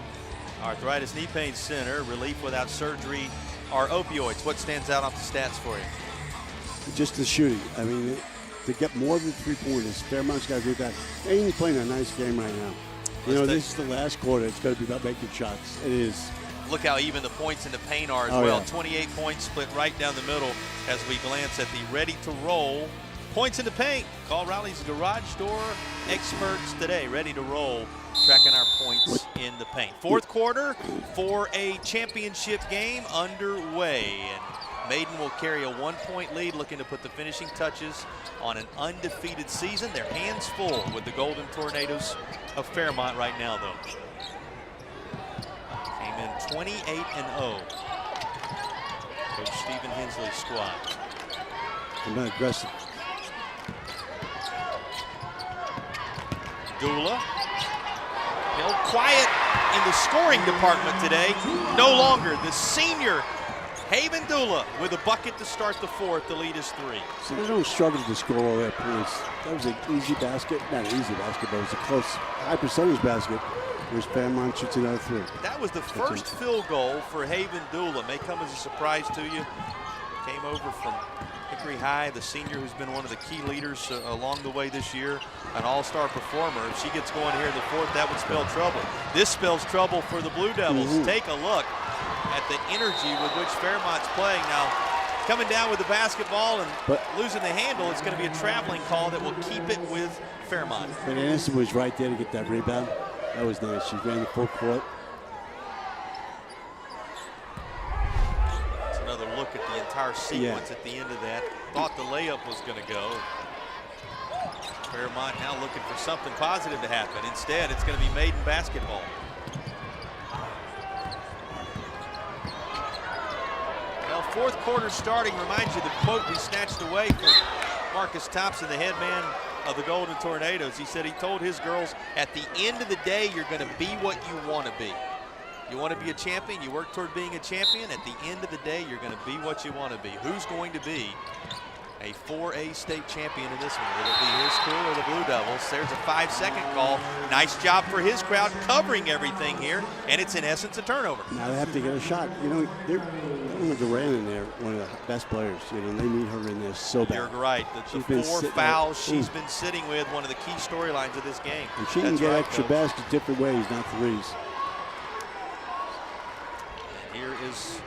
Arthritis Knee Pain Center, relief without surgery, or opioids. What stands out off the stats for you? Just the shooting. I mean, to get more than 3-pointers, Fairmont's got to do that. Aiden's playing a nice game right now. You know, this is the last quarter. It's going to be about making shots. It is. Look how even the points in the paint are as well. Yeah. 28 points split right down the middle as we glance at the ready to roll points in the paint. Call Riley's Garage Door experts today. Ready to roll, tracking our points in the paint. Fourth quarter for a championship game underway. And Maiden will carry a 1-point lead, looking to put the finishing touches on an undefeated season. Their hands full with the Golden Tornadoes of Fairmont right now, though. Came in 28-0. Coach Stephen Hensley's squad. I'm not aggressive. Dula, held quiet in the scoring department today. No longer the senior Haven Dula with a bucket to start the fourth. The lead is 3. So they don't struggle to score all their points. That was an easy basket. Not an easy basket, but it was a close, high percentage basket. Here's Fairmont shoots another 3. That was the first field goal for Haven Dula. May come as a surprise to you. Came over from Hickory High, the senior who's been one of the key leaders along the way this year, an all-star performer. If she gets going here in the fourth, that would spell trouble. This spells trouble for the Blue Devils. Take a look at the energy with which Fairmont's playing. Now, coming down with the basketball and losing the handle, it's going to be a traveling call that will keep it with Fairmont. But Anderson was right there to get that rebound. That was nice. She ran the full court. That's another look at the entire sequence at the end of that. Thought the layup was going to go. Fairmont now looking for something positive to happen. Instead, it's going to be Maiden basketball. Well, fourth quarter starting. Reminds you the quote we snatched away from Marcus Thompson, the head man of the Golden Tornadoes. He said he told his girls, at the end of the day, you're going to be what you want to be. You want to be a champion, you work toward being a champion. At the end of the day, you're going to be what you want to be. Who's going to be a 4A state champion in this one? Will it be his school or the Blue Devils? There's a 5-second call. Nice job for his crowd covering everything here, and it's in essence a turnover. Now they have to get a shot. You know, they're Duran in there, one of the best players. You know, they need her in there so bad. You're right. The 4 fouls she's been sitting with, one of the key storylines of this game. And she can get extra baskets different ways, not threes. Here is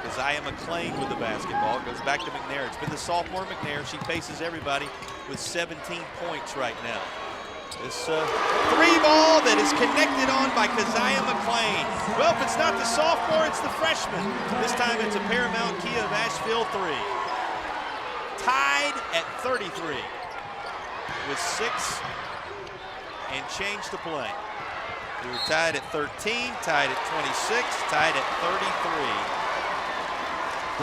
Keziah McClain with the basketball. Goes back to McNair. It's been the sophomore McNair. She paces everybody with 17 points right now. This 3-ball that is connected on by Keziah McClain. Well, if it's not the sophomore, it's the freshman. This time it's a Paramount Kia of Asheville 3. Tied at 33 with 6 and change to play. We were tied at 13, tied at 26, tied at 33.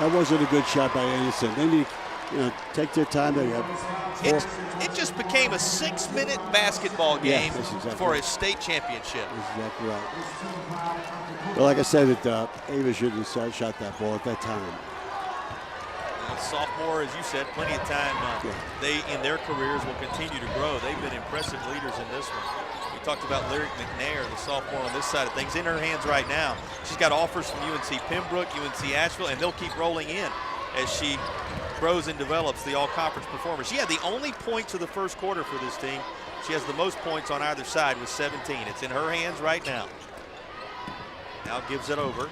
That wasn't a good shot by Anderson. They need to take their time. They have it just became a 6-minute basketball game for a state championship. That's exactly right. Well, like I said, Ava shouldn't have shot that ball at that time. Sophomore, as you said, plenty of time. They, in their careers, will continue to grow. They've been impressive leaders in this one. We talked about Lyric McNair, the sophomore on this side of things, in her hands right now. She's got offers from UNC Pembroke, UNC Asheville, and they'll keep rolling in as she grows and develops the all-conference performer. She had the only points of the first quarter for this team. She has the most points on either side with 17. It's in her hands right now. Now gives it over.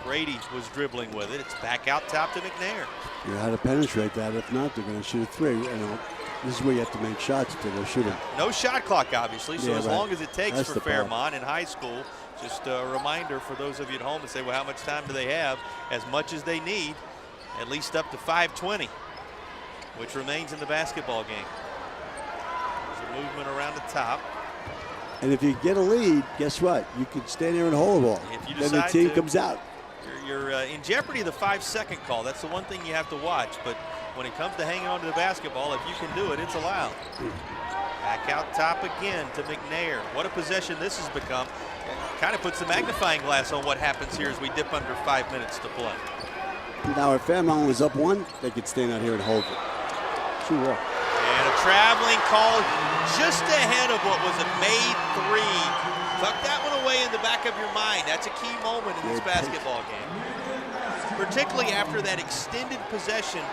Brady was dribbling with it. It's back out top to McNair. You know how to penetrate that. If not, they're going to shoot a 3. You know, this is where you have to make shots to go shoot them. No shot clock, obviously, so as long as it takes for Fairmont in high school, just a reminder for those of you at home to say, well, how much time do they have? As much as they need, at least up to 5:20, which remains in the basketball game. There's a movement around the top. And if you get a lead, guess what? You can stand there and hold the ball. If you then the team comes out. You're in jeopardy of the 5-second call. That's the one thing you have to watch. But when it comes to hanging on to the basketball, if you can do it, it's allowed. Back out top again to McNair. What a possession this has become. Kind of puts the magnifying glass on what happens here as we dip under 5 minutes to play. Now, if Fairmont was up 1, they could stand out here and hold it. She walked. And a traveling call just ahead of what was a made 3. Tuck that one away in the back of your mind. That's a key moment in this basketball game. Particularly after that extended possession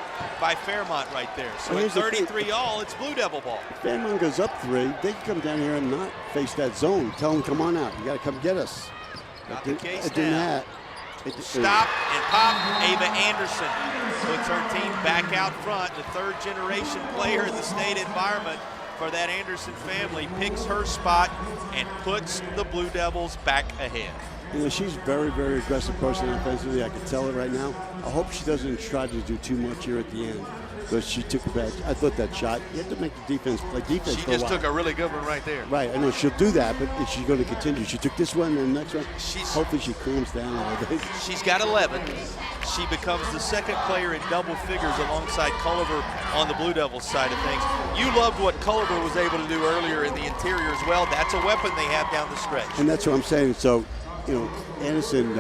by Fairmont right there. So at 33 all, it's Blue Devil ball. If Fairmont goes up 3, they can come down here and not face that zone. Tell them, come on out. You got to come get us. Not the case now. Stop and pop. Ava Anderson puts her team back out front. The third-generation player in the state environment for that Anderson family picks her spot and puts the Blue Devils back ahead. You know, she's a very, very aggressive person offensively. I can tell it right now. I hope she doesn't try to do too much here at the end. Because she took a bad. I thought that shot. You have to make the defense play defense. She just took a really good one right there. Right, I know she'll do that, but is she going to continue? She took this one and the next one. Hopefully she calms down a little bit. She's got 11. She becomes the second player in double figures alongside Culliver on the Blue Devils side of things. You loved what Culliver was able to do earlier in the interior as well. That's a weapon they have down the stretch. And that's what I'm saying. So, you know, Anderson,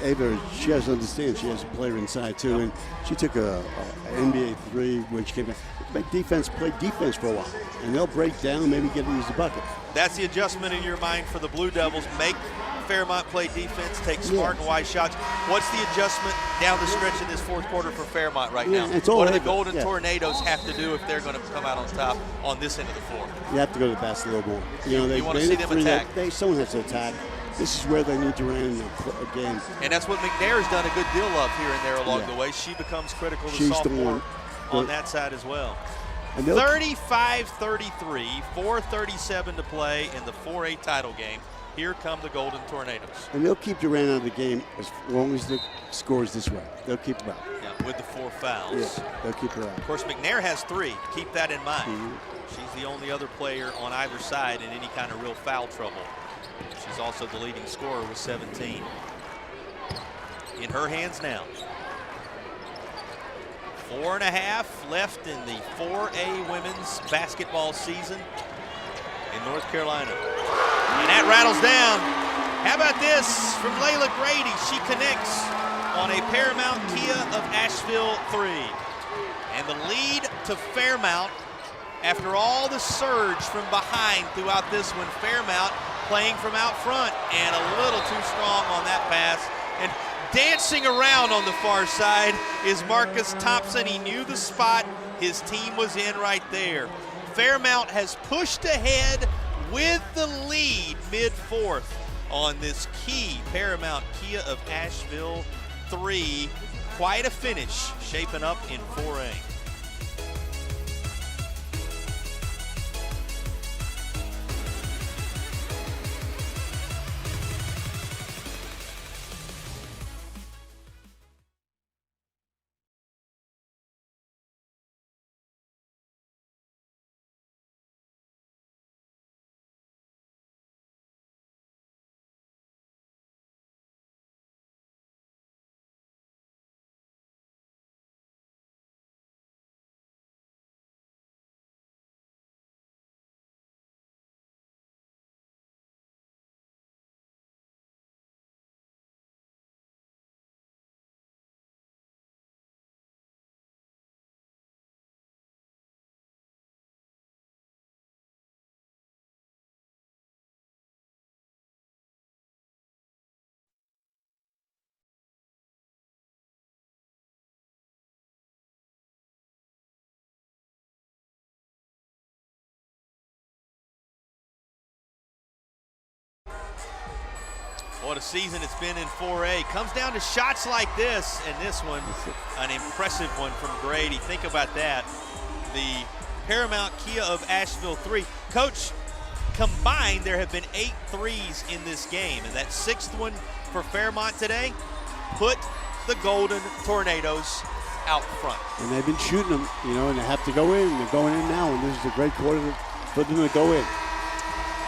Ava, she has to understand she has a player inside too, and she took a NBA 3 when she came back. Play defense for a while, and they'll break down, maybe get to use the bucket. That's the adjustment in your mind for the Blue Devils. Make Fairmont play defense, take smart and wise shots. What's the adjustment down the stretch in this fourth quarter for Fairmont right now? What do the Golden Tornadoes have to do if they're going to come out on top on this end of the floor? You have to go to the basket a little more. You want to see them attack. Someone has to attack. This is where they need to run in the game. And that's what McNair has done a good deal of here and there along the way. She becomes critical to sophomore on that side as well. 35-33, 4:37 to play in the 4A title game. Here come the Golden Tornadoes. And they'll keep Durant out of the game as long as the score is this way. They'll keep her out. Yeah, with the 4 fouls. Yeah, they'll keep her out. Of course, McNair has 3. Keep that in mind. She's the only other player on either side in any kind of real foul trouble. She's also the leading scorer with 17. In her hands now. 4.5 left in the 4A women's basketball season in North Carolina. And that rattles down. How about this from Layla Grady? She connects on a Paramount Kia of Asheville 3. And the lead to Fairmount after all the surge from behind throughout this one. Fairmount playing from out front and a little too strong on that pass. And dancing around on the far side is Marcus Thompson. He knew the spot. His team was in right there. Fairmount has pushed ahead with the lead mid-fourth on this key Paramount Kia of Asheville 3. Quite a finish shaping up in 4A. What a season it's been in 4A. Comes down to shots like this, and this one, an impressive one from Grady. Think about that. The Paramount Kia of Asheville 3. Coach, combined, there have been 8 threes in this game, and that 6th one for Fairmont today put the Golden Tornadoes out front. And they've been shooting them, and they have to go in. They're going in now, and this is a great quarter for them to go in.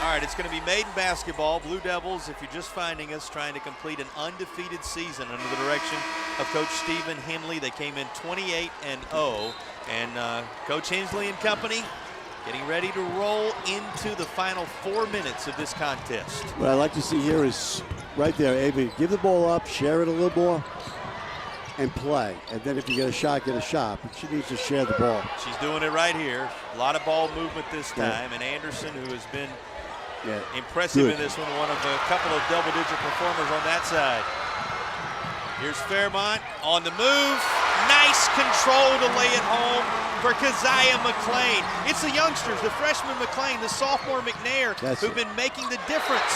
All right, it's going to be Maiden basketball. Blue Devils, if you're just finding us, trying to complete an undefeated season under the direction of Coach Stephen Henley. They came in 28-0, and Coach Hensley and company getting ready to roll into the final 4 minutes of this contest. What I'd like to see here is right there, Ava, give the ball up, share it a little more, and play. And then if you get a shot, get a shot. But she needs to share the ball. She's doing it right here. A lot of ball movement this time, and Anderson, who has been impressive in this one of a couple of double-digit performers on that side. Here's Fairmont on the move. Nice control to lay it home for Keziah McClain. It's the youngsters, the freshman McClain, the sophomore McNair, who've been making the difference.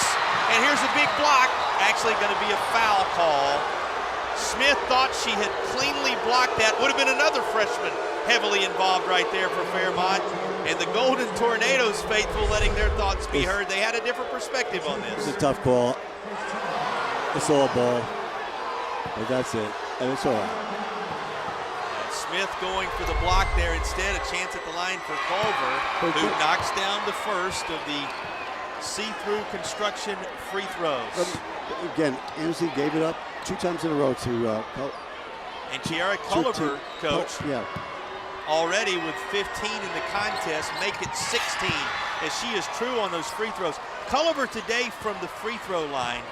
And here's a big block. Actually going to be a foul call. Smith thought she had cleanly blocked that. Would have been another freshman heavily involved right there for Fairmont. And the Golden Tornadoes faithful letting their thoughts be heard. They had a different perspective on this. It's a tough call. It's all ball. But that's it. And it's all right. And Smith going for the block there instead. A chance at the line for Culver, who knocks down the first of the see-through construction free throws. Again, Anderson gave it up 2 times in a row to and Tiara Culver, Coach, already with 15 in the contest, make it 16 as she is true on those free throws. Culver today from the free throw line,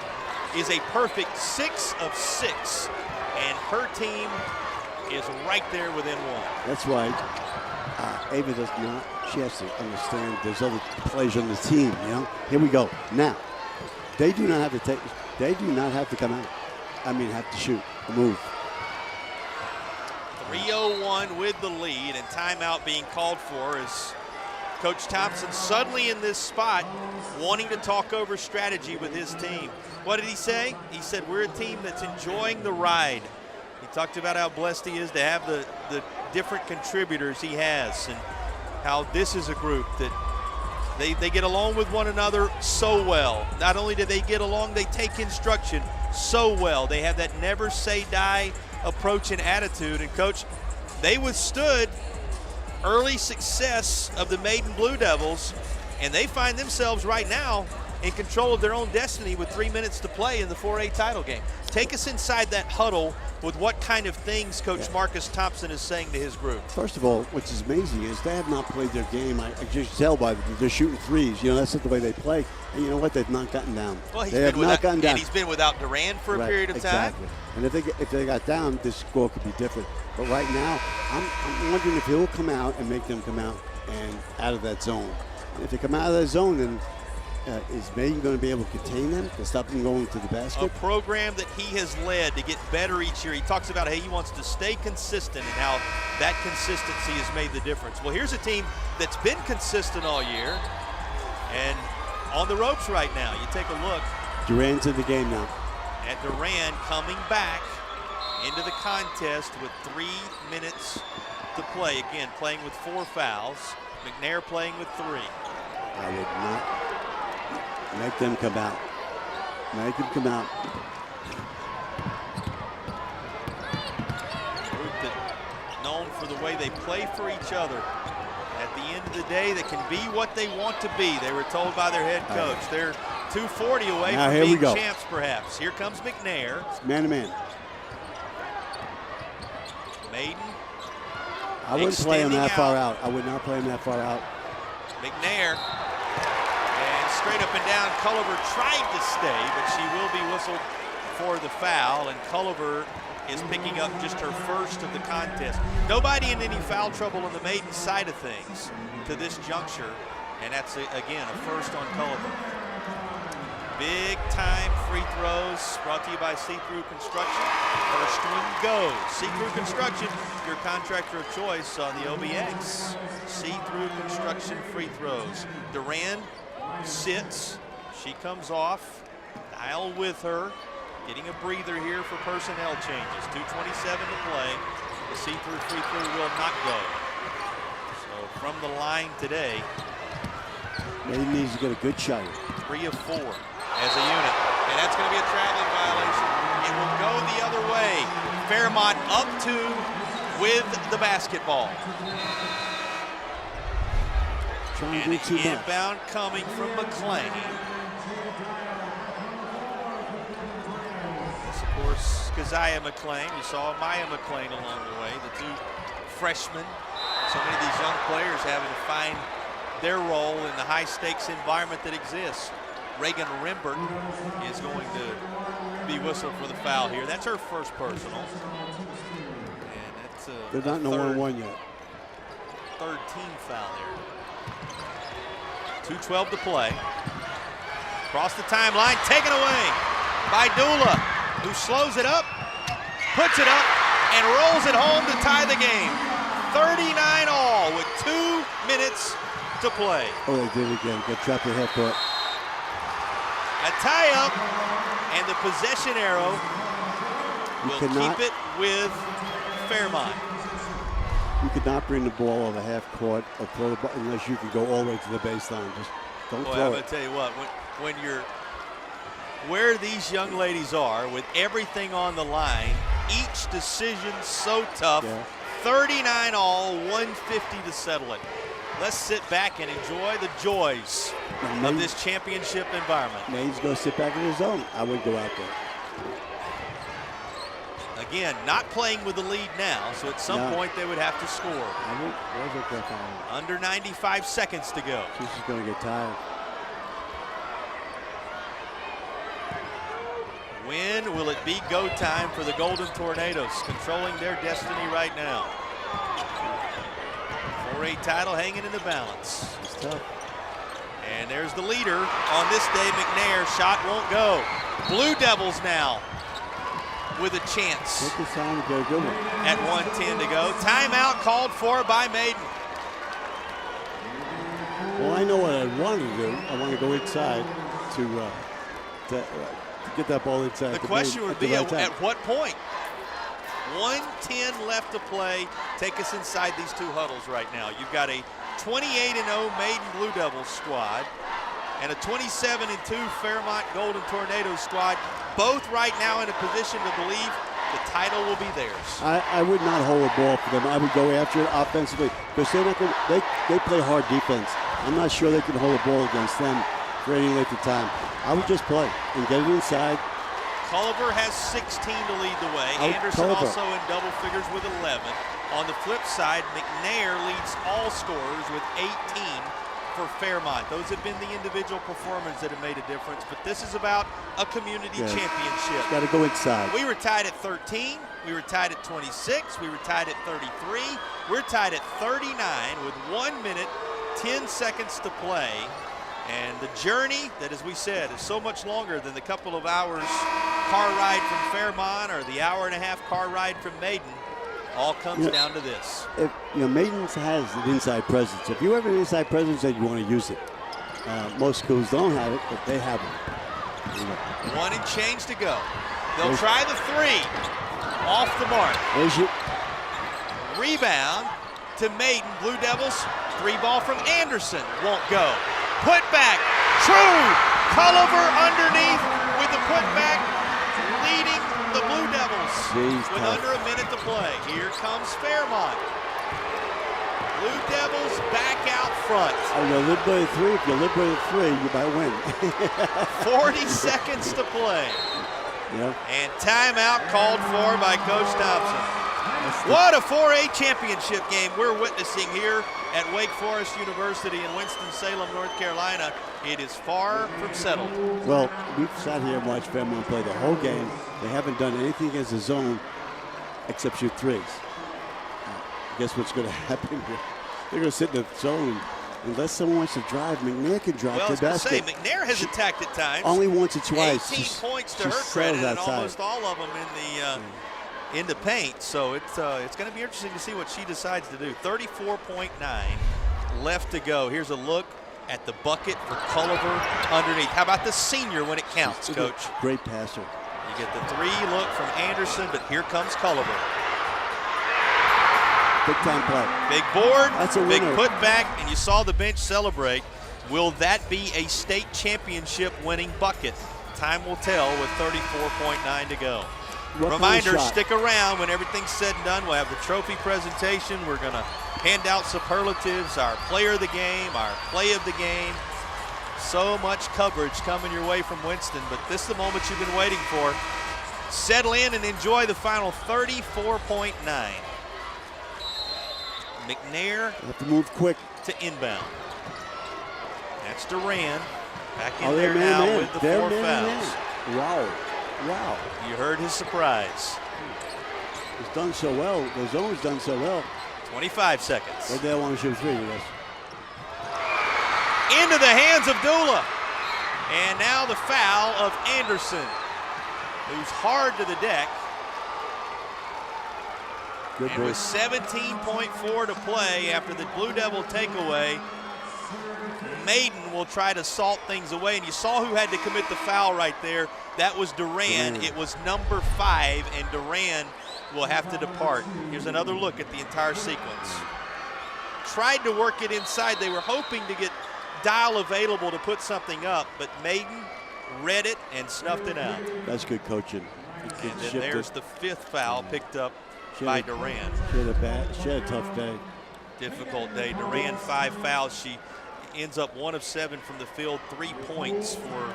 is a perfect 6 of 6, and her team is right there within one. That's right. Ava does not, she has to understand there's other players on the team, you know? Here we go. Now, they do not have to come out. I mean, have to shoot, move. 3:01 with the lead, and timeout being called for as Coach Thompson suddenly in this spot wanting to talk over strategy with his team. What did he say? He said, we're a team that's enjoying the ride. He talked about how blessed he is to have the different contributors he has, and how this is a group that they get along with one another so well. Not only do they get along, they take instruction so well. They have that never say die approach and attitude. And Coach, they withstood early success of the Maiden Blue Devils, and they find themselves right now in control of their own destiny with 3 minutes to play in the 4A title game. Take us inside that huddle with what kind of things Coach Marcus Thompson is saying to his group. First of all, what's amazing is they have not played their game. I just tell by they're shooting threes. You know, that's not the way they play. And you know what? They've not gotten down. Well, they have not gotten down. And he's been without Durand for a period of time. Exactly. And if they got down, this score could be different. But right now, I'm wondering if he'll come out and make them come out and out of that zone. And if they come out of that zone, then is Maiden going to be able to contain them, to stop them going to the basket? A program that he has led to get better each year. He talks about how he wants to stay consistent and how that consistency has made the difference. Well, here's a team that's been consistent all year and on the ropes right now. You take a look. Durand's in the game now. At Durand coming back into the contest with 3 minutes to play. Again, playing with 4 fouls. McNair playing with 3. I would not make them come out. Make them come out. Group that known for the way they play for each other. At the end of the day, they can be what they want to be. They were told by their head coach. They're 240 away now from being champs, perhaps. Here comes McNair. Man-to-man. Maiden. I wouldn't play him that far out. I would not play him that far out. McNair. And straight up and down, Culliver tried to stay, but she will be whistled for the foul, and Culliver is picking up just her first of the contest. Nobody in any foul trouble on the Maiden side of things to this juncture, and that's, again, a first on Culliver. Big time free throws brought to you by See-Through Construction. First one goes. See-Through Construction, your contractor of choice on the OBX. See-Through Construction free throws. Durand sits. She comes off. Dial with her. Getting a breather here for personnel changes. 2:27 to play. The See-Through free throw will not go. So from the line today, Maiden needs to get a good shot. 3 of 4 as a unit. And that's going to be a traveling violation. It will go the other way. Fairmont up 2 with the basketball. Trying And to do too much. inbound coming from McLean. This, of course, Keziah McLean. You saw Maya McLean along the way. The 2 freshmen. So many of these young players having to find their role in the high-stakes environment that exists. Reagan Rimbert is going to be whistled for the foul here. That's her first personal. And that's They're not in the 1-1 yet. Third team foul there. 2:12 to play. Across the timeline, taken away by Dula, who slows it up, puts it up, and rolls it home to tie the game. 39 all with 2 minutes to play. Oh, they did it again. Got trapped in half court. A tie-up, and the possession arrow will keep it with Fairmont. You could not bring the ball over half court or throw the ball unless you can go all the way to the baseline. Just don't Boy, throw I'm it. going to tell you what, when you're where these young ladies are with everything on the line, each decision so tough, 39 all, 150 to settle it. Let's sit back and enjoy the joys of this championship environment. Maiden's going to sit back in his zone. I would go out there. Again, not playing with the lead now, so at some point they would have to score. Under 95 seconds to go. She's just going to get tired. When will it be go time for the Golden Tornadoes, controlling their destiny right now? 4A title hanging in the balance. It's tough. And there's the leader on this day, McNair. Shot won't go. Blue Devils now with a chance. Take the time to go, good one. At 1:10 to go. Timeout called for by Maiden. Well, I know what I want to do. I want to go inside to get that ball inside. The question would be right at what point? 1:10 left to play. Take us inside these two huddles right now. You've got a 28-0 Maiden Blue Devils squad and a 27-2 Fairmont Golden Tornadoes squad, both right now in a position to believe the title will be theirs. I would not hold a ball for them. I would go after it offensively because they're not gonna, they play hard defense. I'm not sure they can hold a ball against them for any length of time. I would just play and get it inside. Culliver has 16 to lead the way. Anderson also in double figures with 11. On the flip side, McNair leads all scorers with 18 for Fairmont. Those have been the individual performers that have made a difference, but this is about a community championship. Got to go inside. We were tied at 13. We were tied at 26. We were tied at 33. We're tied at 39 with 1 minute, 10 seconds to play. And the journey that, as we said, is so much longer than the couple of hours car ride from Fairmont or the hour-and-a-half car ride from Maiden, all comes down to this. If, Maiden has an inside presence. If you have an inside presence, then you want to use it. Most schools don't have it, but they have it. 1 and change to go. They'll try the three. Off the mark. Rebound to Maiden. Blue Devils. 3-ball from Anderson. Won't go. Put back. True. Culliver underneath with the putback, leading the Blue Devils with under a minute to play. Here comes Fairmont. Blue Devils back out front. Oh, you live by 3. If you live by 3, you might win. 40 seconds to play. Yeah. And timeout called for by Coach Thompson. What a 4A championship game we're witnessing here at Wake Forest University in Winston-Salem, North Carolina. It is far from settled. Well, we've sat here and watched Fairmont play the whole game. They haven't done anything against the zone except shoot threes. Guess what's going to happen here? They're going to sit in the zone. Unless someone wants to drive, McNair can drive the basket. McNair has attacked at times. Only once or twice. 18 points to her credit, and almost all of them in the paint. So it's going to be interesting to see what she decides to do. 34.9 left to go. Here's a look at the bucket for Culliver underneath. How about the senior when it counts, Coach? Great passer. You get the 3 look from Anderson, but here comes Culliver. Big time play. Big board, that's a big winner. putback, and you saw the bench celebrate. Will that be a state championship winning bucket? Time will tell with 34.9 to go. Reminder, stick around when everything's said and done. We'll have the trophy presentation. We're going to hand out superlatives, our player of the game, our play of the game. So much coverage coming your way from Winston, but this is the moment you've been waiting for. Settle in and enjoy the final 34.9. McNair have to move quick to inbound. That's Duran back in there now with the 4 fouls. Wow. Wow. You heard his surprise. He's done so well. The zone's done so well. 25 seconds. But they want to shoot 3 with us. Into the hands of Dula. And now the foul of Anderson, who's hard to the deck. Good and with 17.4 to play after the Blue Devil takeaway, Maiden will try to salt things away. And you saw who had to commit the foul right there. That was Duran. It was number 5, and Duran will have to depart. Here's another look at the entire sequence. Tried to work it inside. They were hoping to get Dial available to put something up, but Maiden read it and snuffed it out. That's good coaching. And then there's the 5th foul picked up by Duran. She had a tough day. Difficult day. Duran 5 fouls. She ends up 1 of 7 from the field, 3 points for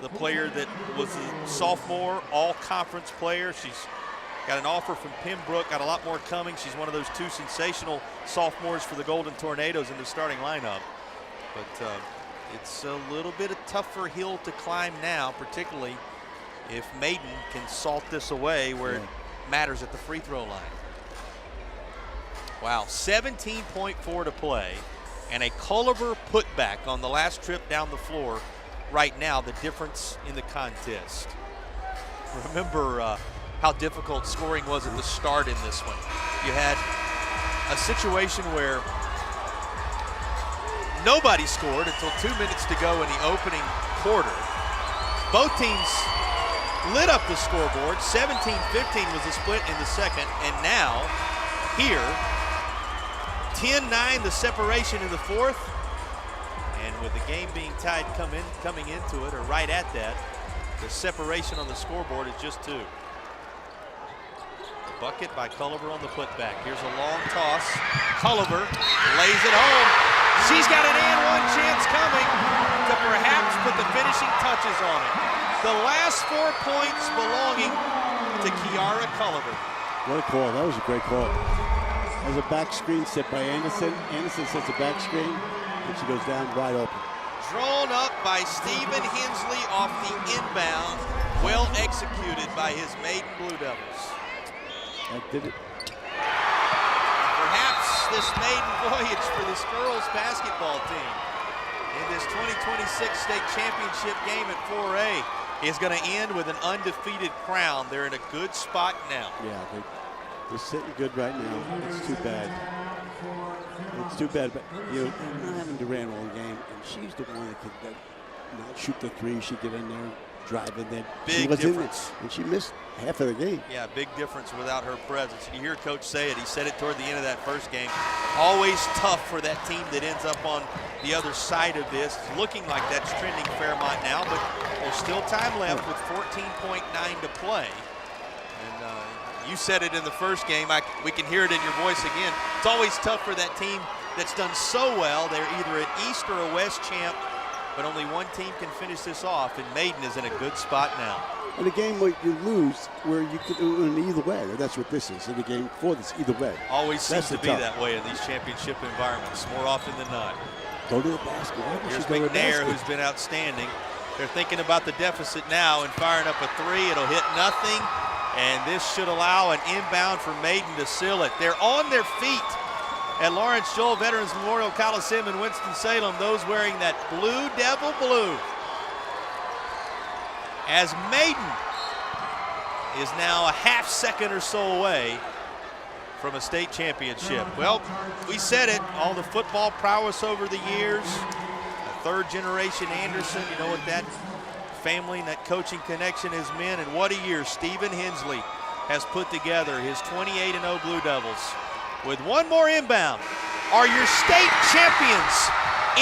the player that was a sophomore, all-conference player. She's got an offer from Pembroke, got a lot more coming. She's one of those 2 sensational sophomores for the Golden Tornadoes in the starting lineup. But it's a little bit of tougher hill to climb now, particularly if Maiden can salt this away where it matters at the free throw line. Wow, 17.4 to play, and a Culliver putback on the last trip down the floor. Right now, the difference in the contest. Remember how difficult scoring was at the start in this one. You had a situation where nobody scored until 2 minutes to go in the opening quarter. Both teams lit up the scoreboard. 17-15 was the split in the second, and now here, 10-9 the separation in the fourth. And with the game being tied coming into it, or right at that, the separation on the scoreboard is just 2. The bucket by Culliver on the putback. Here's a long toss. Culliver lays it home. She's got an and one chance coming to perhaps put the finishing touches on it. The last 4 points belonging to Kiara Culliver. What a call. That was a great call. There's a back screen set by Anderson. Anderson sets a back screen, and she goes down wide open. Drawn up by Stephen Hensley off the inbound. Well executed by his Maiden Blue Devils. That did it. Perhaps this maiden voyage for this girls basketball team in this 2026 state championship game at 4A is going to end with an undefeated crown. They're in a good spot now. Yeah, they're sitting good right now. It's too bad. It's too bad, but you know, not having Durant all game, and she's the one that could not shoot the three. She'd get in there, drive in there. Big difference. And she missed half of the game. Yeah, big difference without her presence. You hear Coach say it. He said it toward the end of that first game. Always tough for that team that ends up on the other side of this. It's looking like that's trending Fairmont now, but there's still time left with 14.9 to play. And you said it in the first game. We can hear it in your voice again. It's always tough for that team that's done so well. They're either an East or a West champ, but only one team can finish this off, and Maiden is in a good spot now. In a game where you lose, where you could win either way, that's what this is. In a game for this, either way. Always seems to be that way in these championship environments, more often than not. Go to the basket. Here's McNair, who's been outstanding. They're thinking about the deficit now and firing up a three. It'll hit nothing, and this should allow an inbound for Maiden to seal it. They're on their feet at Lawrence Joel Veterans Memorial Coliseum in Winston-Salem, those wearing that Blue Devil blue. As Maiden is now a half second or so away from a state championship. Well, we said it, all the football prowess over the years, a third generation Anderson, you know what that family and that coaching connection has meant, and what a year Stephen Hensley has put together his 28-0 Blue Devils. With one more inbound, are your state champions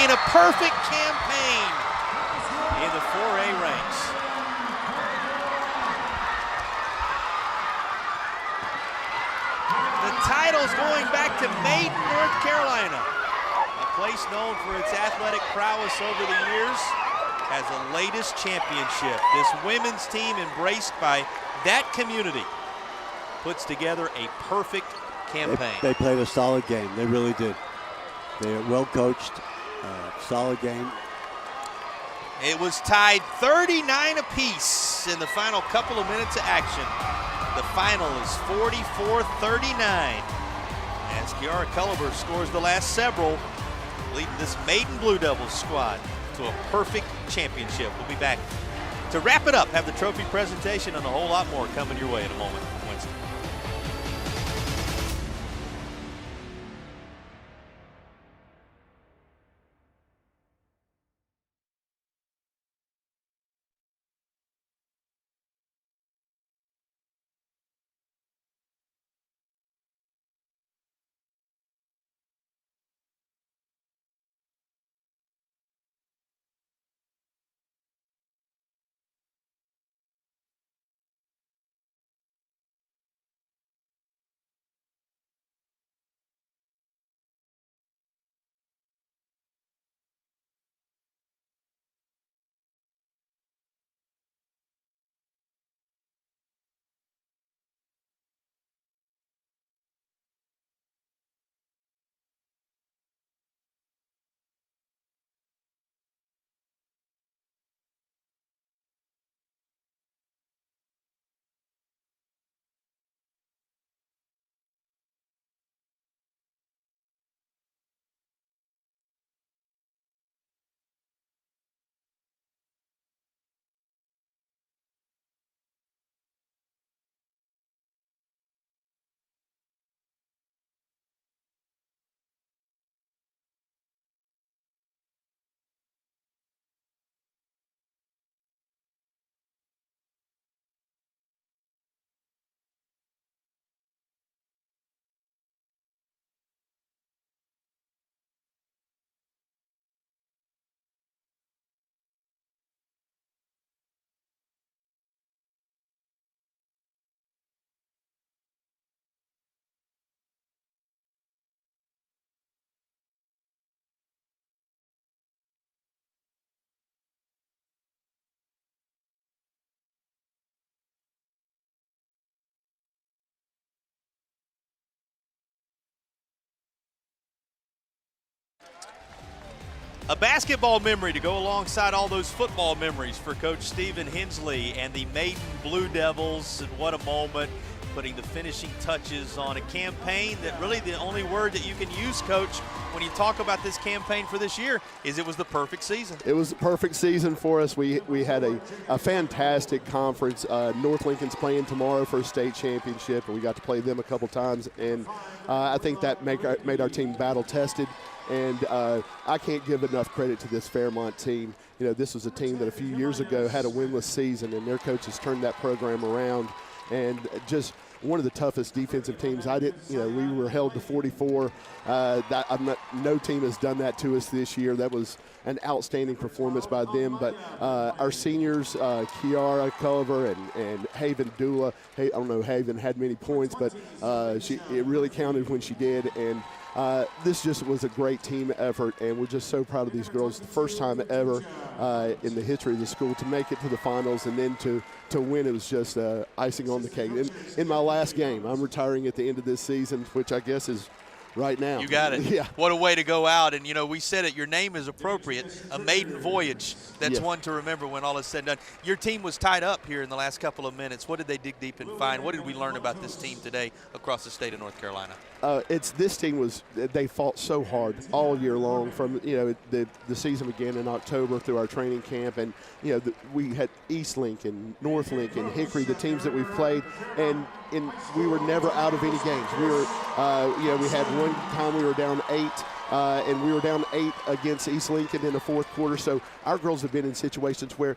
in a perfect campaign in the 4A ranks. The title's going back to Maiden, North Carolina, a place known for its athletic prowess over the years, has the latest championship. This women's team, embraced by that community, puts together a perfect campaign. They played a solid game. They really did. They are well coached, solid game. It was tied 39 apiece in the final couple of minutes of action. The final is 44-39 as Kiara Culliver scores the last several, leading this Maiden Blue Devils squad to a perfect championship. We'll be back to wrap it up, have the trophy presentation, and a whole lot more coming your way in a moment. Winston. A basketball memory to go alongside all those football memories for Coach Stephen Hensley and the Maiden Blue Devils. And what a moment, putting the finishing touches on a campaign that really the only word that you can use, Coach, when you talk about this campaign for this year is it was the perfect season. It was the perfect season for us. We had a fantastic conference. North Lincoln's playing tomorrow for a state championship, and we got to play them a couple times. And I think that made our team battle-tested. And I can't give enough credit to this Fairmont team. You know, this was a team that a few years ago had a winless season, and their coaches turned that program around. And just one of the toughest defensive teams. We were held to 44. No team has done that to us this year. That was an outstanding performance by them. But our seniors, Kiara Culver and Haven Dula. I don't know if Haven had many points, but it really counted when she did. And this just was a great team effort, and we're just so proud of these girls. The first time ever in the history of the school to make it to the finals, and then to win, it was just icing on the cake. In my last game, I'm retiring at the end of this season, which I guess is right now. You got it. Yeah. What a way to go out. And, you know, we said it, your name is appropriate, a maiden voyage. That's one to remember when all is said and done. Your team was tied up here in the last couple of minutes. What did they dig deep and find? What did we learn about this team today across the state of North Carolina? This team they fought so hard all year long from, the season began in October through our training camp. And, we had East Lincoln, North Lincoln, Hickory, the teams that we've played. And we were never out of any games. We were, we had one time we were down 8, and we were down 8 against East Lincoln in the fourth quarter. So our girls have been in situations where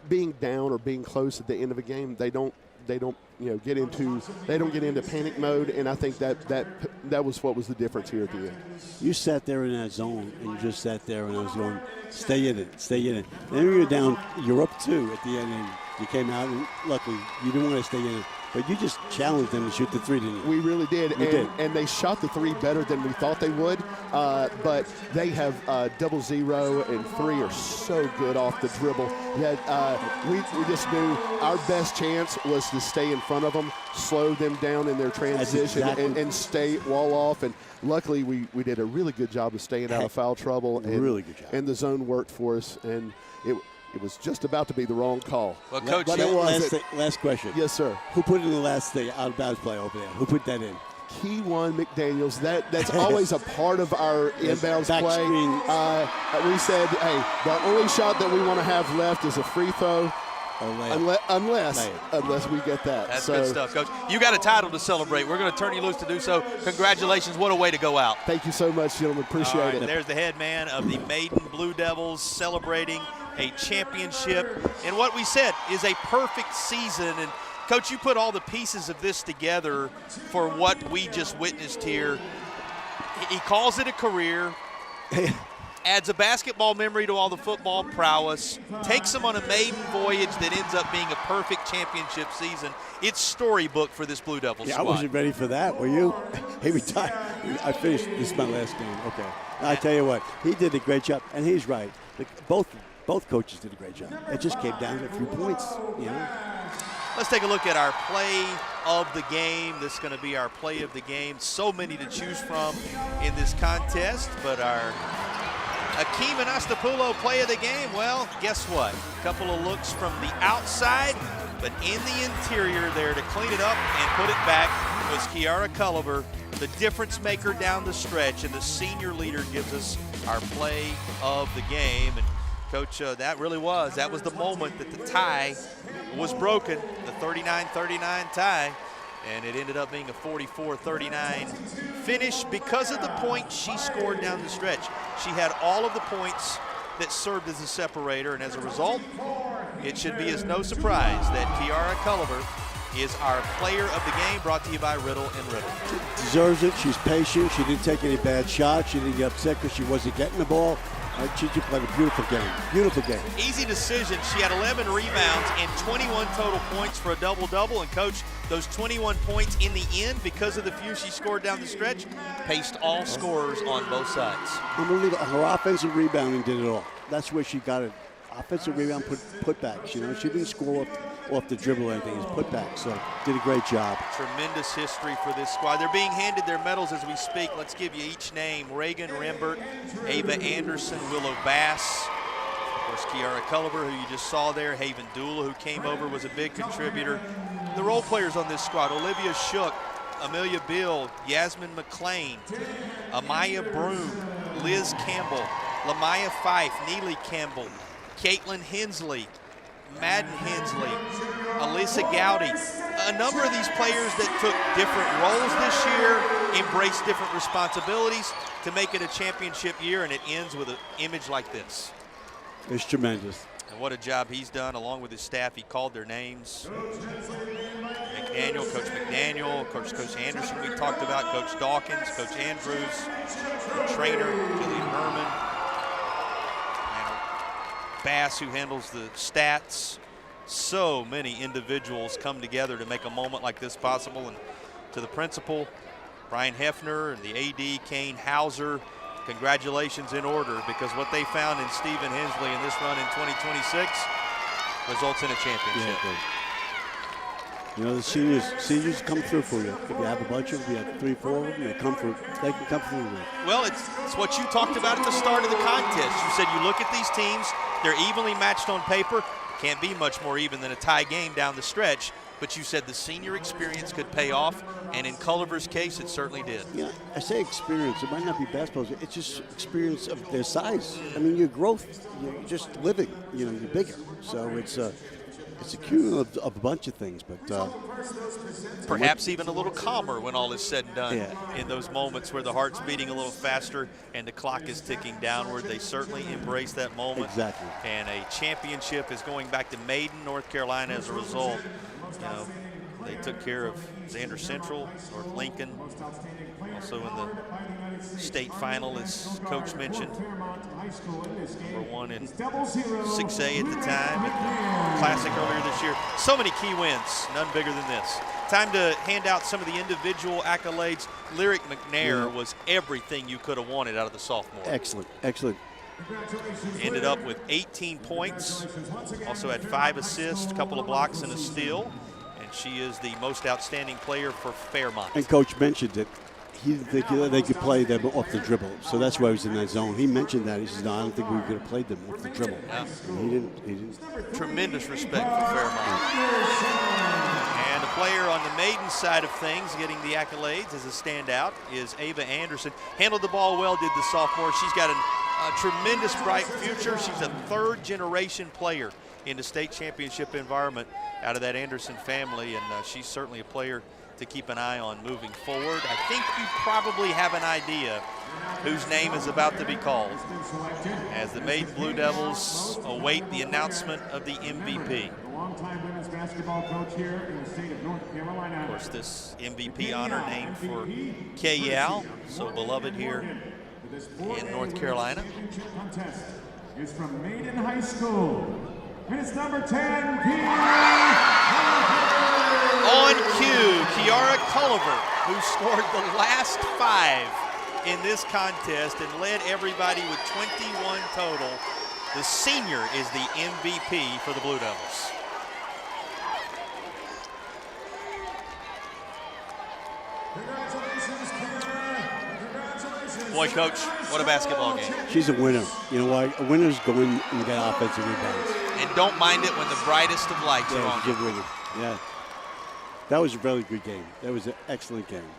being down or being close at the end of a game, they don't get into panic mode, and I think that was what was the difference here at the end. You sat there in that zone, and you just sat there, and I was going, stay in it. Then you're down, you're up 2 at the end, and you came out, and luckily you didn't want to stay in it. But you just challenged them to shoot the 3, didn't you? We really did. And they shot the 3 better than we thought they would. But they have 0 and 3 are so good off the dribble that we just knew our best chance was to stay in front of them, slow them down in their transition, and stay wall off. And luckily we did a really good job of staying out of foul trouble. And, really good job. And the zone worked for us. And it was just about to be the wrong call. Well, Coach, last question. Yes, sir. Who put in the last thing out of bounds play over there? Who put that in? Keywan McDaniels. That's always a part of our inbounds play. We said, hey, the only shot that we want to have left is a free throw. Unless we get that. That's good stuff, Coach. You got a title to celebrate. We're going to turn you loose to do so. Congratulations. What a way to go out. Thank you so much, gentlemen. Appreciate it. There's the head man of the Maiden Blue Devils celebrating a championship in what we said is a perfect season. And, Coach, you put all the pieces of this together for what we just witnessed here. He calls it a career. Adds a basketball memory to all the football prowess, takes them on a maiden voyage that ends up being a perfect championship season. It's storybook for this Blue Devils squad. I wasn't ready for that, were you? He retired. I finished. This is my last game. Okay. I tell you what, he did a great job, and he's right. Both coaches did a great job. It just came down to a few points, Let's take a look at our play of the game. This is going to be our play of the game. So many to choose from in this contest, but our Akeem and Astapulo play of the game, well, guess what? A couple of looks from the outside, but in the interior there to clean it up and put it back was Kiara Culver, the difference maker down the stretch, and the senior leader gives us our play of the game. And Coach, that was the moment that the tie was broken, the 39-39 tie. And it ended up being a 44-39 finish because of the points she scored down the stretch. She had all of the points that served as a separator, and as a result, it should be as no surprise that Kiara Culver is our player of the game, brought to you by Riddle & Riddle. She deserves it. She's patient. She didn't take any bad shots. She didn't get upset because she wasn't getting the ball. She just played a beautiful game. Beautiful game. Easy decision. She had 11 rebounds and 21 total points for a double-double. And, Coach, those 21 points in the end, because of the few she scored down the stretch, paced all scorers on both sides. Unbelievable. Her offensive rebounding did it all. That's where she got it. Offensive rebound put backs. She didn't score off the dribble or anything. He's put back, so did a great job. Tremendous history for this squad. They're being handed their medals as we speak. Let's give you each name. Reagan Rembert, Ava Anderson, Willow Bass, of course, Kiara Culliver, who you just saw there, Haven Dula, who came over, was a big contributor. The role players on this squad: Olivia Shook, Amelia Bill, Yasmin McClain, Amaya Broom, Liz Campbell, Lamaya Fife, Neely Campbell, Caitlin Hensley, Madden Hensley, Alyssa Gowdy. A number of these players that took different roles this year, embraced different responsibilities to make it a championship year, and it ends with an image like this. It's tremendous. And what a job he's done along with his staff. He called their names. McDaniel, Coach McDaniel, Coach Anderson we talked about, Coach Dawkins, Coach Andrews, the trainer, Gillian Herman, and Bass, who handles the stats. So many individuals come together to make a moment like this possible. And to the principal, Brian Hefner, and the AD, Kane Hauser, congratulations in order, because what they found in Stephen Hensley in this run in 2026 results in a championship. Yeah, you know, the seniors come through for you. If you have a bunch of them, you have 3, 4 of them, they can come through with it. Well, it's what you talked about at the start of the contest. You said you look at these teams, they're evenly matched on paper. Can't be much more even than a tie game down the stretch. But you said the senior experience could pay off, and in Culliver's case, it certainly did. Yeah, I say experience. It might not be basketball. It's just experience of their size. I mean, your growth, you're just living. You know, you're bigger. So it's a cumulative of a bunch of things. But perhaps even a little calmer when all is said and done. Yeah. In those moments where the heart's beating a little faster and the clock is ticking downward, they certainly embrace that moment. Exactly. And a championship is going back to Maiden, North Carolina as a result. You know, they took care of Xander Central, North Lincoln, also in the state final, as Coach mentioned. #1 in 6A at the time, at the Classic earlier this year. So many key wins, none bigger than this. Time to hand out some of the individual accolades. Lyric McNair was everything you could have wanted out of the sophomore. Excellent, excellent. Ended up with 18 points, also had 5 assists, a couple of blocks and a steal, and she is the most outstanding player for Fairmont. And Coach mentioned that he didn't think they could play them off the dribble, so that's why he was in that zone. He mentioned that. He says, no, I don't think we could have played them off the dribble. Yeah. He didn't. Tremendous respect for Fairmont. And a player on the Maiden side of things getting the accolades as a standout is Ava Anderson. Handled the ball well, did the sophomore. She's got a tremendous bright future. She's a third-generation player in the state championship environment out of that Anderson family, and she's certainly a player to keep an eye on moving forward. I think you probably have an idea whose name is about to be called as the Maiden Blue Devils await the announcement of the MVP. Of course, this MVP honor named for Kay Yao, so beloved here in North Carolina. Is from Maiden High School. And it's number 10, On cue, Kiara Culliver, who scored the last 5 in this contest and led everybody with 21 total. The senior is the MVP for the Blue Devils. Boy, Coach, what a basketball game. She's a winner. You know why? Winners go in and get offensive rebounds. And don't mind it when the brightest of lights are on you. Yeah. That was a really good game. That was an excellent game.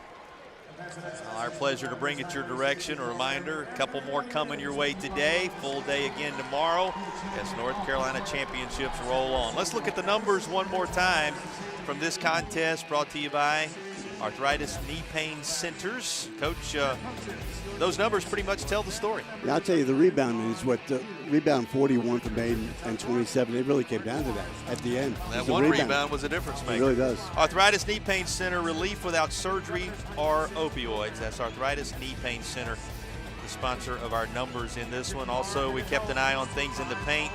Our pleasure to bring it your direction. A reminder, a couple more coming your way today. Full day again tomorrow as North Carolina championships roll on. Let's look at the numbers one more time from this contest, brought to you by Arthritis Knee Pain Centers. Coach, those numbers pretty much tell the story. Yeah, I'll tell you, the rebound is what rebound 41 for Maiden and 27. It really came down to that at the end. That one rebound was a difference maker. It really does. Arthritis Knee Pain Center, relief without surgery or opioids. That's Arthritis Knee Pain Center, the sponsor of our numbers in this one. Also, we kept an eye on things in the paint.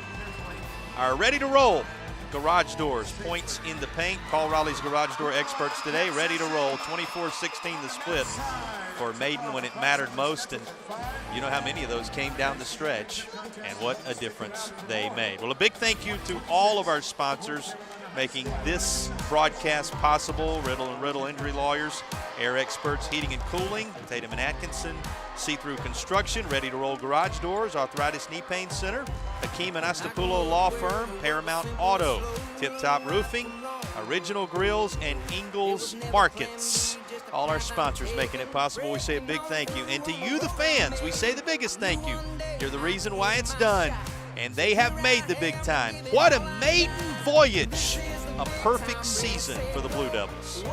Are ready to roll. Garage doors, points in the paint. Call Raleigh's garage door experts today. Ready to roll. 24-16 the split for Maiden when it mattered most. And you know how many of those came down the stretch and what a difference they made. Well, a big thank you to all of our sponsors making this broadcast possible. Riddle and Riddle Injury Lawyers, Air Experts Heating and Cooling, Tatum and Atkinson, See-Through Construction, Ready to Roll Garage Doors, Arthritis Knee Pain Center, Hakeem and Astapulo Law Firm, Paramount Auto, Tip Top Roofing, Original Grills, and Ingalls Markets. All our sponsors making it possible. We say a big thank you. And to you, the fans, we say the biggest thank you. You're the reason why it's done. And they have made the big time. What a maiden voyage. A perfect season for the Blue Devils.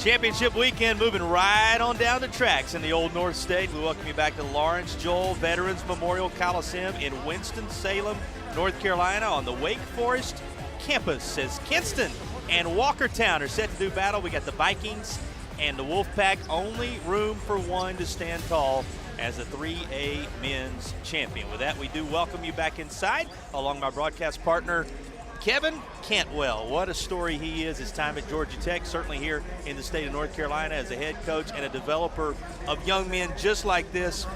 Championship weekend moving right on down the tracks in the Old North State. We welcome you back to Lawrence Joel Veterans Memorial Coliseum in Winston-Salem, North Carolina on the Wake Forest campus as Kinston and Walkertown are set to do battle. We got the Vikings and the Wolfpack, only room for one to stand tall as a 3A men's champion. With that, we do welcome you back inside along my broadcast partner, Kevin Cantwell. What a story he is. His time at Georgia Tech, certainly here in the state of North Carolina as a head coach and a developer of young men just like this.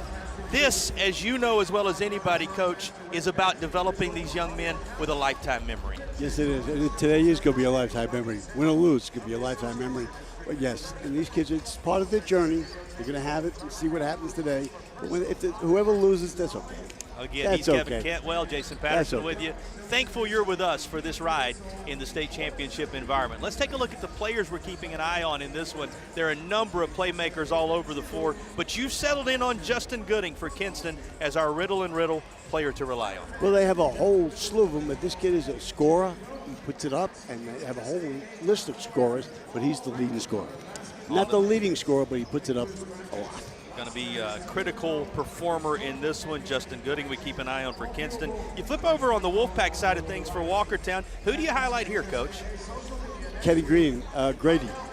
This, as you know as well as anybody, Coach, is about developing these young men with a lifetime memory. Yes, it is. And today is going to be a lifetime memory. Win or lose, it's going to be a lifetime memory. But yes, and these kids, it's part of their journey. They're going to have it and see what happens today. But whoever loses, that's okay. Again, that's he's Kevin okay. Cantwell, Jason Patterson okay. with you. Thankful you're with us for this ride in the state championship environment. Let's take a look at the players we're keeping an eye on in this one. There are a number of playmakers all over the floor, but you've settled in on Justin Gooding for Kinston as our Riddle and Riddle player to rely on. Well, they have a whole slew of them, but this kid is a scorer. He puts it up, and they have a whole list of scorers, but he's the leading scorer. Not the leading scorer, but he puts it up a lot. Going to be a critical performer in this one, Justin Gooding. We keep an eye on for Kinston. You flip over on the Wolfpack side of things for Walkertown. Who do you highlight here, Coach? Kenny Grady.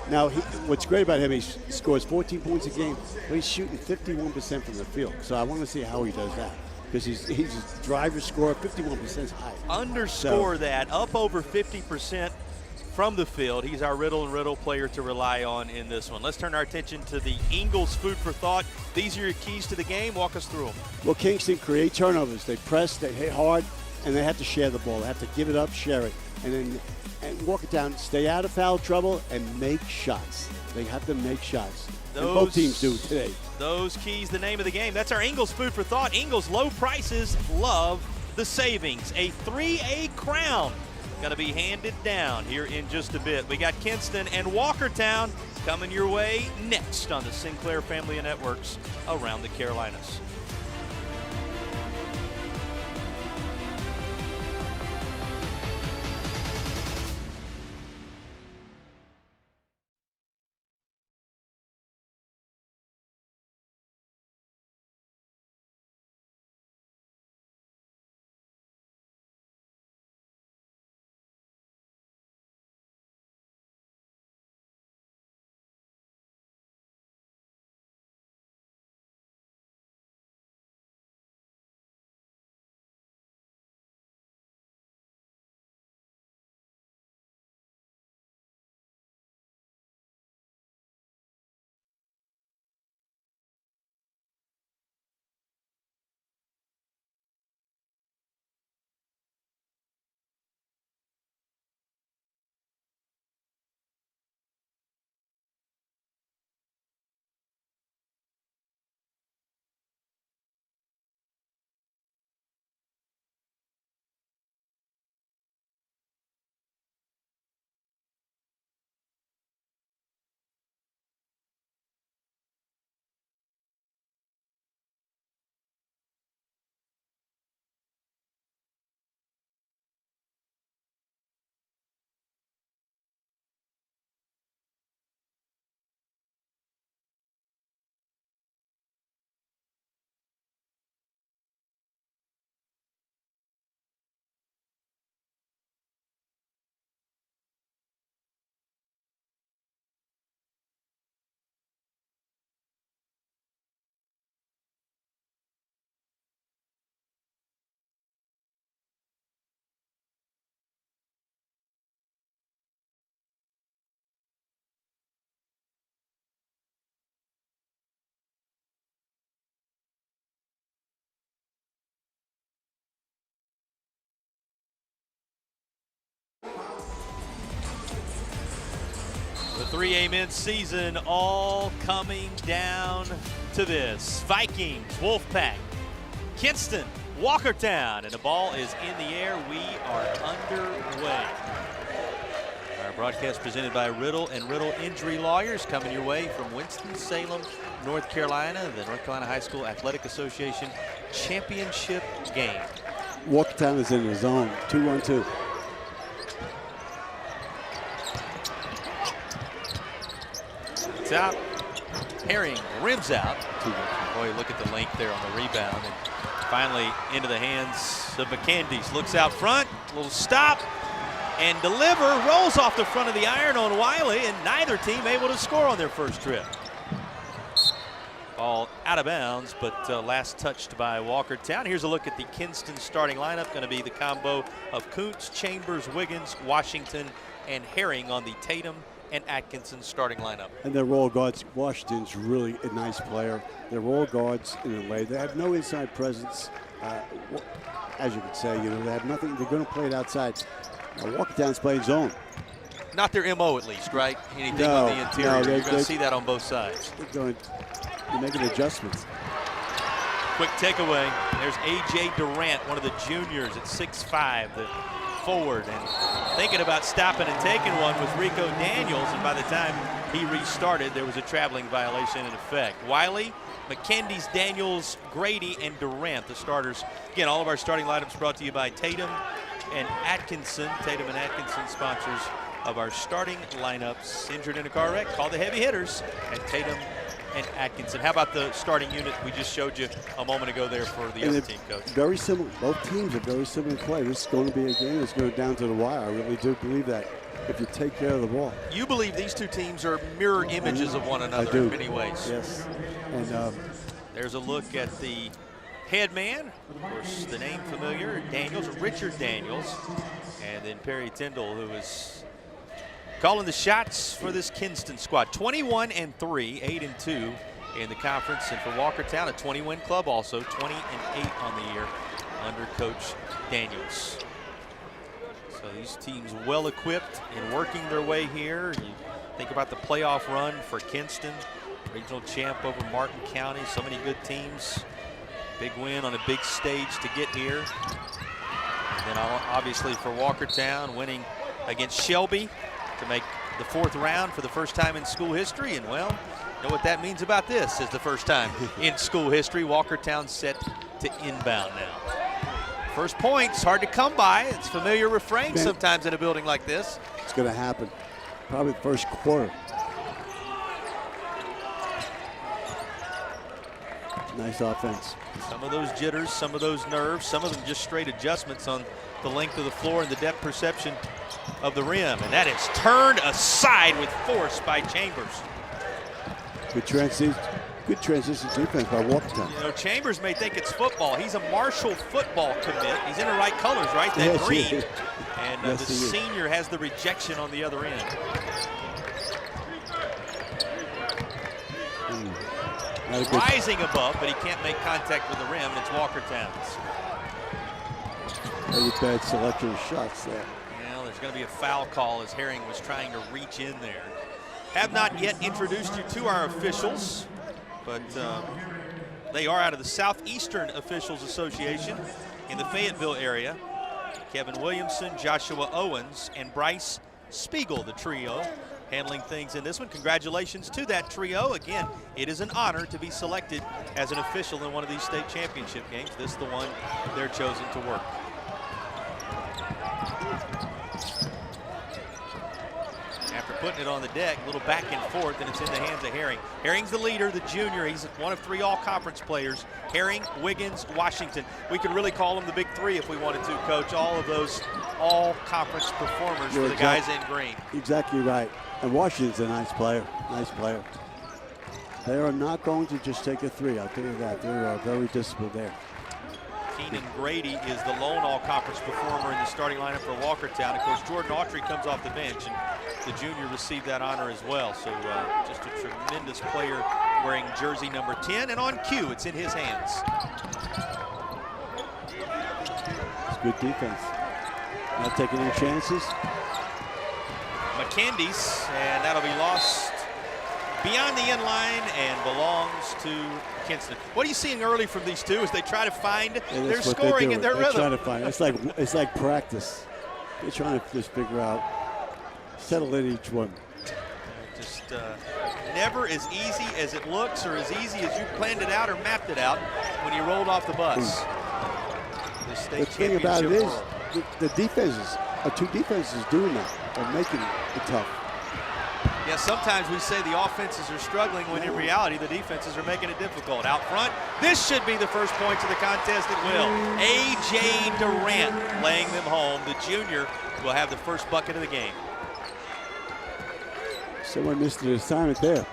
Now, what's great about him, he scores 14 points a game, but he's shooting 51% from the field. So I want to see how he does that, because he's a driver scorer. 51% is high. Underscore that, up over 50% from the field. He's our Riddle and Riddle player to rely on in this one. Let's turn our attention to the Ingles food for thought. These are your keys to the game. Walk us through them. Well, Kingston create turnovers. They press, they hit hard, and they have to share the ball. They have to give it up, share it, and walk it down, stay out of foul trouble, and make shots. They have to make shots. And both teams do today. Those keys, the name of the game. That's our Ingles food for thought. Ingles, low prices, love the savings. A 3A crown going to be handed down here in just a bit. We got Kinston and Walkertown coming your way next on the Sinclair Family of Networks around the Carolinas. The 3A men's season all coming down to this. Vikings, Wolfpack, Kinston, Walkertown, and the ball is in the air. We are underway. Our broadcast presented by Riddle and Riddle Injury Lawyers, coming your way from Winston-Salem, North Carolina, the North Carolina High School Athletic Association championship game. Walkertown is in the zone, 2-1-2. Looks out. Herring rims out. Boy, look at the length there on the rebound. And finally into the hands of McCandys. Looks out front. Little stop. And deliver. Rolls off the front of the iron on Wiley. And neither team able to score on their first trip. Ball out of bounds, but last touched by Walkertown. Here's a look at the Kinston starting lineup. Going to be the combo of Kuntz, Chambers, Wiggins, Washington, and Herring on the Tatum and Atkinson starting lineup. And they're all guards. Washington's really a nice player. They're all guards in a way. They have no inside presence. As you could say, you know, they have nothing. They're going to play it outside. Walkertown's playing zone. Not their MO, at least, right? Anything on the interior. You're going to see that on both sides. They're making adjustments. Quick takeaway. There's A.J. Durant, one of the juniors at 6'5", the forward, and thinking about stopping and taking one with Rico Daniels, and by the time he restarted, there was a traveling violation in effect. Wiley, McKendy's, Daniels, Grady, and Durant, the starters. Again, all of our starting lineups brought to you by Tatum and Atkinson. Tatum and Atkinson, sponsors of our starting lineups. Injured in a car wreck, call the heavy hitters at Tatum and Atkinson. How about the starting unit we just showed you a moment ago there for the other team, Coach? Very similar. Both teams are very similar in play. This is going to be a game that's going down to the wire. I really do believe that if you take care of the ball. You believe these two teams are mirror images of one another in many ways. Yes. And there's a look at the head man. Of course, the name familiar, Daniels, Richard Daniels. And then Perry Tyndall, who is calling the shots for this Kinston squad. 21-3, 8-2 in the conference, and for Walkertown, a 20-win club also, 20-8 on the year under Coach Daniels. So these teams well equipped and working their way here. You think about the playoff run for Kinston, regional champ over Martin County, so many good teams. Big win on a big stage to get here. And then obviously for Walkertown, winning against Shelby to make the fourth round for the first time in school history. And well, you know what that means about this is the first time in school history. Walkertown set to inbound now. First point's hard to come by. It's a familiar refrain sometimes in a building like this. It's going to happen. Probably the first quarter. Nice offense. Some of those jitters, some of those nerves, some of them just straight adjustments on the length of the floor and the depth perception of the rim. And that is turned aside with force by Chambers. Good transition defense by Walkertown. You know, Chambers may think it's football. He's a Marshall football commit. He's in the right colors, right? That green. And the senior has the rejection on the other end. Rising above, but he can't make contact with the rim, and it's Walkertown's. Very bad selection of shots there. Well, there's going to be a foul call as Herring was trying to reach in there. Have not yet introduced you to our officials, but they are out of the Southeastern Officials Association in the Fayetteville area. Kevin Williamson, Joshua Owens, and Bryce Spiegel, the trio, handling things in this one. Congratulations to that trio. Again, it is an honor to be selected as an official in one of these state championship games. This is the one they're chosen to work. After putting it on the deck, a little back and forth, and it's in the hands of Herring. Herring's the leader, the junior. He's one of three all-conference players. Herring, Wiggins, Washington. We could really call them the big three if we wanted to, Coach. All of those all-conference performers for the guys in green. Exactly right. And Washington's a nice player. Nice player. They are not going to just take a three, I'll tell you that. They're very disciplined there. Keenan Grady is the lone all-conference performer in the starting lineup for Walkertown. Of course, Jordan Autry comes off the bench, and the junior received that honor as well. So just a tremendous player wearing jersey number 10, and on cue, it's in his hands. It's good defense. Not taking any chances. McKendy's, and that'll be lost beyond the end line and belongs to Kinston. What are you seeing early from these two as they try to find their scoring and their rhythm? They're trying to find. It's like practice. They're trying to just figure out, settle in each one. Just never as easy as it looks or as easy as you planned it out or mapped it out when you rolled off the bus. The thing about it is the defenses, two defenses doing that are making it tough. Yeah, sometimes we say the offenses are struggling when in reality the defenses are making it difficult. Out front, this should be the first points of the contest. It will. A.J. Durant laying them home. The junior will have the first bucket of the game. Someone missed the assignment there.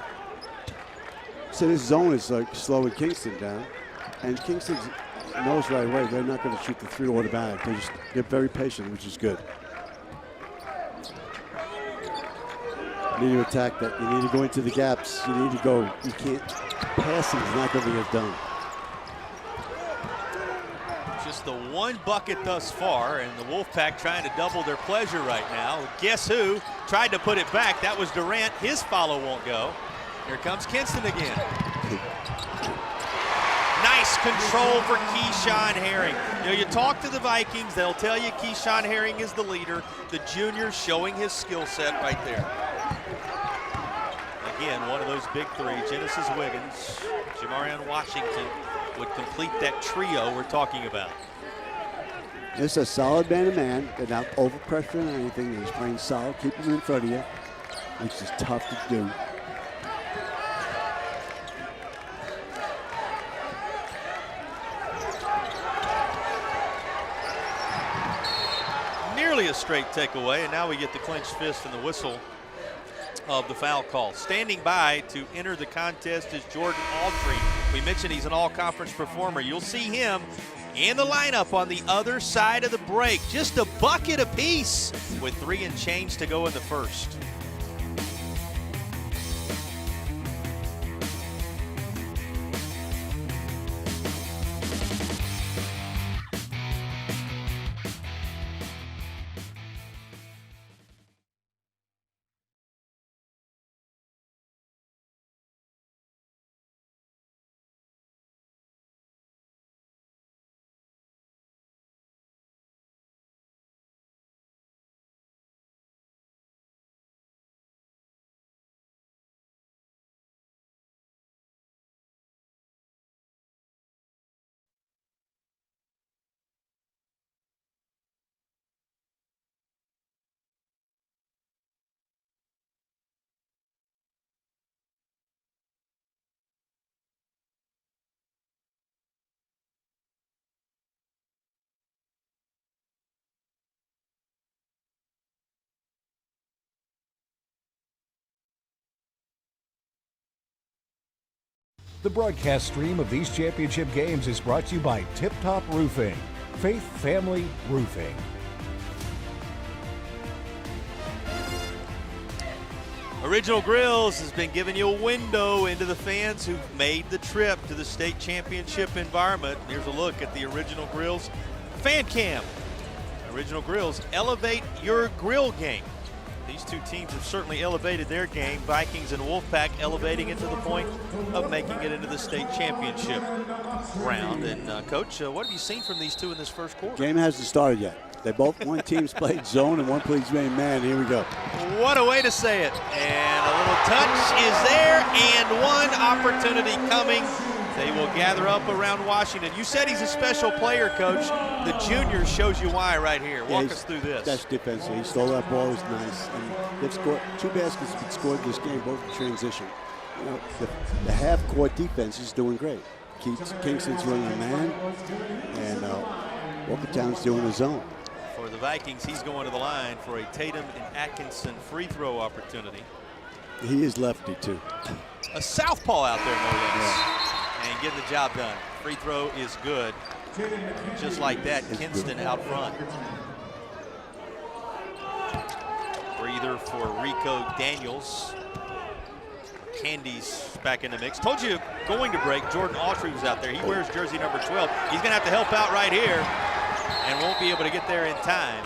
So this zone is like slowing Kingston down. And Kingston knows right away they're not going to shoot the three automatic. They're very patient, which is good. You need to attack that. You need to go into the gaps. You need to go. You can't. Passing is not going to get done. Just the one bucket thus far, and the Wolfpack trying to double their pleasure right now. Guess who tried to put it back? That was Durant. His follow won't go. Here comes Kinston again. Nice control for Keyshawn Herring. You know, you talk to the Vikings, they'll tell you Keyshawn Herring is the leader. The junior showing his skill set right there. Again, one of those big three, Genesis Wiggins, Jamarian Washington would complete that trio we're talking about. It's a solid man-to-man. They're not over-pressuring anything. They're just playing solid, keep them in front of you, which is tough to do. Nearly a straight takeaway, and now we get the clenched fist and the whistle of the foul call. Standing by to enter the contest is Jordan Autry. We mentioned he's an all-conference performer. You'll see him in the lineup on the other side of the break. Just a bucket apiece with 3 and change to go in the first. The broadcast stream of these championship games is brought to you by Tip Top Roofing, Faith Family Roofing. Original Grills has been giving you a window into the fans who've made the trip to the state championship environment. Here's a look at the Original Grills fan cam. Original Grills, elevate your grill game. These two teams have certainly elevated their game. Vikings and Wolfpack elevating it to the point of making it into the state championship round. And Coach, what have you seen from these two in this first quarter? Game hasn't started yet. They both, one team's played zone and one plays main man. Here we go. What a way to say it. And a little touch is there and one opportunity coming. They will gather up around Washington. You said he's a special player, Coach. The junior shows you why right here. Walk us through this. That's defensive. He stole that ball. It was nice. And they've scored 2 baskets have been scored this game, both in transition. You know, the half-court defense is doing great. Kingston's running a man, and Walkertown's doing his own. For the Vikings, he's going to the line for a Tatum and Atkinson free throw opportunity. He is lefty, too. A southpaw out there, no less. Yeah. And getting the job done. Free throw is good. Just like that, Kinston out front. Breather for Rico Daniels. Candy's back in the mix. Told you going to break, Jordan Autry was out there. He wears jersey number 12. He's going to have to help out right here and won't be able to get there in time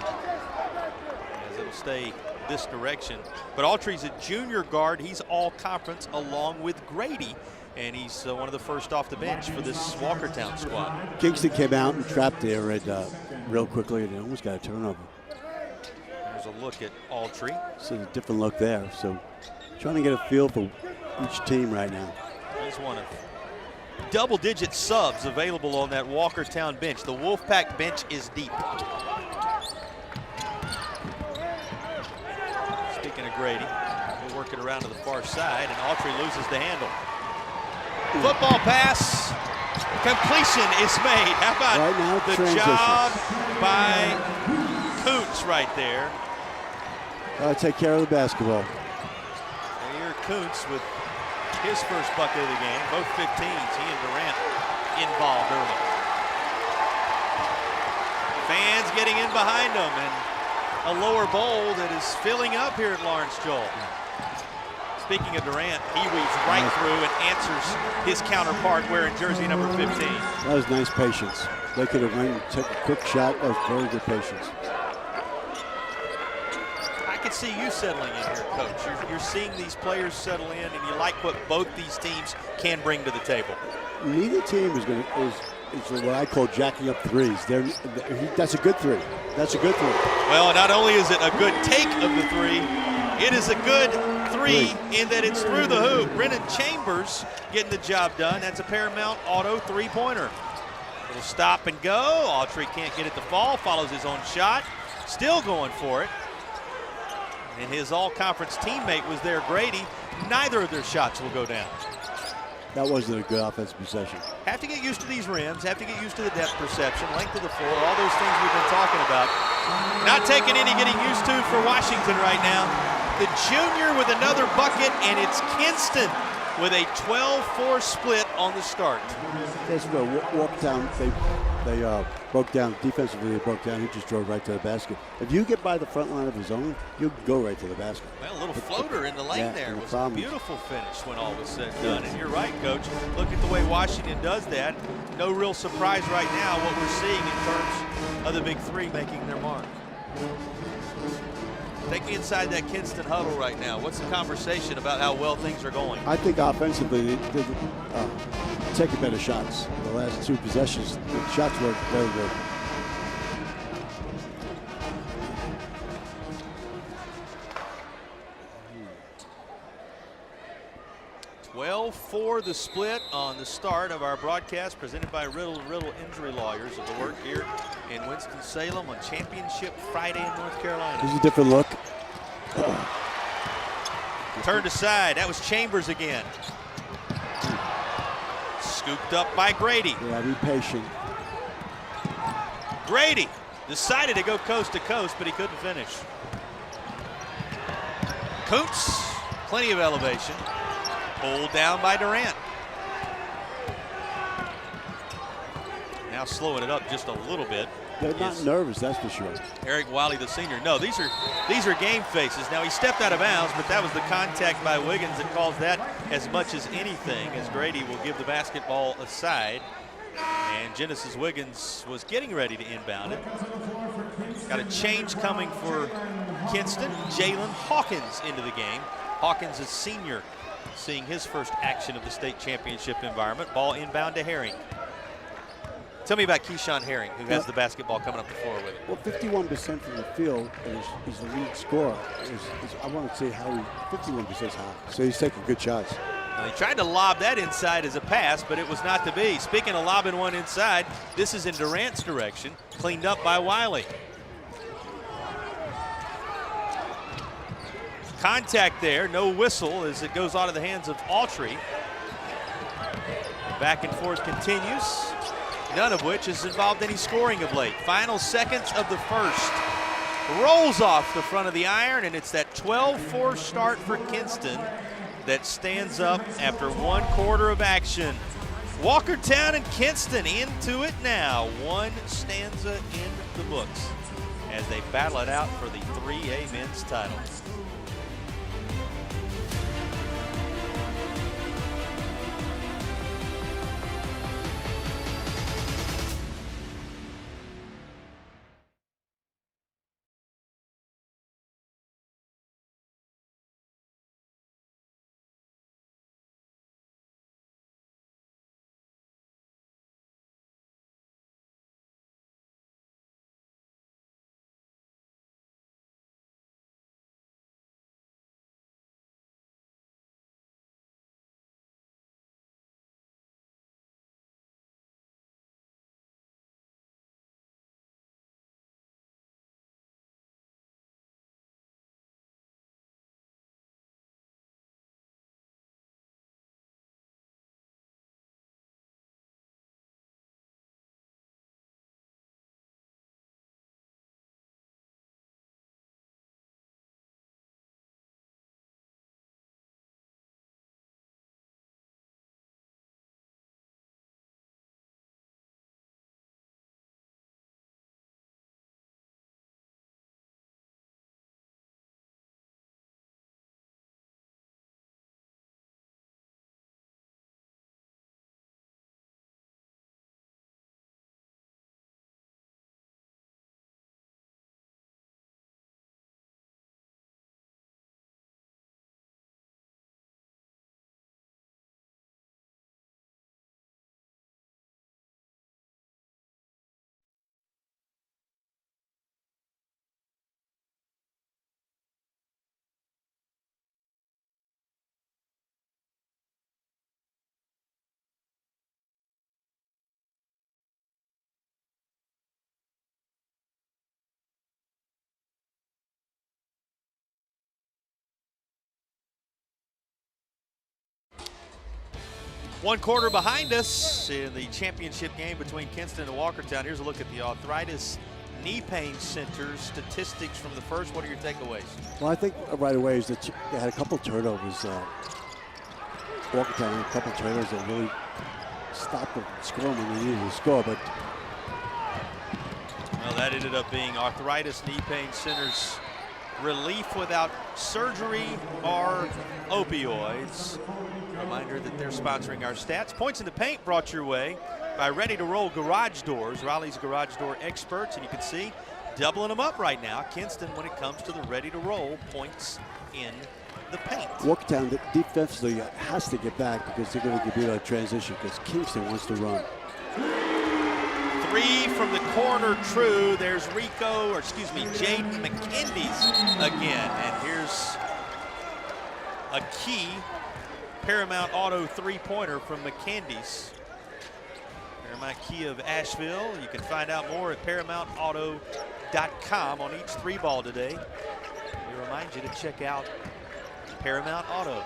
as it'll stay this direction. But Autry's a junior guard. He's all conference along with Grady. And he's one of the first off the bench for this Walkertown squad. Kingston came out and trapped there real quickly, and almost got a turnover. There's a look at Autry. So a different look there. So trying to get a feel for each team right now. There's one of double-digit subs available on that Walkertown bench. The Wolfpack bench is deep. Speaking of Grady, to work it around to the far side, and Autry loses the handle. Football pass. Completion is made. How about right now, the transition. job by Kuntz right there? Take care of the basketball. And here Kuntz with his first bucket of the game. Both 15s. He and Durant involved early. Fans getting in behind them, and a lower bowl that is filling up here at Lawrence Joel. Speaking of Durant, he weaves right through and answers his counterpart wearing jersey number 15. That was nice patience. They could have went and took a quick shot. That was very good patience. I could see you settling in here, Coach. You're seeing these players settle in, and you like what both these teams can bring to the table. Neither team is what I call jacking up threes. That's a good three. That's a good three. Well, not only is it a good take of the three, it is a good three in that it's through the hoop. Brennan Chambers getting the job done. That's a Paramount Auto three-pointer. Little stop and go. Autry can't get it to fall. Follows his own shot. Still going for it. And his all-conference teammate was there, Grady. Neither of their shots will go down. That wasn't a good offensive possession. Have to get used to these rims, have to get used to the depth perception, length of the floor, all those things we've been talking about. Not taking any getting used to for Washington right now. The junior with another bucket, and it's Kinston with a 12-4 split on the start. That's where walk down. They broke down defensively. They broke down. He just drove right to the basket. If you get by the front line of his own, you'll go right to the basket. Well, a little floater in the lane there was a beautiful finish when all was said and done. And you're right, Coach. Look at the way Washington does that. No real surprise right now what we're seeing in terms of the big three making their mark. Take me inside that Kinston huddle right now. What's the conversation about how well things are going? I think offensively, they're taking better shots. The last two possessions, the shots were very good. For the split on the start of our broadcast presented by Riddle Injury Lawyers of the work here in Winston-Salem on Championship Friday in North Carolina. This is a different look. Turned aside. That was Chambers again. Scooped up by Grady. Yeah, be patient. Grady decided to go coast to coast, but he couldn't finish. Kuntz, plenty of elevation. Pulled down by Durant. Now slowing it up just a little bit. They're not nervous, that's for sure. Eric Wiley, the senior. No, these are game faces. Now he stepped out of bounds, but that was the contact by Wiggins that caused that as much as anything, as Grady will give the basketball aside. And Genesis Wiggins was getting ready to inbound it. Got a change coming for Kinston. Jalen Hawkins into the game. Hawkins is senior, seeing his first action of the state championship environment. Ball inbound to Herring. Tell me about Keyshawn Herring, who has the basketball coming up the floor with it. Well, 51% from the field, and he's the lead scorer. I want to see how 51% is high. So he's taking good shots. Now, he tried to lob that inside as a pass, but it was not to be. Speaking of lobbing one inside, this is in Durant's direction, cleaned up by Wiley. Contact there, no whistle as it goes out of the hands of Autry. Back and forth continues, none of which has involved any scoring of late. Final seconds of the first. Rolls off the front of the iron, and it's that 12-4 start for Kinston that stands up after 1 quarter of action. Walkertown and Kinston into it now. One stanza in the books as they battle it out for the 3A men's title. One quarter behind us in the championship game between Kinston and Walkertown. Here's a look at the arthritis knee pain center statistics from the first. What are your takeaways? Well, I think right away is that they had a couple turnovers. Walkertown had a couple turnovers that really stopped them scoring when they needed to score. But well, that ended up being arthritis knee pain center's relief without surgery or opioids. Reminder that they're sponsoring our stats. Points in the Paint brought your way by Ready to Roll Garage Doors, Raleigh's garage door experts, and you can see doubling them up right now, Kinston, when it comes to the Ready to Roll points in the paint. Walkertown defensively has to get back because they're going to be on transition because Kingston wants to run. Three from the corner, true. There's Jaden McKendy's again. And here's a key Paramount Auto three-pointer from McKendy's. Paramount Key of Asheville. You can find out more at ParamountAuto.com on each three ball today. We remind you to check out Paramount Auto.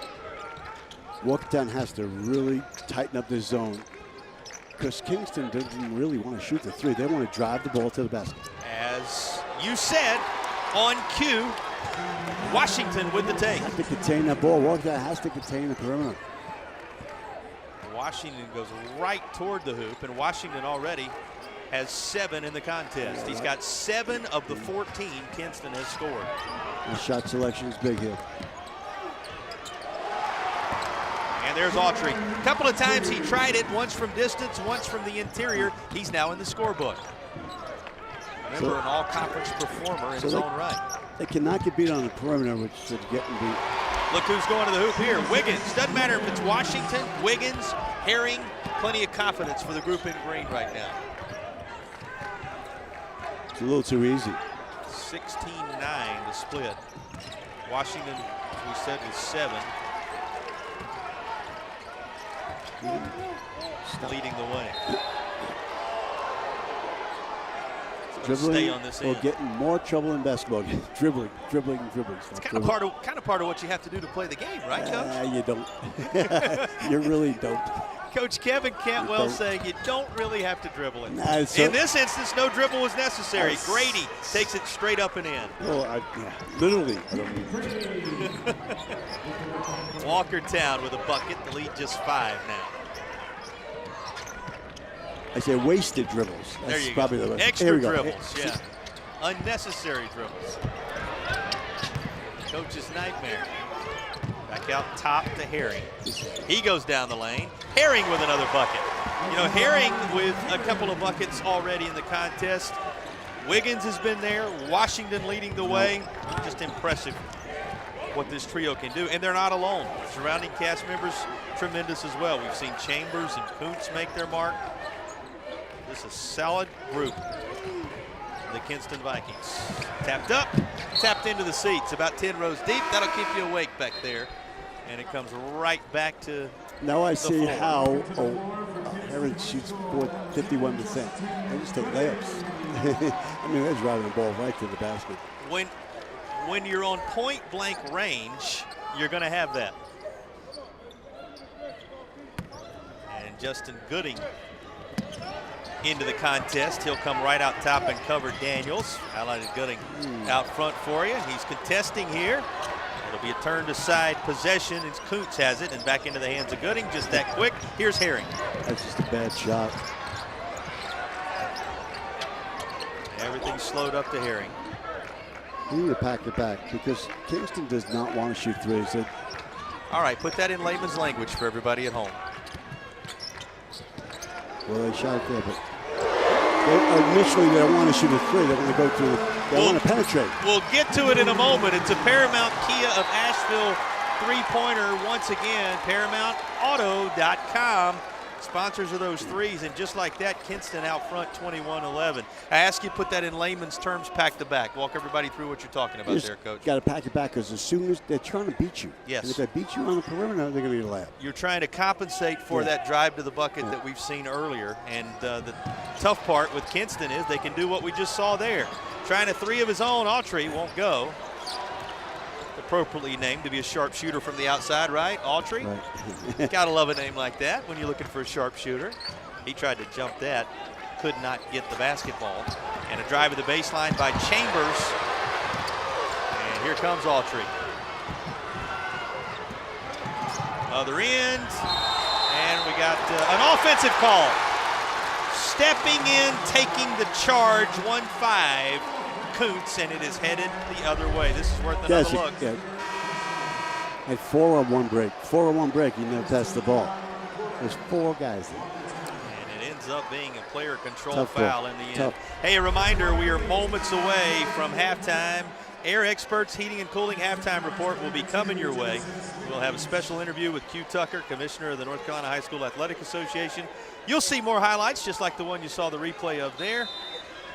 Walkertown has to really tighten up this zone because Kingston doesn't really want to shoot the three. They want to drive the ball to the basket. As you said, on cue, Washington with the take. Has to contain that ball. Walkertown has to contain the perimeter. Washington goes right toward the hoop, and Washington already has 7 in the contest. He's got 7 of the 14 Kinston has scored. The shot selection is big here. And there's Autry. A couple of times he tried it, once from distance, once from the interior. He's now in the scorebook. Remember, an all-conference performer in his own right. They cannot get beat on the perimeter, which is getting beat. Look who's going to the hoop here. Wiggins. Doesn't matter if it's Washington, Wiggins, Herring. Plenty of confidence for the group in green right now. It's a little too easy. 16-9 to split. Washington, as we said, was 7. Leading the way. Dribbling on this or end. getting more trouble in basketball. dribbling. It's kind of part of what you have to do to play the game, right, Coach? You don't. You really don't. Coach Kevin Cantwell saying you don't really have to dribble it. Nah, in this instance, no dribble was necessary. Grady takes it straight up and in. Well, literally. I don't mean Walkertown with a bucket. The lead just 5 now. I say wasted dribbles. There you probably go. The Extra dribbles, yeah. Unnecessary dribbles. Coach's nightmare. Back out top to Herring. He goes down the lane. Herring with another bucket. You know, Herring with a couple of buckets already in the contest. Wiggins has been there. Washington leading the way. Just impressive what this trio can do. And they're not alone. Surrounding cast members, tremendous as well. We've seen Chambers and Kuntz make their mark. This is a solid group, the Kinston Vikings. Tapped up, tapped into the seats, about 10 rows deep. That'll keep you awake back there. And it comes right back to Now I the see floor. how Herring shoots 51%. They just take layups. I mean, they're driving the ball right to the basket. When you're on point blank range, you're going to have that. And Justin Gooding into the contest. He'll come right out top and cover Daniels. Highlighted Gooding out front for you. He's contesting here. It'll be a turned aside possession as Kuntz has it and back into the hands of Gooding just that quick. Here's Herring. That's just a bad shot. Everything slowed up to Herring. We need to pack it back because Kingston does not want to shoot threes. All right, put that in layman's language for everybody at home. Well, they shot it there, but initially they don't want to shoot a three. They want to go through. They want to penetrate. We'll get to it in a moment. It's a Paramount Kia of Asheville three-pointer once again. ParamountAuto.com. Sponsors of those threes, and just like that, Kinston out front 21-11. I ask you to put that in layman's terms, pack the back. Walk everybody through what you're talking about there, Coach. Got to pack it back because as soon as they're trying to beat you, yes. and if they beat you on the perimeter, they're going to get a layup. You're trying to compensate for that drive to the bucket that we've seen earlier, and the tough part with Kinston is they can do what we just saw there. Trying a three of his own, Autry won't go. The appropriately named to be a sharpshooter from the outside, right? Autry? Right. Gotta love a name like that when you're looking for a sharpshooter. He tried to jump that, could not get the basketball. And a drive at the baseline by Chambers. And here comes Autry. Other end. And we got an offensive call. Stepping in, taking the charge, 1-5. Kuntz, and it is headed the other way. This is worth another look. Yeah. At 4-on-1 break. 4-on-1 break, you never pass the ball. There's 4 guys there. And it ends up being a player control Tough foul ball. in the end. Tough. Hey, a reminder, we are moments away from halftime. Air Experts Heating and Cooling halftime report will be coming your way. We'll have a special interview with Q Tucker, Commissioner of the North Carolina High School Athletic Association. You'll see more highlights just like the one you saw the replay of there.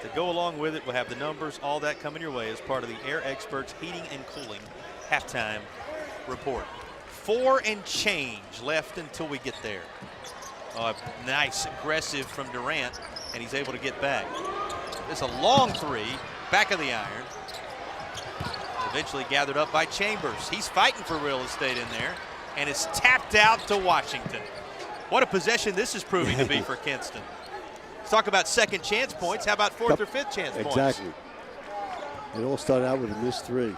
To go along with it, we'll have the numbers, all that coming your way as part of the Air Experts Heating and Cooling halftime report. 4 and change left until we get there. Nice aggressive from Durant, and he's able to get back. It's a long 3, back of the iron. Eventually gathered up by Chambers. He's fighting for real estate in there, and it's tapped out to Washington. What a possession this is proving to be for Kinston. Let's talk about second chance points. How about fourth or fifth chance points? Exactly. It all started out with a missed 3.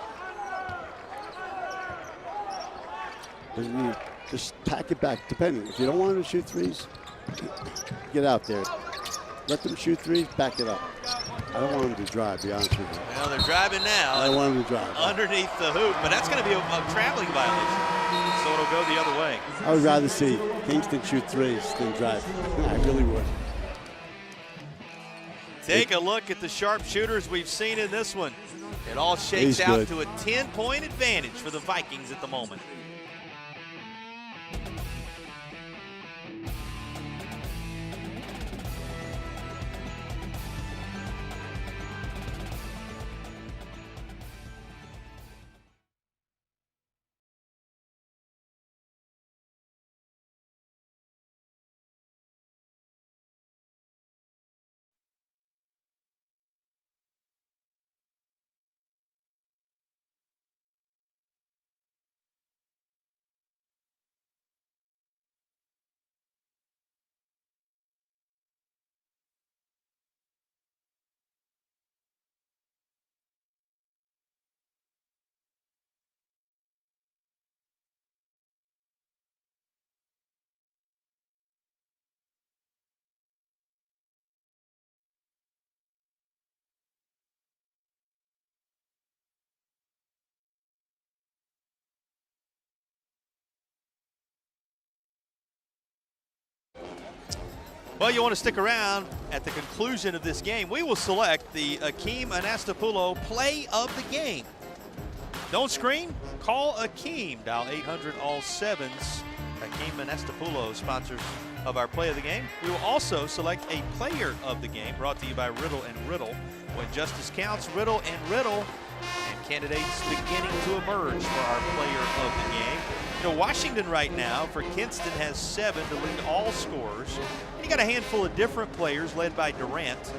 But you just pack it back, depending. If you don't want them to shoot 3s, get out there. Let them shoot 3s, back it up. I don't want them to drive, to be honest with you. Well, they're driving now. I don't want them to drive. Underneath the hoop, but that's going to be a traveling violation. So it'll go the other way. I would rather see Kingston shoot 3s than drive. I really would. Take a look at the sharpshooters we've seen in this one. It all shakes out to a 10-point advantage for the Vikings at the moment. Well, you want to stick around at the conclusion of this game. We will select the Akeem Anastapoulos play of the game. Don't scream, call Akeem. Dial 800 all 7s. Akeem Anastapoulos, sponsors of our play of the game. We will also select a player of the game, brought to you by Riddle and Riddle. When justice counts, Riddle and Riddle, and candidates beginning to emerge for our player of the game. You know, Washington right now for Kinston has 7 to lead all scorers. And you got a handful of different players led by Durant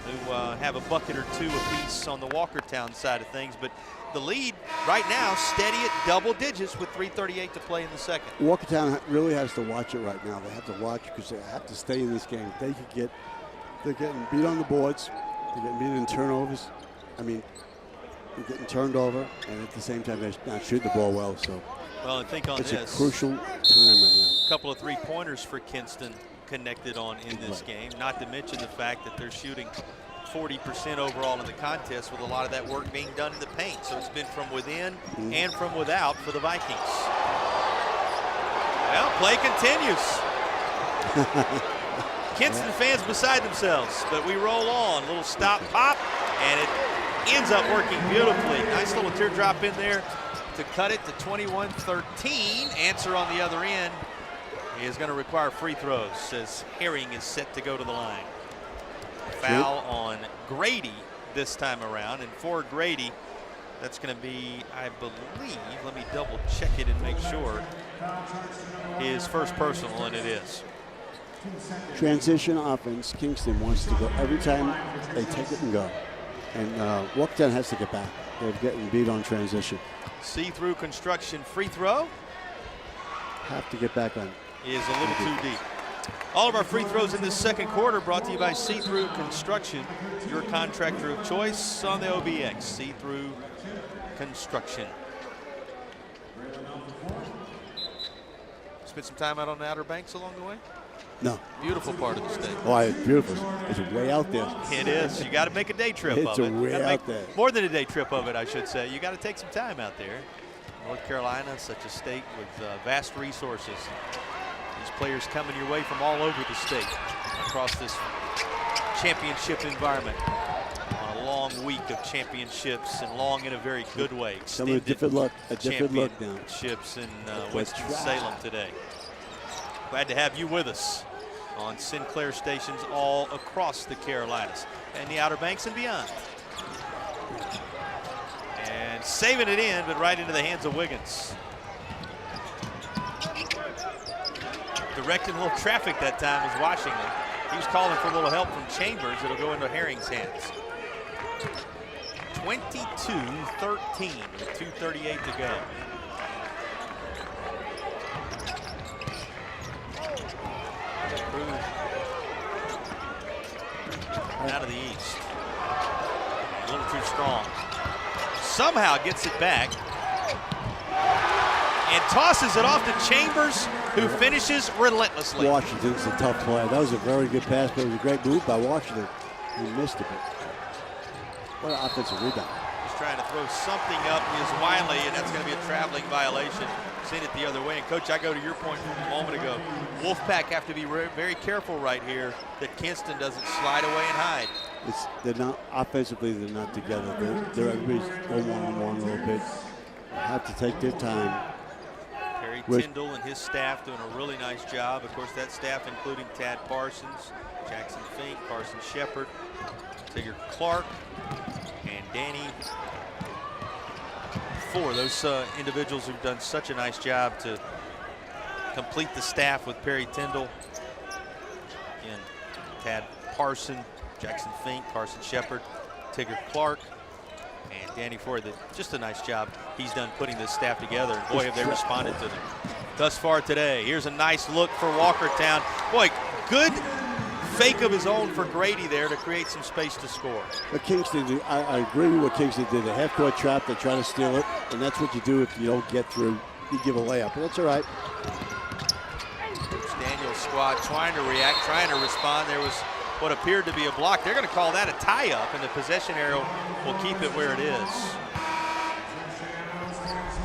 who have a bucket or 2 apiece on the Walkertown side of things. But the lead right now steady at double digits with 3:38 to play in the second. Walkertown really has to watch it right now. They have to watch because they have to stay in this game. They're getting beat on the boards. They're getting beat in turnovers. I mean, they're getting turned over, and at the same time, they're not shooting the ball well. So, well, and think on it's this. a crucial time right now. A couple of 3-pointers for Kinston connected on in this game, not to mention the fact that they're shooting 40% overall in the contest, with a lot of that work being done in the paint. So it's been from within and from without for the Vikings. Well, play continues. Kinston fans beside themselves, but we roll on. Little stop pop, and it ends up working beautifully. Nice little teardrop in there to cut it to 21-13. Answer on the other end is going to require free throws as Herring is set to go to the line. Foul on Grady this time around, and for Grady, that's going to be, I believe, let me double check it and make sure, his first personal, and it is. Transition offense, Kingston wants to go every time they take it and go. And Walkertown has to get back. They're getting beat on transition. See-through construction free throw. Have to get back on. Is a little too deep. All of our free throws in this second quarter brought to you by See-Through Construction, your contractor of choice on the OBX. See-Through Construction. Spent some time out on the Outer Banks along the way? No. Beautiful part of the state. Oh, it's beautiful. It's way out there. It is. You got to make a day trip of it. It's way Gotta out make there. More than a day trip of it, I should say. You got to take some time out there. North Carolina, such a state with vast resources. These players coming your way from all over the state across this championship environment on a long week of championships, and long in a very good way. Some of a different look now. Championships in Winston-Salem today. Glad to have you with us on Sinclair stations all across the Carolinas and the Outer Banks and beyond. And saving it in, but right into the hands of Wiggins. Directing a little traffic that time was Washington. He was calling for a little help from Chambers. It'll go into Herring's hands. 22-13 with 2:38 to go. Out of the east. A little too strong. Somehow gets it back and tosses it off to Chambers, who finishes relentlessly. Washington's a tough player. That was a very good pass, but it was a great move by Washington. He missed it. What an offensive rebound. He's trying to throw something up is Wiley, and that's going to be a traveling violation. Seen it the other way. And Coach, I go to your point from a moment ago. Wolfpack have to be very careful right here that Kinston doesn't slide away and hide. They're not offensively. They're not together. They're everybody's going one-on-one a little bit. Have to take their time. Perry Tyndall and his staff doing a really nice job. Of course, that staff including Tad Parsons, Jackson Fink, Carson Shepard, Tigger Clark, and Danny. Those individuals who've done such a nice job to complete the staff with Perry Tyndall, again, Tad Parson, Jackson Fink, Carson Shepard, Tigger Clark, and Danny Ford. Just a nice job he's done putting this staff together. And boy, have they responded to them thus far today. Here's a nice look for Walkertown. Boy, good fake of his own for Grady there to create some space to score. But Kingston, I agree with what Kingston did. The half-court trap, they try to steal it, and that's what you do if you don't get through. You give a layup, but that's all right. Daniel's squad trying to react, trying to respond. There was what appeared to be a block. They're going to call that a tie-up, and the possession area will keep it where it is.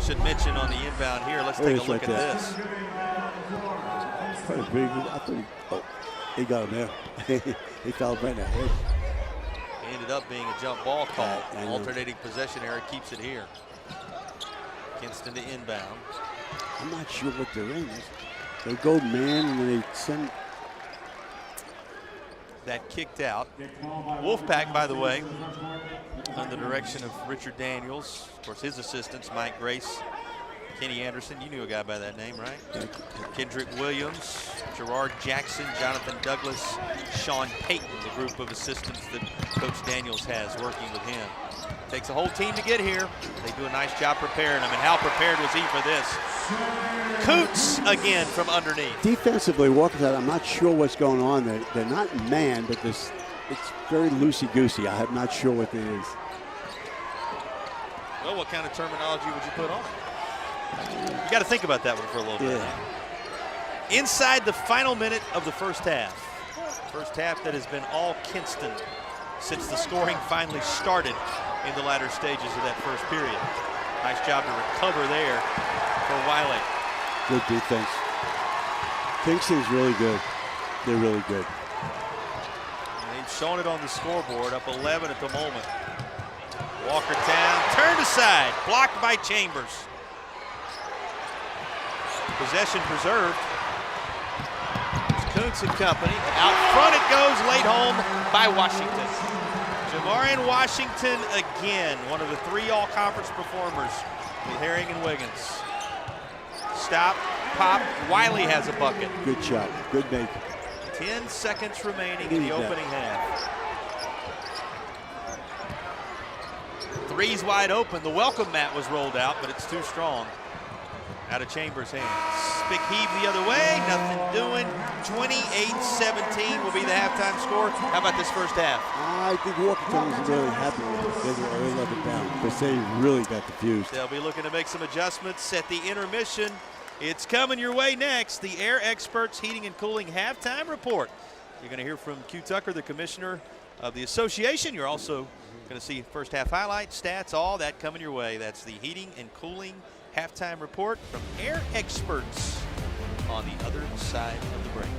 Should mention on the inbound here, let's take a look at this. Quite a big, I thought he got him there. He fell right in the head. It ended up being a jump ball call. Alternating possession area keeps it here. Kinston to inbound. I'm not sure what they're in. They go man and then they send. That kicked out. Wolfpack, by the way, under the direction of Richard Daniels. Of course, his assistants, Mike Grace, Kenny Anderson. You knew a guy by that name, right? Kendrick Williams, Gerard Jackson, Jonathan Douglas, Sean Payton, the group of assistants that Coach Daniels has working with him. Takes a whole team to get here. They do a nice job preparing them. And how prepared was he for this? Coots again from underneath. Defensively, Walkertown, I'm not sure what's going on. They're not man, but it's very loosey-goosey. I'm not sure what it is. Well, what kind of terminology would you put on it? You got to think about that one for a little bit. Inside the final minute of the first half. First half that has been all Kinston since the scoring finally started in the latter stages of that first period. Nice job to recover there for Wiley. Good defense. Kingston's really good. They're really good. And they've shown it on the scoreboard, up 11 at the moment. Walkertown turned aside, blocked by Chambers. Possession preserved. Kuntz and company. Out front it goes, laid home by Washington. Jamarian Washington again, one of the three all-conference performers with Herring and Wiggins. Stop, pop, Wiley has a bucket. Good shot, good make. 10 seconds remaining in the opening half. Three's wide open. The welcome mat was rolled out, but it's too strong. Out of Chambers' hands. Big heave the other way, nothing doing. 28-17 will be the halftime score. How about this first half? I think Walkerton was really happy with it. They let it down because they really got diffused. They'll be looking to make some adjustments at the intermission. It's coming your way next, the Air Experts Heating and Cooling Halftime Report. You're going to hear from Q Tucker, the commissioner of the association. You're also going to see first half highlights, stats, all that coming your way. That's the Heating and Cooling Halftime Report from Air Experts on the other side of the break.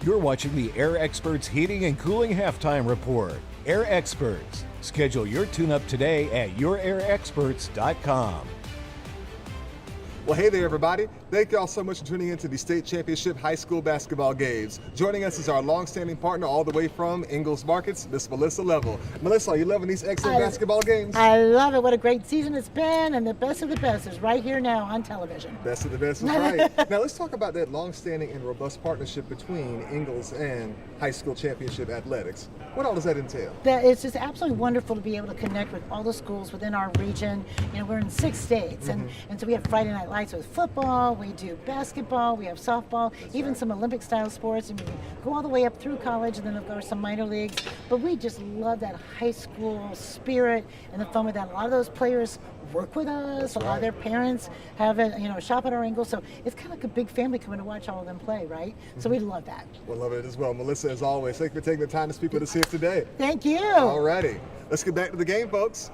You're watching the Air Experts Heating and Cooling Halftime Report. Air Experts. Schedule your tune-up today at yourairexperts.com. Well, hey there, everybody. Thank you all so much for tuning in to the state championship high school basketball games. Joining us is our longstanding partner all the way from Ingalls Markets, Miss Melissa Level. Melissa, are you loving these excellent basketball games? I love it. What a great season it's been, and the best of the best is right here now on television. Best of the best is right. Now let's talk about that longstanding and robust partnership between Ingalls and high school championship athletics. What all does that entail? It's just absolutely wonderful to be able to connect with all the schools within our region. You know, we're in 6 states, and so we have Friday night lights with football, we do basketball, we have softball, even some Olympic style sports, and we go all the way up through college, and then of course some minor leagues. But we just love that high school spirit and the fun with that. A lot of those players work with us. A lot of their parents have a shop at our Ingalls, so it's kind of like a big family coming to watch all of them play, right? So we love that. We'll love it as well. Melissa, as always, thank you for taking the time to speak with us here today. Thank you. All righty. Let's get back to the game, folks.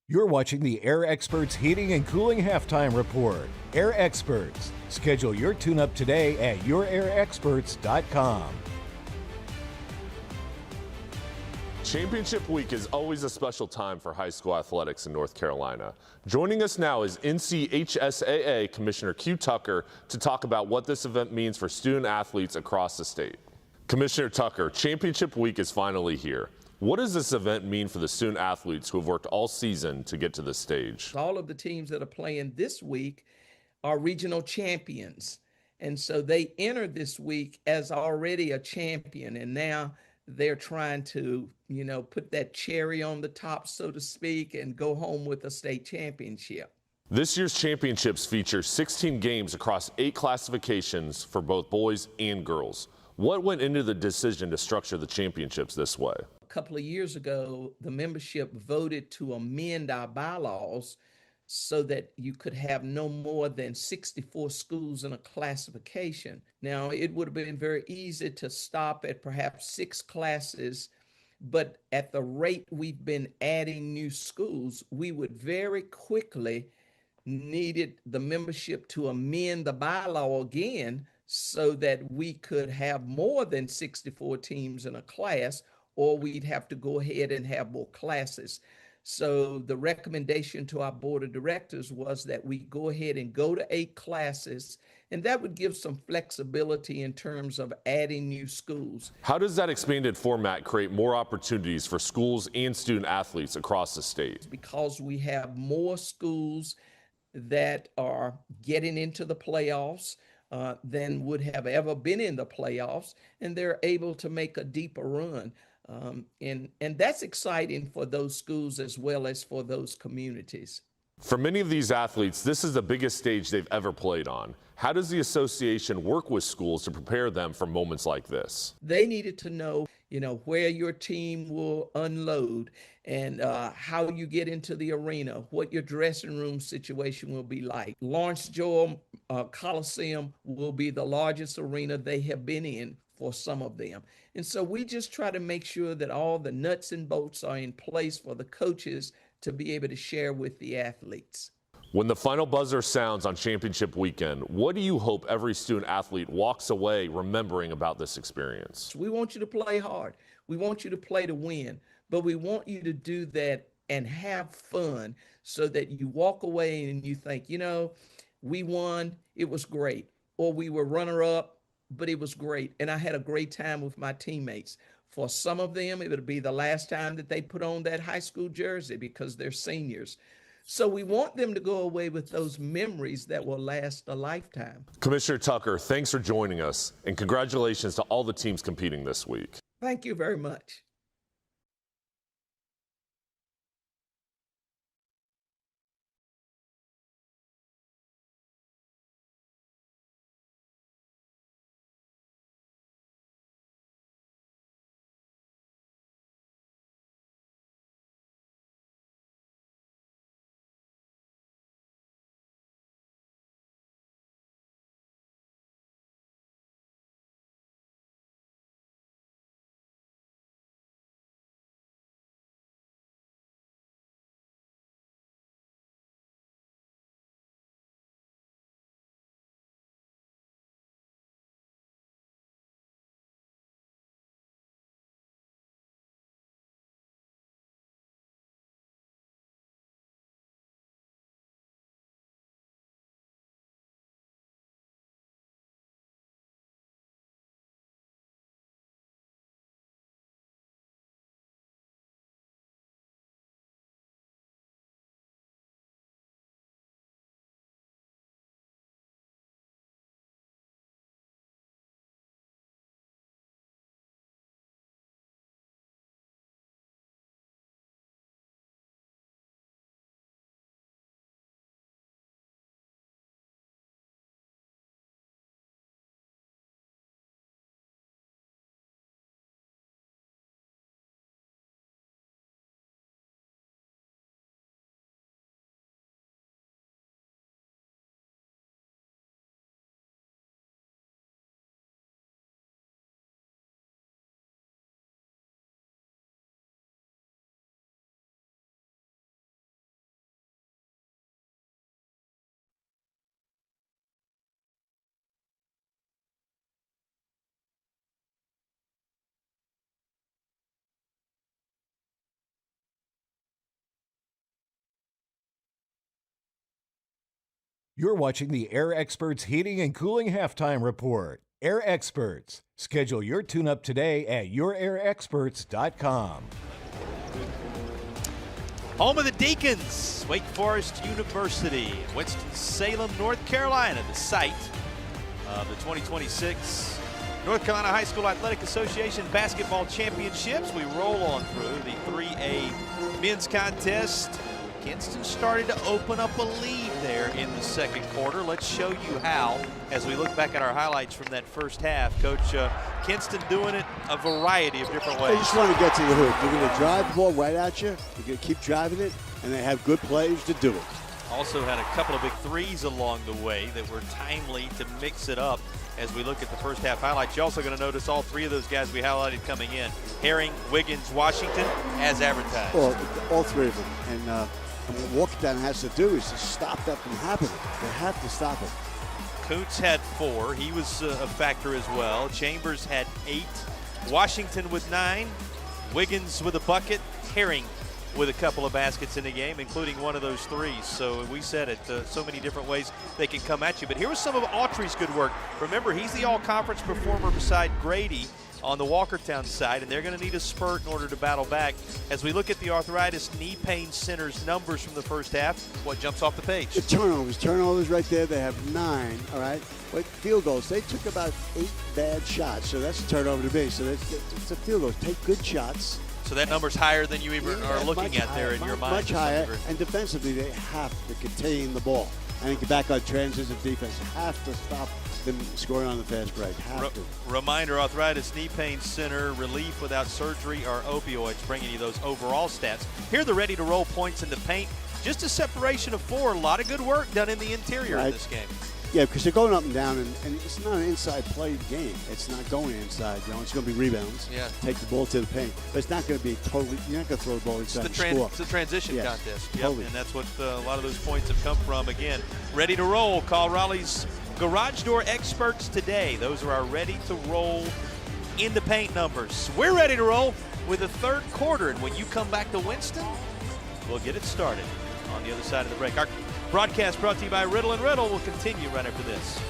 You're watching the Air Experts Heating and Cooling Halftime Report. Air Experts. Schedule your tune-up today at yourairexperts.com. Championship week is always a special time for high school athletics in North Carolina. Joining us now is NCHSAA Commissioner Q Tucker to talk about what this event means for student athletes across the state. Commissioner Tucker, Championship week is finally here. What does this event mean for the student athletes who have worked all season to get to this stage? All of the teams that are playing this week are regional champions. And so they entered this week as already a champion. And now they're trying to, put that cherry on the top, so to speak, and go home with a state championship. This year's championships feature 16 games across 8 classifications for both boys and girls. What went into the decision to structure the championships this way? A couple of years ago, the membership voted to amend our bylaws so that you could have no more than 64 schools in a classification. Now, it would have been very easy to stop at perhaps 6 classes, but at the rate we've been adding new schools, we would very quickly needed the membership to amend the bylaw again so that we could have more than 64 teams in a class, or we'd have to go ahead and have more classes. So the recommendation to our board of directors was that we go ahead and go to 8 classes, and that would give some flexibility in terms of adding new schools. How does that expanded format create more opportunities for schools and student athletes across the state? Because we have more schools that are getting into the playoffs than would have ever been in the playoffs, and they're able to make a deeper run. And that's exciting for those schools as well as for those communities. For many of these athletes, this is the biggest stage they've ever played on. How does the association work with schools to prepare them for moments like this? They needed to know, where your team will unload and how you get into the arena, what your dressing room situation will be like. Lawrence Joel Coliseum will be the largest arena they have been in for some of them. And so we just try to make sure that all the nuts and bolts are in place for the coaches to be able to share with the athletes. When the final buzzer sounds on championship weekend, what do you hope every student athlete walks away remembering about this experience? We want you to play hard. We want you to play to win, but we want you to do that and have fun so that you walk away and you think, we won, it was great, or we were runner-up, but it was great, and I had a great time with my teammates. For some of them, it would be the last time that they put on that high school jersey because they're seniors. So we want them to go away with those memories that will last a lifetime. Commissioner Tucker, thanks for joining us, and congratulations to all the teams competing this week. Thank you very much. You're watching the Air Experts Heating and Cooling Halftime Report. Air Experts. Schedule your tune-up today at yourairexperts.com. Home of the Deacons, Wake Forest University, Winston-Salem, North Carolina, the site of the 2026 North Carolina High School Athletic Association Basketball Championships. We roll on through the 3A men's contest. Kinston started to open up a lead there in the second quarter. Let's show you how as we look back at our highlights from that first half. Coach, Kinston doing it a variety of different ways. They just want to get to the hoop. They're going to drive the ball right at you. You're going to keep driving it, and they have good players to do it. Also had a couple of big threes along the way that were timely to mix it up. As we look at the first half highlights, you're also going to notice all three of those guys we highlighted coming in. Herring, Wiggins, Washington, as advertised. Well, all three of them. And what Walkertown has to do is to stop that from happening. They have to stop it. Kuntz had 4. He was a factor as well. Chambers had 8. Washington with 9. Wiggins with a bucket. Herring with a couple of baskets in the game, including one of those threes. So we said it, so many different ways they can come at you. But here was some of Autry's good work. Remember, he's the all-conference performer beside Grady on the Walkertown side, and they're going to need a spurt in order to battle back. As we look at the Arthritis Knee Pain Center's numbers from the first half, what jumps off the page? The turnovers right there. They have 9, all right? But field goals, they took about 8 bad shots, so that's a turnover to me. So it's a field goal. Take good shots. So that number's higher than you even are looking at there in your mind. Much higher, and defensively they have to contain the ball. And get back on transition defense. Have to stop them scoring on the fast break. Have to. Reminder, Arthritis Knee Pain Center, relief without surgery or opioids, bringing you those overall stats. Here are the ready-to-roll points in the paint. Just a separation of 4. A lot of good work done in the interior of this game. Yeah, because they're going up and down, and it's not an inside play game. It's not going inside. It's going to be rebounds. Yeah. Take the ball to the paint. But it's not going to be totally. You're not going to throw the ball inside and score. It's a transition contest. Yep. Totally. And that's what a lot of those points have come from. Again, ready to roll. Call Raleigh's Garage Door Experts today. Those are our ready to roll in the paint numbers. We're ready to roll with the third quarter, and when you come back to Winston, we'll get it started on the other side of the break. Our broadcast brought to you by Riddle & Riddle will continue right after this.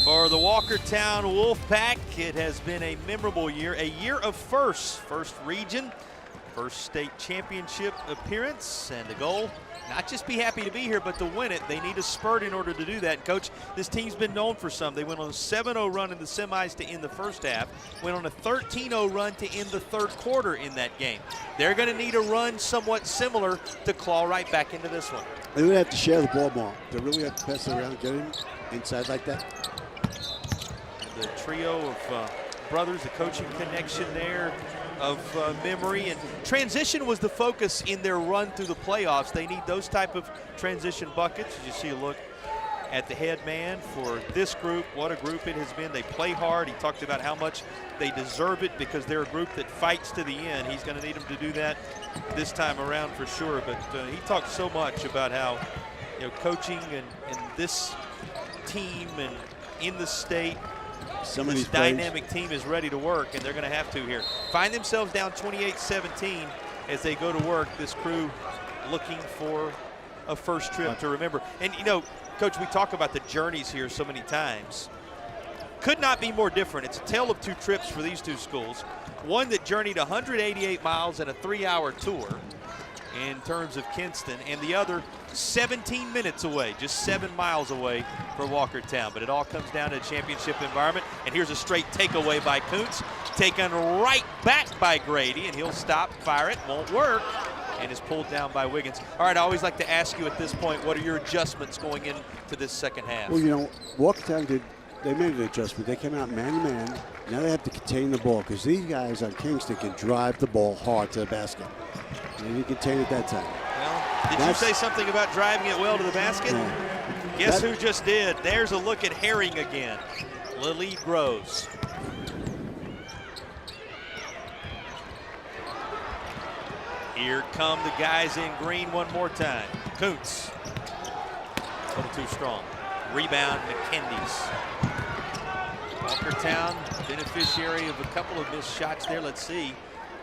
For the Walkertown Wolfpack, it has been a memorable year, a year of firsts. First region, First state championship appearance, and the goal, not just be happy to be here, but to win it. They need a spurt in order to do that. Coach, this team's been known for some. They went on a 7-0 run in the semis to end the first half, went on a 13-0 run to end the third quarter in that game. They're going to need a run somewhat similar to claw right back into this one. They're going to have to share the ball more. They really have to pass it around, get him inside like that. The trio of brothers, the coaching connection there of memory, and transition was the focus in their run through the playoffs. They need those type of transition buckets. You see a look at the head man for this group. What a group it has been. They play hard. He talked about how much they deserve it because they're a group that fights to the end. He's going to need them to do that this time around for sure. But he talked so much about how, you know, coaching and this team and in the state, Some of this these plays, dynamic team is ready to work, and they're going to have to here. Find themselves down 28-17 as they go to work. This crew looking for a first trip to remember. And, you know, Coach, we talk about the journeys here so many times. Could not be more different. It's a tale of two trips for these two schools. One that journeyed 188 miles in a 3-hour tour in terms of Kinston, and the other 17 minutes away, just 7 miles away for Walkertown. But it all comes down to a championship environment. And here's a straight takeaway by Kuntz, taken right back by Grady, and he'll stop, fire it, won't work, and is pulled down by Wiggins. All right, I always like to ask you at this point, what are your adjustments going into this second half? well, you know, Walkertown they made an adjustment. They came out man-to-man. Now they have to contain the ball because these guys on Kingston can drive the ball hard to the basket. They didn't contain it that time. Well, did you say something about driving it well to the basket? Yeah. Guess who just did? There's a look at Herring again. The lead grows. Here come the guys in green one more time. Kuntz, a little too strong. Rebound, McKendy's. Walkertown, beneficiary of a couple of missed shots there. Let's see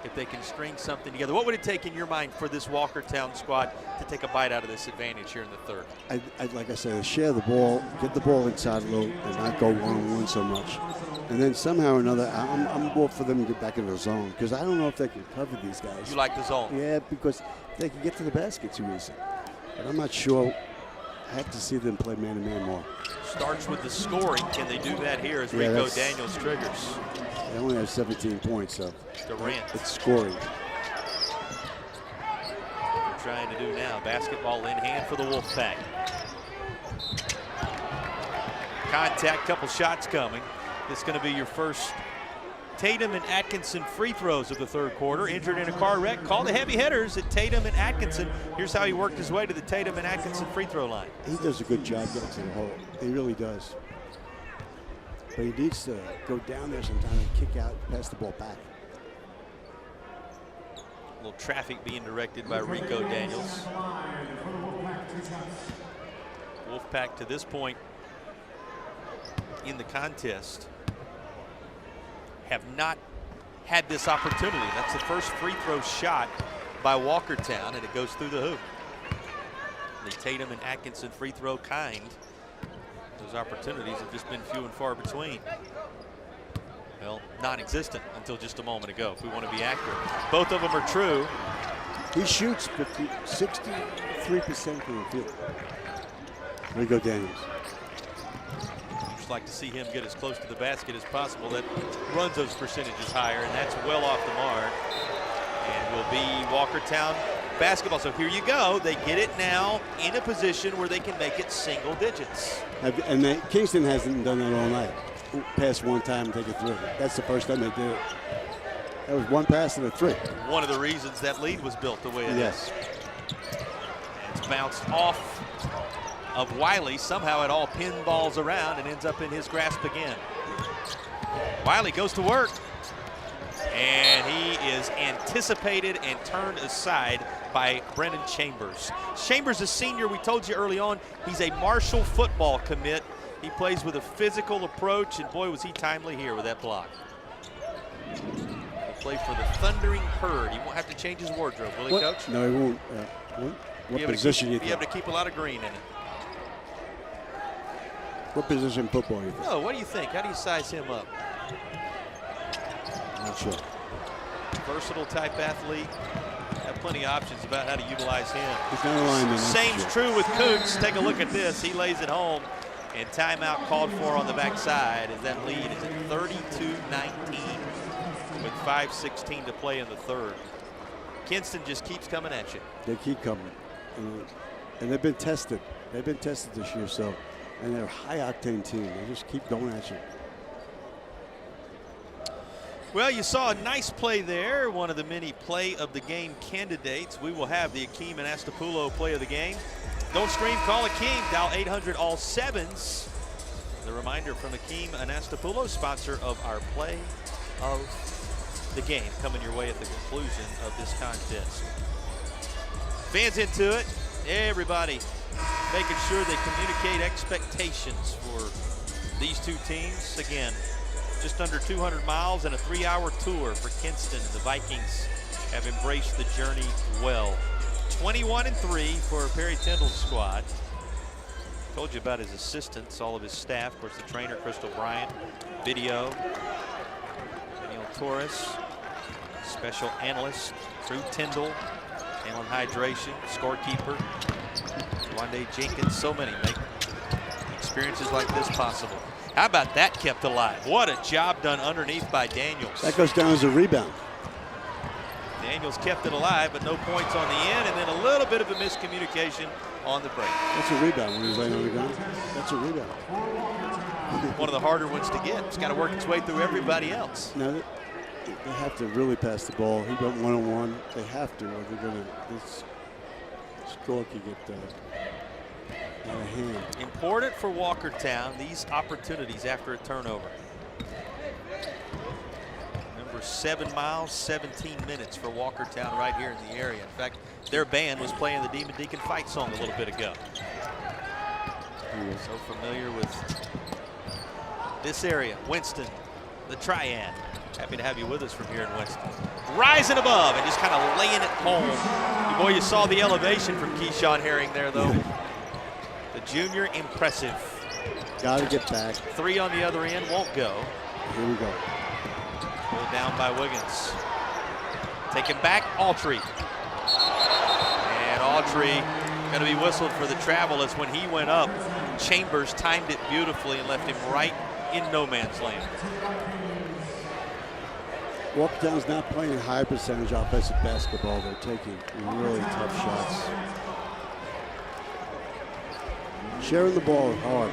if they can string something together. What would it take in your mind for this Walkertown squad to take a bite out of this advantage here in the third? I'd like I said, share the ball, get the ball inside a little, and not go one-on-one so much. And then somehow or another, I'm more for them to get back in the zone because I don't know if they can cover these guys. You like the zone? Yeah, because they can get to the basket too easy. But I'm not sure. I have to see them play man-to-man more. Starts with the scoring. Can they do that here as Rico Daniels triggers? They only have 17 points, so Durant. it's scoring. What they're trying to do now, basketball in hand for the Wolfpack. Contact, couple shots coming. This is going to be your first Tatum and Atkinson free throws of the third quarter. Injured in a car wreck. Call the heavy hitters at Tatum and Atkinson. Here's how he worked his way to the Tatum and Atkinson free throw line. He does a good job getting to the hole. He really does. But he needs to go down there sometime and kick out, pass the ball back. A little traffic being directed by Rico Daniels. Wolfpack to this point in the contest have not had this opportunity. That's the first free throw shot by Walkertown, and it goes through the hoop. The Tatum and Atkinson free throw kind. Those opportunities have just been few and far between. Well, non-existent until just a moment ago, if we want to be accurate. Both of them are true. He shoots 63% from the field. Rico Daniels. Just like to see him get as close to the basket as possible. That runs those percentages higher, and that's well off the mark. And will be Walkertown basketball. So here you go. They get it now in a position where they can make it single digits. And Kingston hasn't done that all night. Pass one time and take a three. That's the first time they did it. That was one pass and a three. One of the reasons that lead was built the way it is. It's bounced off of Wiley. Somehow it all pinballs around and ends up in his grasp again. Wiley goes to work. And he is anticipated and turned aside by Brennan Chambers. Chambers, a senior, we told you early on, he's a Marshall football commit. He plays with a physical approach, and boy, was he timely here with that block. He'll play for the Thundering Herd. He won't have to change his wardrobe, will he, Coach? No, he won't. What position do you be think? able to keep a lot of green in it. What position football do you think? Oh, what do you think? How do you size him up? Not sure. Versatile type athlete. Have plenty of options about how to utilize him. He's not a lineman. Same's true with Kuntz. Take a look at this. He lays it home. And timeout called for on the backside as that lead is at 32-19 with 5:16 to play in the third. Kinston just keeps coming at you. They keep coming. And they've been tested. They've been tested this year, so. And they're a high-octane team. They just keep going at you. Well, you saw a nice play there. One of the many play of the game candidates. We will have the Akeem and Astapulo play of the game. Don't stream, call Akeem. Dial 800 all sevens. The reminder from Akeem and Astapulo, sponsor of our play of the game, coming your way at the conclusion of this contest. Fans into it. Everybody making sure they communicate expectations for these two teams. Again, just under 200 miles and a 3-hour tour for Kinston. The Vikings have embraced the journey well. 21-3 for Perry Tyndall's squad. Told you about his assistants, all of his staff. Of course, the trainer, Crystal Bryant, video, Daniel Torres, special analyst, Drew Tyndall, handling hydration, scorekeeper, Wande Jenkins. So many make experiences like this possible. How about that kept alive? What a job done underneath by Daniels. That goes down as a rebound. Daniels kept it alive, but no points on the end, and then a little bit of a miscommunication on the break. That's a rebound when he's laying on the ground. That's a rebound. One of the harder ones to get. It's got to work its way through everybody else. Now, they have to really pass the ball. He went one-on-one. They have to, or they're going to. This score could get out of hand. Important for Walkertown, these opportunities after a turnover. Remember, 7 miles, 17 minutes for Walkertown right here in the area. In fact, their band was playing the Demon Deacon fight song a little bit ago. So familiar with this area. Winston, the Triad. Happy to have you with us from here in Winston. Rising above and just kind of laying it home. Boy, you saw the elevation from Keyshawn Herring there, though. The junior, impressive. Got to get back. 3 on the other end, won't go. Here we go. Pulled down by Wiggins. Taken back, Autry. And Autry going to be whistled for the travel as when he went up, Chambers timed it beautifully and left him right in no man's land. Walkertown's not playing high percentage offensive basketball. They're taking really tough shots. Sharing the ball hard.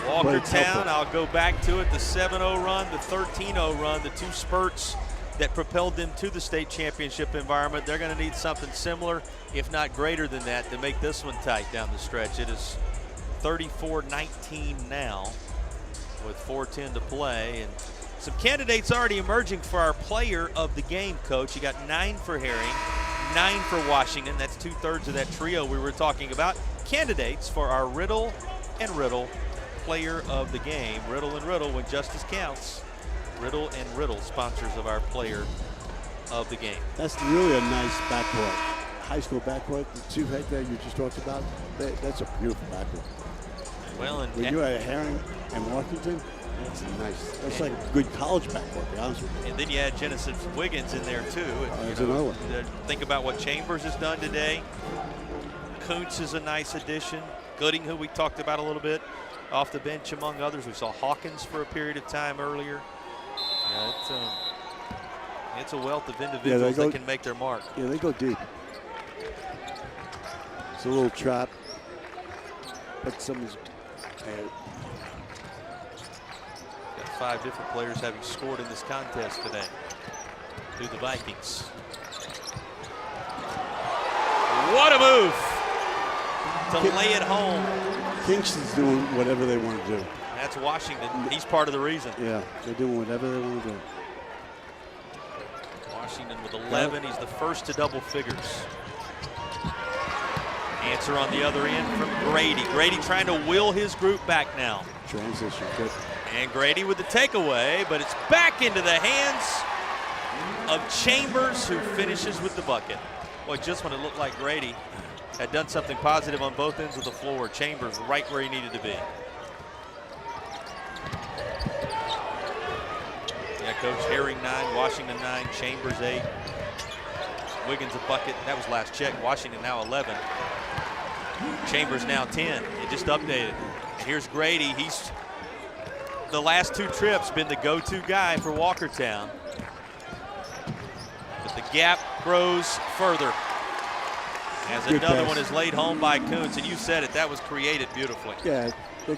Walkertown, I'll go back to it, the 7-0 run, the 13-0 run, the 2 spurts that propelled them to the state championship environment. They're going to need something similar, if not greater than that, to make this one tight down the stretch. It is 34-19 now with 4:10 to play. And some candidates already emerging for our player of the game, Coach. You got 9 for Herring, 9 for Washington. That's 2/3 of that trio we were talking about. Candidates for our Riddle and Riddle player of the game. Riddle and Riddle when justice counts. Riddle and Riddle, sponsors of our player of the game. That's really a nice backcourt. High school backcourt, the 2 right there you just talked about, that's a beautiful backcourt. Well, and when you had Herring and Washington, that's nice. That's like a good college backcourt, to be honest with you. And then you had Genesis Wiggins in there too. That's another one. Think about what Chambers has done today. Kuntz is a nice addition. Gooding, who we talked about a little bit, off the bench among others. We saw Hawkins for a period of time earlier. Yeah, it's a wealth of individuals that can make their mark. Yeah, they go deep. It's a little trap, but someone's. Got 5 different players having scored in this contest today through the Vikings. What a move to lay it home. Kingston's doing whatever they want to do. That's Washington. He's part of the reason. Yeah, they're doing whatever they want to do. Washington with 11. He's the first to double figures. Answer on the other end from Grady. Grady trying to will his group back now. Transition, good. And Grady with the takeaway, but it's back into the hands of Chambers, who finishes with the bucket. Boy, just when it looked like Grady had done something positive on both ends of the floor, Chambers right where he needed to be. Yeah, Coach. Herring 9, Washington 9, Chambers 8, Wiggins a bucket. That was last check. Washington now 11. Chambers now 10. It just updated. And here's Grady. He's the last 2 trips been the go-to guy for Walkertown. But the gap grows further as Good another pass. one is laid home by Kuntz. And you said it, that was created beautifully. Yeah, the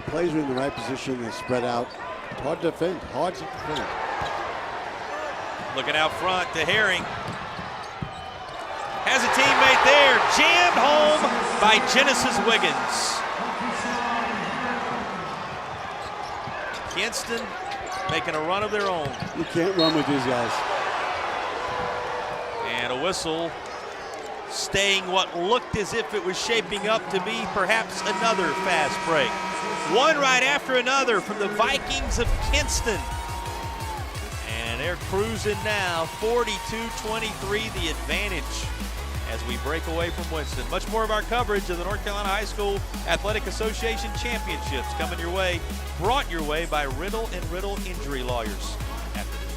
players are in the right position. They spread out. It's hard to defend. Hard to defend. Looking out front to Herring. Has a teammate there. Jammed home by Genesis Wiggins. Kinston making a run of their own. You can't run with these guys. And a whistle staying what looked as if it was shaping up to be perhaps another fast break. One right after another from the Vikings of Kinston. And they're cruising now, 42-23 the advantage as we break away from Winston. Much more of our coverage of the North Carolina High School Athletic Association Championships coming your way, brought your way by Riddle & Riddle Injury Lawyers. After this.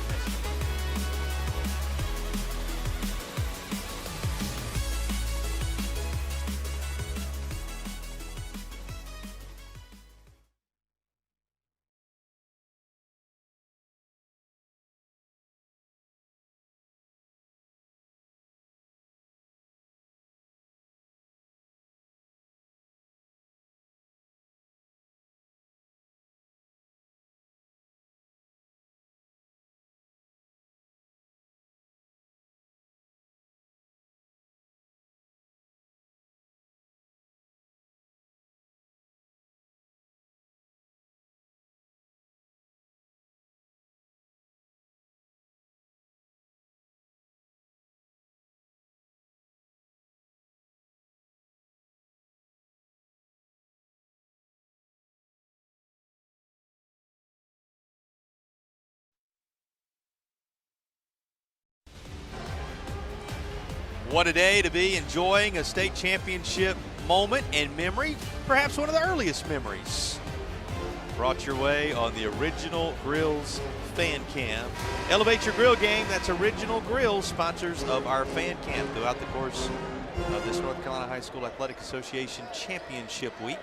What a day to be enjoying a state championship moment and memory, perhaps one of the earliest memories. Brought your way on the Original Grills Fan Cam. Elevate your grill game. That's Original Grills, sponsors of our Fan Cam throughout the course of this North Carolina High School Athletic Association Championship Week.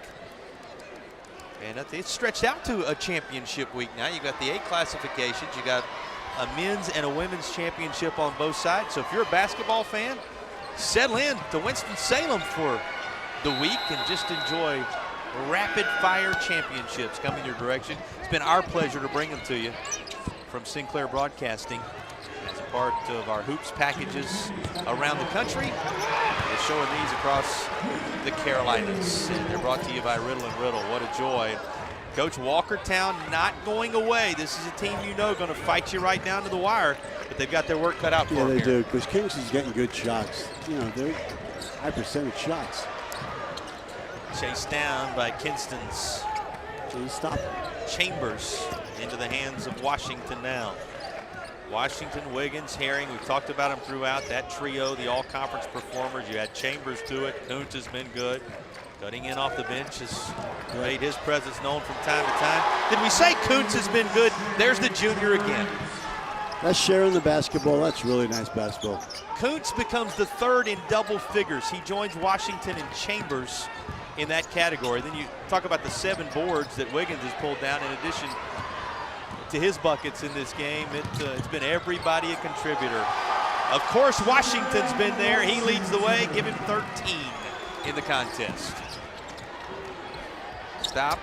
And it's stretched out to a championship week now. You got the 8 classifications. You got a men's and a women's championship on both sides. So if you're a basketball fan, settle in to Winston-Salem for the week and just enjoy rapid fire championships coming your direction. It's been our pleasure to bring them to you from Sinclair Broadcasting as a part of our hoops packages around the country. We're showing these across the Carolinas. And they're brought to you by Riddle & Riddle. What a joy. Coach, Walkertown not going away. This is a team you know going to fight you right down to the wire, but they've got their work cut out for them. Yeah, they here. do, because Kingston's getting good shots. You know, they're high percentage shots. Chased down by Kinston's Stop. Chambers into the hands of Washington now. Washington, Wiggins, Herring, we've talked about them throughout. That trio, the all-conference performers. You had Chambers to it. Kuntz has been good. Cutting in off the bench has made his presence known from time to time. Did we say Kuntz has been good? There's the junior again. That's sharing the basketball. That's really nice basketball. Kuntz becomes the 3rd in double figures. He joins Washington and Chambers in that category. Then you talk about the 7 boards that Wiggins has pulled down in addition to his buckets in this game. It's been everybody a contributor. Of course, Washington's been there. He leads the way. Give him 13 in the contest. Stop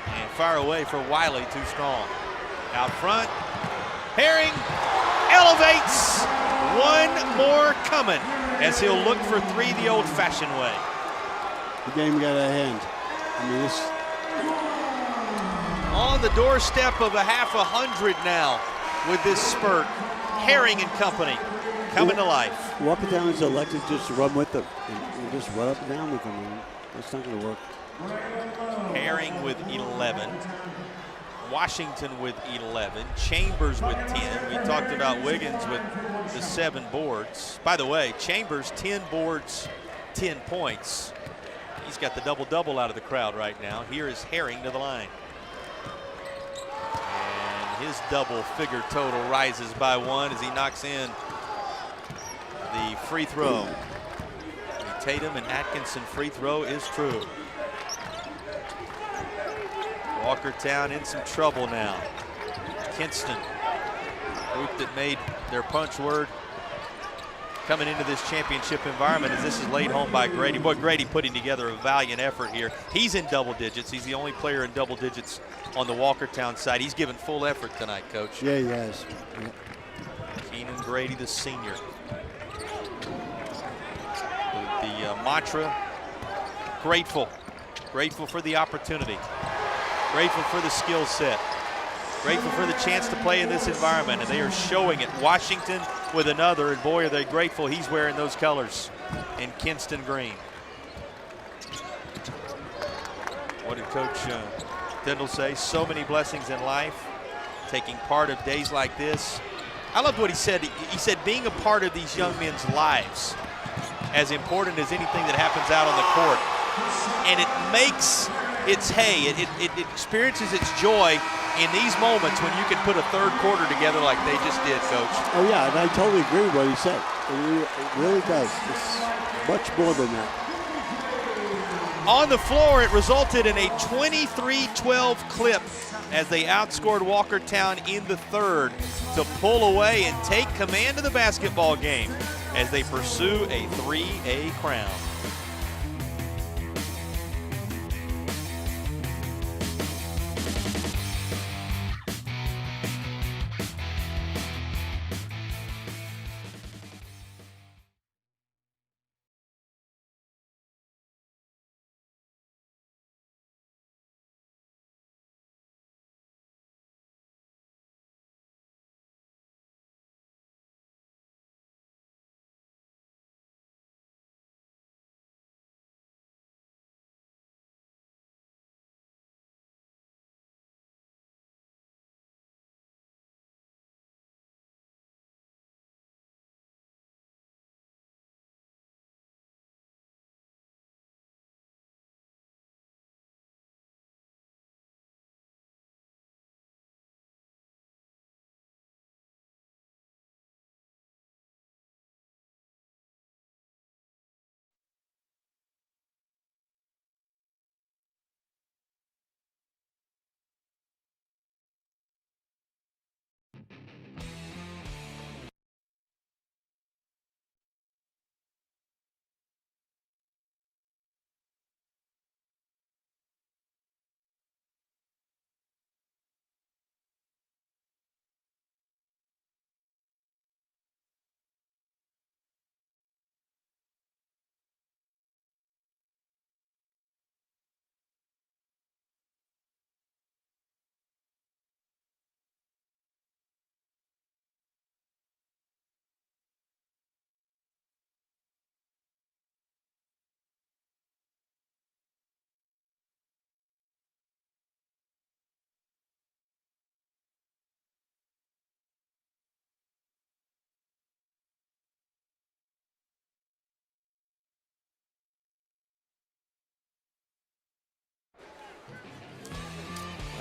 and fire away for Wiley, too strong. Out front, Herring elevates. One more coming as he'll look for 3 the old-fashioned way. The game got out of hand. I mean, this. On the doorstep of a half 100 now with this spurt. Herring and company coming to life. Walkertown is elected just to run with them and just run up and down with them. And that's not going to work. Herring with 11. Washington with 11. Chambers with 10. We talked about Wiggins with the 7 boards. By the way, Chambers 10 boards, 10 points. He's got the double-double out of the crowd right now. Here is Herring to the line. And his double-figure total rises by 1 as he knocks in the free throw. The Tatum and Atkinson free throw is true. Walkertown in some trouble now. Kinston, group that made their punch word coming into this championship environment, as this is laid home by Grady. Boy, Grady putting together a valiant effort here. He's in double digits. He's the only player in double digits on the Walkertown side. He's given full effort tonight, Coach. Yeah, he has. Yeah. Keenan Grady, the senior. The mantra, grateful. Grateful for the opportunity. Grateful for the skill set. Grateful for the chance to play in this environment, and they are showing it. Washington with another, and boy, are they grateful he's wearing those colors in Kinston green. What did Coach Dindal say? So many blessings in life, taking part of days like this. I loved what he said. He said being a part of these young men's lives as important as anything that happens out on the court. And it makes its hay, it experiences its joy in these moments when you can put a third quarter together like they just did, Coach. Oh yeah, and I totally agree with what he said. It really does. It's much more than that. On the floor, it resulted in a 23-12 clip as they outscored Walkertown in the third to pull away and take command of the basketball game as they pursue a 3A crown.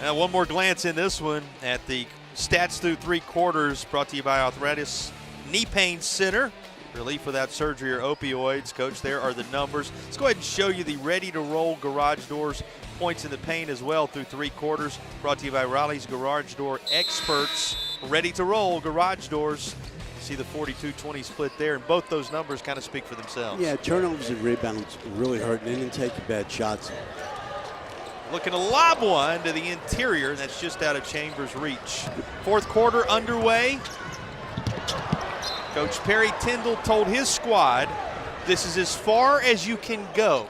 Now one more glance in this one at the stats through 3 quarters, brought to you by Arthritis Knee Pain Center. Relief without surgery or opioids. Coach, there are the numbers. Let's go ahead and show you the ready-to-roll garage doors, points in the paint as well through 3 quarters. Brought to you by Raleigh's Garage Door Experts. Ready-to-roll garage doors. See the 42-20 split there, and both those numbers kind of speak for themselves. Yeah, turnovers and rebounds really hurt, and they didn't take the bad shots. Looking to lob one to the interior. That's just out of Chambers' reach. 4th quarter underway. Coach Perry Tyndall told his squad, this is as far as you can go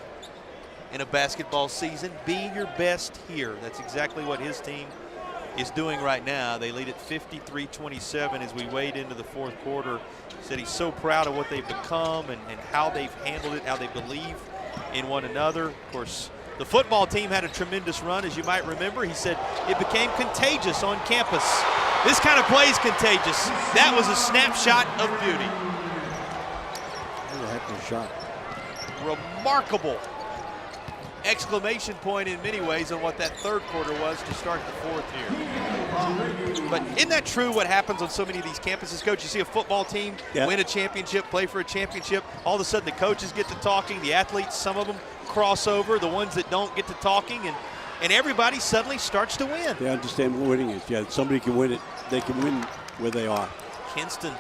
in a basketball season. Be your best here. That's exactly what his team is doing right now. They lead at 53-27 as we wade into the 4th quarter. He said he's so proud of what they've become and how they've handled it, how they believe in one another. Of course, the football team had a tremendous run, as you might remember. He said it became contagious on campus. This kind of play is contagious. That was a snapshot of beauty. What a heck of a shot. Remarkable exclamation point in many ways on what that third quarter was to start the fourth here. But isn't that true what happens on so many of these campuses, Coach? You see a football team win a championship, play for a championship, all of a sudden the coaches get to talking, the athletes, some of them cross over, the ones that don't get to talking, and everybody suddenly starts to win. They understand what winning is. Yeah, somebody can win it. They can win where they are. Kinston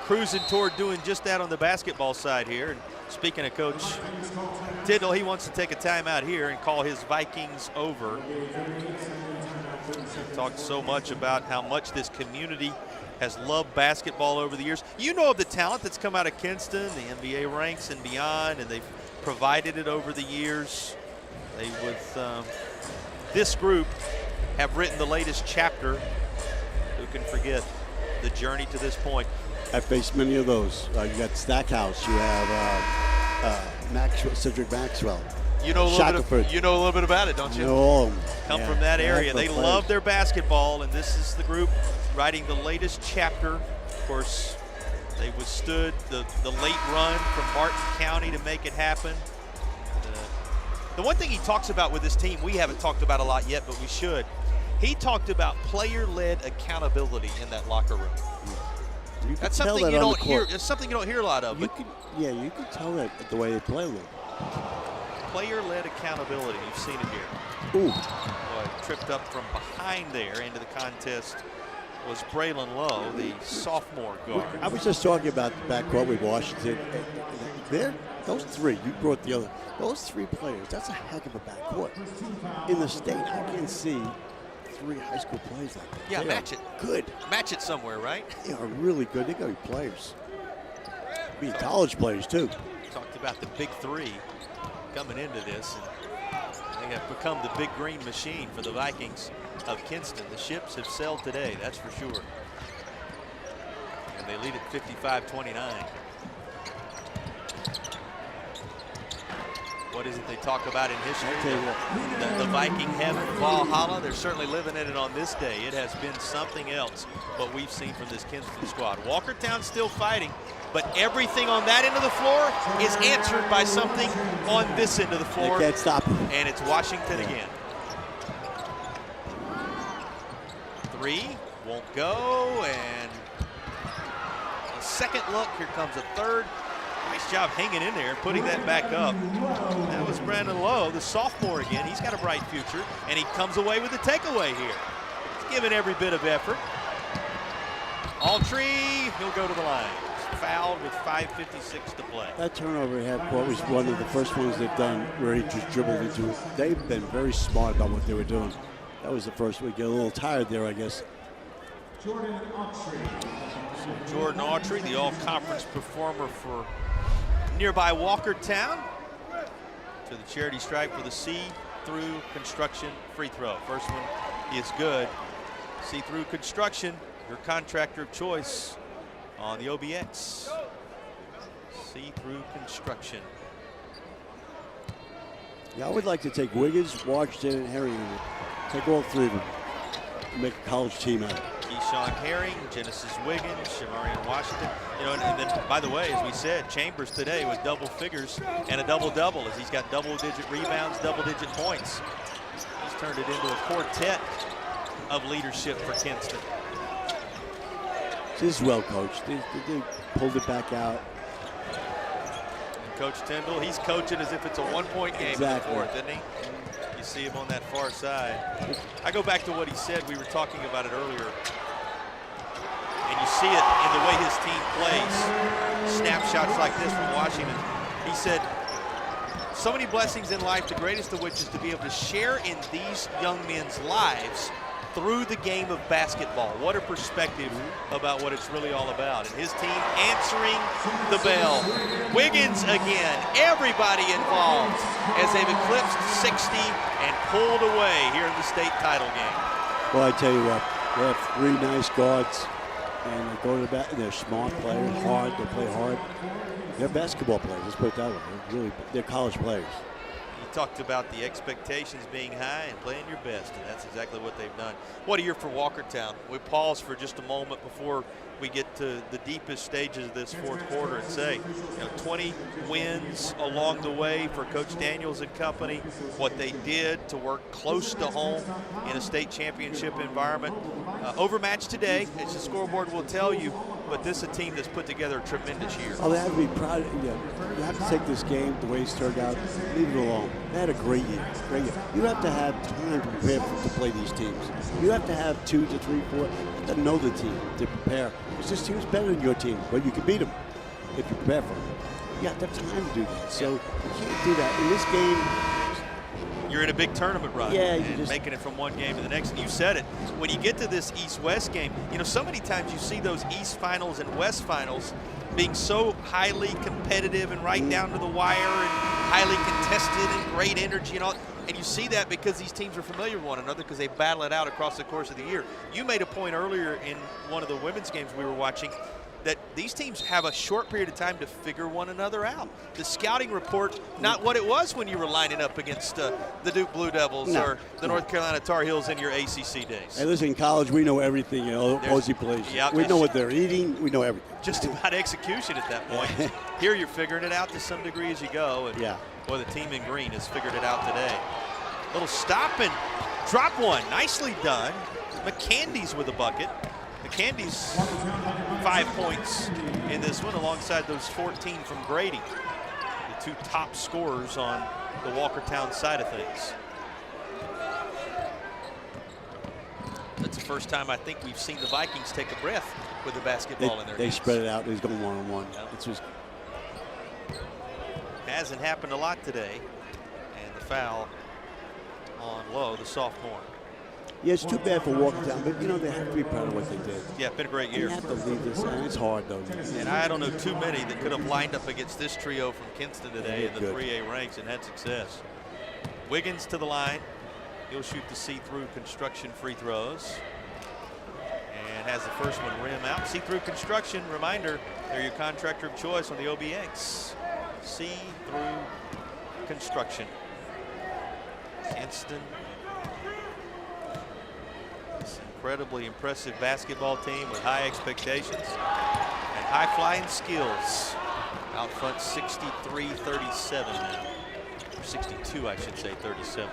cruising toward doing just that on the basketball side here. And speaking of Coach Tindall, he wants to take a timeout here and call his Vikings over. He talked so much about how much this community has loved basketball over the years. You know of the talent that's come out of Kinston, the NBA ranks and beyond, and they've provided it over the years. They, with this group, have written the latest chapter. Who can forget the journey to this point? I faced many of those. You got Stackhouse. You have Maxwell, Cedric Maxwell. You know a little bit about it, don't you? I know all of them. Come from that area. They love their basketball, and this is the group writing the latest chapter. Of course, they withstood the late run from Martin County to make it happen. The one thing he talks about with this team, we haven't talked about a lot yet, but we should. He talked about player-led accountability in that locker room. That's something you don't hear. It's something you don't hear a lot of. You can tell that the way they play a little. Player-led accountability. You've seen it here. Ooh. Boy, tripped up from behind there into the contest was Braylon Lowe, the sophomore guard. I was just talking about the backcourt with Washington. Those three, you brought the other. Those three players, that's a heck of a backcourt. In the state, I can see three high school players like that. Yeah, match it. Good. Match it somewhere, right? They are really good. They got to be players. Be college players, too. Talked about the big three coming into this. And they have become the big green machine for the Vikings of Kinston. The ships have sailed today, that's for sure. And they lead at 55-29. What is it they talk about in history? The Viking heaven, Valhalla. They're certainly living in it on this day. It has been something else what we've seen from this Kinston squad. Walkertown still fighting, but everything on that end of the floor is answered by something on this end of the floor. They can't stop them. And it's Washington again. Three, won't go, and a second look. Here comes a third. Nice job hanging in there, putting that back up. That was Brandon Lowe, the sophomore again. He's got a bright future, and he comes away with the takeaway here. He's given every bit of effort. Altree, he'll go to the line. He's fouled with 5:56 to play. That turnover at half court was one of the first ones they've done where he just dribbled into it. They've been very smart about what they were doing. That was the first one. Get a little tired there, I guess. Jordan Autry, the all-conference performer for nearby Walkertown, to the charity stripe for the see-through construction free throw. First one is good. See-through construction, your contractor of choice on the OBX. See-through construction. Yeah, I would like to take Wiggins, Washington, and Herring. Take all three of them and make a college team out of it. Keyshawn Herring, Genesis Wiggins, Shamarian Washington. You know, and then, by the way, as we said, Chambers today with double figures and a double-double as he's got double-digit rebounds, double-digit points. He's turned it into a quartet of leadership for Kinston. This is well coached. They pulled it back out. And Coach Tindall, he's coaching as if it's a one-point game in the fourth, isn't he? You see him on that far side. I go back to what he said. We were talking about it earlier. And you see it in the way his team plays. Snapshots like this from Washington. He said, so many blessings in life, the greatest of which is to be able to share in these young men's lives through the game of basketball. What a perspective about what it's really all about. And his team answering the bell. Wiggins again, everybody involved as they've eclipsed 60 and pulled away here in the state title game. Well, I tell you what, they have three nice guards, and they go to the bat, and they're smart players, hard, they play hard. They're basketball players, let's put it that way. They're college players. You talked about the expectations being high and playing your best, and that's exactly what they've done. What a year for Walkertown. We pause for just a moment before we get to the deepest stages of this fourth quarter and say, 20 wins along the way for Coach Daniels and company. What they did to work close to home in a state championship environment. Overmatched today, as the scoreboard will tell you, but this is a team that's put together a tremendous year. Oh, they have to be proud. You have to take this game the way it's turned out. Leave it alone. They had a great year. Great year. You have to have time to prepare to play these teams. You have to have 2 to 3, 4. You have to know the team to prepare. Because this team's better than your team, but you can beat them if you prepare for them. You have to have time to do that. So you can't do that in this game. You're in a big tournament run, and making it from one game to the next. And you said it, when you get to this East-West game, so many times you see those East finals and West finals being so highly competitive and right down to the wire and highly contested and great energy and all. And you see that because these teams are familiar with one another because they battle it out across the course of the year. You made a point earlier in one of the women's games we were watching that these teams have a short period of time to figure one another out. The scouting report, not what it was when you were lining up against the Duke Blue Devils or the North Carolina Tar Heels in your ACC days. Hey, listen, in college, we know everything, Aussie plays. Yep. We know what they're eating. We know everything. Just about execution at that point. Here you're figuring it out to some degree as you go. And boy, the team in green has figured it out today. Little stop and drop one. Nicely done. McCandy's with a bucket. McCandy's 5 points in this one alongside those 14 from Grady, the 2 top scorers on the Walkertown side of things. That's the first time I think we've seen the Vikings take a breath with the basketball in their They hands. spread it out. He's going one-on-one. Yep. Hasn't happened a lot today. And the foul on Lowe, the sophomore. Yeah, it's too bad for Walkertown, but they have to be proud of what they did. Yeah, been a great year. You have to leave this, and it's hard though. And I don't know too many that could have lined up against this trio from Kinston today in the good. 3A ranks and had success. Wiggins to the line. He'll shoot the see-through construction free throws. And has the first one rim out. See-through construction, reminder, they're your contractor of choice on the OBX. See-through construction. Kinston. This incredibly impressive basketball team with high expectations and high-flying skills. Out front 63-37 now. Or 62, I should say, 37.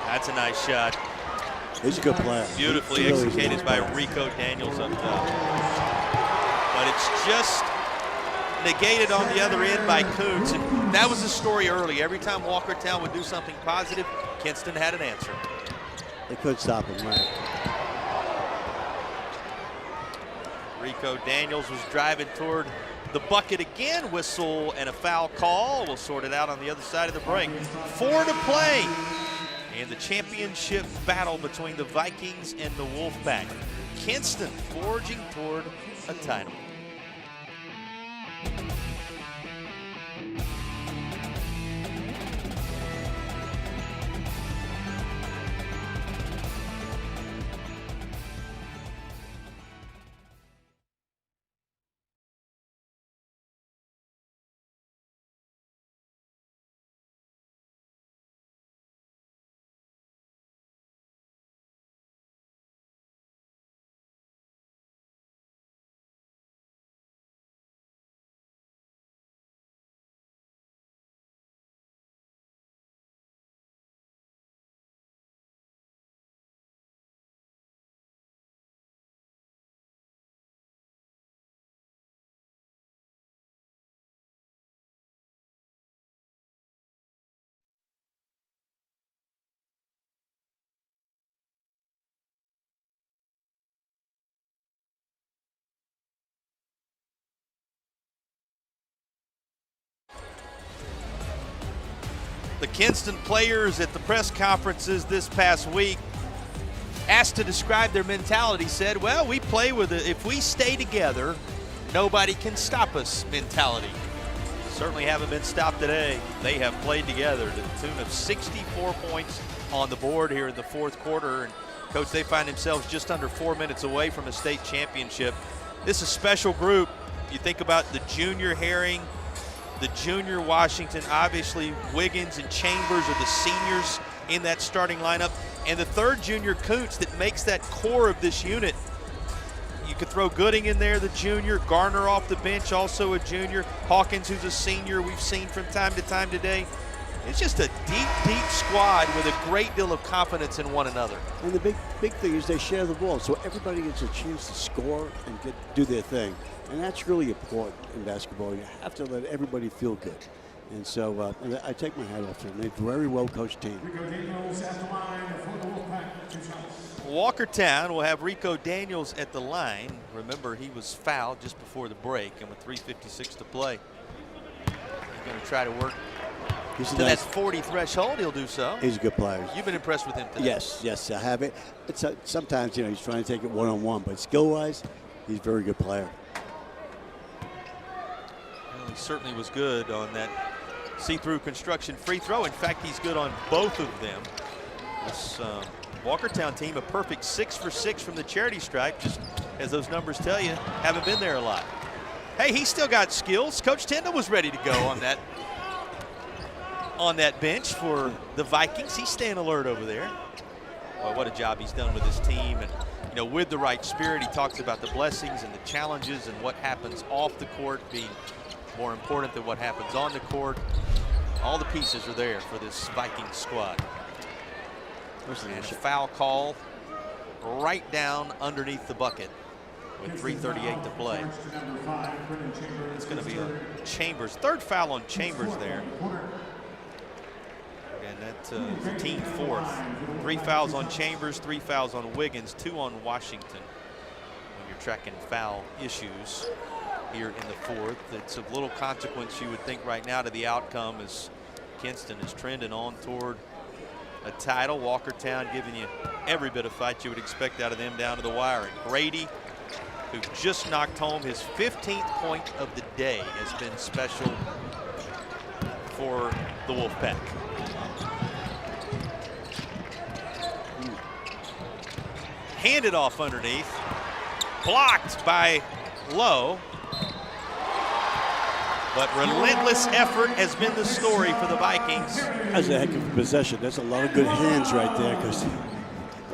That's a nice shot. He's a good player. Beautifully executed by Rico Daniels up top. But it's just negated on the other end by Coots. And that was the story early. Every time Walkertown would do something positive, Kinston had an answer. They couldn't stop him, right? Rico Daniels was driving toward the bucket again. Whistle and a foul call. We'll sort it out on the other side of the break. 4 to play in the championship battle between the Vikings and the Wolfpack. Kinston forging toward a title. The Kinston players at the press conferences this past week, asked to describe their mentality, said, well, we play with it. If we stay together, nobody can stop us mentality. Certainly haven't been stopped today. They have played together to the tune of 64 points on the board here in the fourth quarter. And Coach, they find themselves just under 4 minutes away from a state championship. This is a special group. You think about the junior Herring, the junior Washington, obviously Wiggins and Chambers are the seniors in that starting lineup, and the third junior Kuntz that makes that core of this unit. You could throw Gooding in there, the junior, Garner off the bench, also a junior, Hawkins, who's a senior, we've seen from time to time today. It's just a deep, deep squad with a great deal of confidence in one another. And the big thing is they share the ball, so everybody gets a chance to score and do their thing. And that's really important in basketball. You have to let everybody feel good. And so I take my hat off to them. They're a very well-coached team. Walkertown will have Rico Daniels at the line. Remember, he was fouled just before the break, and with 3:56 to play, he's going to try to work to that 40 threshold. He'll do so. He's a good player. You've been impressed with him today. Yes, I have it. It's sometimes, he's trying to take it one-on-one, but skill-wise, he's a very good player. Well, he certainly was good on that see-through construction free throw. In fact, he's good on both of them. This Walkertown team, a perfect 6 for 6 from the charity stripe, just as those numbers tell you, haven't been there a lot. Hey, he's still got skills. Coach Tyndall was ready to go on that bench for the Vikings. He's staying alert over there. Boy, what a job he's done with his team. And with the right spirit, he talks about the blessings and the challenges and what happens off the court being more important than what happens on the court. All the pieces are there for this Vikings squad. And a foul call right down underneath the bucket with 3:38 to play. It's going to be on Chambers. Third foul on Chambers there. And that's the team fourth. 3 fouls on Chambers, 3 fouls on Wiggins, 2 on Washington. When you're tracking foul issues here in the fourth, it's of little consequence, you would think, right now to the outcome, as Kinston is trending on toward a title. Walkertown giving you every bit of fight you would expect out of them down to the wire. And Grady, who just knocked home his 15th point of the day, has been special for the Wolfpack. Handed off underneath, blocked by Lowe. But relentless effort has been the story for the Vikings. That's a heck of a possession. That's a lot of good hands right there, because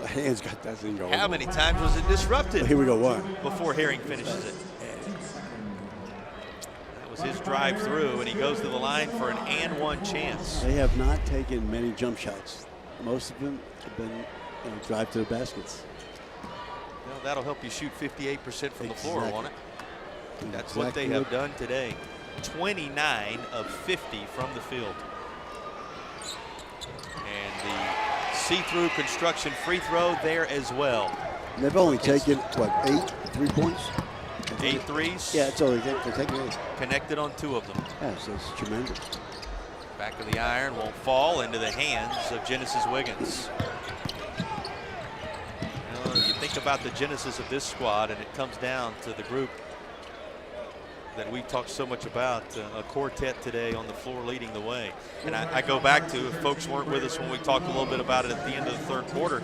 the hands got that thing going. How many times was it disrupted? Here we go, one. Before Herring finishes it. That was his drive through, and he goes to the line for an and one chance. They have not taken many jump shots. Most of them have been drive to the baskets. Well, that'll help you shoot 58% from the floor, won't it? That's what they have done today. 29 of 50 from the field. And the see-through construction free throw there as well. They've only taken, what, 8 3-points? 8 threes? Yeah, it's only they're taking 8. Connected on 2 of them. Yeah, so it's tremendous. Back of the iron won't fall into the hands of Genesis Wiggins. You think about the genesis of this squad, and it comes down to the group that we've talked so much about, a quartet today on the floor leading the way. And I go back to, if folks weren't with us when we talked a little bit about it at the end of the third quarter,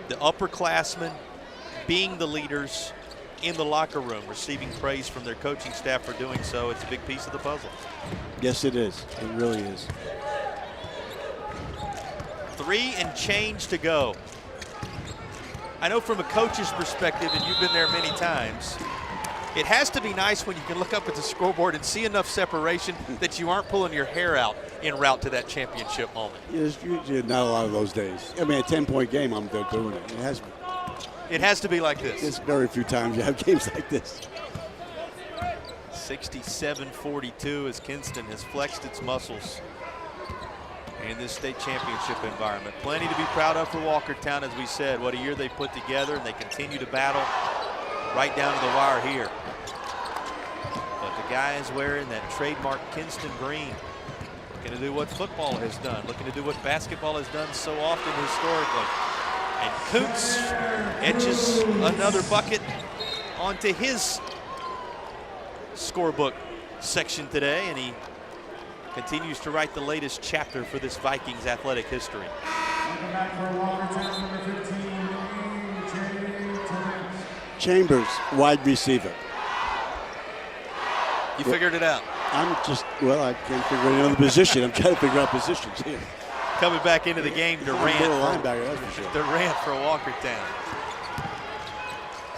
the upperclassmen being the leaders in the locker room, receiving praise from their coaching staff for doing so. It's a big piece of the puzzle. Yes, it is. It really is. 3 and change to go. I know from a coach's perspective, and you've been there many times, it has to be nice when you can look up at the scoreboard and see enough separation that you aren't pulling your hair out en route to that championship moment. There's usually not a lot of those days. I mean, a 10-point game, I'm doing it. It has to be like this. There's very few times you have games like this. 67-42 as Kinston has flexed its muscles in this state championship environment. Plenty to be proud of for Walkertown, as we said. What a year they put together, and they continue to battle right down to the wire here. But the guys wearing that trademark Kinston green, looking to do what football has done, looking to do what basketball has done so often historically. And Kuntz etches another bucket onto his scorebook section today, and he continues to write the latest chapter for this Vikings athletic history. Chambers, wide receiver. You figured it out. I can't figure out another position. I'm trying to figure out positions here. Coming back into the game, Durant. Linebacker, that's for sure. Durant for Walkertown.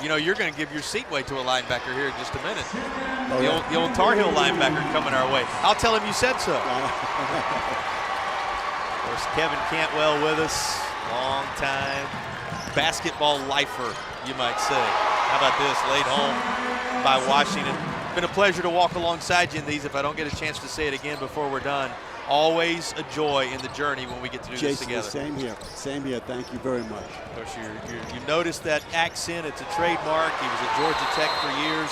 You know, you're going to give your seat way to a linebacker here in just a minute. Oh, the old Tar Heel linebacker coming our way. I'll tell him you said so. Of course, Kevin Cantwell with us, long time basketball lifer, you might say. How about this, laid home by Washington. Been a pleasure to walk alongside you in these if I don't get a chance to say it again before we're done. Always a joy in the journey when we get to do this together. Same here. Same here. Thank you very much. Of course, you notice that accent. It's a trademark. He was at Georgia Tech for years,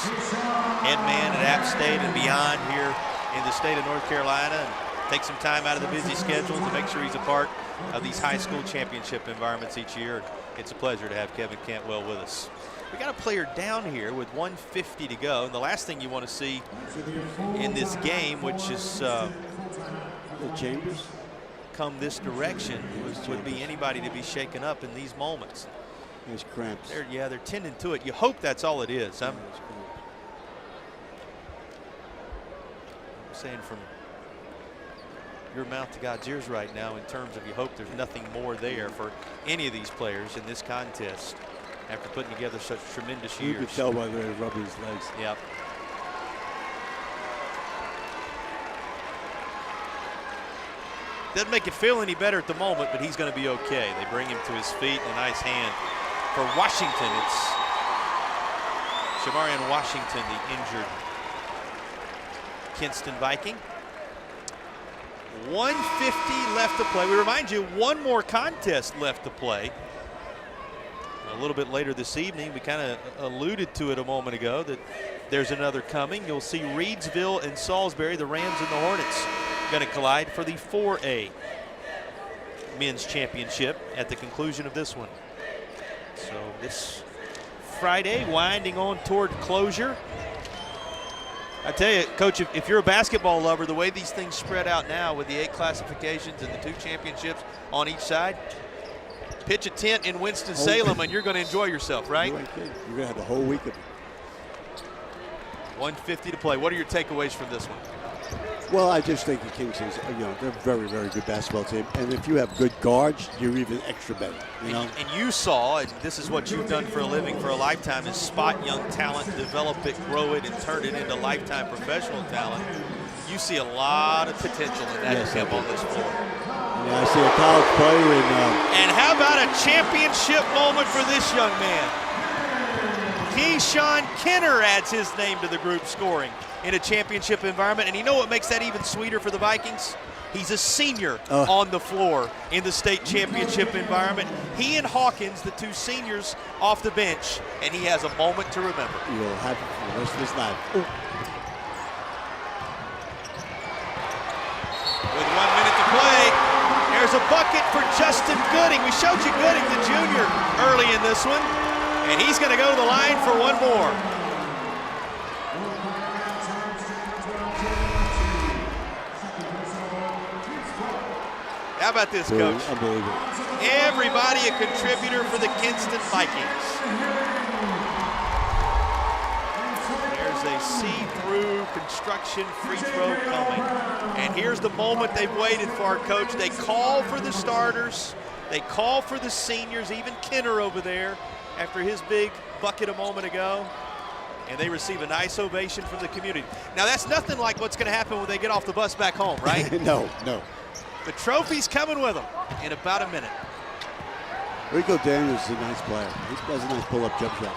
head man at App State and beyond here in the state of North Carolina. And take some time out of the busy schedule to make sure he's a part of these high school championship environments each year. It's a pleasure to have Kevin Cantwell with us. We got a player down here with 1:50 to go. And the last thing you want to see in this game, which is Chambers come this direction, would be anybody to be shaken up in these moments. There's cramps. They're tending to it. You hope that's all it is. I'm saying from your mouth to God's ears right now in terms of you hope there's nothing more there for any of these players in this contest after putting together such tremendous years. You can tell by the way they're rubbing his legs. Yep. Doesn't make it feel any better at the moment, but he's going to be okay. They bring him to his feet in a nice hand. For Washington, it's Shamarian Washington, the injured Kinston Viking. 1:50 left to play. We remind you, one more contest left to play. A little bit later this evening, we kind of alluded to it a moment ago that there's another coming. You'll see Reedsville and Salisbury, the Rams and the Hornets, going to collide for the 4A men's championship at the conclusion of this one. So this Friday, winding on toward closure. I tell you, Coach, if you're a basketball lover, the way these things spread out now with the 8 classifications and the 2 championships on each side, pitch a tent in Winston-Salem and you're going to enjoy yourself, right? You're going to have the whole week of it. 1:50 to play. What are your takeaways from this one? Well, I just think the Kings is, they're a very, very good basketball team. And if you have good guards, you're even extra better, you know? And you saw, and this is what you've done for a living for a lifetime, is spot young talent, develop it, grow it, and turn it into lifetime professional talent. You see a lot of potential in that camp on this floor. Yeah, I see a college player in. And how about a championship moment for this young man? Keyshawn Kenner adds his name to the group scoring in a championship environment. And you know what makes that even sweeter for the Vikings? He's a senior on the floor in the state championship environment. He and Hawkins, the 2 seniors, off the bench, and he has a moment to remember. You'll have it for the rest of his life. With 1 minute to play, there's a bucket for Justin Gooding. We showed you Gooding, the junior, early in this one, and he's going to go to the line for one more. How about this, Coach? Unbelievable. Everybody a contributor for the Kinston Vikings. There's a see-through construction free throw coming. And here's the moment they've waited for, Coach. They call for the starters. They call for the seniors, even Kenner over there after his big bucket a moment ago. And they receive a nice ovation from the community. Now, that's nothing like what's going to happen when they get off the bus back home, right? No. The trophy's coming with them in about a minute. Rico Daniels is a nice player. He does a nice pull-up jump shot.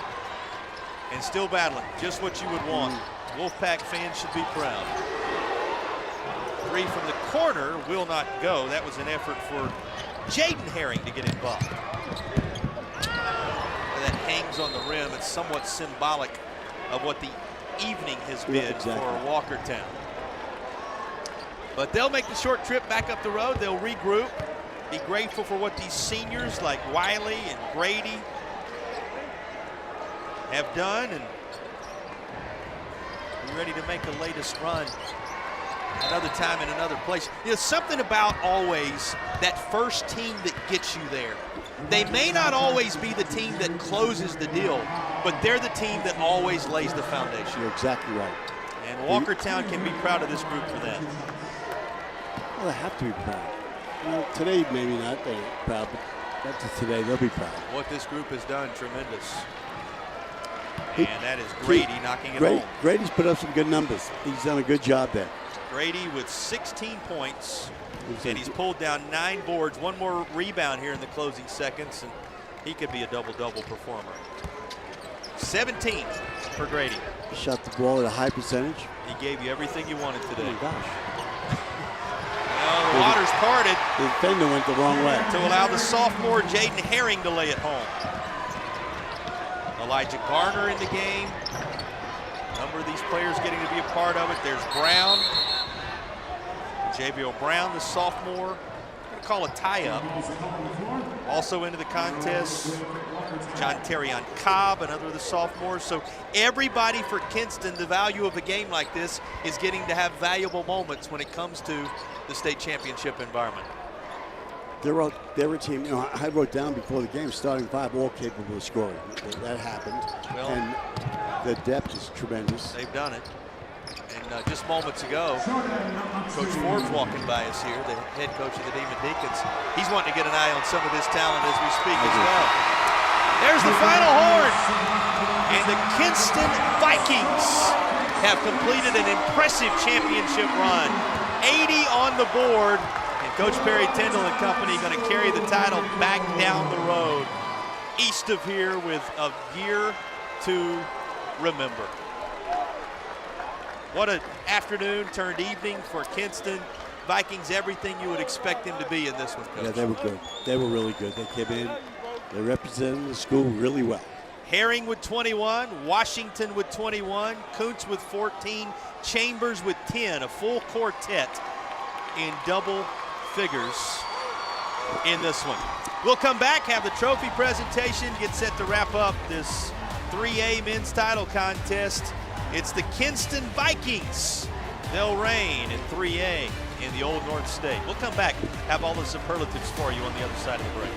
And still battling, just what you would want. Wolfpack fans should be proud. 3 from the corner will not go. That was an effort for Jaden Herring to get involved. That hangs on the rim. It's somewhat symbolic of what the evening has been for Walkertown. But they'll make the short trip back up the road. They'll regroup, be grateful for what these seniors like Wiley and Grady have done, and be ready to make a latest run another time in another place. There's something about always that first team that gets you there. They may not always be the team that closes the deal, but they're the team that always lays the foundation. You're exactly right. And Walkertown can be proud of this group for that. Well, they have to be proud. Well, today maybe not. They're proud, but after today they'll be proud. What this group has done, tremendous. And that is Grady knocking it home. Grady's put up some good numbers. He's done a good job there. Grady with 16 points, and he's pulled down 9 boards. One more rebound here in the closing seconds, and he could be a double-double performer. 17 for Grady. Shot the ball at a high percentage. He gave you everything you wanted today. Oh my gosh. Well, the water's parted. The defender went the wrong way. To allow the sophomore Jaden Herring to lay it home. Elijah Garner in the game. A number of these players getting to be a part of it. There's Brown. JBO Brown, the sophomore. I'm going to call a tie-up. Also into the contest, John Terrion Cobb, another of the sophomores. So everybody for Kinston, the value of a game like this is getting to have valuable moments when it comes to the state championship environment. They were a team, you know, I wrote down before the game, starting 5 all capable of scoring. That happened. Well, and the depth is tremendous. They've done it. And just moments ago, Coach Forbes walking by us here, the head coach of the Demon Deacons. He's wanting to get an eye on some of this talent as we speak as well. There's the final horn. And the Kinston Vikings have completed an impressive championship run. 80 on the board. And Coach Perry Tyndall and company going to carry the title back down the road east of here with a year to remember. What an afternoon turned evening for Kinston. Vikings, everything you would expect them to be in this one, Coach. Yeah, they were good. They were really good. They came in, they represented the school really well. Herring with 21, Washington with 21, Kuntz with 14, Chambers with 10, a full quartet in double figures in this one. We'll come back, have the trophy presentation, get set to wrap up this 3A men's title contest. It's the Kinston Vikings. They'll reign in 3A in the Old North State. We'll come back, have all the superlatives for you on the other side of the break.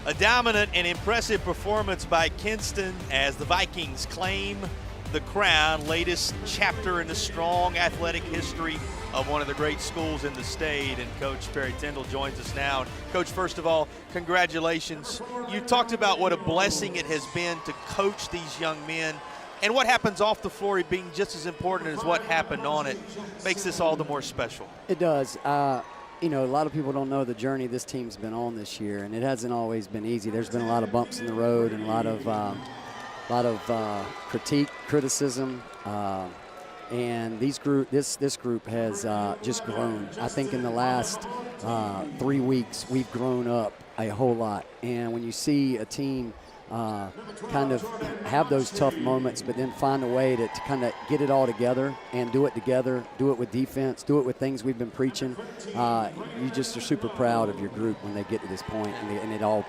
A dominant and impressive performance by Kinston as the Vikings claim the crown, latest chapter in the strong athletic history of one of the great schools in the state. And Coach Perry Tyndall joins us now. Coach, first of all, congratulations. You talked about what a blessing it has been to coach these young men, and what happens off the floor being just as important as what happened on it makes this all the more special. It does. You know, a lot of people don't know the journey this team's been on this year, and it hasn't always been easy. There's been a lot of bumps in the road and a lot of critique, criticism, and this group has just grown. I think in the last 3 weeks we've grown up a whole lot. And when you see a team kind of have those tough moments, but then find a way to kind of get it all together and do it together, do it with defense, do it with things we've been preaching. You just are super proud of your group when they get to this point, and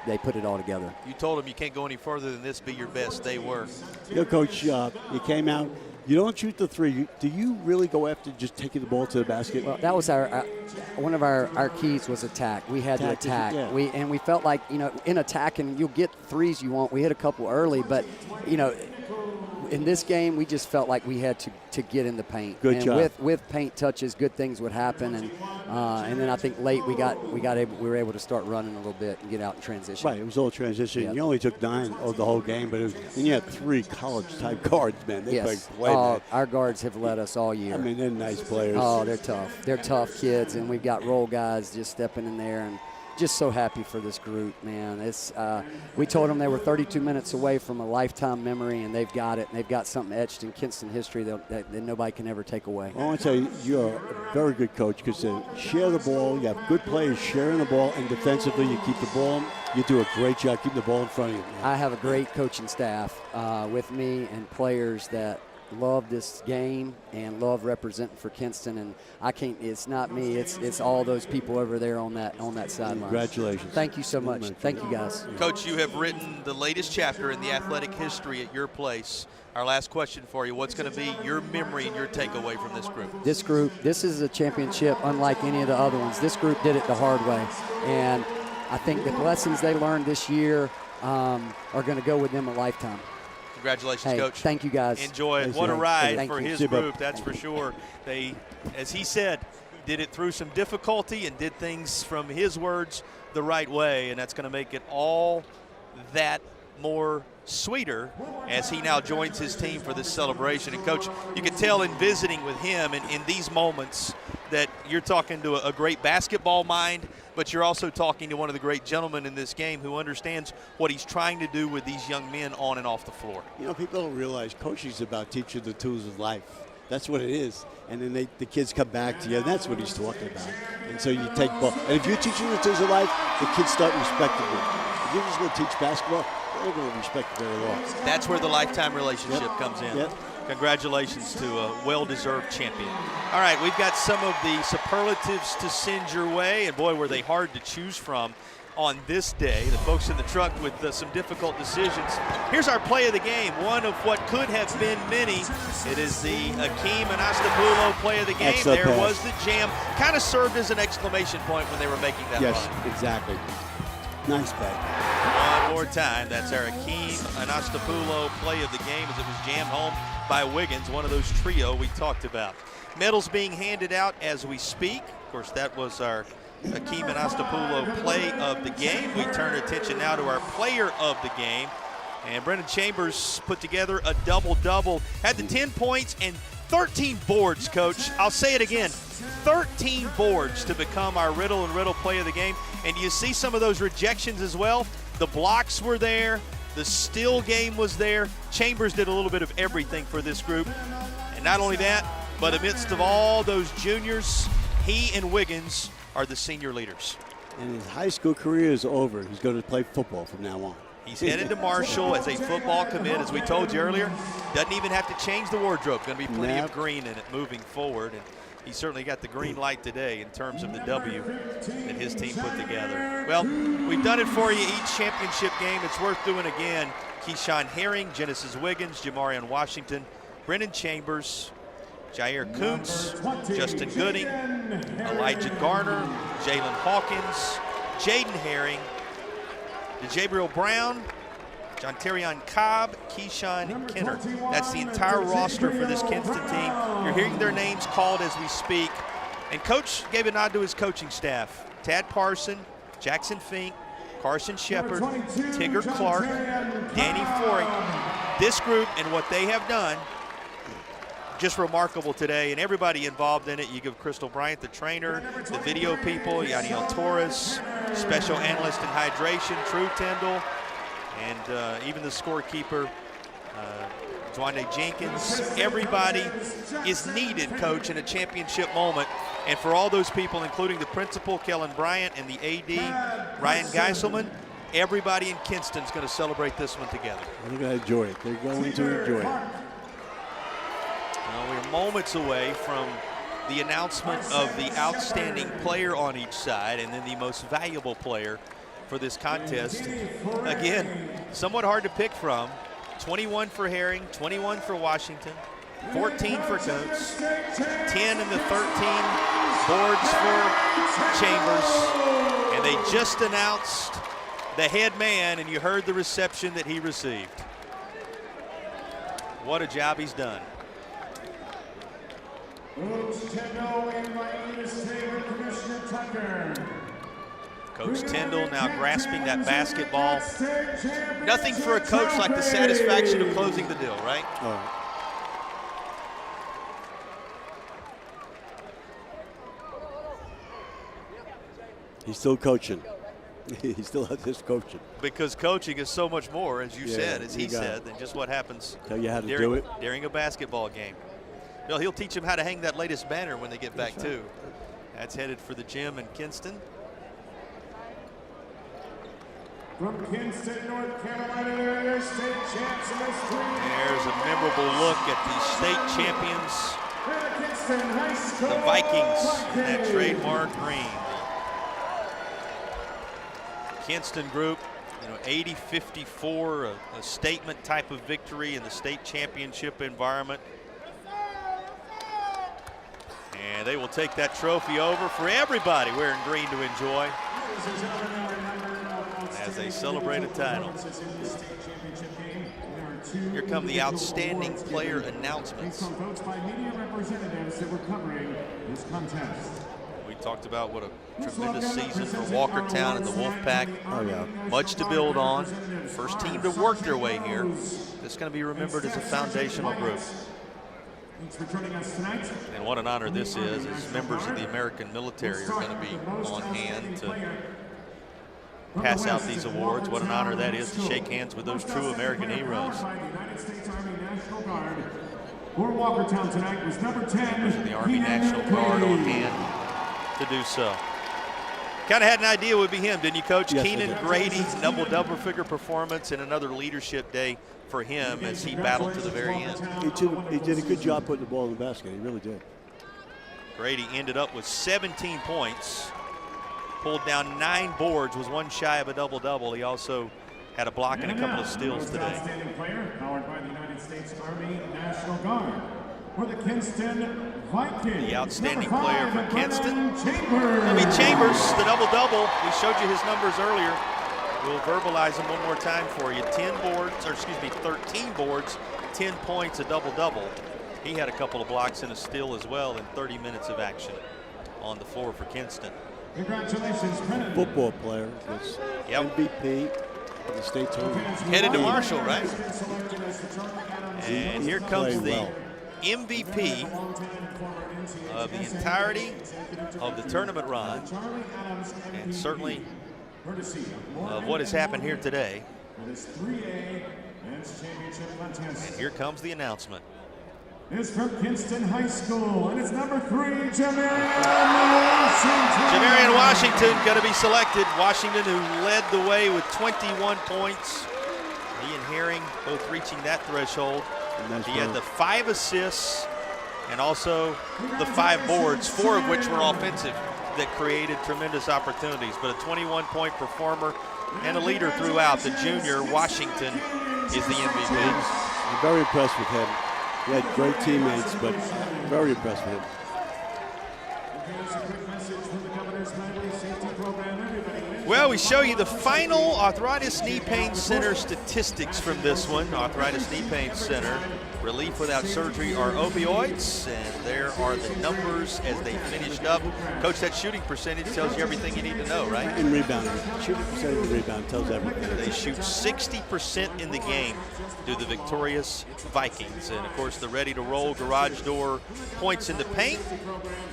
they put it all together. You told them you can't go any further than this, be your best. They were. You know, Coach, you came out. You don't shoot the three. Do you really go after just taking the ball to the basket? Well, that was our one of our keys was attack. We had to attack. Yeah. We felt like, you know, in attacking, you'll get threes you want. We hit a couple early, but, you know, in this game, we just felt like we had to get in the paint. Good and job. With paint touches, good things would happen. And then I think late we were able to start running a little bit and get out in transition. Right, it was all transition. Yeah. You only took 9 of the whole game, but then you had 3 college-type guards, man. They play, man. Our guards have led us all year. I mean, they're nice players. Oh, they're tough. They're tough kids, and we've got role guys just stepping in there, and just so happy for this group, man. It's we told them they were 32 minutes away from a lifetime memory, and they've got it. And they've got something etched in Kinston history that nobody can ever take away. I want to tell you, you're a very good coach because you share the ball. You have good players sharing the ball, and defensively you keep the ball. You do a great job keeping the ball in front of you, man. I have a great coaching staff with me and players that love this game and love representing for Kinston, and it's not me, it's all those people over there on that sideline. Congratulations. Thank you so much. Thank you, guys. Coach, you have written the latest chapter in the athletic history at your place. Our last question for you, what's going to be your memory and your takeaway from this group? This is a championship unlike any of the other ones. This group did it the hard way, and I think the lessons they learned this year are going to go with them a lifetime. Congratulations, Coach. Thank you, guys. Enjoy it. Thanks, What a man. ride Thank for you. his group, that's for sure. They, as he said, did it through some difficulty and did things, from his words, the right way, and that's going to make it all that more sweeter as he now joins his team for this celebration. And, Coach, you can tell in visiting with him and in these moments that you're talking to a great basketball mind, but you're also talking to one of the great gentlemen in this game who understands what he's trying to do with these young men on and off the floor. You know, people don't realize coaching is about teaching the tools of life. That's what it is. And then the kids come back to you, and that's what he's talking about. And so you take ball. And if you're teaching the tools of life, the kids start respecting you. If you're just going to teach basketball, they're going to respect you very well. That's where the lifetime relationship comes in. Yep. Congratulations to a well-deserved champion. All right, we've got some of the superlatives to send your way, and boy, were they hard to choose from on this day. The folks in the truck with some difficult decisions. Here's our play of the game, one of what could have been many. It is the Akeem Anastapulo play of the game. Excellent There pass. was the jam. Kind of served as an exclamation point when they were making that Yes, run. exactly. Nice play. One more time, that's our Akeem Anastapulo play of the game as it was jammed home by Wiggins, one of those trio we talked about. Medals being handed out as we speak. Of course, that was our Akeem Anastapulo play of the game. We turn attention now to our player of the game. And Brendan Chambers put together a double-double. Had the 10 points and 13 boards, Coach. I'll say it again, 13 boards to become our Riddle and Riddle play of the game. And you see some of those rejections as well. The blocks were there. The steal game was there. Chambers did a little bit of everything for this group. And not only that, but amidst of all those juniors, he and Wiggins are the senior leaders. And his high school career is over. He's going to play football from now on. He's headed to Marshall as a football commit, as we told you earlier. Doesn't even have to change the wardrobe. Going to be plenty of green in it moving forward. And he certainly got the green light today in terms of the W that his team put together. Well, we've done it for you each championship game. It's worth doing again. Keyshawn Herring, Genesis Wiggins, Jamarian Washington, Brendan Chambers, Jair Kuntz, Justin Gooding, Elijah Garner, Jalen Hawkins, Jaden Herring, DeJabriel Brown, John Terrion Cobb, Keyshawn Kenner. That's the entire roster for this Kinston team. You're hearing their names called as we speak. And Coach gave a nod to his coaching staff. Tad Parson, Jackson Fink, Carson Shepard, Tigger Clark, Danny Foring. This group and what they have done, just remarkable today, and everybody involved in it. You give Crystal Bryant, the trainer, the video people, Yaniel Torres, special analyst in hydration, True Tyndall, and even the scorekeeper, Dwande Jenkins, everybody is needed, Coach, in a championship moment. And for all those people, including the principal, Kellen Bryant, and the AD, Ryan Geiselman, everybody in Kinston's going to celebrate this one together. They're going to enjoy it. They're going to enjoy it. Well, we're moments away from the announcement of the outstanding player on each side and then the most valuable player for this contest. Again, somewhat hard to pick from. 21 for Herring, 21 for Washington, 14 for Coates, 10 in the 13 boards for Chambers, and they just announced the head man, and you heard the reception that he received. What a job he's done. Coach Tyndall now grasping that basketball. Nothing for a coach like the satisfaction of closing the deal, right? All right. He's still coaching. He still has his coaching. Because coaching is so much more, as you Yeah, said, as he you got said, it. than just what happens Tell you how to during, do it. during a basketball game. Well, he'll teach them how to hang that latest banner when they get back, That's right. too. That's headed for the gym in Kinston. From Kinston, North Carolina, their state champs in this There's a memorable look at the state champions, Kinston High School. the Vikings, in that trademark green. Kinston group, 80-54, a statement type of victory in the state championship environment. And they will take that trophy over for everybody wearing green to enjoy as they celebrate a title. Here come the outstanding player announcements. We talked about what a tremendous season for Walkertown and the Wolfpack. Oh, yeah. Much to build on. First team to work their way here. It's going to be remembered as a foundational group. And what an honor this is, as members of the American military are going to be on hand to pass out these awards. What an honor that is to shake hands with those true American heroes. For Walkertown tonight was number 10. Members of the Army National Guard on hand to do so. Kind of had an idea it would be him, didn't you, Coach? Yes, I Keenan did. Grady, double figure performance, and another leadership day for him as he battled to the very end. He did a good job putting the ball in the basket. He really did. Grady ended up with 17 points, pulled down 9 boards, was one shy of a double-double. He also had a block and a couple of steals today. Outstanding player, powered by the United States Army National Guard. For the Kinston Vikings. The outstanding number 5, player for Kinston. Chambers. Chambers, the double-double. We showed you his numbers earlier. We'll verbalize them one more time for you. 13 boards, 10 points, a double-double. He had a couple of blocks and a steal as well in 30 minutes of action on the floor for Kinston. Congratulations, Brennan. Football player. That's Yep. MVP of the state tournament. Headed to Marshall, right? And here comes Played the well. MVP of the entirety of the tournament run, and certainly of what has happened here today. And here comes the announcement. Is from Kinston High School, and it's number 3, Jamarian Washington. Jamarian Washington going to be selected. Washington, who led the way with 21 points. He and Herring both reaching that threshold. He had the 5 assists and also the 5 boards, 4 of which were offensive, that created tremendous opportunities. But a 21-point performer and a leader throughout. The junior, Washington, is the MVP. I'm very impressed with him. He had great teammates, but very impressed with him. Well, we show you the final Arthritis Knee Pain Center statistics from this one. Arthritis Knee Pain Center, relief without surgery or opioids, and there are the numbers as they finished up. Coach, that shooting percentage tells you everything you need to know, right? In rebounding. Shooting percentage of rebound tells everything. They shoot 60% in the game to the victorious Vikings. And, of course, the ready-to-roll garage door points in the paint.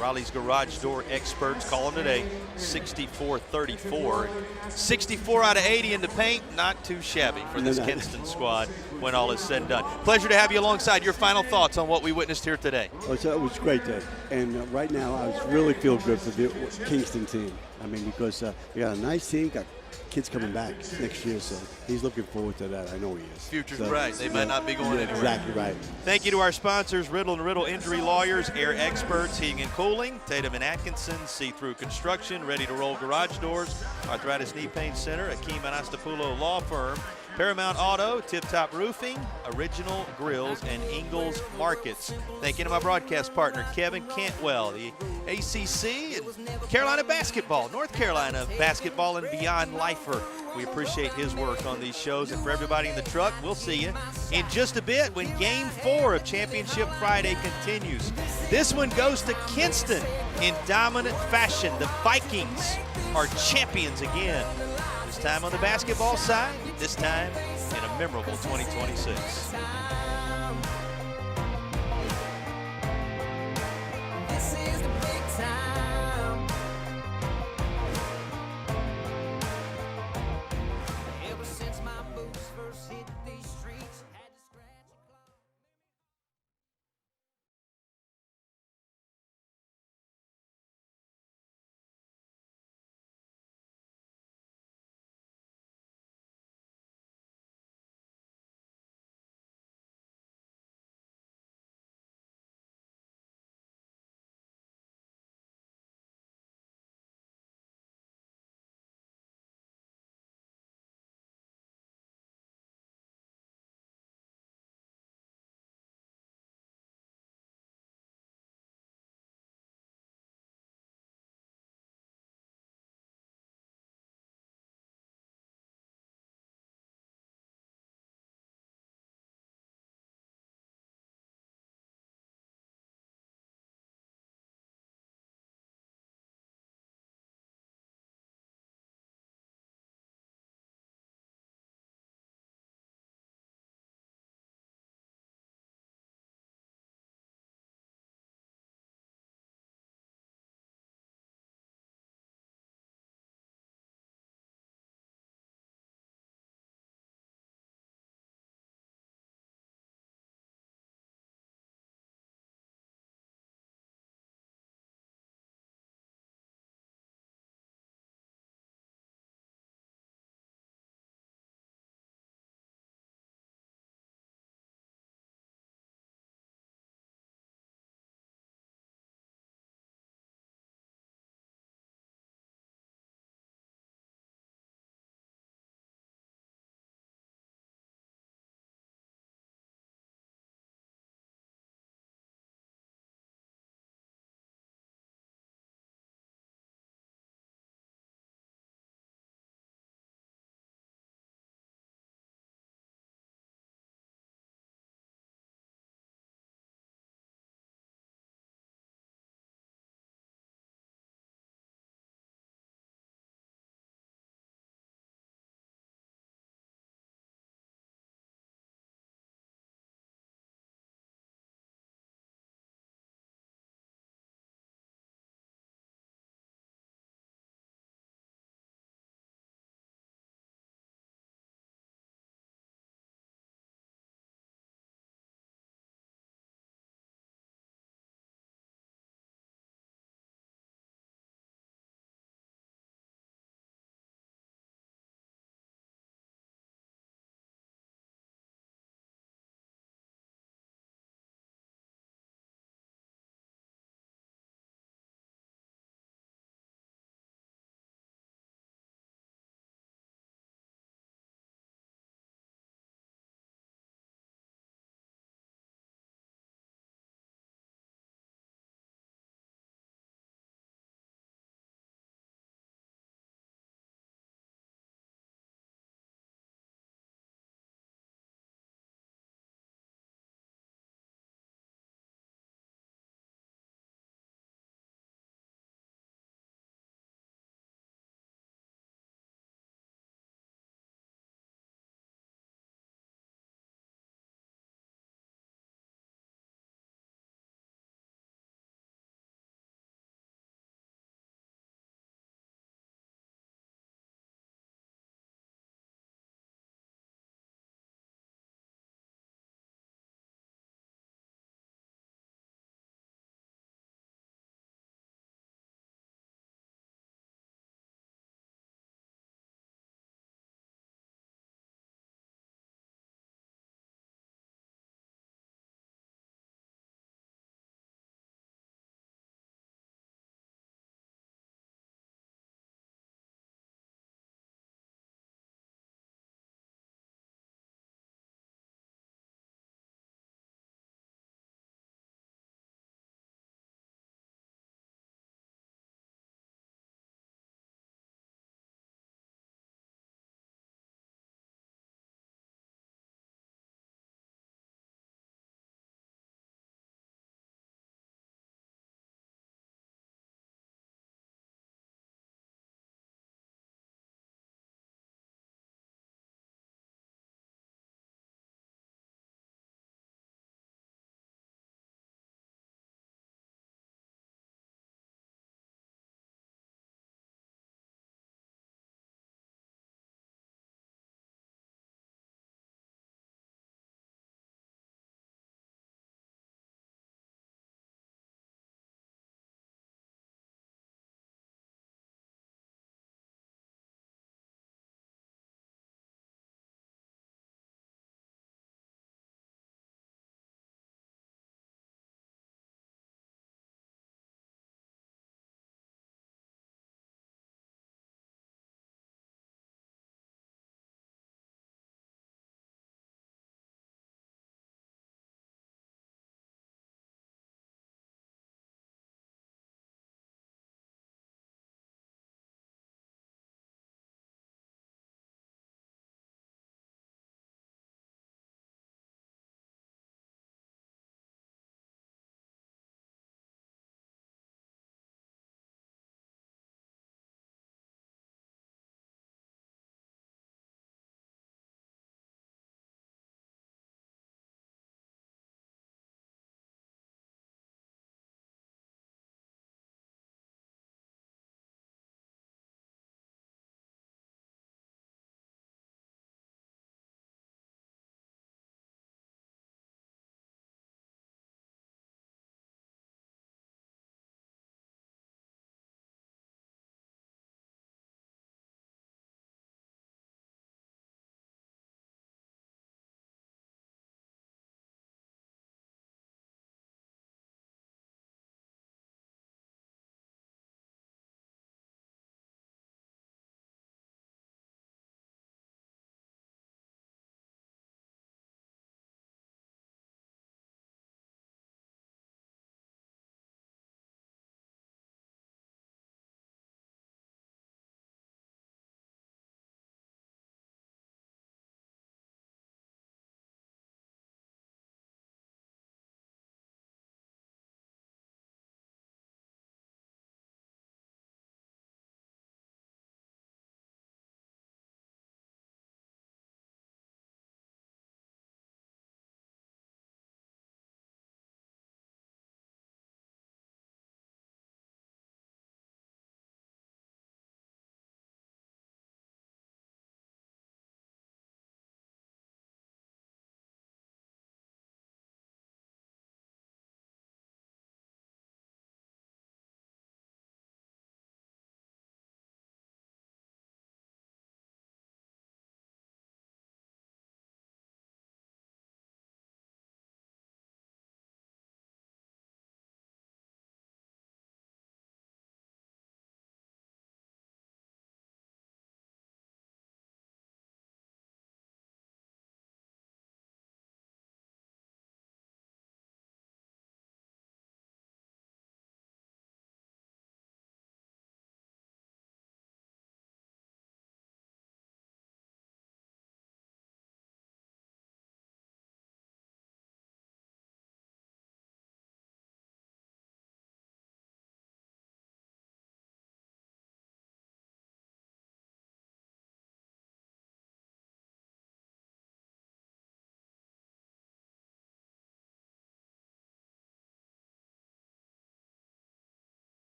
Raleigh's Garage garage door experts. Call them today, 6434. 64 out of 80 in the paint, not too shabby for this Kinston squad when all is said and done. Pleasure to have you alongside. Your final thoughts on what we witnessed here today? Oh, so it was great day. And right now, I really feel good for the Kingston team. I mean, because we got a nice team, got kids coming back next year, so he's looking forward to that. I know he is. Future's bright. They might not be going anywhere. Exactly right. Thank you to our sponsors, Riddle & Riddle Injury Lawyers, Air Experts, Heating and Cooling, Tatum & Atkinson, See-Through Construction, Ready to Roll Garage Doors, Arthritis Knee Pain Center, Akeem Anastapulo Law Firm, Paramount Auto, Tip Top Roofing, Original Grills, and Ingalls Markets. Thank you to my broadcast partner, Kevin Cantwell, the ACC and Carolina basketball, North Carolina basketball and beyond lifer. We appreciate his work on these shows. And for everybody in the truck, we'll see you in just a bit when Game 4 of Championship Friday continues. This one goes to Kinston in dominant fashion. The Vikings are champions again. This time on the basketball side, this time in a memorable 2026.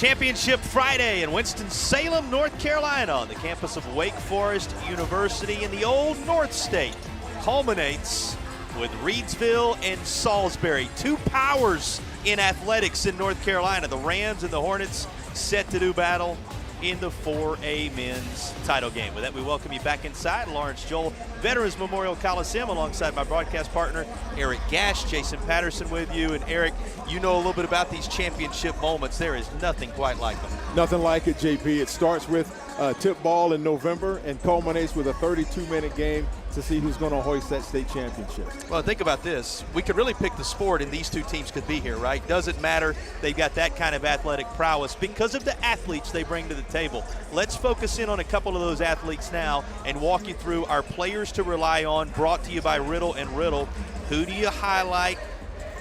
Championship Friday in Winston-Salem, North Carolina on the campus of Wake Forest University in the Old North State culminates with Reidsville and Salisbury, two powers in athletics in North Carolina. The Rams and the Hornets set to do battle in the 4A men's title game. With that, we welcome you back inside Lawrence Joel Veterans Memorial Coliseum alongside my broadcast partner, Eric Gash. Jason Patterson with you. And Eric, you know a little bit about these championship moments. There is nothing quite like them. Nothing like it, JP. It starts with tip ball in November and culminates with a 32-minute game to see who's going to hoist that state championship. Well, think about this. We could really pick the sport and these two teams could be here, right? Doesn't matter. They've got that kind of athletic prowess because of the athletes they bring to the table. Let's focus in on a couple of those athletes now and walk you through our players to rely on, brought to you by Riddle and Riddle. Who do you highlight?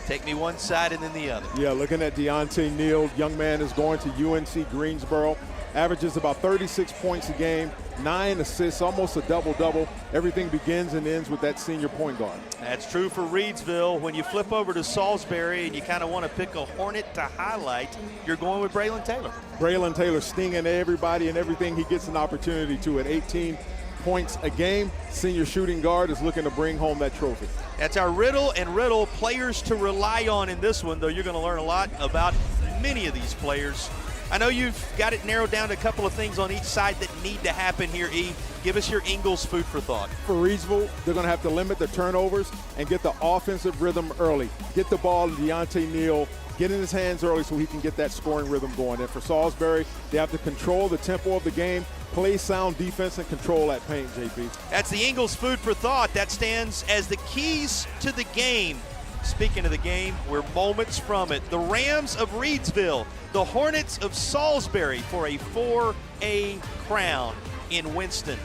Take me one side and then the other. Yeah, looking at Deontay Neal, young man is going to UNC Greensboro, averages about 36 points a game, 9 assists, almost a double-double. Everything begins and ends with that senior point guard. That's true for Reidsville. When you flip over to Salisbury and you kind of want to pick a Hornet to highlight, you're going with Braylon Taylor. Braylon Taylor stinging everybody and everything he gets an opportunity to at 18 points a game. Senior shooting guard is looking to bring home that trophy. That's our Riddle and Riddle players to rely on in this one, though you're going to learn a lot about many of these players. I know you've got it narrowed down to a couple of things on each side that need to happen here, E. Give us your Ingles food for thought. For Reidsville, they're going to have to limit the turnovers and get the offensive rhythm early. Get the ball to Deontay Neal, get in his hands early so he can get that scoring rhythm going. And for Salisbury, they have to control the tempo of the game, play sound defense, and control that paint, JP. That's the Ingles food for thought. That stands as the keys to the game. Speaking of the game, we're moments from it. The Rams of Reidsville, the Hornets of Salisbury for a 4A crown in Winston.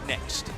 Next.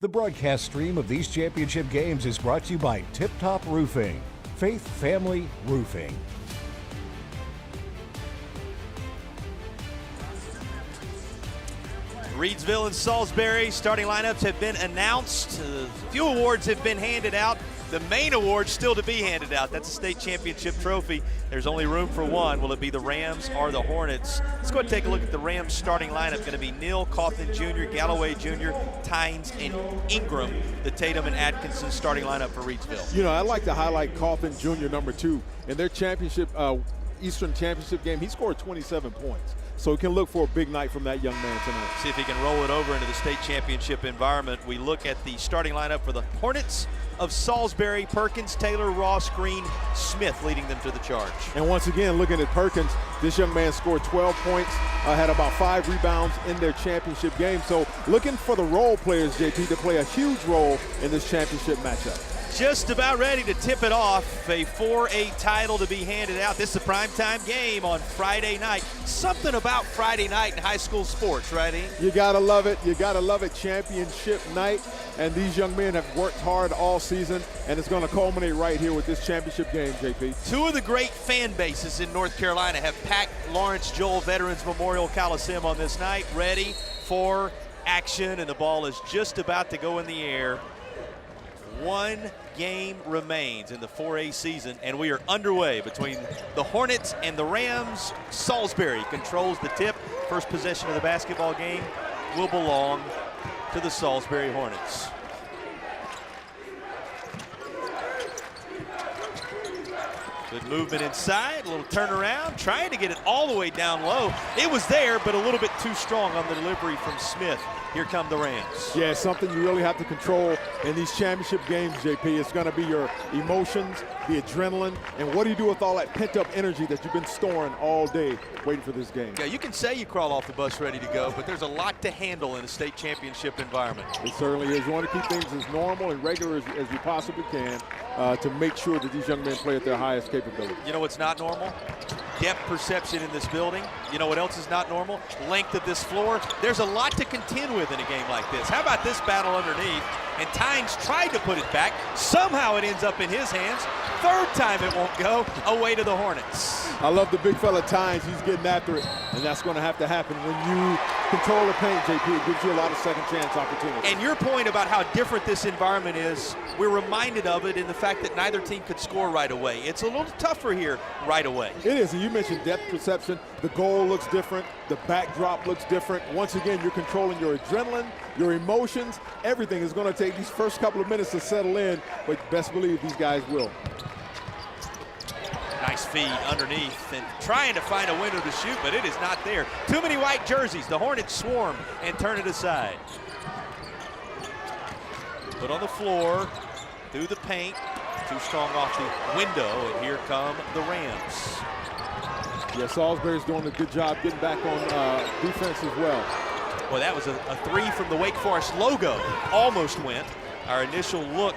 The broadcast stream of these championship games is brought to you by Tip Top Roofing, Faith Family Roofing. Reidsville and Salisbury starting lineups have been announced. A few awards have been handed out. The main award still to be handed out. That's a state championship trophy. There's only room for one. Will it be the Rams or the Hornets? Let's go ahead and take a look at the Rams starting lineup. Going to be Neal, Coughlin Jr., Galloway Jr., Tynes, and Ingram. The Tatum and Atkinson starting lineup for Reidsville. You know, I'd like to highlight Coughlin Jr., number 2. In their championship, Eastern Championship game, he scored 27 points. So we can look for a big night from that young man tonight. See if he can roll it over into the state championship environment. We look at the starting lineup for the Hornets of Salisbury: Perkins, Taylor, Ross, Green, Smith leading them to the charge. And once again, looking at Perkins, this young man scored 12 points, had about 5 rebounds in their championship game. So looking for the role players, JP, to play a huge role in this championship matchup. Just about ready to tip it off. A 4A title to be handed out. This is a primetime game on Friday night. Something about Friday night in high school sports, right, Ian? You gotta love it. You gotta love it. Championship night. And these young men have worked hard all season, and it's going to culminate right here with this championship game, JP. Two of the great fan bases in North Carolina have packed Lawrence Joel Veterans Memorial Coliseum on this night, ready for action, and the ball is just about to go in the air. One game remains in the 4A season, and we are underway between the Hornets and the Rams. Salisbury controls the tip. First possession of the basketball game will belong to the Salisbury Hornets. Good movement inside, a little turnaround, trying to get it all the way down low. It was there, but a little bit too strong on the delivery from Smith. Here come the Rams. Yeah, something you really have to control in these championship games, JP. It's going to be your emotions, the adrenaline, and what do you do with all that pent-up energy that you've been storing all day waiting for this game? Yeah, you can say you crawl off the bus ready to go, but there's a lot to handle in a state championship environment. It certainly is. You want to keep things as normal and regular as you possibly can to make sure that these young men play at their highest capability. You know what's not normal? Depth perception in this building. You know what else is not normal? Length of this floor. There's a lot to contend with in a game like this. How about this battle underneath? And Tynes tried to put it back. Somehow it ends up in his hands. Third time it won't go. Away to the Hornets. I love the big fella Tynes. He's getting after it, and that's going to have to happen when you control the paint, JP. It gives you a lot of second chance opportunities. And your point about how different this environment is, we're reminded of it in the fact that neither team could score right away. It's a little tougher here right away. It is, and you mentioned depth perception. The goal looks different. The backdrop looks different. Once again, you're controlling your adrenaline, your emotions. Everything is going to take these first couple of minutes to settle in, but best believe these guys will. Nice feed underneath and trying to find a window to shoot, but it is not there. Too many white jerseys. The Hornets swarm and turn it aside. Put on the floor, through the paint, too strong off the window, and here come the Rams. Yeah, Salisbury's doing a good job getting back on defense as well. Well, that was a three from the Wake Forest logo. Almost went. Our initial look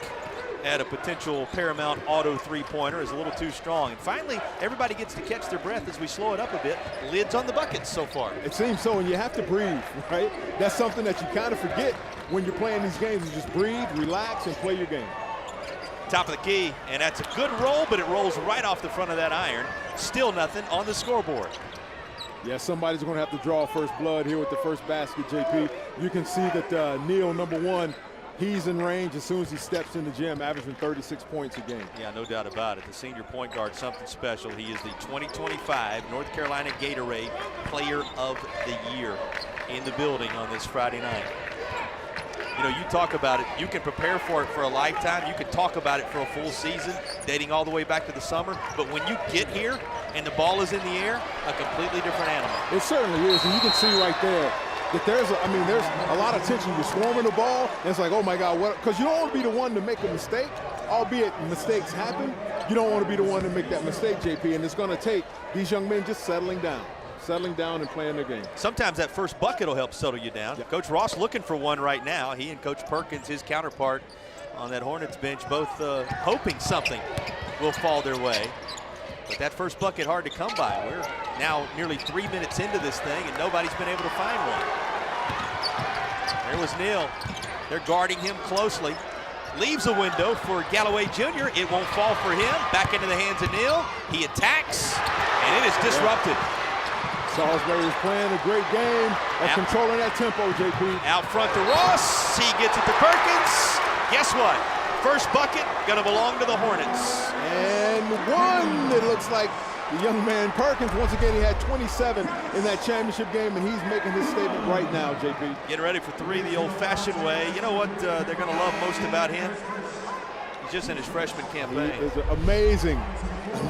at a potential Paramount auto three-pointer is a little too strong. And finally, everybody gets to catch their breath as we slow it up a bit. Lids on the buckets so far. It seems so, and you have to breathe, right? That's something that you kind of forget when you're playing these games. You just breathe, relax, and play your game. Top of the key, and that's a good roll, but it rolls right off the front of that iron. Still nothing on the scoreboard. Yeah, somebody's going to have to draw first blood here with the first basket, JP. You can see that Neal, number one, he's in range as soon as he steps in the gym, averaging 36 points a game. Yeah, no doubt about it. The senior point guard, something special. He is the 2025 North Carolina Gatorade Player of the Year in the building on this Friday night. You know, you talk about it, you can prepare for it for a lifetime. You can talk about it for a full season, dating all the way back to the summer. But when you get here and the ball is in the air, a completely different animal. It certainly is, and you can see right there that there's a lot of tension. You're swarming the ball, and it's like, oh my God, what? Because you don't want to be the one to make a mistake, albeit mistakes happen. You don't want to be the one to make that mistake, JP, and it's going to take these young men just settling down and playing their game. Sometimes that first bucket will help settle you down. Yep. Coach Ross looking for one right now. He and Coach Perkins, his counterpart on that Hornets bench, both hoping something will fall their way. But that first bucket hard to come by. We're now nearly 3 minutes into this thing, and nobody's been able to find one. There was Neal. They're guarding him closely. Leaves a window for Galloway Jr. It won't fall for him. Back into the hands of Neal. He attacks, and it is disrupted. Salisbury is playing a great game of controlling that tempo, JP. Out front to Ross. He gets it to Perkins. Guess what? First bucket going to belong to the Hornets. And one, it looks like the young man Perkins. Once again, he had 27 in that championship game, and he's making his statement right now, JP. Getting ready for three the old-fashioned way. You know what they're going to love most about him? He's just in his freshman campaign. He is amazing.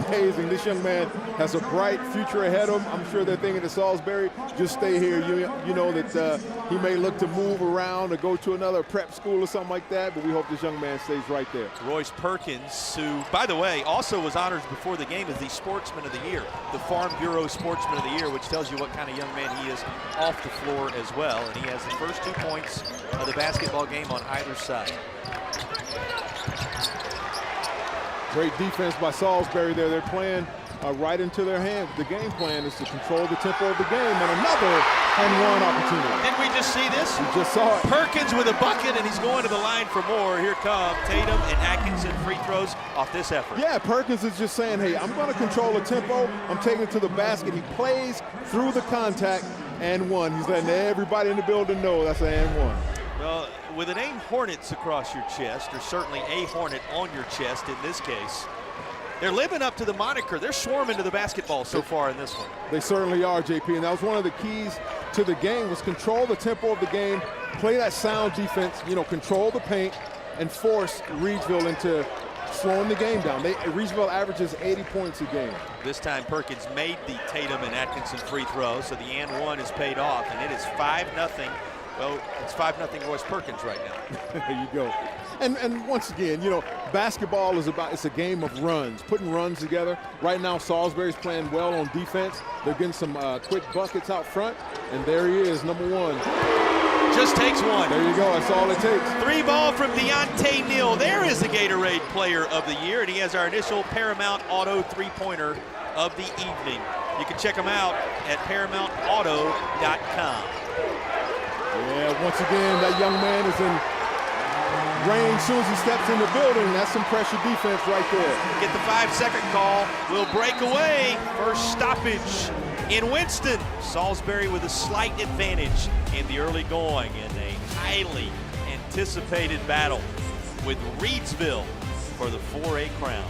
Amazing. This young man has a bright future ahead of him. I'm sure they're thinking to Salisbury, just stay here. You know that he may look to move around or go to another prep school or something like that, but we hope this young man stays right there. Royce Perkins, who, by the way, also was honored before the game as the Sportsman of the Year, the Farm Bureau Sportsman of the Year, which tells you what kind of young man he is off the floor as well. And he has the first 2 points of the basketball game on either side. Great defense by Salisbury there. They're playing right into their hands. The game plan is to control the tempo of the game, and another and one opportunity. Didn't we just see this? We just saw it. Perkins with a bucket, and he's going to the line for more. Here come Tatum and Atkinson free throws off this effort. Yeah, Perkins is just saying, hey, I'm going to control the tempo. I'm taking it to the basket. He plays through the contact and one. He's letting everybody in the building know that's an and one. Well, with the name Hornets across your chest, or certainly a Hornet on your chest in this case, they're living up to the moniker. They're swarming to the basketball so far in this one. They certainly are, JP, and that was one of the keys to the game, was control the tempo of the game, play that sound defense, control the paint, and force Reidsville into slowing the game down. Reidsville averages 80 points a game. This time Perkins made the Tatum and Atkinson free throw, so the and one is paid off, and it is 5-0. Well, it's 5-0 Royce Perkins right now. There you go. And once again, basketball is it's a game of runs, putting runs together. Right now, Salisbury's playing well on defense. They're getting some quick buckets out front, and there he is, number one. Just takes one. There you go, that's all it takes. 3 ball from Deontay Neal. There is the Gatorade Player of the Year, and he has our initial Paramount Auto 3-pointer of the evening. You can check him out at ParamountAuto.com. Yeah, once again, that young man is in range as soon as he steps in the building. That's some pressure defense right there. Get the 5-second call. Will break away. First stoppage in Winston. Salisbury with a slight advantage in the early going in a highly anticipated battle with Reidsville for the 4A crown.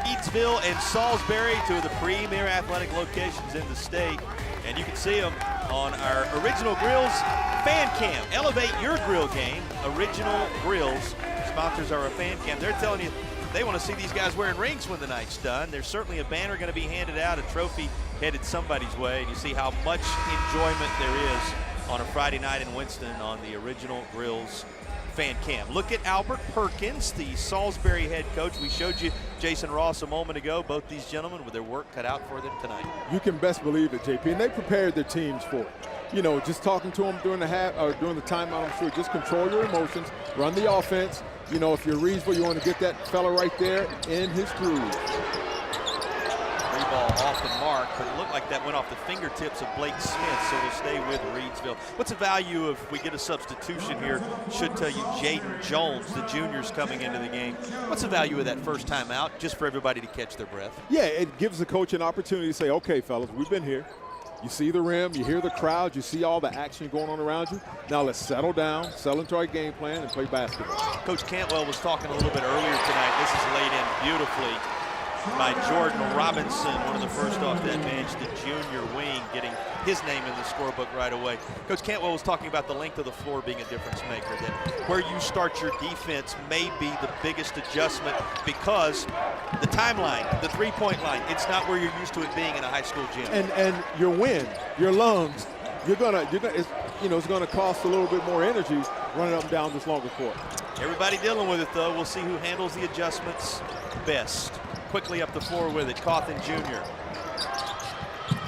Reidsville and Salisbury, 2 of the premier athletic locations in the state. And you can see them on our Original Grills fan cam. Elevate your grill game. Original Grills sponsors our fan cam. They're telling you they want to see these guys wearing rings when the night's done. There's certainly a banner going to be handed out, a trophy headed somebody's way. And you see how much enjoyment there is on a Friday night in Winston on the Original Grills fan cam. Look at Albert Perkins, the Salisbury head coach. We showed you Jason Ross a moment ago. Both these gentlemen with their work cut out for them tonight. You can best believe it, JP, and they prepared their teams for it. Just talking to them during the timeout, I'm sure, just control your emotions, run the offense. If you're Reidsville, you want to get that fella right there in his groove. 3-ball off the mark, but it looked like that went off the fingertips of Blake Smith, so we'll stay with Reidsville. What's the value if we get a substitution here? Should tell you Jaden Jones, the junior's coming into the game. What's the value of that first time out, just for everybody to catch their breath? Yeah, it gives the coach an opportunity to say, okay, fellas, we've been here. You see the rim, you hear the crowd, you see all the action going on around you. Now let's settle down, settle into our game plan, and play basketball. Coach Cantwell was talking a little bit earlier tonight. This is laid in beautifully by Jordan Robinson, one of the first off that bench, the junior wing, getting his name in the scorebook right away. Coach Cantwell was talking about the length of the floor being a difference maker, that where you start your defense may be the biggest adjustment because the timeline, the three-point line, it's not where you're used to it being in a high school gym. And your wind, your lungs, it's going to cost a little bit more energy running up and down this longer court. Everybody dealing with it, though. We'll see who handles the adjustments best. Quickly up the floor with it, Cawthon Jr.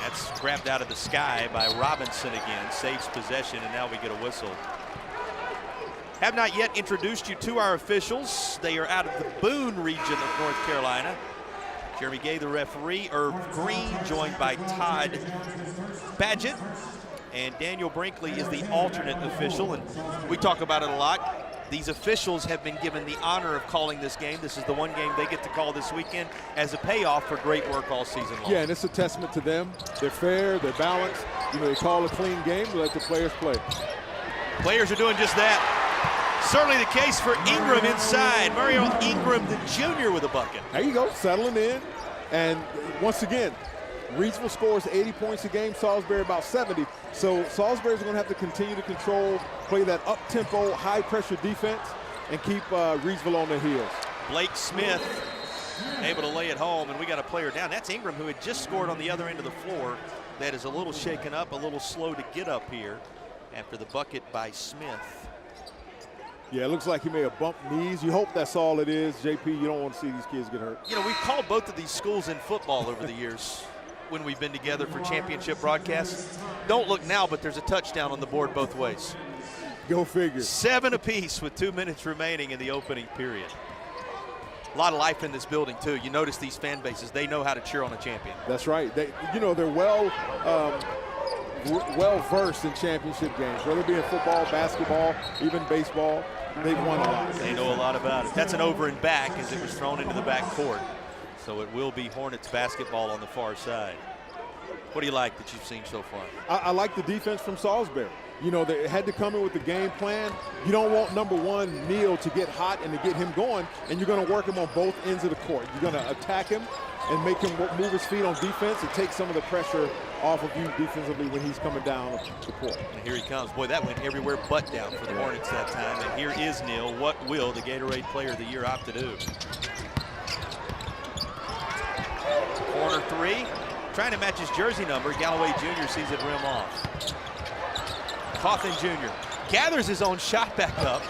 That's grabbed out of the sky by Robinson again. Saves possession, and now we get a whistle. Have not yet introduced you to our officials. They are out of the Boone region of North Carolina. Jeremy Gay, the referee. Irv Green, joined by Todd Badgett. And Daniel Brinkley is the alternate official. And we talk about it a lot. These officials have been given the honor of calling this game. This is the one game they get to call this weekend as a payoff for great work all season long. Yeah, and it's a testament to them. They're fair, they're balanced. They call a clean game, they let the players play. Players are doing just that. Certainly the case for Ingram inside. Mario Ingram, the junior, with a bucket. There you go, settling in. And once again, Reidsville scores 80 points a game, Salisbury about 70. So Salisbury's going to have to continue to control, play that up-tempo, high-pressure defense, and keep Reidsville on their heels. Blake Smith able to lay it home, and we got a player down. That's Ingram, who had just scored on the other end of the floor. That is a little shaken up, a little slow to get up here after the bucket by Smith. Yeah, it looks like he may have bumped knees. You hope that's all it is. JP, you don't want to see these kids get hurt. We've called both of these schools in football over the years when we've been together for championship broadcasts. Don't look now, but there's a touchdown on the board both ways. Go figure. 7 apiece with 2 minutes remaining in the opening period. A lot of life in this building, too. You notice these fan bases, they know how to cheer on a champion. That's right. They're well-versed in championship games, whether it be in football, basketball, even baseball. They've won a lot. They know a lot about it. That's an over and back as it was thrown into the back court. So it will be Hornets basketball on the far side. What do you like that you've seen so far? I like the defense from Salisbury. They had to come in with the game plan. You don't want number one, Neal, to get hot and to get him going, and you're going to work him on both ends of the court. You're going to attack him and make him move his feet on defense and take some of the pressure off of you defensively when he's coming down the court. And here he comes. Boy, that went everywhere but down for the Hornets that time. And here is Neal. What will the Gatorade Player of the Year opt to do? Corner three. Trying to match his jersey number. Galloway Jr. sees it rim off. Cawthon Jr. gathers his own shot back up.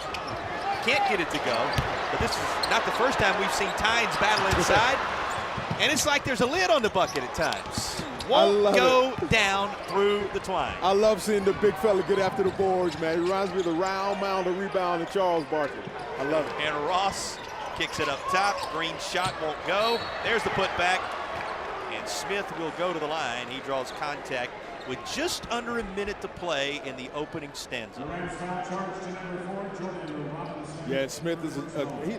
Can't get it to go. But this is not the first time we've seen Tynes battle inside. And it's like there's a lid on the bucket at times. Won't go down through the twine. I love seeing the big fella get after the boards, man. He reminds me of the round mound of rebound of Charles Barkley. I love it. And Ross kicks it up top. Green shot won't go. There's the putback. And Smith will go to the line. He draws contact with just under a minute to play in the opening stanza. Yeah, and Smith is he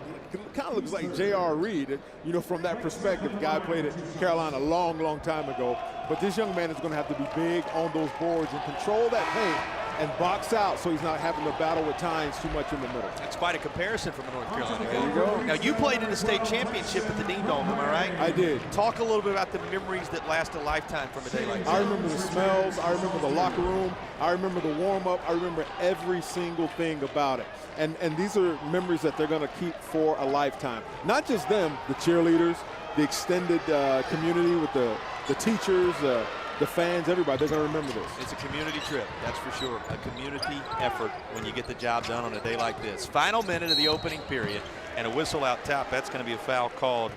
kind of looks like J.R. Reed, from that perspective. The guy played at Carolina a long, long time ago. But this young man is going to have to be big on those boards and control that paint and box out so he's not having to battle with Tynes too much in the middle. That's quite a comparison from North Carolina. There you go. Now, you played in the state championship at the Dean Dome, am I right? I did. Talk a little bit about the memories that last a lifetime from a day like this. I remember the smells. I remember the locker room. I remember the warm-up. I remember every single thing about it. And these are memories that they're going to keep for a lifetime. Not just them, the cheerleaders, the extended community with the teachers, the fans, everybody. They're going to remember this. It's a community trip, that's for sure. A community effort when you get the job done on a day like this. Final minute of the opening period, and a whistle out top. That's going to be a foul called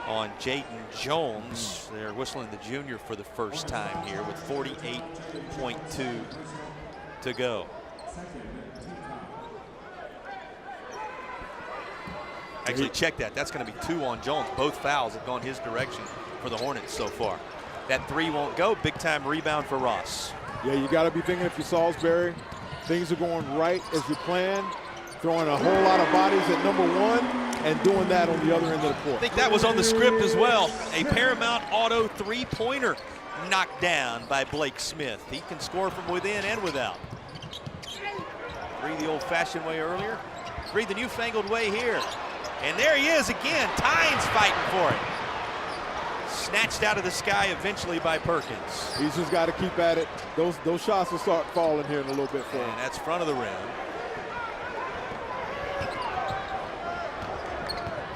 on Jayden Jones. They're whistling the junior for the first time here with 48.2 to go. Actually, check that. That's going to be 2 on Jones. Both fouls have gone his direction for the Hornets so far. That 3 won't go. Big-time rebound for Ross. Yeah, you got to be thinking if you're Salisbury, things are going right as you plan, throwing a whole lot of bodies at number one and doing that on the other end of the court. I think that was on the script as well. A Paramount Auto three-pointer knocked down by Blake Smith. He can score from within and without. 3 the old-fashioned way earlier. 3 the newfangled way here. And there he is again. Tynes fighting for it. Snatched out of the sky eventually by Perkins. He's just got to keep at it. Those shots will start falling here in a little bit for him. And that's front of the rim.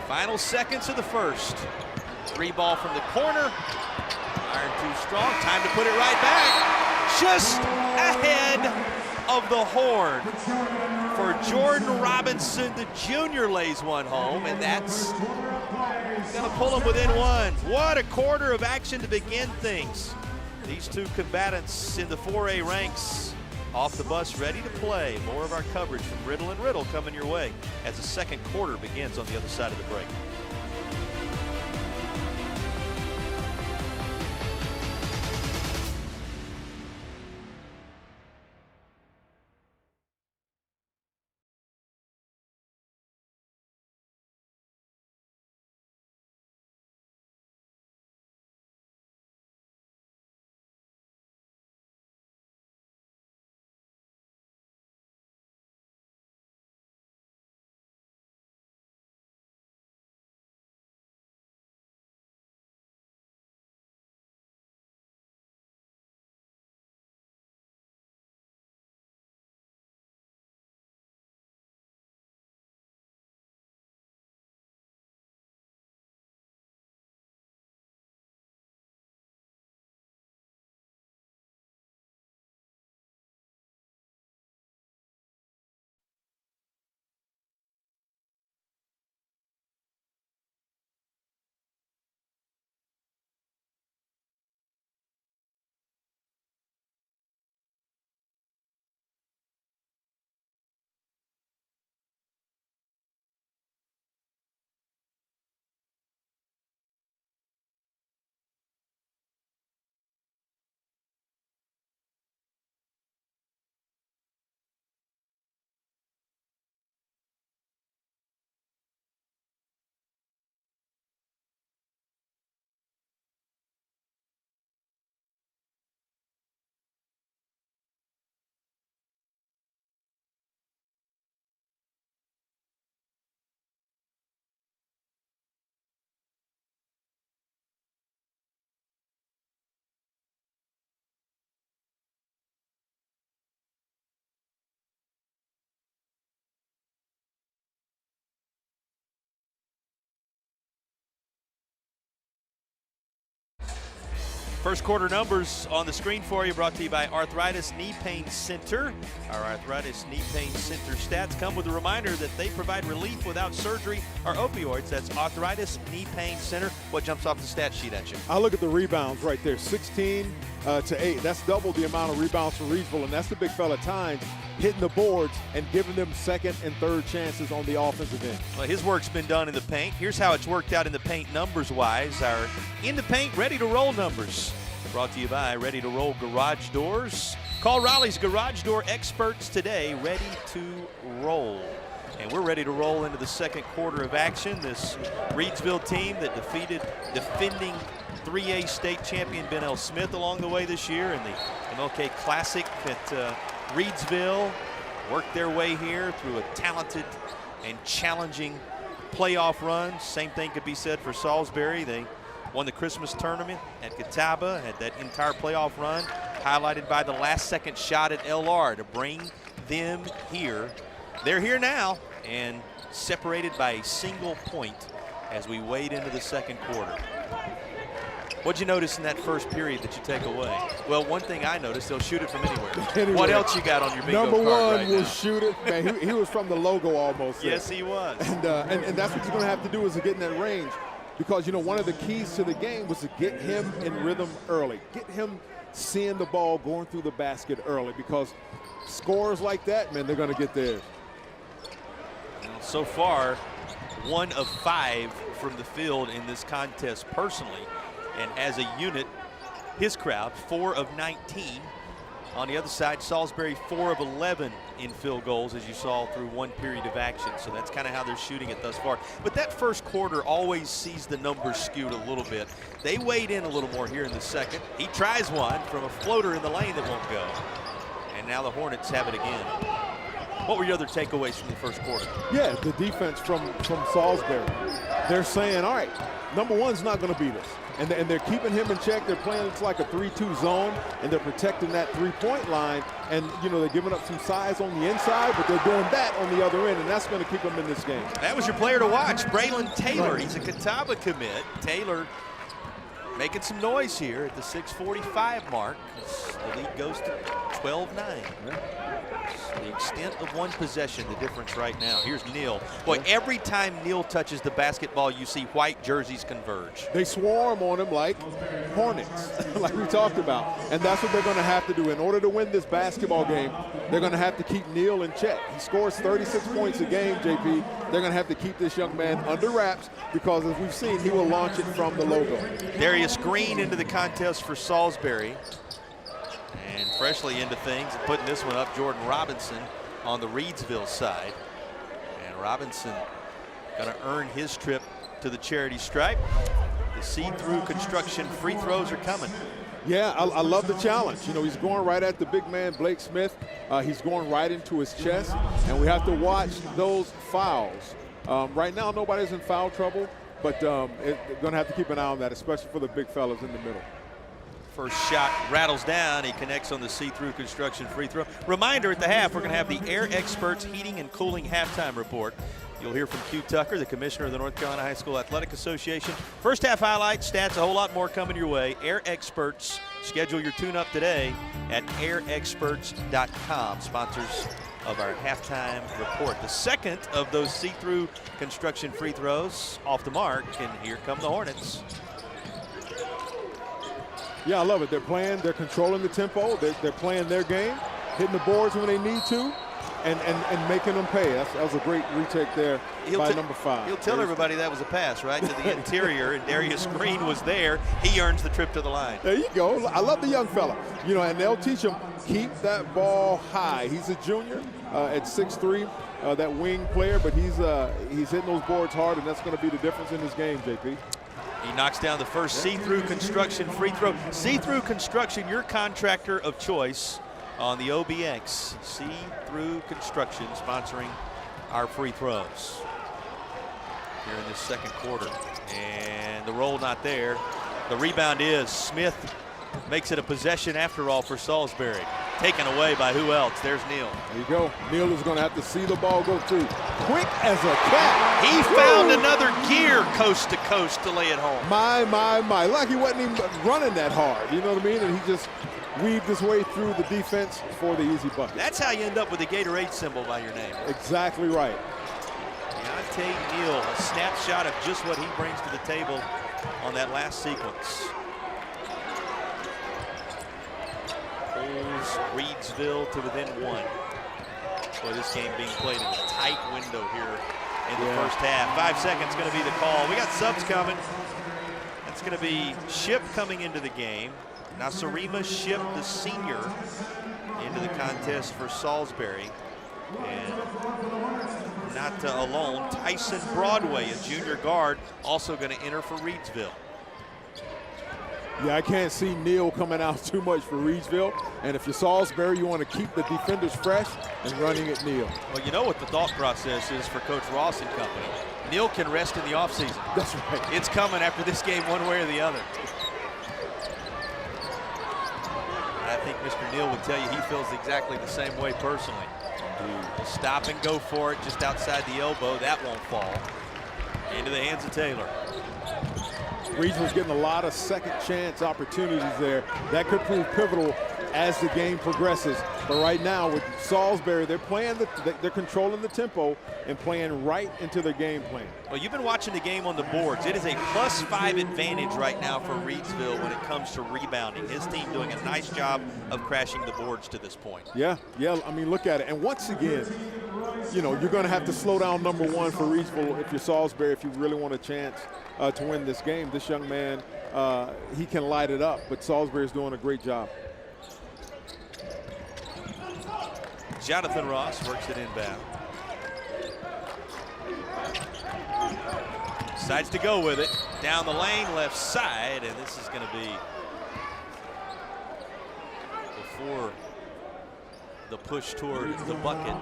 Final seconds of the first. 3 ball from the corner. Iron too strong. Time to put it right back. Just ahead of the horn for Jordan Robinson. The junior lays one home, and that's going to pull them within one. What a quarter of action to begin things. These two combatants in the 4A ranks off the bus, ready to play. More of our coverage from Riddle and Riddle coming your way as the second quarter begins on the other side of the break. First quarter numbers on the screen for you, brought to you by Arthritis Knee Pain Center. Our Arthritis Knee Pain Center stats come with a reminder that they provide relief without surgery or opioids. That's Arthritis Knee Pain Center. What jumps off the stat sheet at you? I look at the rebounds right there, 16 to 8. That's double the amount of rebounds for Reedsville, and that's the big fella Tynes hitting the boards and giving them second and third chances on the offensive end. Well, his work's been done in the paint. Here's how it's worked out in the paint numbers-wise. Our in the paint, ready-to-roll numbers. Brought to you by Ready to Roll Garage Doors. Call Raleigh's Garage Door experts today, ready to roll. And we're ready to roll into the second quarter of action. This Reedsville team that defeated defending 3A state champion Ben L. Smith along the way this year in the MLK Classic at Reedsville, worked their way here through a talented and challenging playoff run. Same thing could be said for Salisbury. They won the Christmas tournament at Catawba, had that entire playoff run, highlighted by the last-second shot at LR to bring them here. They're here now and separated by a single point as we wade into the second quarter. What'd you notice in that first period that you take away? Well, one thing I noticed, they'll shoot it from anywhere. What else you got on your bingo Number card one right will now? shoot it. Man, he was from the logo almost. Yes, he was. And that's what you're going to have to do is to get in that range. Because, you know, one of the keys to the game was to get him in rhythm early. Get him seeing the ball going through the basket early, because scores like that, man, they're going to get theirs. So far, 1 of 5 from the field in this contest personally. And as a unit, his crowd, 4 of 19. On the other side, Salisbury 4 of 11 in field goals, as you saw through one period of action. So that's kind of how they're shooting it thus far. But that first quarter always sees the numbers skewed a little bit. They weighed in a little more here in the second. He tries one from a floater in the lane that won't go. And now the Hornets have it again. What were your other takeaways from the first quarter? Yeah, the defense from Salisbury. They're saying, all right, number one's not going to beat us. And they're keeping him in check. They're playing it's like a 3-2 zone, and they're protecting that three-point line. And, you know, they're giving up some size on the inside, but they're doing that on the other end, and that's going to keep them in this game. That was your player to watch, Braylon Taylor. He's a Catawba commit. Taylor making some noise here at the 6:45 mark. The lead goes to 12-9. The extent of one possession, the difference right now. Here's Neal. Boy, every time Neal touches the basketball, you see white jerseys converge. They swarm on him like hornets, like we talked about. And that's what they're going to have to do. In order to win this basketball game, they're going to have to keep Neal in check. He scores 36 points a game, JP. They're going to have to keep this young man under wraps because, as we've seen, he will launch it from the logo. Darius Green into the contest for Salisbury. And freshly into things, putting this one up, Jordan Robinson on the Reedsville side. And Robinson going to earn his trip to the charity stripe. The see-through construction free throws are coming. Yeah, I love the challenge. You know, he's going right at the big man, Blake Smith. He's going right into his chest, and we have to watch those fouls. Right now, nobody's in foul trouble, but they're going to have to keep an eye on that, especially for the big fellas in the middle. First shot rattles down. He connects on the see-through construction free throw. Reminder at the half, we're going to have the Air Experts Heating and Cooling halftime report. You'll hear from Q Tucker, the commissioner of the North Carolina High School Athletic Association. First half highlights, stats, a whole lot more coming your way. Air Experts, schedule your tune-up today at airexperts.com, sponsors of our halftime report. The second of those see-through construction free throws off the mark, and here come the Hornets. Yeah, I love it. They're playing, they're controlling the tempo, they're playing their game, hitting the boards when they need to, and making them pay. That was a great retake there by number 5. He'll tell everybody that was a pass, right, to the interior, and Darius Green was there. He earns the trip to the line. There you go. I love the young fella. You know, and they'll teach him, keep that ball high. He's a junior at 6'3", that wing player, but he's hitting those boards hard, and that's going to be the difference in this game, JP. He knocks down the first see-through construction free throw. See-through construction, your contractor of choice on the OBX. See-through construction sponsoring our free throws here in this second quarter. And the roll not there. The rebound is Smith. Makes it a possession after all for Salisbury. Taken away by who else? There's Neal. There you go. Neal is going to have to see the ball go through. Quick as a cat. He found another gear coast to coast to lay it home. My. Like he wasn't even running that hard. You know what I mean? And he just weaved his way through the defense for the easy bucket. That's how you end up with the Gatorade symbol by your name. Exactly right. Deontay Neal, a snapshot of just what he brings to the table on that last sequence. Pulls Reedsville to within 1. Boy, this game being played in a tight window here in the first half. 5 seconds going to be the call. We got subs coming. That's going to be Ship coming into the game. Nasarima Ship, the senior, into the contest for Salisbury. And not alone, Tyson Broadway, a junior guard, also going to enter for Reedsville. Yeah, I can't see Neal coming out too much for Reedsville. And if you're Salisbury, you want to keep the defenders fresh and running at Neal. Well, you know what the thought process is for Coach Ross and company. Neal can rest in the offseason. That's right. It's coming after this game one way or the other. I think Mr. Neal would tell you he feels exactly the same way personally. He'll stop and go for it just outside the elbow. That won't fall. Into the hands of Taylor. Reedsville's getting a lot of second chance opportunities there. That could prove pivotal as the game progresses. But right now with Salisbury, they're playing, they're controlling the tempo and playing right into their game plan. Well, you've been watching the game on the boards. It is a +5 advantage right now for Reedsville when it comes to rebounding. His team doing a nice job of crashing the boards to this point. Yeah, I mean, look at it. And once again, you know, you're going to have to slow down number 1 for Reedsville if you're Salisbury, if you really want a chance to win this game. This young man, he can light it up, but Salisbury's doing a great job. Jonathan Ross works it inbound. Decides to go with it. Down the lane, left side, and this is going to be before the push toward the bucket.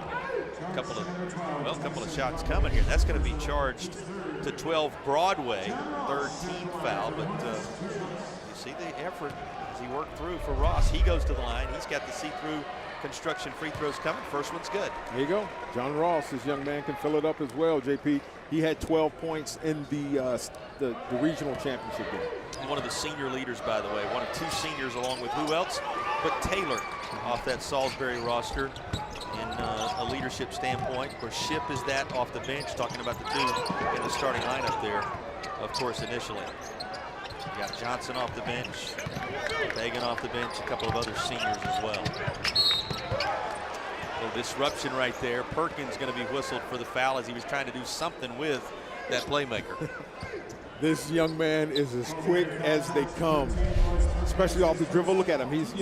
A couple of shots coming here. That's going to be charged to 12 Broadway, 3rd team foul, but you see the effort as he worked through for Ross. He goes to the line. He's got the see-through construction free throws coming. First one's good. There you go. John Ross, this young man, can fill it up as well, JP. He had 12 points in the regional championship game. One of the senior leaders, by the way. One of 2 seniors along with who else? But Taylor off that Salisbury roster. in a leadership standpoint. Of course, Ship is that off the bench, talking about the two in the starting lineup there, of course, initially. You got Johnson off the bench, Fagan off the bench, a couple of other seniors as well. A disruption right there. Perkins going to be whistled for the foul as he was trying to do something with that playmaker. This young man is as quick as they come, especially off the dribble. Look at him. He's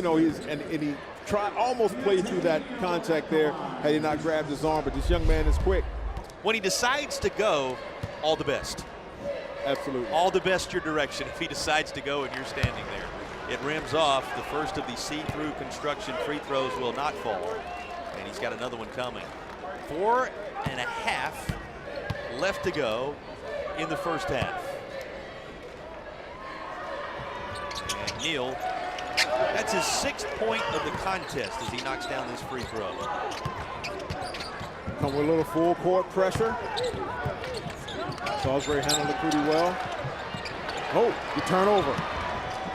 and he almost played through that contact there had he not grabbed his arm, but this young man is quick. When he decides to go, all the best. Absolutely. All the best your direction if he decides to go and you're standing there. It rims off. The first of the see-through construction free throws will not fall. And he's got another one coming. 4.5 left to go in the first half. And Neal, that's his 6th point of the contest as he knocks down this free throw. Come with a little full court pressure. Salisbury handled it pretty well. Oh, the turnover.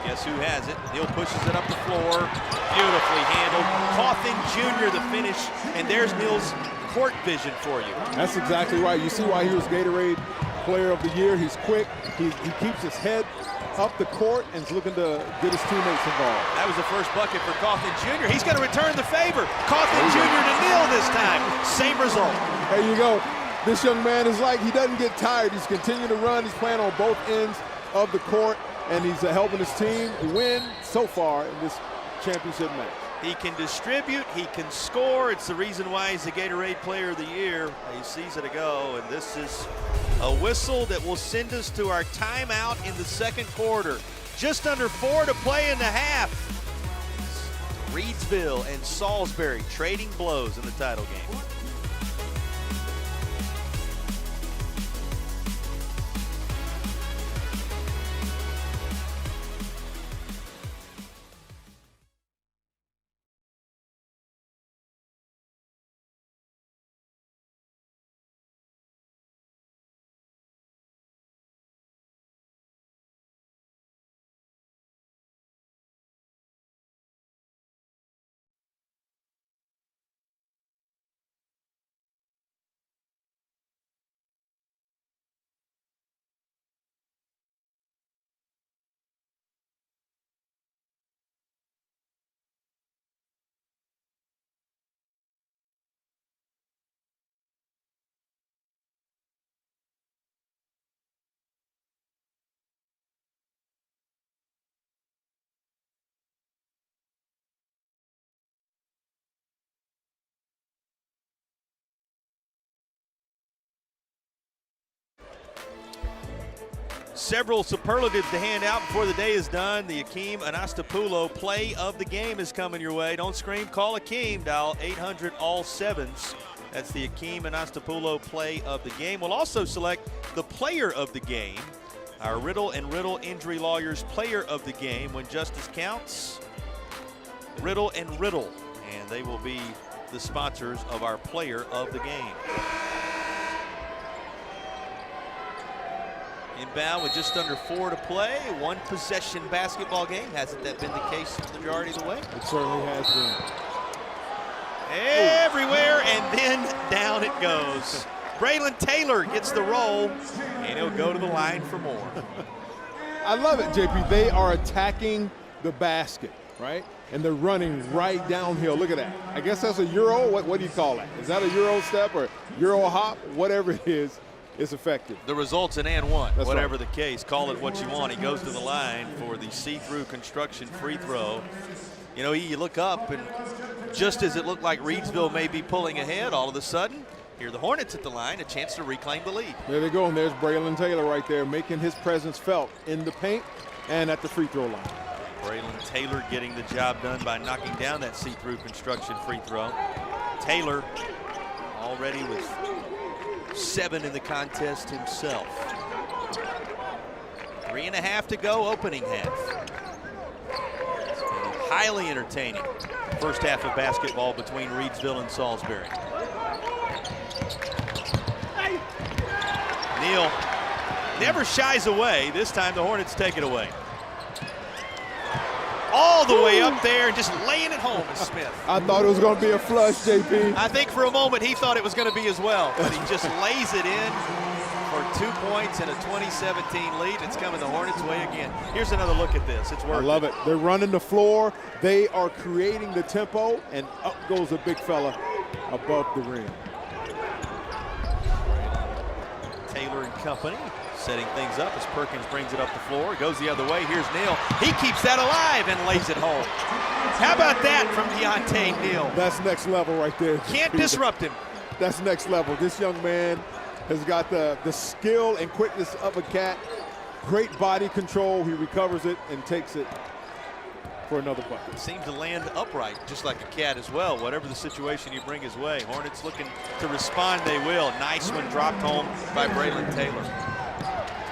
Guess who has it? Neal pushes it up the floor. Beautifully handled. Cawthon Jr. the finish, and there's Neal's court vision for you. That's exactly right. You see why he was Gatorade Player of the Year. He's quick. He keeps his head up the court and is looking to get his teammates involved. That was the first bucket for Cawthon Jr. He's going to return the favor. Cawthon Jr. to Neal this time. Same result. There you go. This young man is like, he doesn't get tired. He's continuing to run. He's playing on both ends of the court, and he's helping his team win so far in this championship match. He can distribute, he can score. It's the reason why he's the Gatorade Player of the Year. He sees it go, and this is a whistle that will send us to our timeout in the second quarter. Just under 4 to play in the half. Reedsville and Salisbury trading blows in the title game. Several superlatives to hand out before the day is done. The Akeem Anastapulo play of the game is coming your way. Don't scream, call Akeem. Dial 800 all sevens. That's the Akeem Anastapulo play of the game. We'll also select the player of the game. Our Riddle and Riddle Injury Lawyers player of the game. When justice counts, Riddle and Riddle. And they will be the sponsors of our player of the game. Inbound with just under 4 to play. One possession basketball game. Hasn't that been the case the majority of the way? It certainly has been. Everywhere, and then down it goes. Braylon Taylor gets the roll, and he'll go to the line for more. I love it, JP. They are attacking the basket, right? And they're running right downhill. Look at that. I guess that's a Euro. What do you call that? Is that a Euro step or Euro hop? Whatever it is. It's effective. The result's an and one, That's whatever right. the case. Call it what you want. He goes to the line for the see-through construction free throw. You know, you look up, and just as it looked like Reedsville may be pulling ahead, all of a sudden, here are the Hornets at the line, a chance to reclaim the lead. There they go, and there's Braylon Taylor right there, making his presence felt in the paint and at the free throw line. Braylon Taylor getting the job done by knocking down that see-through construction free throw. Taylor already with 7 in the contest himself. 3.5 to go, opening half. It's been highly entertaining first half of basketball between Reedsville and Salisbury. Neal never shies away. This time the Hornets take it away. all the way up there and just laying it home is Smith. I thought it was going to be a flush, JP. I think for a moment he thought it was going to be as well, but he just lays it in for 2 points and a 20-17 lead. It's coming the Hornets' way again. Here's another look at this. It's working. I love it. They're running the floor. They are creating the tempo, and up goes a big fella above the rim. Taylor and company setting things up as Perkins brings it up the floor. It goes the other way. Here's Neal. He keeps that alive and lays it home. How about that from Deontay Neal? That's next level right there. Can't disrupt him. That's next level. This young man has got the skill and quickness of a cat. Great body control. He recovers it and takes it for another bucket. Seems to land upright, just like a cat as well, whatever the situation you bring his way. Hornets looking to respond, they will. Nice one dropped home by Braylon Taylor.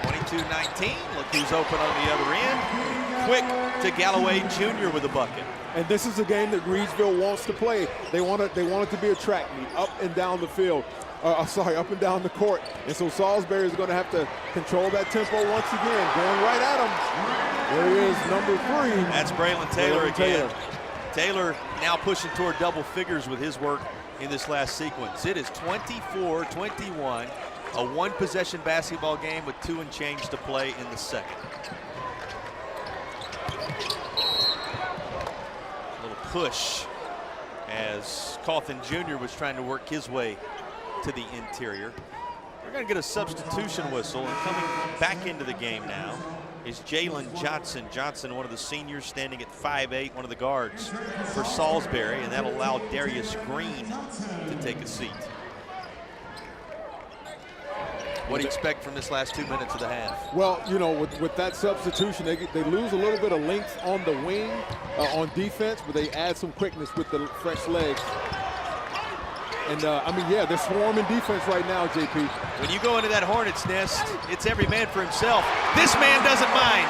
22-19, look who's open on the other end. Quick to Galloway Jr. with a bucket. And this is a game that Reedsville wants to play. They want it to be a track meet, up and down the field. Up and down the court. And so Salisbury is going to have to control that tempo once again. Going right at him. There he is, number 3. That's Braylon Taylor again. Taylor now pushing toward double figures with his work in this last sequence. It is 24-21, a one-possession basketball game with 2 and change to play in the second. A little push as Cawthon Jr. was trying to work his way to the interior. We're going to get a substitution whistle, and coming back into the game now is Jalen Johnson. Johnson, one of the seniors, standing at 5'8", one of the guards for Salisbury, and that'll allow Darius Green to take a seat. What do you expect from this last 2 minutes of the half? Well, you know, with that substitution, they lose a little bit of length on the wing on defense, but they add some quickness with the fresh legs. And, I mean, yeah, they're swarming defense right now, JP. When you go into that Hornets nest, it's every man for himself. This man doesn't mind.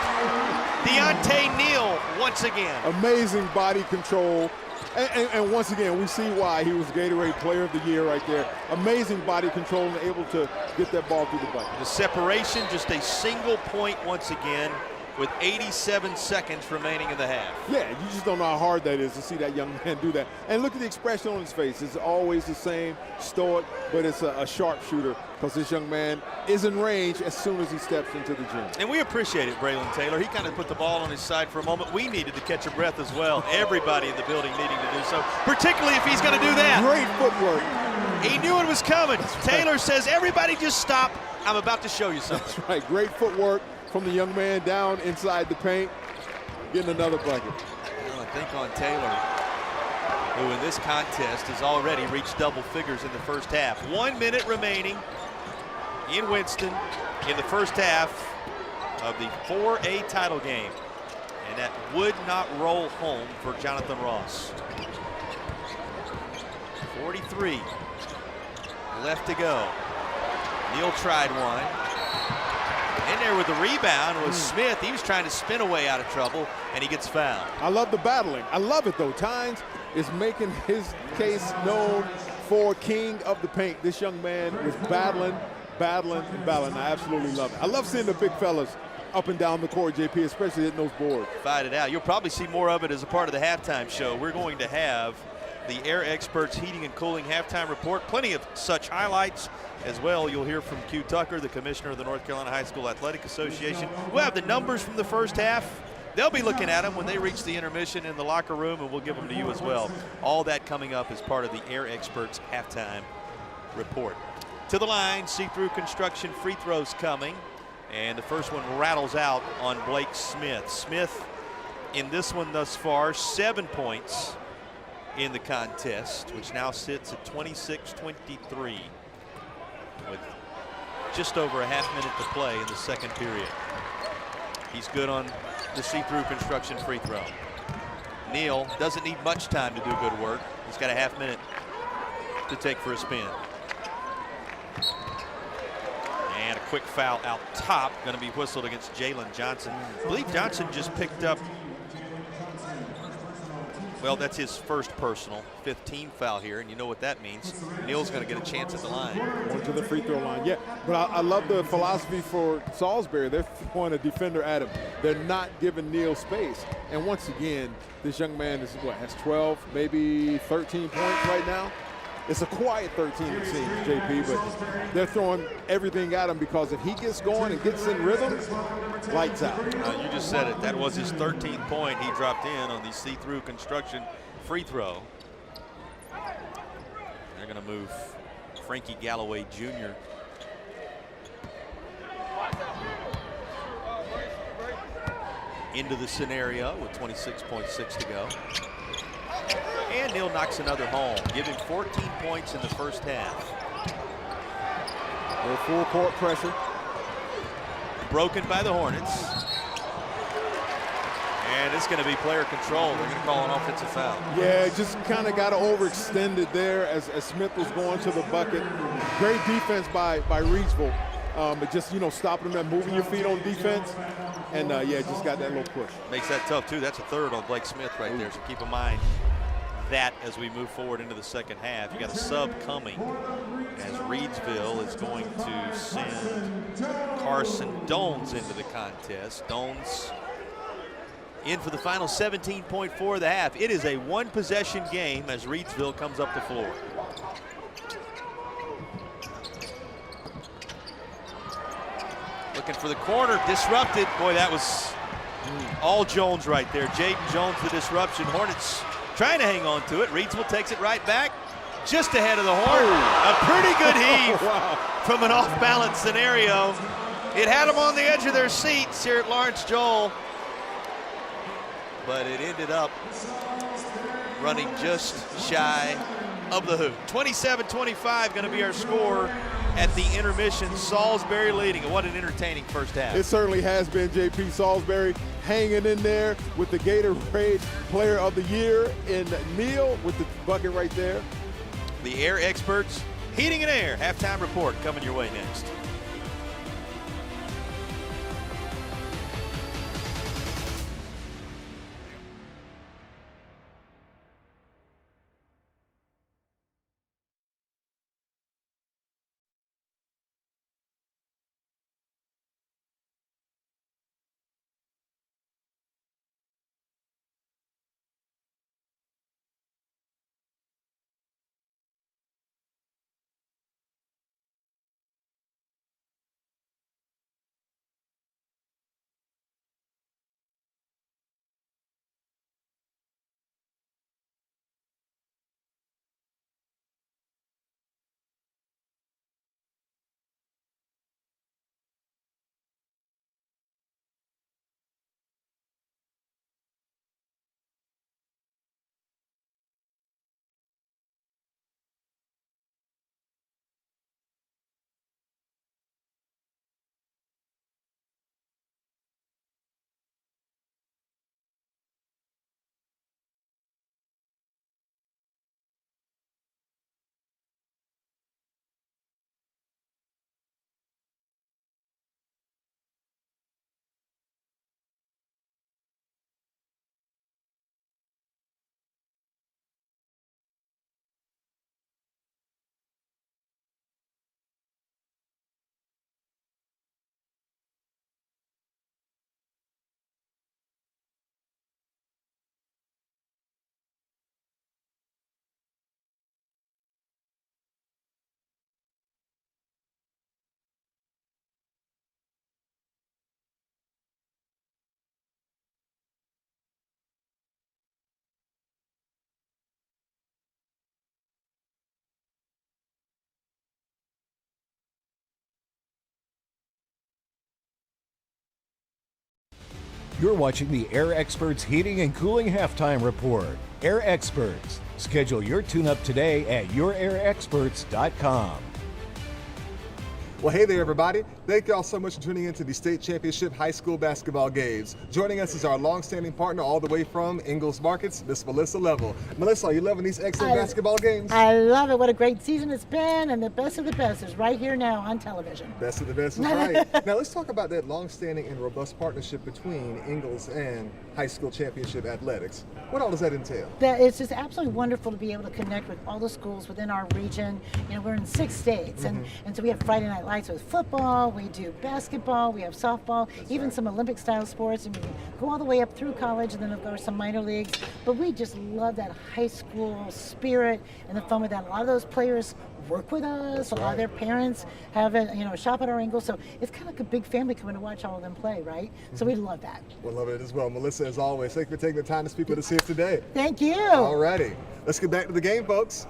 Deontay Neal once again. Amazing body control. And once again, we see why he was Gatorade Player of the Year right there. Amazing body control and able to get that ball through the bucket. The separation, just a single point once again with 87 seconds remaining in the half. Yeah, you just don't know how hard that is to see that young man do that. And look at the expression on his face. It's always the same, stoic, but it's a sharpshooter because this young man is in range as soon as he steps into the gym. And we appreciate it, Braylon Taylor. He kind of put the ball on his side for a moment. We needed to catch a breath as well. Everybody in the building needing to do so, particularly if he's going to do that. Great footwork. He knew it was coming. Taylor says, everybody just stop. I'm about to show you something. That's right. Great footwork from the young man down inside the paint, getting another bucket. Well, I think on Taylor, who in this contest has already reached double figures in the first half. 1 minute remaining in Winston in the first half of the 4A title game. And that would not roll home for Jonathan Ross. 43 left to go. Neal tried one. In there with the rebound was Smith. He was trying to spin away out of trouble, and he gets fouled. I love the battling. I love it, though. Tynes is making his case known for king of the paint. This young man was battling. I absolutely love it. I love seeing the big fellas up and down the court, JP, especially hitting those boards. Fight it out. You'll probably see more of it as a part of the halftime show. We're going to have the Air Experts Heating and Cooling halftime report. Plenty of such highlights as well. You'll hear from Q Tucker, the commissioner of the North Carolina High School Athletic Association. We'll have the numbers from the first half. They'll be looking at them when they reach the intermission in the locker room, and we'll give them to you as well. All that coming up as part of the Air Experts halftime report. To the line, see-through construction free throws coming. And the first one rattles out on Blake Smith. Smith in this one thus far, 7 points in the contest, which now sits at 26-23 with just over a half minute to play in the second period. He's good on the see-through construction free throw. Neal doesn't need much time to do good work. He's got a half minute to take for a spin. And a quick foul out top, going to be whistled against Jalen Johnson. I believe Johnson just picked up, Well, that's his first personal, 15 foul here, and you know what that means. Neal's going to get a chance at the line. Going to the free throw line, yeah. But I love the philosophy for Salisbury. They're throwing a defender at him. They're not giving Neal space. And once again, this young man is, has 12, maybe 13 points right now? It's a quiet 13, it seems, JP, but they're throwing everything at him because if he gets going and gets in rhythm, lights out. You just said it. That was his 13th point he dropped in on the see-through construction free throw. They're going to move Frankie Galloway Jr. into the scenario with 26.6 to go. And Neal knocks another home, giving 14 points in the first half. They're full court pressure. Broken by the Hornets. And it's going to be player control. They're going to call an offensive foul. Yeah, just kind of got overextended there as Smith was going to the bucket. Great defense by Reidsville. But just, stopping them and moving your feet on defense. And, just got that little push. Makes that tough, too. That's a third on Blake Smith right there, so keep in mind that as we move forward into the second half. You got a sub coming as Reidsville is going to send Carson Dones into the contest. Dones in for the final 17.4 of the half. It is a one-possession game as Reidsville comes up the floor. Looking for the corner, disrupted. Boy, that was all Jones right there. Jaden Jones, the disruption. Hornets trying to hang on to it. Reidsville takes it right back, just ahead of the horn. A pretty good heave from an off-balance scenario. It had them on the edge of their seats here at Lawrence Joel, but it ended up running just shy of the hoop. 27-25 going to be our score at the intermission. Salisbury leading. What an entertaining first half. It certainly has been, JP. Salisbury hanging in there with the Gatorade Player of the Year in Neal with the bucket right there. The Air Experts Heating and Air halftime report coming your way next. You're watching the Air Experts Heating and Cooling Halftime Report. Air Experts. Schedule your tune-up today at yourairexperts.com. Well, hey there, everybody. Thank y'all so much for tuning into the state championship high school basketball games. Joining us is our longstanding partner all the way from Ingalls Markets, Miss Melissa Level. Melissa, are you loving these excellent basketball games? I love it. What a great season it's been, and the best of the best is right here now on television. Best of the best is right. Now let's talk about that longstanding and robust partnership between Ingalls and high school championship athletics. What all does that entail? It's just absolutely wonderful to be able to connect with all the schools within our region. You know, we're in 6 states, and so we have Friday night lights with football, we do basketball, we have softball, even some Olympic style sports, and we go all the way up through college, and then of course some minor leagues. But we just love that high school spirit and the fun with that. A lot of those players work with us. A lot of their parents have a shop at our Ingalls, so it's kind of like a big family coming to watch all of them play, right? So we love that. We love it as well. Melissa, as always, thank you for taking the time to speak with us here today. Thank you. All righty. Let's get back to the game, folks.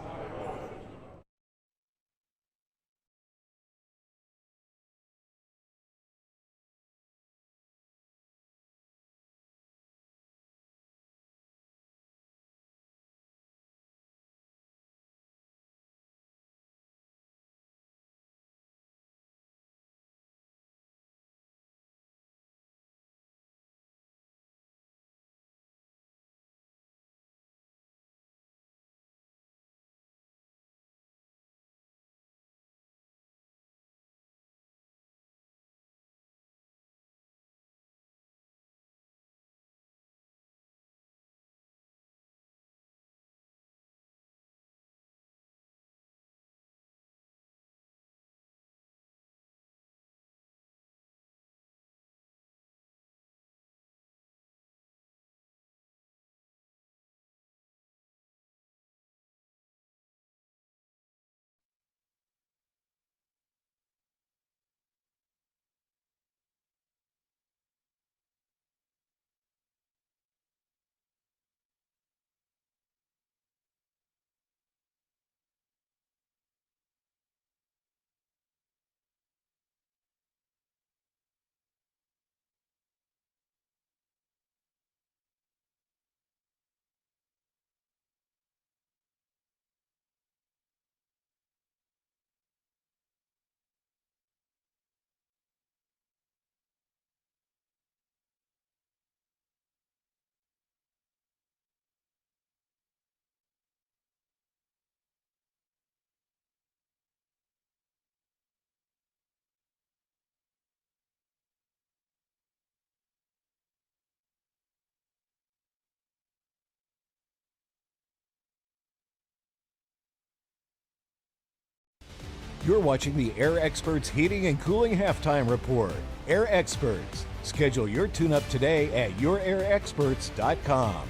You're watching the Air Experts Heating and Cooling Halftime Report. Air Experts. Schedule your tune-up today at yourairexperts.com.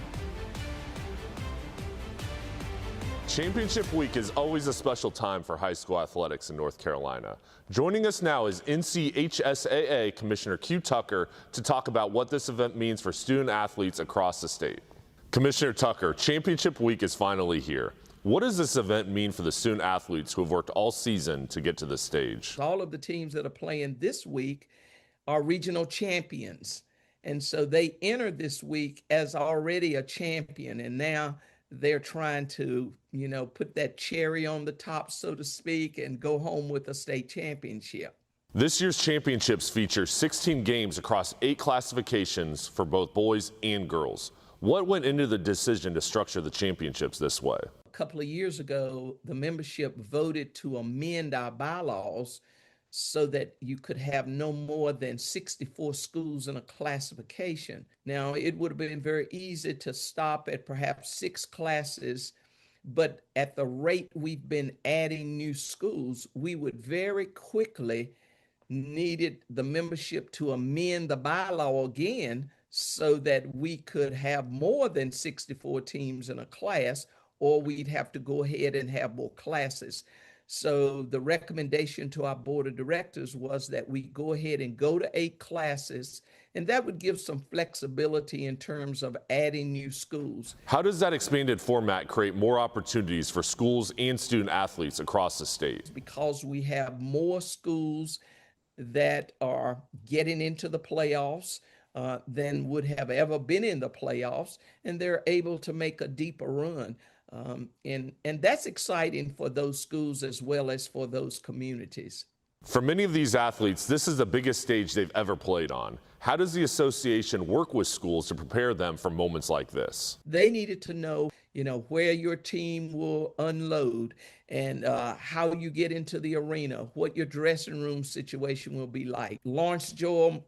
Championship week is always a special time for high school athletics in North Carolina. Joining us now is NCHSAA Commissioner Q Tucker to talk about what this event means for student athletes across the state. Commissioner Tucker, championship week is finally here. What does this event mean for the student athletes who have worked all season to get to this stage? All of the teams that are playing this week are regional champions. And so they entered this week as already a champion, and now they're trying to, put that cherry on the top, so to speak, and go home with a state championship. This year's championships feature 16 games across 8 classifications for both boys and girls. What went into the decision to structure the championships this way? A couple of years ago, the membership voted to amend our bylaws so that you could have no more than 64 schools in a classification. Now, it would have been very easy to stop at perhaps 6 classes, but at the rate we've been adding new schools, we would very quickly needed the membership to amend the bylaw again so that we could have more than 64 teams in a class, or we'd have to go ahead and have more classes. So the recommendation to our board of directors was that we go ahead and go to 8 classes, and that would give some flexibility in terms of adding new schools. How does that expanded format create more opportunities for schools and student athletes across the state? Because we have more schools that are getting into the playoffs than would have ever been in the playoffs, and they're able to make a deeper run. And that's exciting for those schools as well as for those communities. For many of these athletes, this is the biggest stage they've ever played on. How does the association work with schools to prepare them for moments like this? They needed to know, where your team will unload and how you get into the arena, what your dressing room situation will be like. Lawrence Joel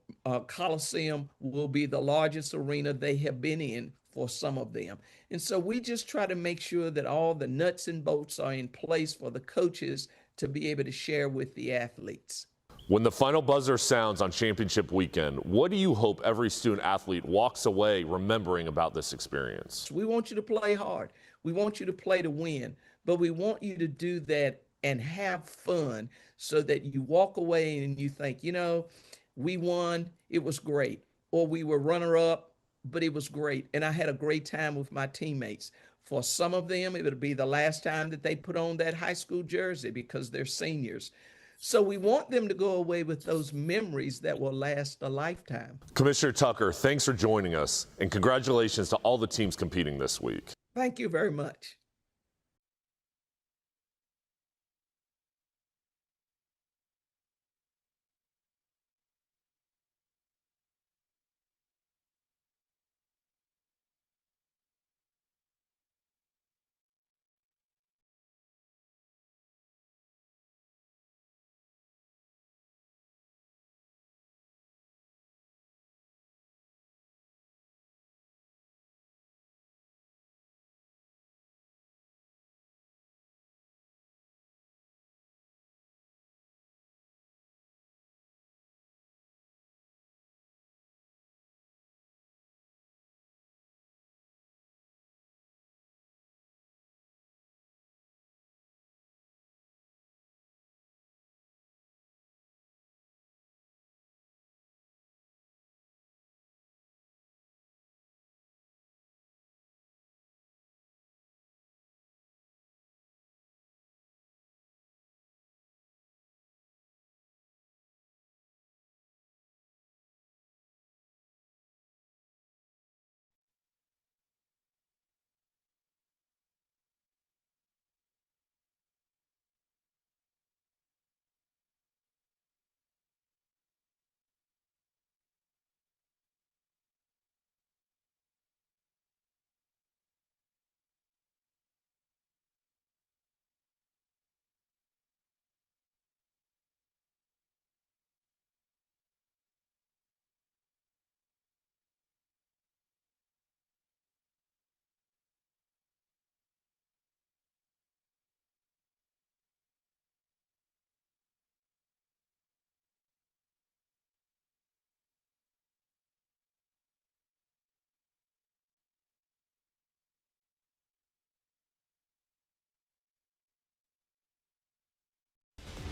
Coliseum will be the largest arena they have been in for some of them. And so we just try to make sure that all the nuts and bolts are in place for the coaches to be able to share with the athletes. When the final buzzer sounds on championship weekend, what do you hope every student athlete walks away remembering about this experience? We want you to play hard. We want you to play to win, but we want you to do that and have fun so that you walk away and you think, we won, it was great. Or we were runner-up, but it was great. And I had a great time with my teammates. For some of them, it would be the last time that they put on that high school jersey because they're seniors. So we want them to go away with those memories that will last a lifetime. Commissioner Tucker, thanks for joining us, and congratulations to all the teams competing this week. Thank you very much.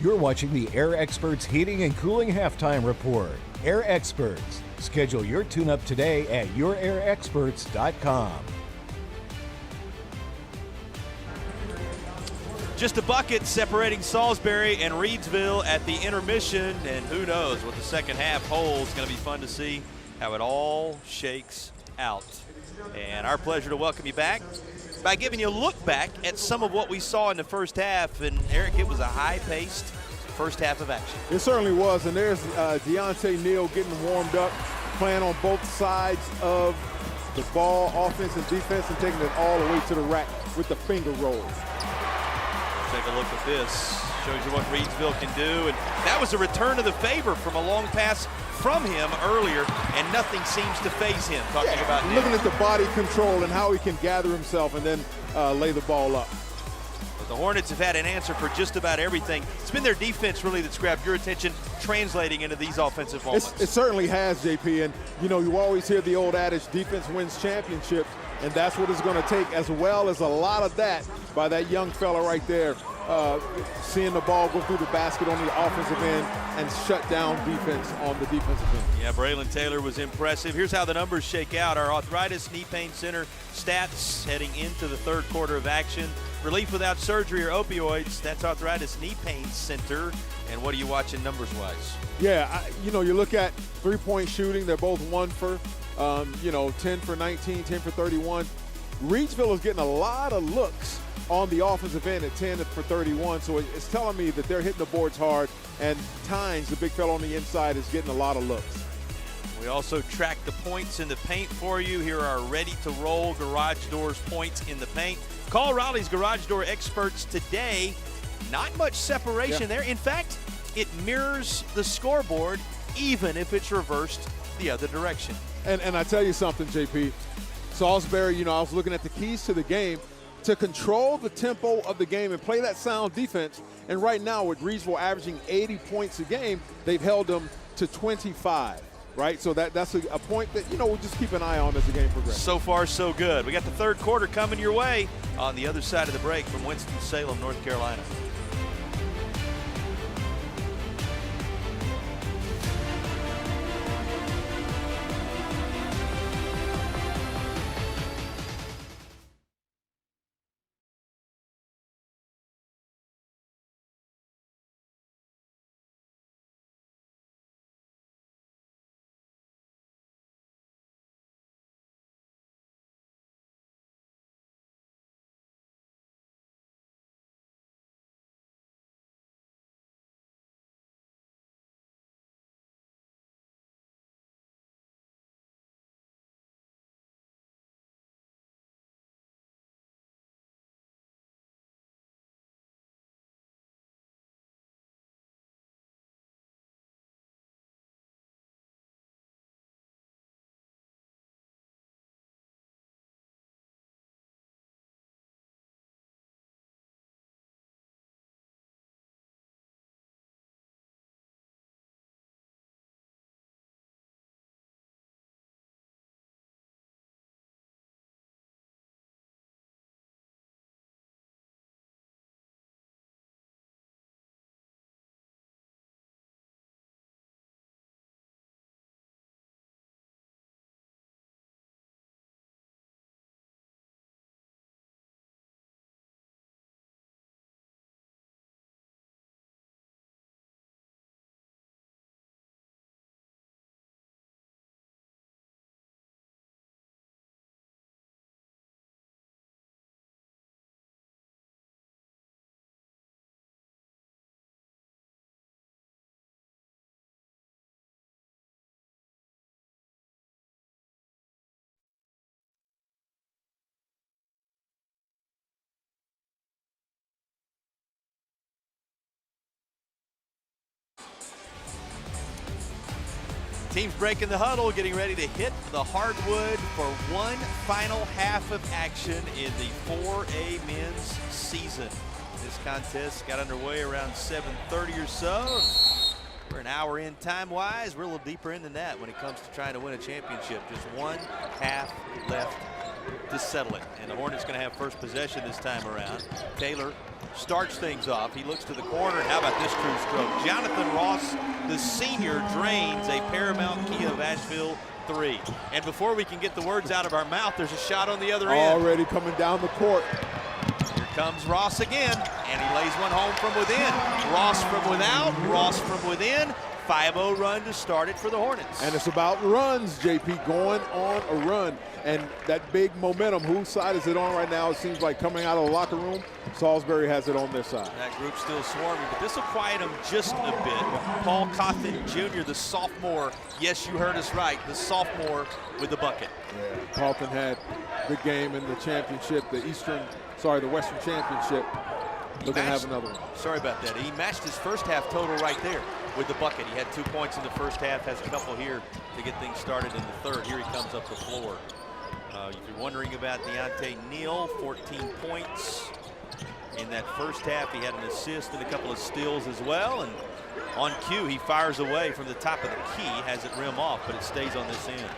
You're watching the Air Experts Heating and Cooling Halftime Report. Air Experts. Schedule your tune-up today at yourairexperts.com. Just a bucket separating Salisbury and Reedsville at the intermission, and who knows what the second half holds. Going to be fun to see how it all shakes out. And our pleasure to welcome you back by giving you a look back at some of what we saw in the first half. And Eric, it was a high-paced first half of action. It certainly was, and there's Deontay Neal getting warmed up, playing on both sides of the ball, offense and defense, and taking it all the way to the rack with the finger rolls. Take a look at this. Shows you what Reedsville can do. And that was a return of the favor from a long pass from him earlier, and nothing seems to faze him. Talking about looking at the body control and how he can gather himself and then lay the ball up. But the Hornets have had an answer for just about everything. It's been their defense really that's grabbed your attention, translating into these offensive moments. It certainly has, JP. And you always hear the old adage, defense wins championships, and that's what it's going to take, as well as a lot of that by that young fella right there. Seeing the ball go through the basket on the offensive end and shut down defense on the defensive end. Yeah, Braylon Taylor was impressive. Here's how the numbers shake out. Our arthritis knee pain center stats heading into the third quarter of action. Relief without surgery or opioids, that's arthritis knee pain center. And what are you watching numbers-wise? Yeah, you look at three-point shooting. They're both 1 for, 10 for 19, 10 for 31. Reedsville is getting a lot of looks on the offensive end at 10 for 31. So it's telling me that they're hitting the boards hard, and Tynes, the big fellow on the inside, is getting a lot of looks. We also track the points in the paint for you. Here are ready-to-roll garage doors points in the paint. Call Raleigh's garage door experts today. Not much separation there. In fact, it mirrors the scoreboard, even if it's reversed the other direction. And I tell you something, JP. Salisbury, I was looking at the keys to the game to control the tempo of the game and play that sound defense. And right now, with Reedsville averaging 80 points a game, they've held them to 25. Right, so that's a point that, we'll just keep an eye on as the game progresses. So far, so good. We got the third quarter coming your way on the other side of the break from Winston-Salem, North Carolina. Teams breaking the huddle, getting ready to hit the hardwood for one final half of action in the 4A men's season. This contest got underway around 7:30 or so. We're an hour in time-wise. We're a little deeper in than that when it comes to trying to win a championship. Just one half left to settle it. And the Hornets going to have first possession this time around. Taylor starts things off. He looks to the corner, and how about this true stroke? Jonathan Ross, the senior, drains a Paramount Kia of Asheville three. And before we can get the words out of our mouth, there's a shot on the other end. Already coming down the court. Here comes Ross again, and he lays one home from within. Ross from without, Ross from within. 5-0 run to start it for the Hornets. And it's about runs, JP, going on a run. And that big momentum, whose side is it on right now? It seems like coming out of the locker room, Salisbury has it on their side. That group's still swarming, but this will quiet them just a bit. Paul Cawthon Jr., the sophomore. Yes, you heard us right, the sophomore with the bucket. Yeah, Cawthon had a good game in the championship, the Western Championship. Looking to have another one. Sorry about that. He matched his first half total right there with the bucket. He had 2 points in the first half, has a couple here to get things started in the third. Here he comes up the floor. If you're wondering about Deontay Neal, 14 points in that first half. He had an assist and a couple of steals as well. And on cue, he fires away from the top of the key, has it rim off, but it stays on this end.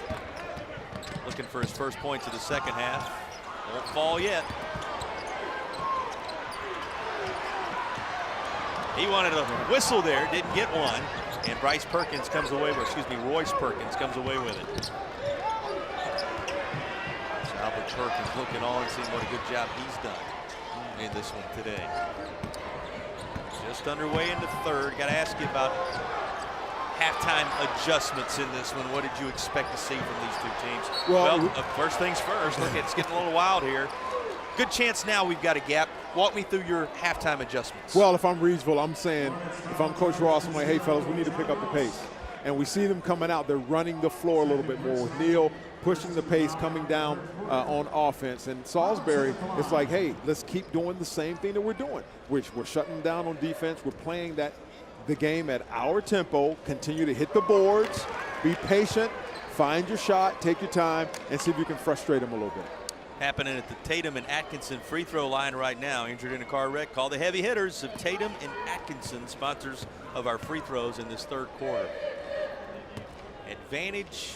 Looking for his first points of the second half. Won't fall yet. He wanted a whistle there, didn't get one. And Royce Perkins comes away with it. Albert Perkins looking on, seeing what a good job he's done in this one today. Just underway in the third. Got to ask you about halftime adjustments in this one. What did you expect to see from these two teams? Well, first things first. Look, it's getting a little wild here. Good chance now we've got a gap. Walk me through your halftime adjustments. Well, if I'm Reedsville, I'm saying, if I'm Coach Ross, I'm like, hey, fellas, we need to pick up the pace. And we see them coming out. They're running the floor a little bit more with Neal pushing the pace, coming down on offense. And Salisbury, it's like, hey, let's keep doing the same thing that we're doing, which we're shutting them down on defense. We're playing the game at our tempo, continue to hit the boards, be patient, find your shot, take your time, and see if you can frustrate them a little bit. Happening at the Tatum and Atkinson free throw line right now. Injured in a car wreck. Call the heavy hitters of Tatum and Atkinson, sponsors of our free throws in this third quarter. Advantage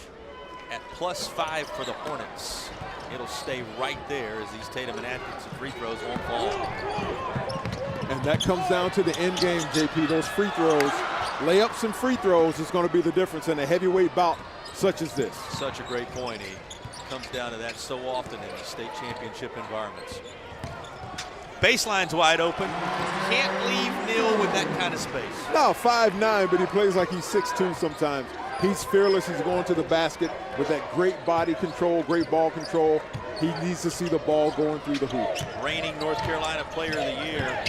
at +5 for the Hornets. It'll stay right there as these Tatum and Atkinson free throws won't fall. And that comes down to the end game, JP. Those free throws, layups and free throws is going to be the difference in a heavyweight bout such as this. Such a great point. He comes down to that so often in the state championship environments. Baseline's wide open. Can't leave Neal with that kind of space. No, 5'9", but he plays like he's 6'2" sometimes. He's fearless. He's going to the basket with that great body control, great ball control. He needs to see the ball going through the hoop. Reigning North Carolina Player of the Year.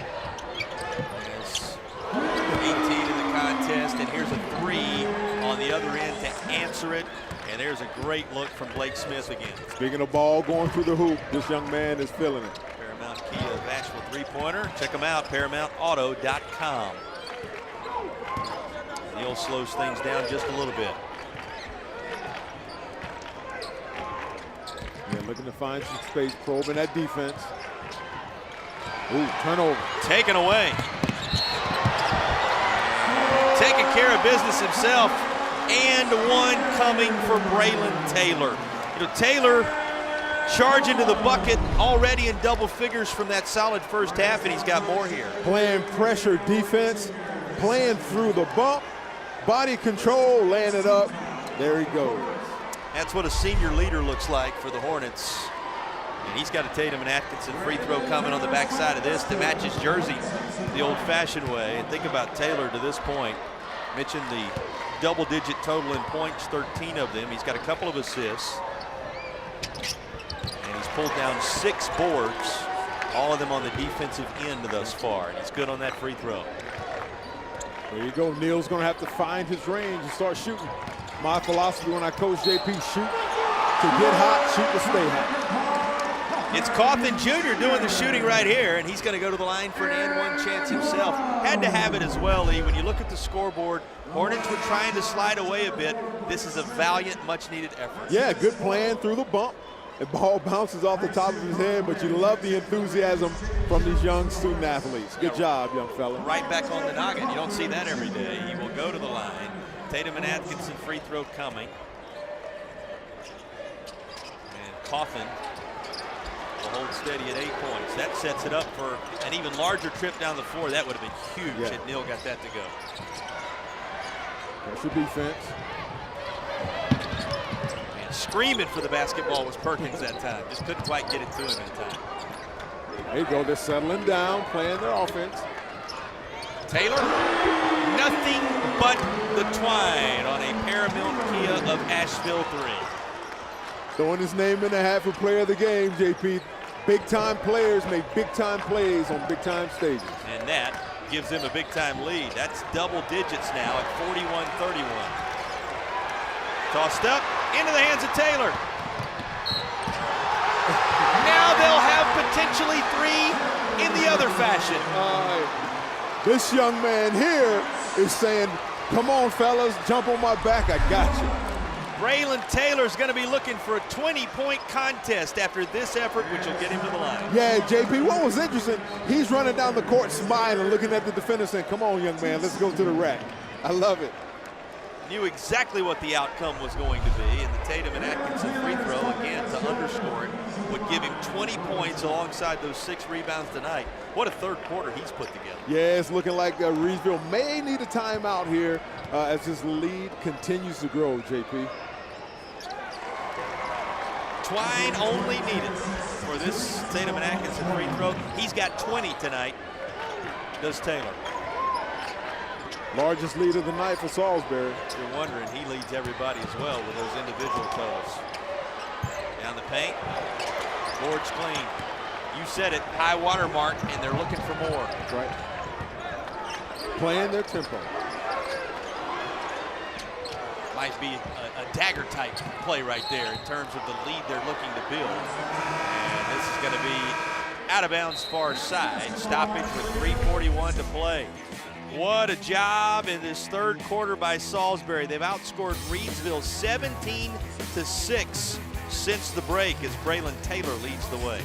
As 18 in the contest, and here's a 3 on the other end to answer it. And there's a great look from Blake Smith again. Speaking of ball going through the hoop, this young man is feeling it. Paramount Kia of Asheville three-pointer. Check them out, ParamountAuto.com. Neal slows things down just a little bit. Yeah, looking to find some space, probing that defense. Ooh, turnover. Taken away. Taking care of business himself. And one coming for Braylon Taylor. You know, Taylor charging to the bucket already in double figures from that solid first half, and he's got more here. Playing pressure defense, playing through the bump, body control, laying it up. There he goes. That's what a senior leader looks like for the Hornets. And he's got a Tatum and Atkinson free throw coming on the backside of this to match his jersey the old-fashioned way. And think about Taylor to this point. Mentioned the double-digit total in points, 13 of them. He's got a couple of assists. And he's pulled down 6 boards, all of them on the defensive end thus far. And he's good on that free throw. There you go. Neal's going to have to find his range and start shooting. My philosophy when I coach JP, shoot to get hot, shoot to stay hot. It's Coffin Jr. doing the shooting right here, and he's going to go to the line for an and-one chance himself. Had to have it as well, Lee. When you look at the scoreboard, Hornets were trying to slide away a bit. This is a valiant, much-needed effort. Yeah, good plan through the bump. The ball bounces off the top of his head, but you love the enthusiasm from these young student athletes. Good job, young fella. Right back on the noggin. You don't see that every day. He will go to the line. Tatum and Atkinson free throw coming. And Coffin will hold steady at 8 points. That sets it up for an even larger trip down the floor. That would have been huge had Neal got that to go. That's your defense. And screaming for the basketball was Perkins that time. Just couldn't quite get it to him in time. There you go. They're settling down, playing their offense. Taylor, nothing but the twine on a Paramount Kia of Asheville 3. Throwing his name in the hat for player of the game, JP. Big-time players make big-time plays on big-time stages. And that gives him a big-time lead. That's double digits now at 41-31. Tossed up into the hands of Taylor. Now they'll have potentially 3 in the other fashion. This young man here is saying, come on, fellas, jump on my back, I got you. Braylon Taylor's going to be looking for a 20-point contest after this effort, which will get him to the line. Yeah, JP, what was interesting, he's running down the court smiling, looking at the defender saying, come on, young man, let's go to the rack. I love it. Knew exactly what the outcome was going to be, and the Tatum and Atkinson free throw, again, to underscore it, would give him 20 points alongside those 6 rebounds tonight. What a third quarter he's put together. Yeah, it's looking like Reedsville may need a timeout here as his lead continues to grow, JP. Twine only needed for this Tatum and Atkinson free throw. He's got 20 tonight, does Taylor. Largest lead of the night for Salisbury. You're wondering, he leads everybody as well with those individual totals. Down the paint, boards clean. You said it, high water mark, and they're looking for more. That's right. Playing their tempo. Might be a dagger type play right there in terms of the lead they're looking to build. And this is going to be out of bounds far side. Stoppage with 3:41 to play. What a job in this third quarter by Salisbury. They've outscored Reedsville 17-6 since the break as Braylon Taylor leads the way.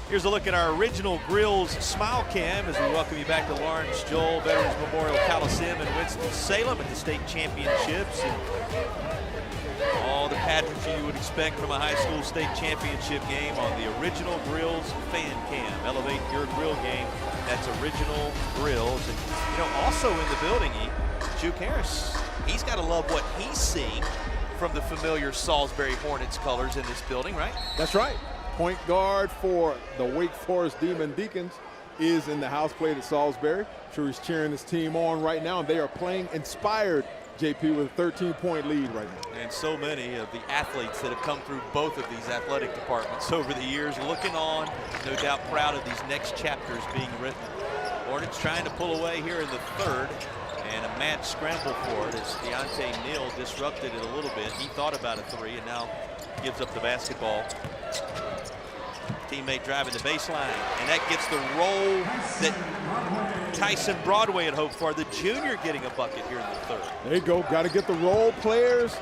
Here's a look at our original Grills Smile Cam as we welcome you back to Lawrence Joel Veterans Memorial Coliseum in Winston-Salem at the state championships. And all the pageantry you would expect from a high school state championship game on the original Grills Fan Cam. Elevate your grill game. That's original Grills. And you know, also in the building, Juke Harris. He's got to love what he's seeing from the familiar Salisbury Hornets colors in this building, right? That's right. Point guard for the Wake Forest Demon Deacons is in the house plate at Salisbury. I'm sure he's cheering his team on right now, and they are playing inspired, JP, with a 13-point lead right now. And so many of the athletes that have come through both of these athletic departments over the years looking on, no doubt proud of these next chapters being written. Hornets trying to pull away here in the third, and a mad scramble for it as Deontay Neal disrupted it a little bit. He thought about a three and now gives up the basketball. Teammate driving the baseline, and that gets the roll that Tyson Broadway had hoped for. The junior getting a bucket here in the third. There you go. Got to get the role players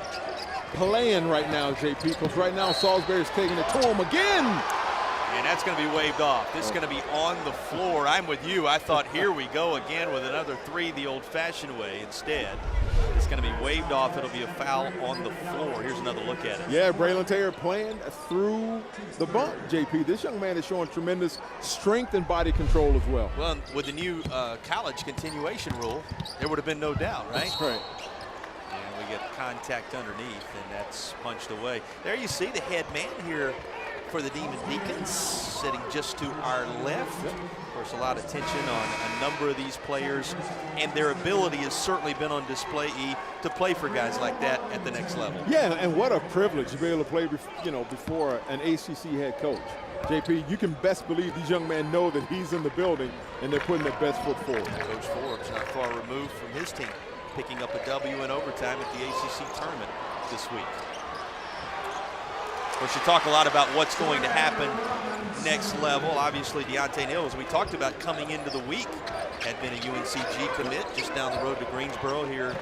playing right now, JP, because right now Salisbury's taking it to him again. And that's going to be waved off. This is going to be on the floor. I'm with you. I thought, here we go again with another three the old-fashioned way. Instead, it's going to be waved off. It'll be a foul on the floor. Here's another look at it. Yeah, Braylon Taylor playing through the bump, JP. This young man is showing tremendous strength and body control as well. Well, with the new college continuation rule, there would have been no doubt, right? That's right. And we get contact underneath, and that's punched away. There you see the head man here for the Demon Deacons, sitting just to our left. Of course, a lot of tension on a number of these players, and their ability has certainly been on display to play for guys like that at the next level. Yeah, and what a privilege to be able to play, before an ACC head coach. JP, you can best believe these young men know that he's in the building, and they're putting their best foot forward. Coach Forbes not far removed from his team, picking up a W in overtime at the ACC tournament this week. Of course, you talk a lot about what's going to happen next level. Obviously, Deontay Neal, as we talked about coming into the week, had been a UNCG commit just down the road to Greensboro here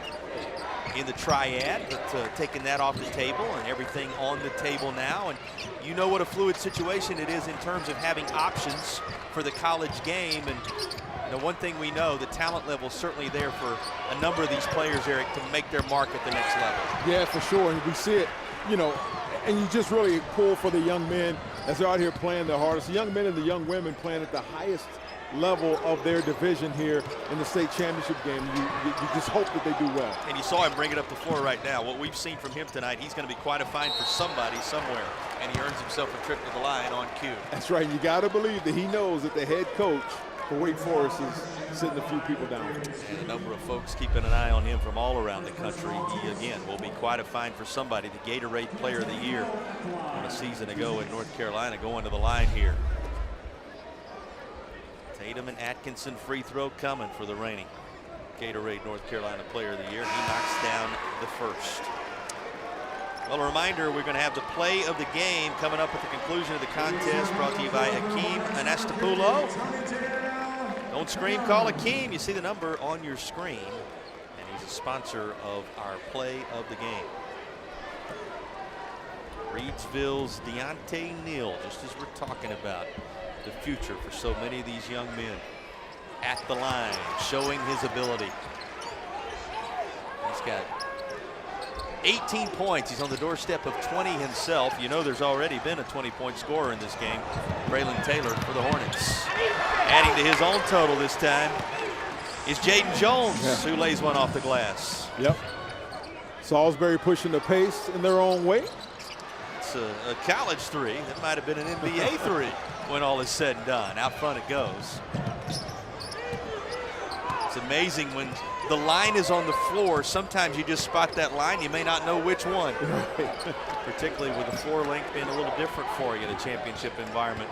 in the Triad, but taking that off the table and everything on the table now. And you know what a fluid situation it is in terms of having options for the college game. And you know, one thing we know, the talent level is certainly there for a number of these players, Eric, to make their mark at the next level. Yeah, for sure. And we see it, and you just really pull for the young men as they're out here playing their hardest. The young men and the young women playing at the highest level of their division here in the state championship game. You just hope that they do well. And you saw him bring it up the floor right now. What we've seen from him tonight, he's going to be quite a find for somebody somewhere, and he earns himself a trip to the line on cue. That's right. You got to believe that he knows that the head coach for Wake Forest is sitting a few people down. And a number of folks keeping an eye on him from all around the country. He, again, will be quite a find for somebody. The Gatorade Player of the Year from a season ago in North Carolina going to the line here. Tatum and Atkinson free throw coming for the reigning Gatorade North Carolina Player of the Year. He knocks down the first. Well, a reminder, we're going to have the play of the game coming up at the conclusion of the contest, brought to you by Hakeem Anastapulo. Don't scream, call Hakeem. You see the number on your screen, and he's a sponsor of our play of the game. Reedsville's Deontay Neal, just as we're talking about the future for so many of these young men. At the line, showing his ability. He's got 18 points. He's on the doorstep of 20 himself. You know there's already been a 20-point scorer in this game, Braylon Taylor for the Hornets. Adding to his own total this time is Jaden Jones, who lays one off the glass. Yep. Salisbury pushing the pace in their own way. It's a college three. That might have been an NBA three when all is said and done. Out front it goes. It's amazing when the line is on the floor. Sometimes you just spot that line. You may not know which one. Particularly with the floor length being a little different for you in a championship environment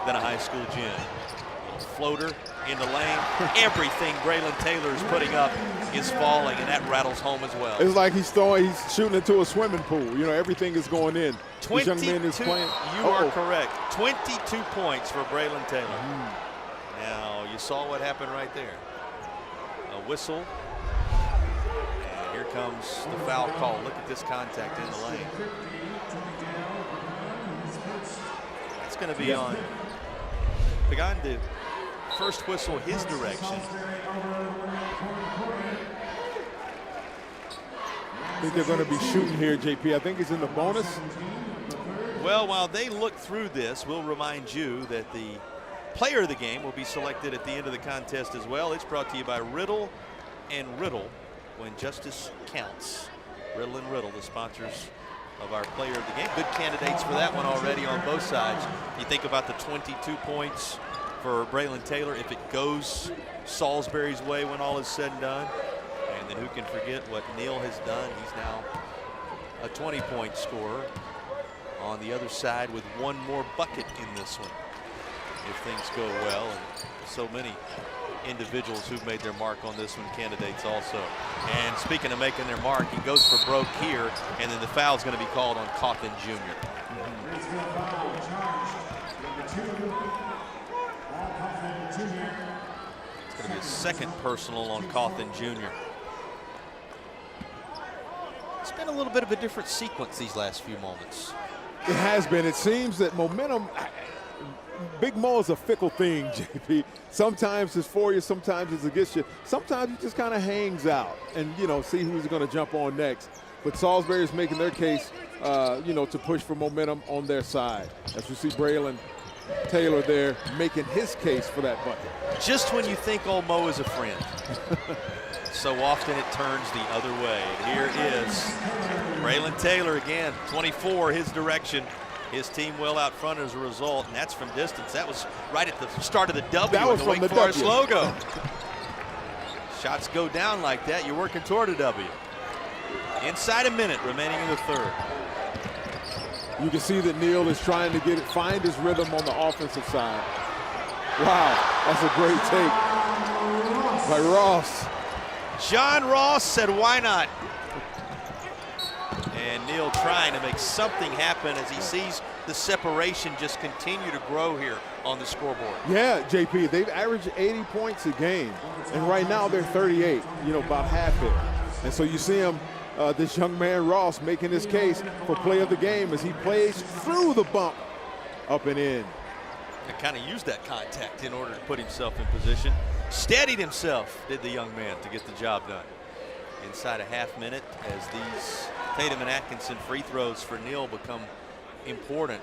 than a high school gym. Floater in the lane. Everything Braylon Taylor is putting up is falling, and that rattles home as well. It's like he's shooting into a swimming pool. You know, everything is going in. This young man is playing. You are correct. 22 points for Braylon Taylor. Now, you saw what happened right there. A whistle. And here comes the foul call. Look at this contact in the lane. That's going to be on Pagan to first whistle his direction. I think they're going to be shooting here, JP. I think he's in the bonus. Well, while they look through this, we'll remind you that the player of the game will be selected at the end of the contest as well. It's brought to you by Riddle and Riddle, when justice counts. Riddle and Riddle, the sponsors of our player of the game. Good candidates for that one already on both sides. You think about the 22 points for Braylon Taylor if it goes Salisbury's way when all is said and done. And then who can forget what Neal has done? He's now a 20-point scorer on the other side with one more bucket in this one, if things go well. And so many individuals who've made their mark on this one, candidates also. And speaking of making their mark, he goes for broke here, and then the foul's going to be called on Cawthon Jr. It's going to be a second personal on Cawthon Jr. It's been a little bit of a different sequence these last few moments. It has been. It seems that momentum, Big Mo is a fickle thing, JP. Sometimes it's for you, sometimes it's against you. Sometimes it just kind of hangs out and, you know, see who's going to jump on next. But Salisbury is making their case, you know, to push for momentum on their side. As we see Braylon Taylor there making his case for that bucket. Just when you think old Mo is a friend, so often it turns the other way. And here is Braylon Taylor again, 24, his direction. His team well out front as a result, and that's from distance. That was right at the start of the W. That was in the from Wake the Forest W. logo. Shots go down like that, you're working toward a W. Inside a minute remaining in the third. You can see that Neal is trying to find his rhythm on the offensive side. Wow, that's a great take by Ross. John Ross said, why not? And Neal trying to make something happen as he sees the separation just continue to grow here on the scoreboard. Yeah, JP, they've averaged 80 points a game, and right now they're 38, you know, about half it. And so you see him, this young man Ross, making his case for play of the game as he plays through the bump up and in. And kind of used that contact in order to put himself in position. Steadied himself, did the young man, to get the job done. Inside a half minute as these Tatum and Atkinson free throws for Neal become important.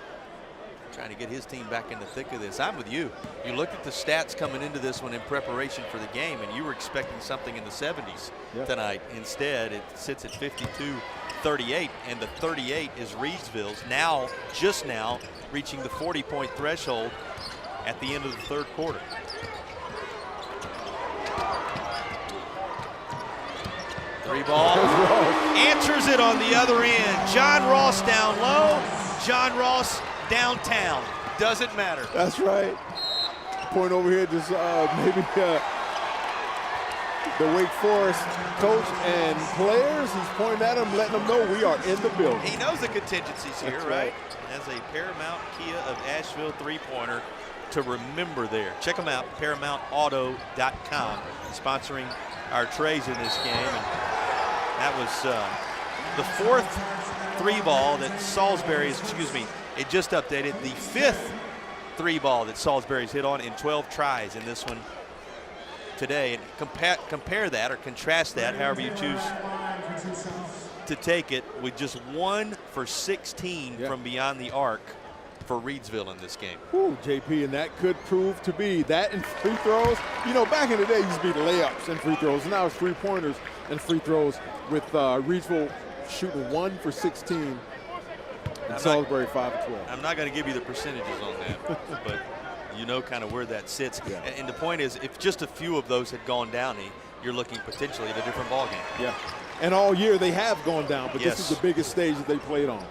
Trying to get his team back in the thick of this. I'm with you. You looked at the stats coming into this one in preparation for the game, and you were expecting something in the 70s tonight. Instead, it sits at 52-38, and the 38 is Reedsville's. Now, just now, reaching the 40-point threshold at the end of the third quarter. Three ball, answers it on the other end. John Ross down low, John Ross downtown. Doesn't matter. That's right. Point over here, just maybe the Wake Forest coach and players. He's pointing at them, letting them know we are in the building. He knows the contingencies here, That's right? Has a Paramount Kia of Asheville three-pointer to remember there. Check them out, ParamountAuto.com, sponsoring our trays in this game. And that was the fourth three ball that Salisbury's, it just updated, the fifth three ball that Salisbury's hit on in 12 tries in this one today. And compare that or contrast that, however you choose to take it, with just 1 for 16 from beyond the arc for Reidsville in this game. Ooh, JP, and that could prove to be that in free throws. You know, back in the day, it used to be layups and free throws. Now it's three-pointers and free throws, with Reidsville shooting 1 for 16 and Salisbury 5 for 12. I'm not going to give you the percentages on that, but you know kind of where that sits. Yeah. And the point is, if just a few of those had gone down, you're looking potentially at a different ball game. Yeah, and all year they have gone down, but Yes. this is the biggest stage that they played on.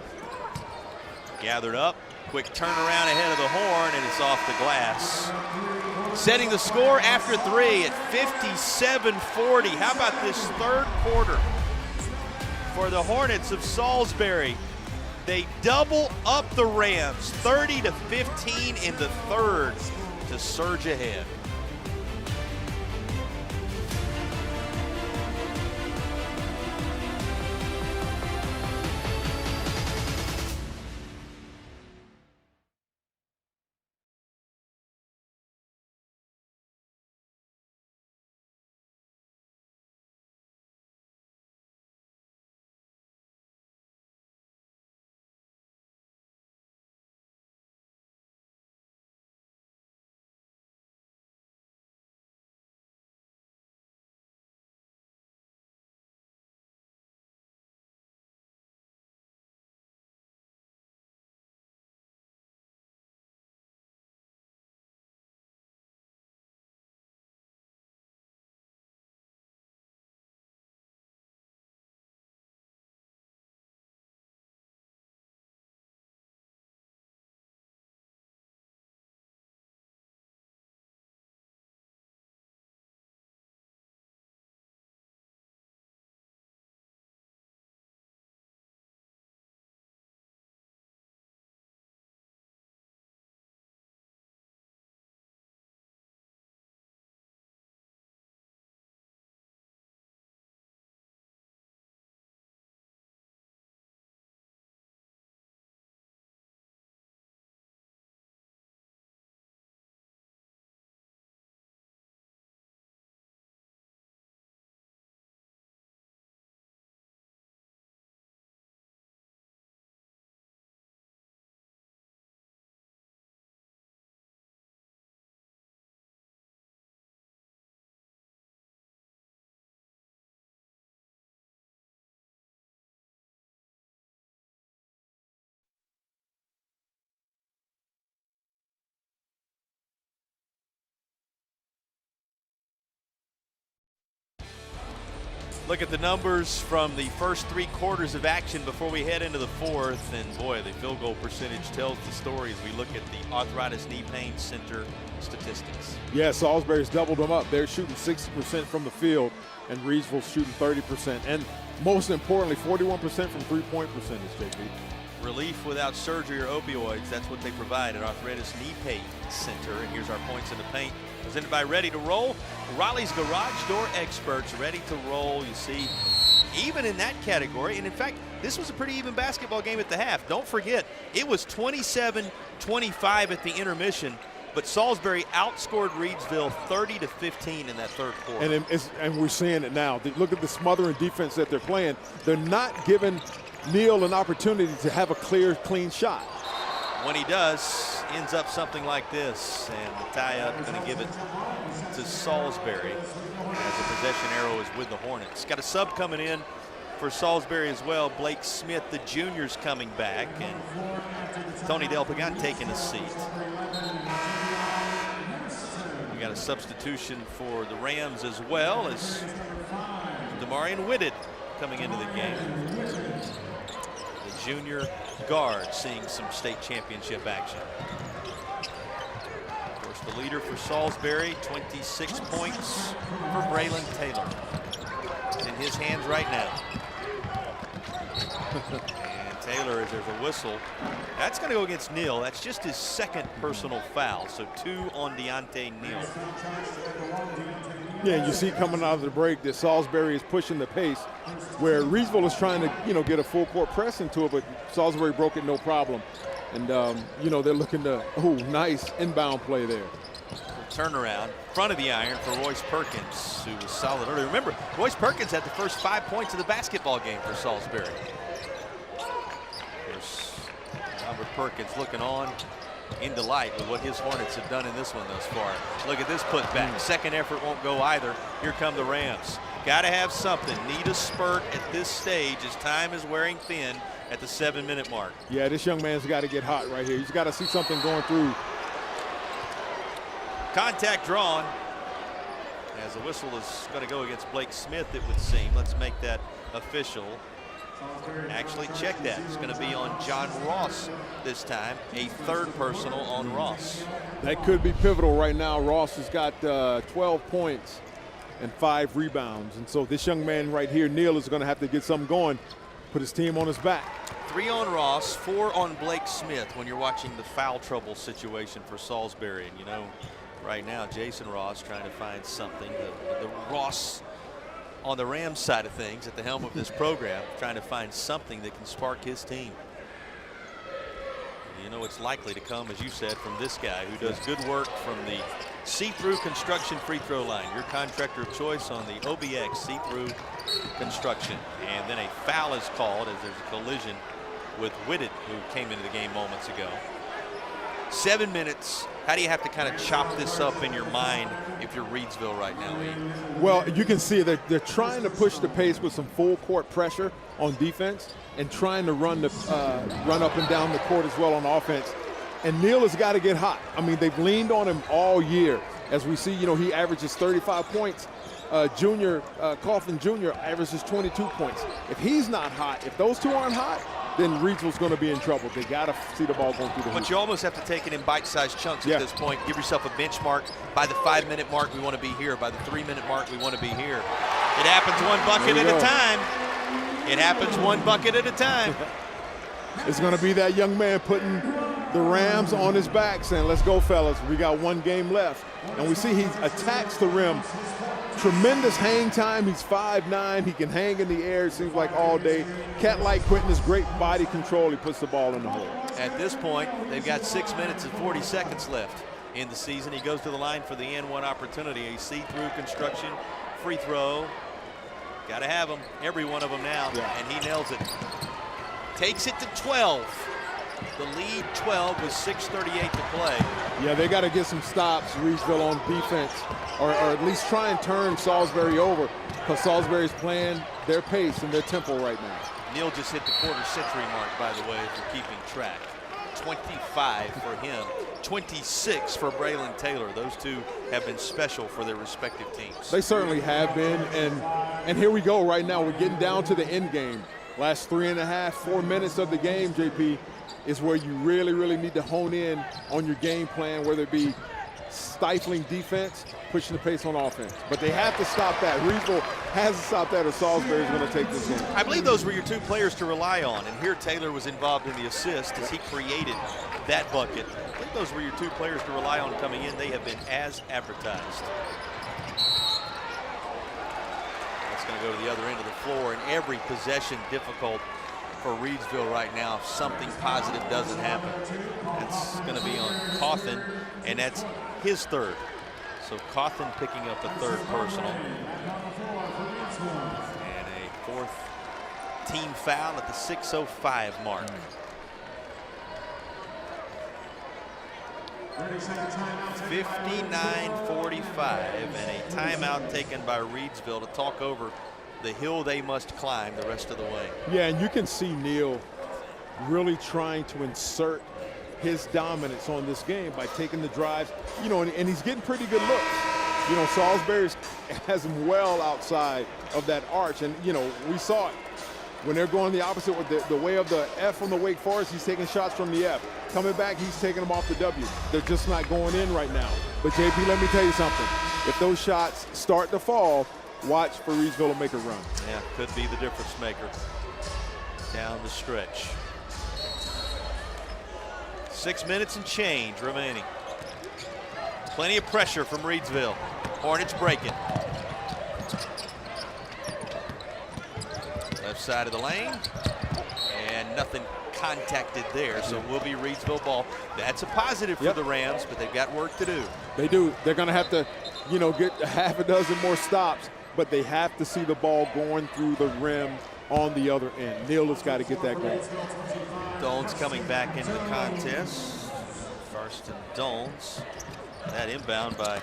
Gathered up, quick turnaround ahead of the horn, and it's off the glass. Setting the score after 3 at 57-40. How about this third quarter for the Hornets of Salisbury? They double up the Rams, 30-15 in the third, to surge ahead. Look at the numbers from the first 3 quarters of action before we head into the fourth. And boy, the field goal percentage tells the story as we look at the Arthritis Knee Pain Center statistics. Yeah, Salisbury's doubled them up. They're shooting 60% from the field, and Reidsville's shooting 30%. And most importantly, 41% from three-point percentage, JP. Relief without surgery or opioids, that's what they provide at Arthritis Knee Pain Center. And here's our points in the paint. Presented by Ready to Roll, Raleigh's garage door experts, ready to roll. You see, even in that category, and in fact, this was a pretty even basketball game at the half. Don't forget, it was 27-25 at the intermission, but Salisbury outscored Reidsville 30-15 in that third quarter. And we're seeing it now. Look at the smothering defense that they're playing. They're not giving Neal an opportunity to have a clear, clean shot. When he does, ends up something like this, and the tie-up going to give it to Salisbury as the possession arrow is with the Hornets. Got a sub coming in for Salisbury as well. Blake Smith, the junior's coming back, and Tony Del Pagan taking a seat. We got a substitution for the Rams as well as Demarion Whitted coming into the game. The junior guard seeing some state championship action. Of course, The leader for Salisbury, 26 points for Braylon Taylor. It's in his hands right now. And Taylor, as there's a whistle, that's going to go against Neal. That's just his second personal foul, so 2 on Deontay Neal. Yeah, you see coming out of the break that Salisbury is pushing the pace, where Reidsville is trying to, get a full court press into it, but Salisbury broke it no problem. And, they're looking to, nice inbound play there. Turnaround, front of the iron for Royce Perkins, who was solid earlier. Remember, Royce Perkins had the first 5 points of the basketball game for Salisbury. There's Robert Perkins looking on in delight with what his Hornets have done in this one thus far. Look at this putback. Second effort won't go either. Here come the Rams. Got to have something. Need a spurt at this stage as time is wearing thin at the 7-minute mark. Yeah, this young man's got to get hot right here. He's got to see something going through. Contact drawn. As the whistle is going to go against Blake Smith, it would seem. Let's make that official. Actually, check that. It's going to be on John Ross this time. A third personal on Ross. That could be pivotal right now. Ross has got 12 points and 5 rebounds. And so this young man right here, Neal, is going to have to get something going, put his team on his back. 3 on Ross, 4 on Blake Smith when you're watching the foul trouble situation for Salisbury. And right now, Jason Ross trying to find something. The Ross on the Rams side of things at the helm of this program, trying to find something that can spark his team. It's likely to come, as you said, from this guy who does good work from the see-through construction free throw line. Your contractor of choice on the OBX see-through construction. And then a foul is called as there's a collision with Whitted, who came into the game moments ago. 7 minutes. How do you have to kind of chop this up in your mind if you're Reidsville right now, Ian? Well, you can see that they're trying to push the pace with some full court pressure on defense and trying to run up and down the court as well on offense. And Neal has got to get hot. I mean, they've leaned on him all year. As we see, he averages 35 points. Coughlin Jr. averages 22 points. If he's not hot, if those two aren't hot, then Reidsville's going to be in trouble. They got to see the ball going through the hoop. But you almost have to take it in bite-sized chunks at this point. Give yourself a benchmark. By the 5-minute mark, we want to be here. By the 3-minute mark, we want to be here. It happens one bucket at a time. It happens one bucket at a time. It's going to be that young man putting the Rams on his back, saying, let's go, fellas. We got 1 game left. And we see he attacks the rim. Tremendous hang time. He's 5'9". He can hang in the air, it seems like, all day. Cat-like quickness, great body control. He puts the ball in the hole. At this point, they've got 6 minutes and 40 seconds left in the season. He goes to the line for the N1 opportunity. A see-through construction free throw. Got to have them, every one of them now, and he nails it. Takes it to 12. The lead 12 with 6:38 to play. Yeah, they got to get some stops, Reidsville, on defense, or at least try and turn Salisbury over, because Salisbury's playing their pace and their tempo right now. Neal just hit the quarter-century mark, by the way, if you're keeping track. 25 for him, 26 for Braylon Taylor. Those two have been special for their respective teams. They certainly have been, and here we go right now. We're getting down to the end game. Last 3.5, 4 minutes of the game, JP, is where you really, really need to hone in on your game plan, whether it be stifling defense, pushing the pace on offense. But they have to stop that. Reidsville has to stop that, or Salisbury is going to take this game. I believe those were your 2 players to rely on, and here Taylor was involved in the assist as he created that bucket. I think those were your 2 players to rely on coming in. They have been as advertised. That's going to go to the other end of the floor, and every possession difficult for Reidsville right now if something positive doesn't happen. That's going to be on Coughlin, and that's his third. So Coughlin picking up a third personal. And a 4th team foul at the 6:05 mark. 59-45, and a timeout taken by Reidsville to talk over the hill they must climb the rest of the way. Yeah, and you can see Neal really trying to insert his dominance on this game by taking the drives, and he's getting pretty good looks. Salisbury has him well outside of that arch, and we saw it. When they're going the opposite with the way of the F from the Wake Forest, he's taking shots from the F. Coming back, he's taking them off the W. They're just not going in right now. But JP, let me tell you something. If those shots start to fall, watch for Reidsville to make a run. Yeah, could be the difference maker down the stretch. 6 minutes and change remaining. Plenty of pressure from Reidsville. Hornets breaking. Left side of the lane, and nothing contacted there, so it will be Reidsville ball. That's a positive for the Rams, but they've got work to do. They do. They're going to have to, you know, get half a dozen more stops, but they have to see the ball going through the rim on the other end. Neal has got to get that going. Dones coming back into the contest. First and Dones. That inbound by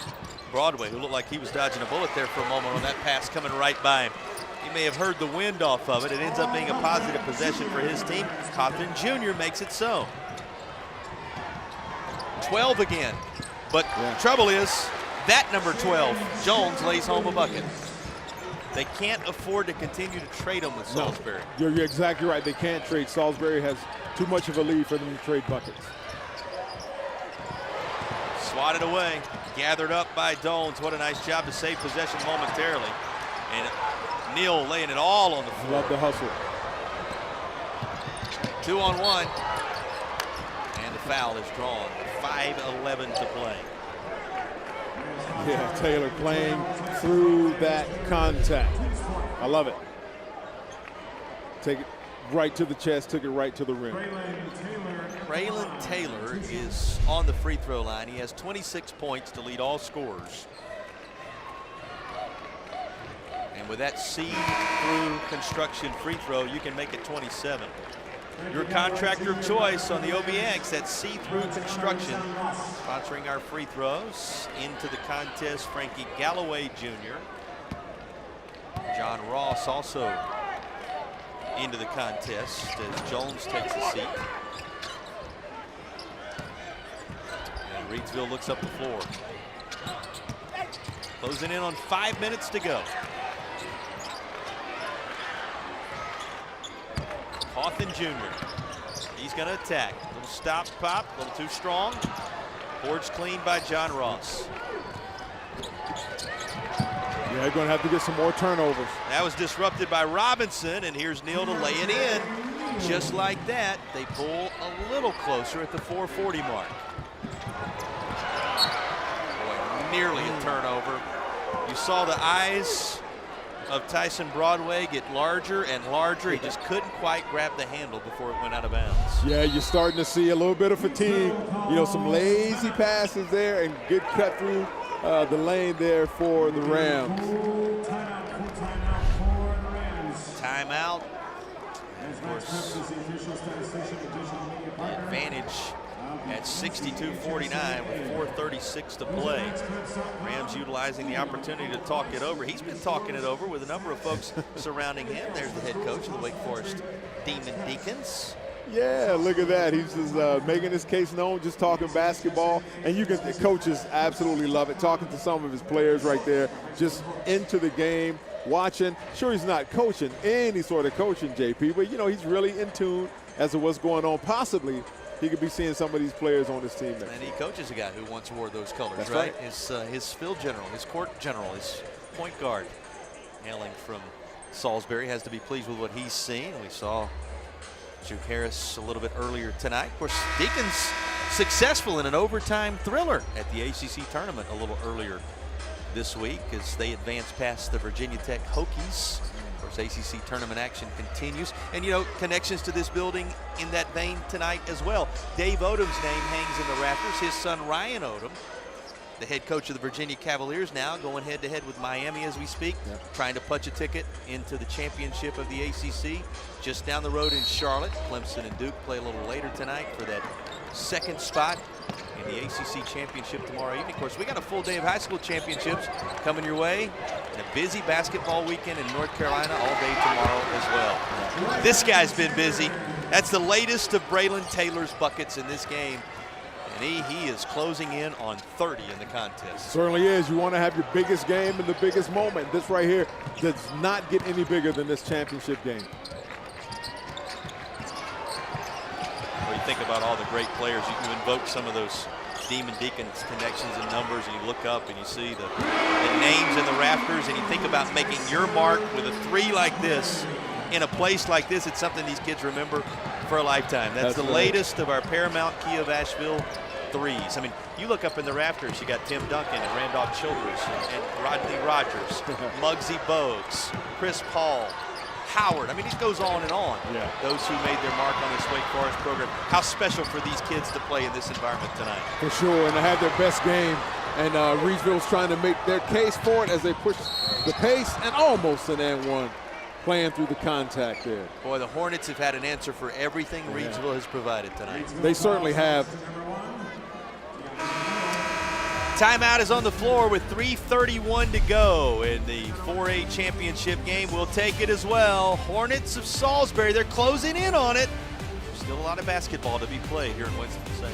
Broadway, who looked like he was dodging a bullet there for a moment on that pass coming right by him. He may have heard the wind off of it. It ends up being a positive possession for his team. Cothran Jr. makes it so. 12 again. But trouble is, that number 12, Jones, lays home a bucket. They can't afford to continue to trade him with Salisbury. No, you're exactly right. They can't trade. Salisbury has too much of a lead for them to trade buckets. Swatted away, gathered up by Dones. What a nice job to save possession momentarily. And Neal laying it all on the floor. Love the hustle. 2-on-1. And the foul is drawn. 5:11 to play. Yeah, Taylor playing through that contact. I love it. Take it right to the chest, took it right to the rim. Braylon Taylor is on the free throw line. He has 26 points to lead all scorers. And with that see-through construction free throw, you can make it 27. Your contractor of choice on the OBX, that's see-through construction, sponsoring our free throws. Into the contest, Frankie Galloway Jr. John Ross also into the contest as Jones takes a seat. And Reidsville looks up the floor. Closing in on 5 minutes to go. Cothran Jr. He's going to attack. Little stop, pop, a little too strong. Boards clean by John Ross. Yeah, they're going to have to get some more turnovers. That was disrupted by Robinson, and here's Neal to lay it in. Just like that, they pull a little closer at the 4:40 mark. Boy, nearly a turnover. You saw the eyes of Tyson Broadway get larger and larger. He just couldn't quite grab the handle before it went out of bounds. Yeah, you're starting to see a little bit of fatigue. You know, some lazy passes there and good cut through the lane there for the Rams. Timeout. Of course, the advantage at 62-49 with 4:36 to play. Rams utilizing the opportunity to talk it over. He's been talking it over with a number of folks surrounding him. There's the head coach of the Wake Forest Demon Deacons. Yeah, look at that. He's just making his case known, just talking basketball. And you can, the coaches absolutely love it. Talking to some of his players right there, just into the game, watching. Sure, he's not coaching any sort of coaching, JP, but, you know, he's really in tune as to what's going on. Possibly he could be seeing some of these players on his team next. And he coaches a guy who once wore those colors, That's right? His field general, his court general, his point guard, hailing from Salisbury, has to be pleased with what he's seen. We saw Juke Harris a little bit earlier tonight. Of course, Deacons successful in an overtime thriller at the ACC tournament a little earlier this week as they advance past the Virginia Tech Hokies. Of course, ACC tournament action continues. And, you know, connections to this building in that vein tonight as well. Dave Odom's name hangs in the rafters. His son, Ryan Odom, the head coach of the Virginia Cavaliers, now going head-to-head with Miami as we speak, trying to punch a ticket into the championship of the ACC. Just down the road in Charlotte, Clemson and Duke play a little later tonight for that second spot in the ACC championship tomorrow evening. Of course, we got a full day of high school championships coming your way, and a busy basketball weekend in North Carolina all day tomorrow as well. This guy's been busy. That's the latest of Braylon Taylor's buckets in this game. And he is closing in on 30 in the contest. Certainly is. You want to have your biggest game in the biggest moment. This right here does not get any bigger than this championship game. where you think about all the great players. You invoke some of those Demon Deacons connections and numbers, and you look up and you see the names in the rafters, and you think about making your mark with a 3 like this in a place like this. It's something these kids remember for a lifetime. That's the latest of our Paramount Key of Asheville 3s. I mean, you look up in the rafters, you got Tim Duncan and Randolph Childress and Rodney Rogers, Muggsy Bogues, Chris Paul, Howard. I mean, it goes on and on. Yeah. Those who made their mark on this Wake Forest program. How special for these kids to play in this environment tonight. For sure, and to have their best game. And Reidsville's trying to make their case for it as they push the pace and almost an and one, playing through the contact there. Boy, the Hornets have had an answer for everything Reidsville has provided tonight. They certainly have. Timeout is on the floor with 3:31 to go in the 4A championship game. We'll take it as well. Hornets of Salisbury, they're closing in on it. Still a lot of basketball to be played here in Winston-Salem.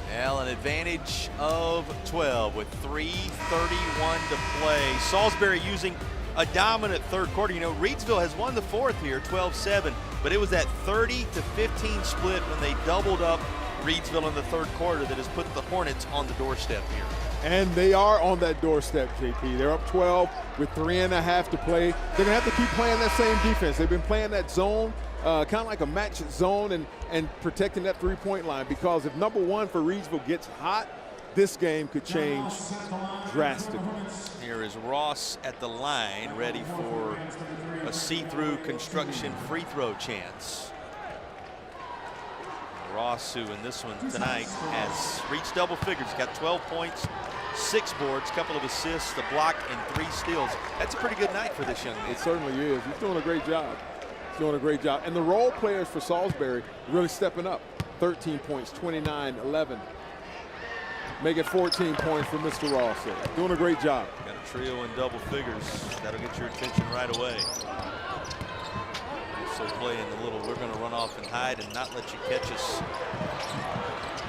Well, an advantage of 12 with 3:31 to play. Salisbury using a dominant third quarter. You know, Reidsville has won the fourth here, 12-7, but it was that 30-15 split when they doubled up Reidsville in the third quarter that has put the Hornets on the doorstep here. And they are on that doorstep, JP. They're up 12 with 3.5 to play. They're going to have to keep playing that same defense. They've been playing that zone, kind of like a match zone, and protecting that three-point line, because if number one for Reidsville gets hot, this game could change drastically. Here is Ross at the line, ready for a see-through construction free throw chance. Ross, who in this one tonight has reached double figures, got 12 points, 6 boards, couple of assists, a block, and 3 steals. That's a pretty good night for this young man. It certainly is. He's doing a great job. He's doing a great job. And the role players for Salisbury really stepping up. 13 points, 29, 11. Make it 14 points for Mr. Ross there. Doing a great job. Got a trio in double figures. That'll get your attention right away. So playing the little, we're going to run off and hide and not let you catch us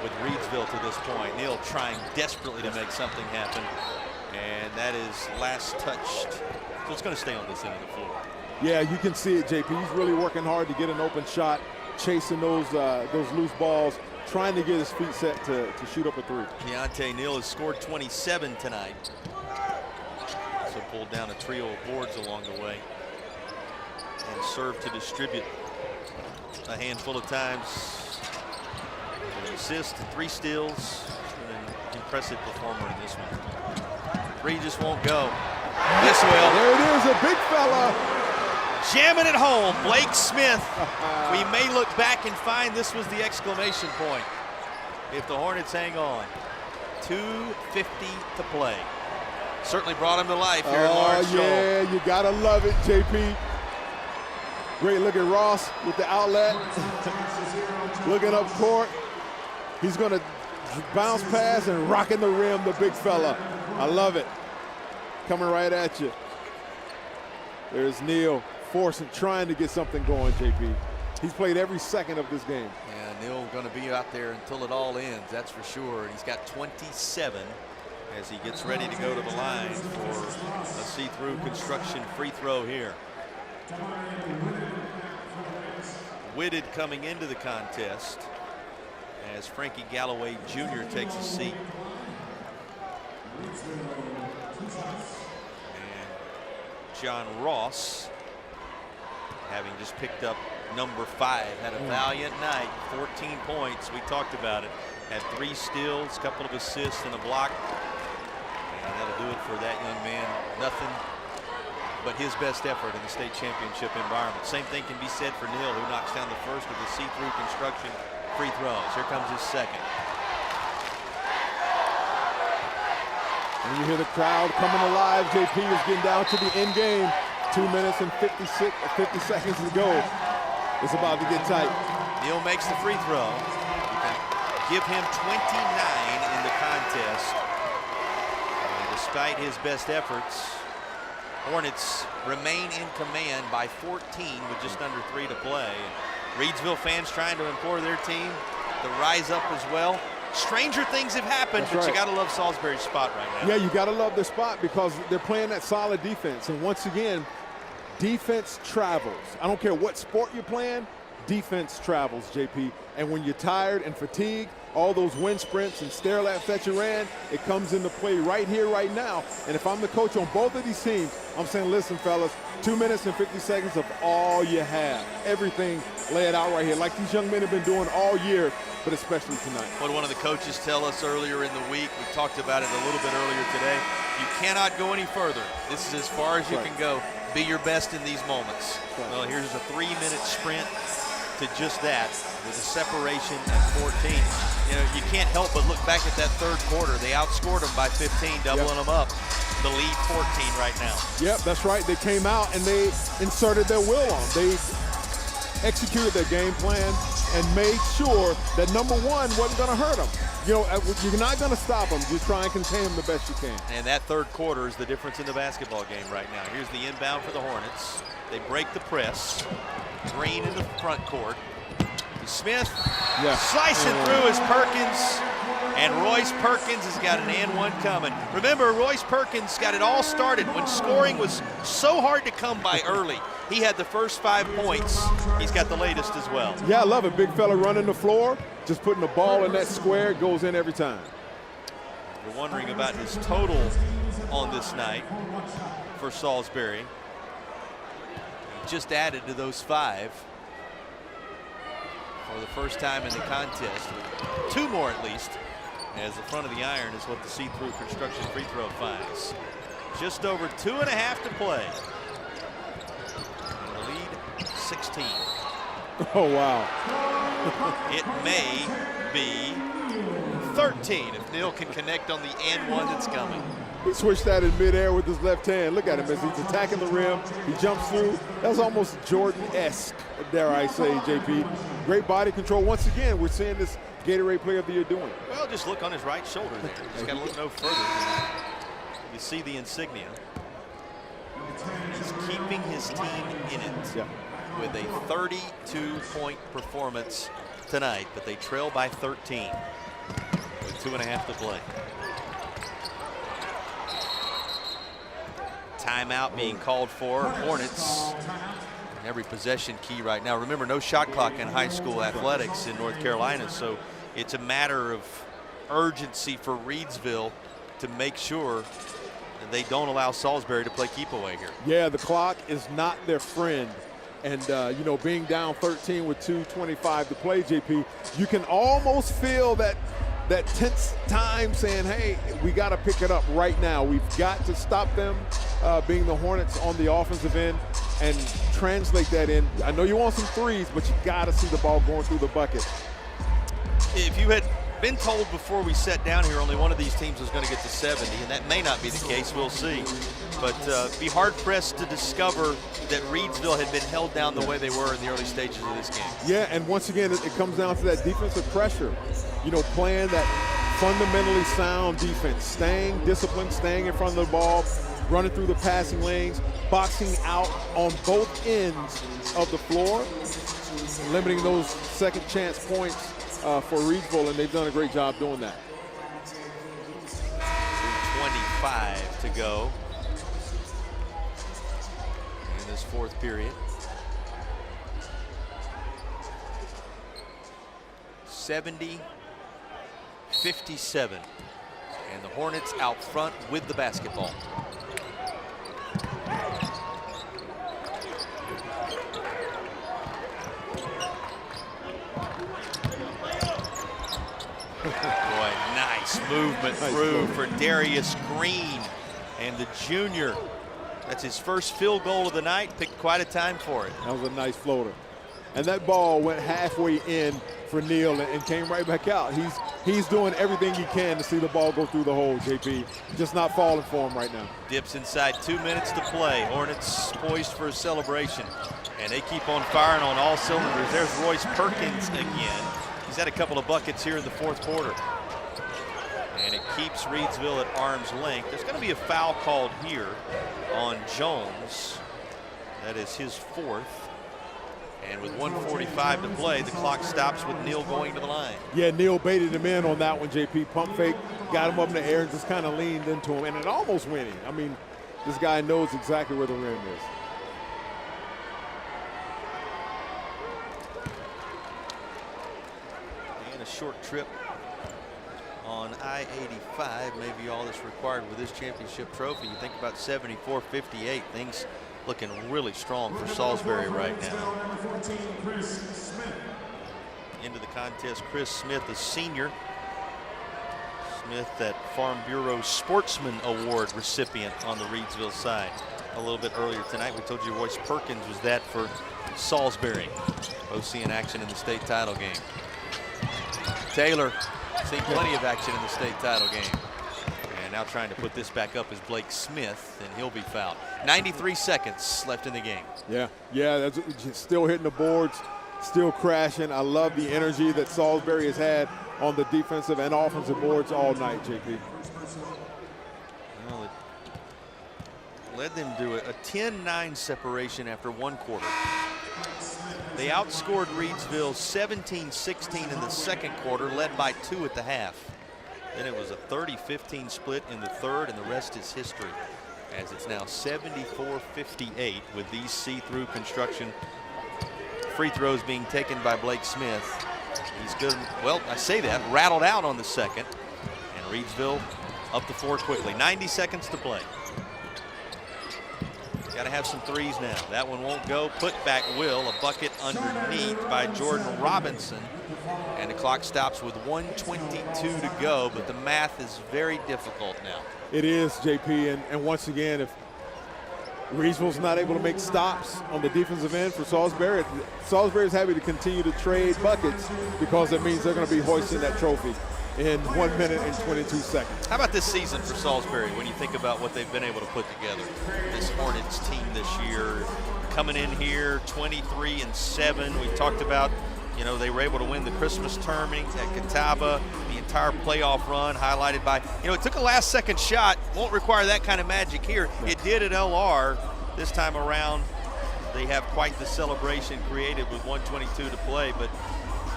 with Reidsville to this point. Neal trying desperately to make something happen, and that is last touched. So it's going to stay on this end of the floor. Yeah, you can see it, JP. He's really working hard to get an open shot, chasing those loose balls, trying to get his feet set to shoot up a three. Keontae Neal has scored 27 tonight. So pulled down a trio of boards along the way and served to distribute a handful of times. An assist, 3 steals, and an impressive performer in this one. 3 just won't go. This will. There it is, a big fella. Jamming it home, Blake Smith. We may look back and find this was the exclamation point if the Hornets hang on. 2:50 to play. Certainly brought him to life here in Lawrence Joel. Yeah, you gotta love it, JP. Great look at Ross with the outlet. Looking up court. He's gonna bounce pass and rocking the rim, the big fella. I love it. Coming right at you. There's Neal forcing, trying to get something going, JP. He's played every second of this game. Yeah, Neal going to be out there until it all ends, that's for sure. And he's got 27 as he gets ready to go to the line for a see-through construction free throw here. Whitted coming into the contest as Frankie Galloway Jr. takes a seat. And John Ross having just picked up number 5. Had a valiant night, 14 points. We talked about it. Had 3 steals, a couple of assists, and a block. And that'll do it for that young man. Nothing but his best effort in the state championship environment. Same thing can be said for Neal, who knocks down the first of the see-through construction free throws. Here comes his second. And you hear the crowd coming alive. JP is getting down to the end game. 2 minutes and 50 seconds to go. It's about to get tight. Neal makes the free throw. You can give him 29 in the contest. And despite his best efforts, Hornets remain in command by 14 with just under 3 to play. Reidsville fans trying to implore their team to rise up as well. Stranger things have happened, That's but right. you got to love Salisbury's spot right now. Yeah, you got to love their spot because they're playing that solid defense. And once again, defense travels. I don't care what sport you're playing, defense travels, JP. And when you're tired and fatigued, all those wind sprints and stair laps that you ran, it comes into play right here, right now. And if I'm the coach on both of these teams, I'm saying, listen, fellas, 2 minutes and 50 seconds of all you have. Everything, lay it out right here, like these young men have been doing all year, but especially tonight. What one of the coaches tell us earlier in the week, we talked about it a little bit earlier today, you cannot go any further. This is as far as you can go. Be your best in these moments. Well, here's a 3-minute sprint to just that with a separation at 14. You know, you can't help but look back at that third quarter. They outscored them by 15, doubling them up. The lead 14 right now. Yep, that's right. They came out and they inserted their will on. They executed their game plan and made sure that number 1 wasn't going to hurt them. You know, you're not going to stop them. Just try and contain them the best you can. And that third quarter is the difference in the basketball game right now. Here's the inbound for the Hornets. They break the press. Green in the front court. Smith slicing through is Perkins, and Royce Perkins has got an and one coming. Remember, Royce Perkins got it all started when scoring was so hard to come by early. He had the first 5 points. He's got the latest as well. Yeah, I love it. Big fella running the floor, just putting the ball in that square, it goes in every time. We're wondering about his total on this night for Salisbury. He just added to those 5. For the first time in the contest, 2 more at least, as the front of the iron is what the see-through construction free throw finds. Just over 2.5 to play. And the lead 16. Oh, wow. It may be 13 if Neal can connect on the and one that's coming. He switched that in midair with his left hand. Look at him as he's attacking the rim. He jumps through. That was almost Jordan-esque, dare I say, JP. Great body control. Once again, we're seeing this Gatorade Player of the Year doing. Well, just look on his right shoulder there. Just got to look no further. You see the insignia. He's keeping his team in it with a 32-point performance tonight, but they trail by 13 with 2.5 to play. Timeout being called for. Hornets every possession key right now. Remember, no shot clock in high school athletics in North Carolina, so it's a matter of urgency for Reidsville to make sure that they don't allow Salisbury to play keep away here. Yeah, the clock is not their friend. And, you know, being down 13 with 2:25 to play, JP, you can almost feel that tense time saying, hey, we got to pick it up right now. We've got to stop them being the Hornets on the offensive end and translate that in. I know you want some threes, but you got to see the ball going through the bucket. If you had been told before we sat down here only one of these teams was going to get to 70, and that may not be the case, we'll see. But be hard-pressed to discover that Reidsville had been held down the way they were in the early stages of this game. Yeah, and once again, it comes down to that defensive pressure. You know, playing that fundamentally sound defense, staying disciplined, staying in front of the ball, running through the passing lanes, boxing out on both ends of the floor, limiting those second chance points for Reidsville, and they've done a great job doing that. 25 to go in this fourth period. 70-57, and the Hornets out front with the basketball. Nice movement through for Darius Green. And the junior, that's his first field goal of the night, picked quite a time for it. That was a nice floater. And that ball went halfway in for Neal and came right back out. He's doing everything he can to see the ball go through the hole, JP. Just not falling for him right now. Dips inside, 2 minutes to play. Hornets poised for a celebration. And they keep on firing on all cylinders. There's Royce Perkins again. He's had a couple of buckets here in the fourth quarter. And it keeps Reidsville at arm's length. There's going to be a foul called here on Jones. That is his fourth. And with 1:45 to play, the clock stops with Neal going to the line. Yeah, Neal baited him in on that one, JP. Pump fake, got him up in the air and just kind of leaned into him. And it almost went in. I mean, this guy knows exactly where the rim is. And a short trip on I-85 may be all that's required with this championship trophy. You think about 74-58, things looking really strong for Salisbury right now. Into the contest, Chris Smith, a senior. Smith, that Farm Bureau Sportsman Award recipient on the Reidsville side. A little bit earlier tonight, we told you Royce Perkins was that for Salisbury. Both seeing action in the state title game. Taylor seen plenty of action in the state title game. And now trying to put this back up is Blake Smith, and he'll be fouled. 93 seconds left in the game. Yeah, that's just still hitting the boards, still crashing. I love the energy that Salisbury has had on the defensive and offensive boards all night, JP. Well, it led them to a 10-9 separation after one quarter. They outscored Reidsville 17-16 in the second quarter, led by 2 at the half. Then it was a 30-15 split in the third, and the rest is history, as it's now 74-58 with these see-through construction free throws being taken by Blake Smith. He's good. Well, I say that, rattled out on the second, and Reidsville up the floor quickly. 90 seconds to play. Got to have some threes now. That one won't go. Put back will. A bucket underneath by Jordan Robinson. And the clock stops with 1:22 to go, but the math is very difficult now. It is, JP, and once again, if Reidsville's not able to make stops on the defensive end for Salisbury, Salisbury's happy to continue to trade buckets because it means they're going to be hoisting that trophy in 1 minute and 22 seconds. How about this season for Salisbury when you think about what they've been able to put together? This Hornets team this year coming in here 23-7. We talked about, you know, they were able to win the Christmas tournament at Catawba, the entire playoff run highlighted by, you know, it took a last second shot. Won't require that kind of magic here. It did at LR. This time around, they have quite the celebration created with 1:22 to play, but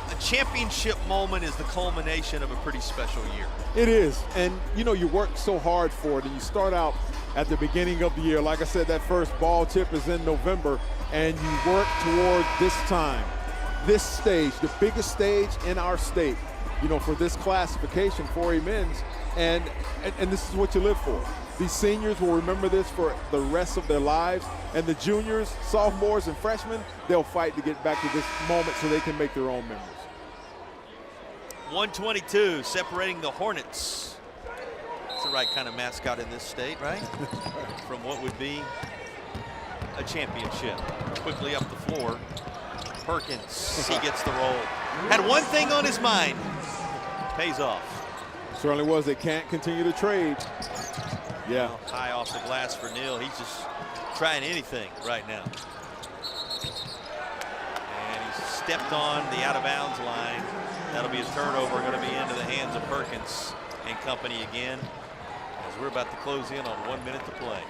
the championship moment is the culmination of a pretty special year. It is, and you know, you work so hard for it, and you start out at the beginning of the year. Like I said, that first ball tip is in November, and you work toward this time, this stage, the biggest stage in our state, you know, for this classification, 4A men's, and this is what you live for. These seniors will remember this for the rest of their lives, and the juniors, sophomores, and freshmen, they'll fight to get back to this moment so they can make their own memories. 1:22 separating the Hornets. It's the right kind of mascot in this state, right? From what would be a championship. Quickly up the floor. Perkins, he gets the roll. Had one thing on his mind. Pays off. Certainly was. They can't continue to trade. Yeah. Well, high off the glass for Neal. He's just trying anything right now. And he's stepped on the out-of-bounds line. That'll be a turnover, going to be into the hands of Perkins and company again, as we're about to close in on 1 minute to play.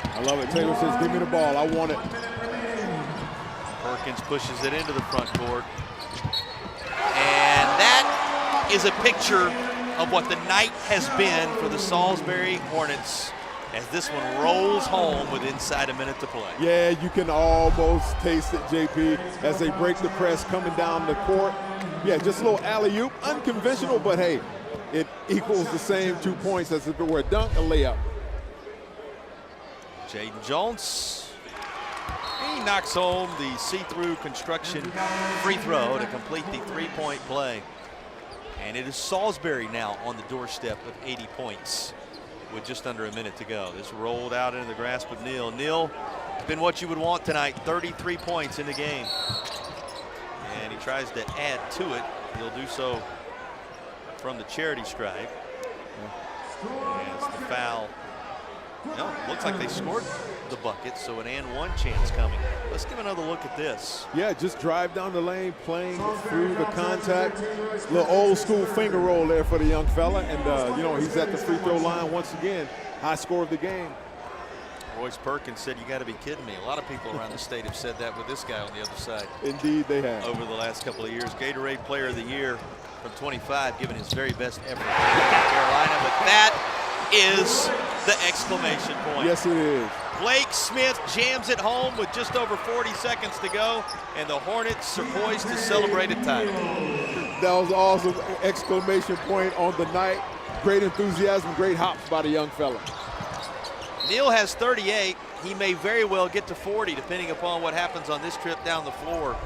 I love it. Taylor says, give me the ball. I want it. Perkins pushes it into the front court. And that is a picture of what the night has been for the Salisbury Hornets as this one rolls home with inside a minute to play. Yeah, you can almost taste it, JP, as they break the press coming down the court. Yeah, just a little alley-oop, unconventional, but hey, it equals the same 2 points as if it were a dunk, a layup. Jaden Jones, he knocks home the see-through construction free throw to complete the three-point play. And it is Salisbury now on the doorstep of 80 points with just under a minute to go. This rolled out into the grasp of Neal. Neal, been what you would want tonight, 33 points in the game. And he tries to add to it. He'll do so from the charity stripe. As the foul, no, looks like they scored the bucket, so an and one chance coming. Let's give another look at this. Yeah, just drive down the lane, playing through the contact. Little old school finger roll there for the young fella. And, you know, he's at the free throw line once again. High score of the game. Royce Perkins said, "You got to be kidding me." A lot of people around the state have said that with this guy on the other side. Indeed, they have. Over the last couple of years. Gatorade Player of the Year from 25, giving his very best effort in Carolina. But that is the exclamation point. Yes, it is. Blake Smith jams it home with just over 40 seconds to go, and the Hornets are poised to celebrate a title. That was awesome exclamation point on the night. Great enthusiasm, great hops by the young fella. Neal has 38. He may very well get to 40 depending upon what happens on this trip down the floor.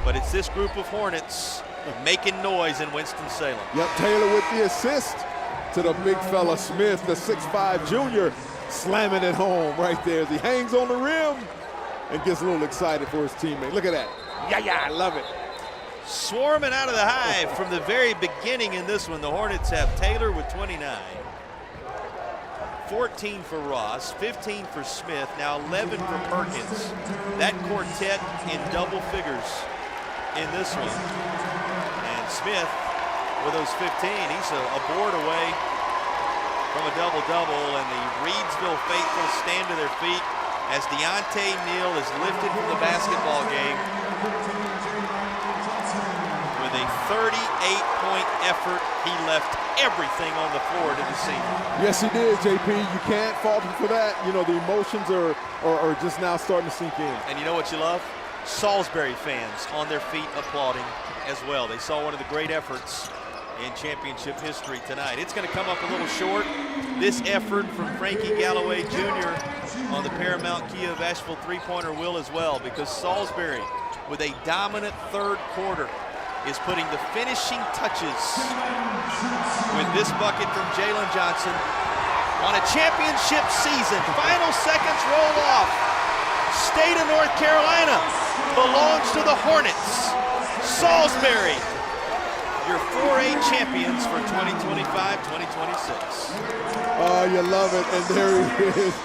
But it's this group of Hornets making noise in Winston-Salem. Yep, Taylor with the assist to the big fella Smith, the 6'5" junior, slamming it home right there as he hangs on the rim and gets a little excited for his teammate. Look at that. Yeah, I love it. Swarming out of the hive from the very beginning in this one. The Hornets have Taylor with 29. 14 for Ross, 15 for Smith, now 11 for Perkins. That quartet in double figures in this one. And Smith with those 15, he's a board away from a double-double, and the Reedsville faithful stand to their feet as Deontay Neal is lifted from the basketball game with a 38-point effort. He left everything on the floor to the senior. Yes, he did, JP. You can't fault him for that. You know, the emotions are just now starting to sink in. And you know what you love? Salisbury fans on their feet applauding as well. They saw one of the great efforts in championship history tonight. It's going to come up a little short. This effort from Frankie Galloway Jr. on the Paramount Kia of Asheville three-pointer will as well, because Salisbury, with a dominant third quarter, is putting the finishing touches with this bucket from Jalen Johnson on a championship season. Final seconds roll off. State of North Carolina belongs to the Hornets. Salisbury, your 4A champions for 2025-2026. Oh, you love it, and there he is.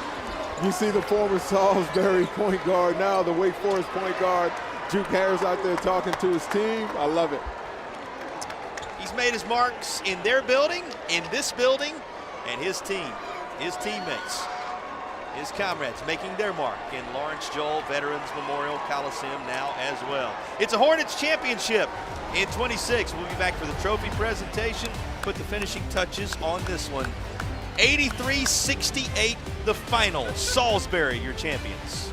You see the former Salisbury point guard, now the Wake Forest point guard, Juke Harris out there talking to his team. I love it. He's made his marks in their building, in this building, and his team, his teammates, his comrades making their mark in Lawrence Joel Veterans Memorial Coliseum now as well. It's a Hornets championship in 26. We'll be back for the trophy presentation, put the finishing touches on this one. 83-68 the final. Salisbury, your champions.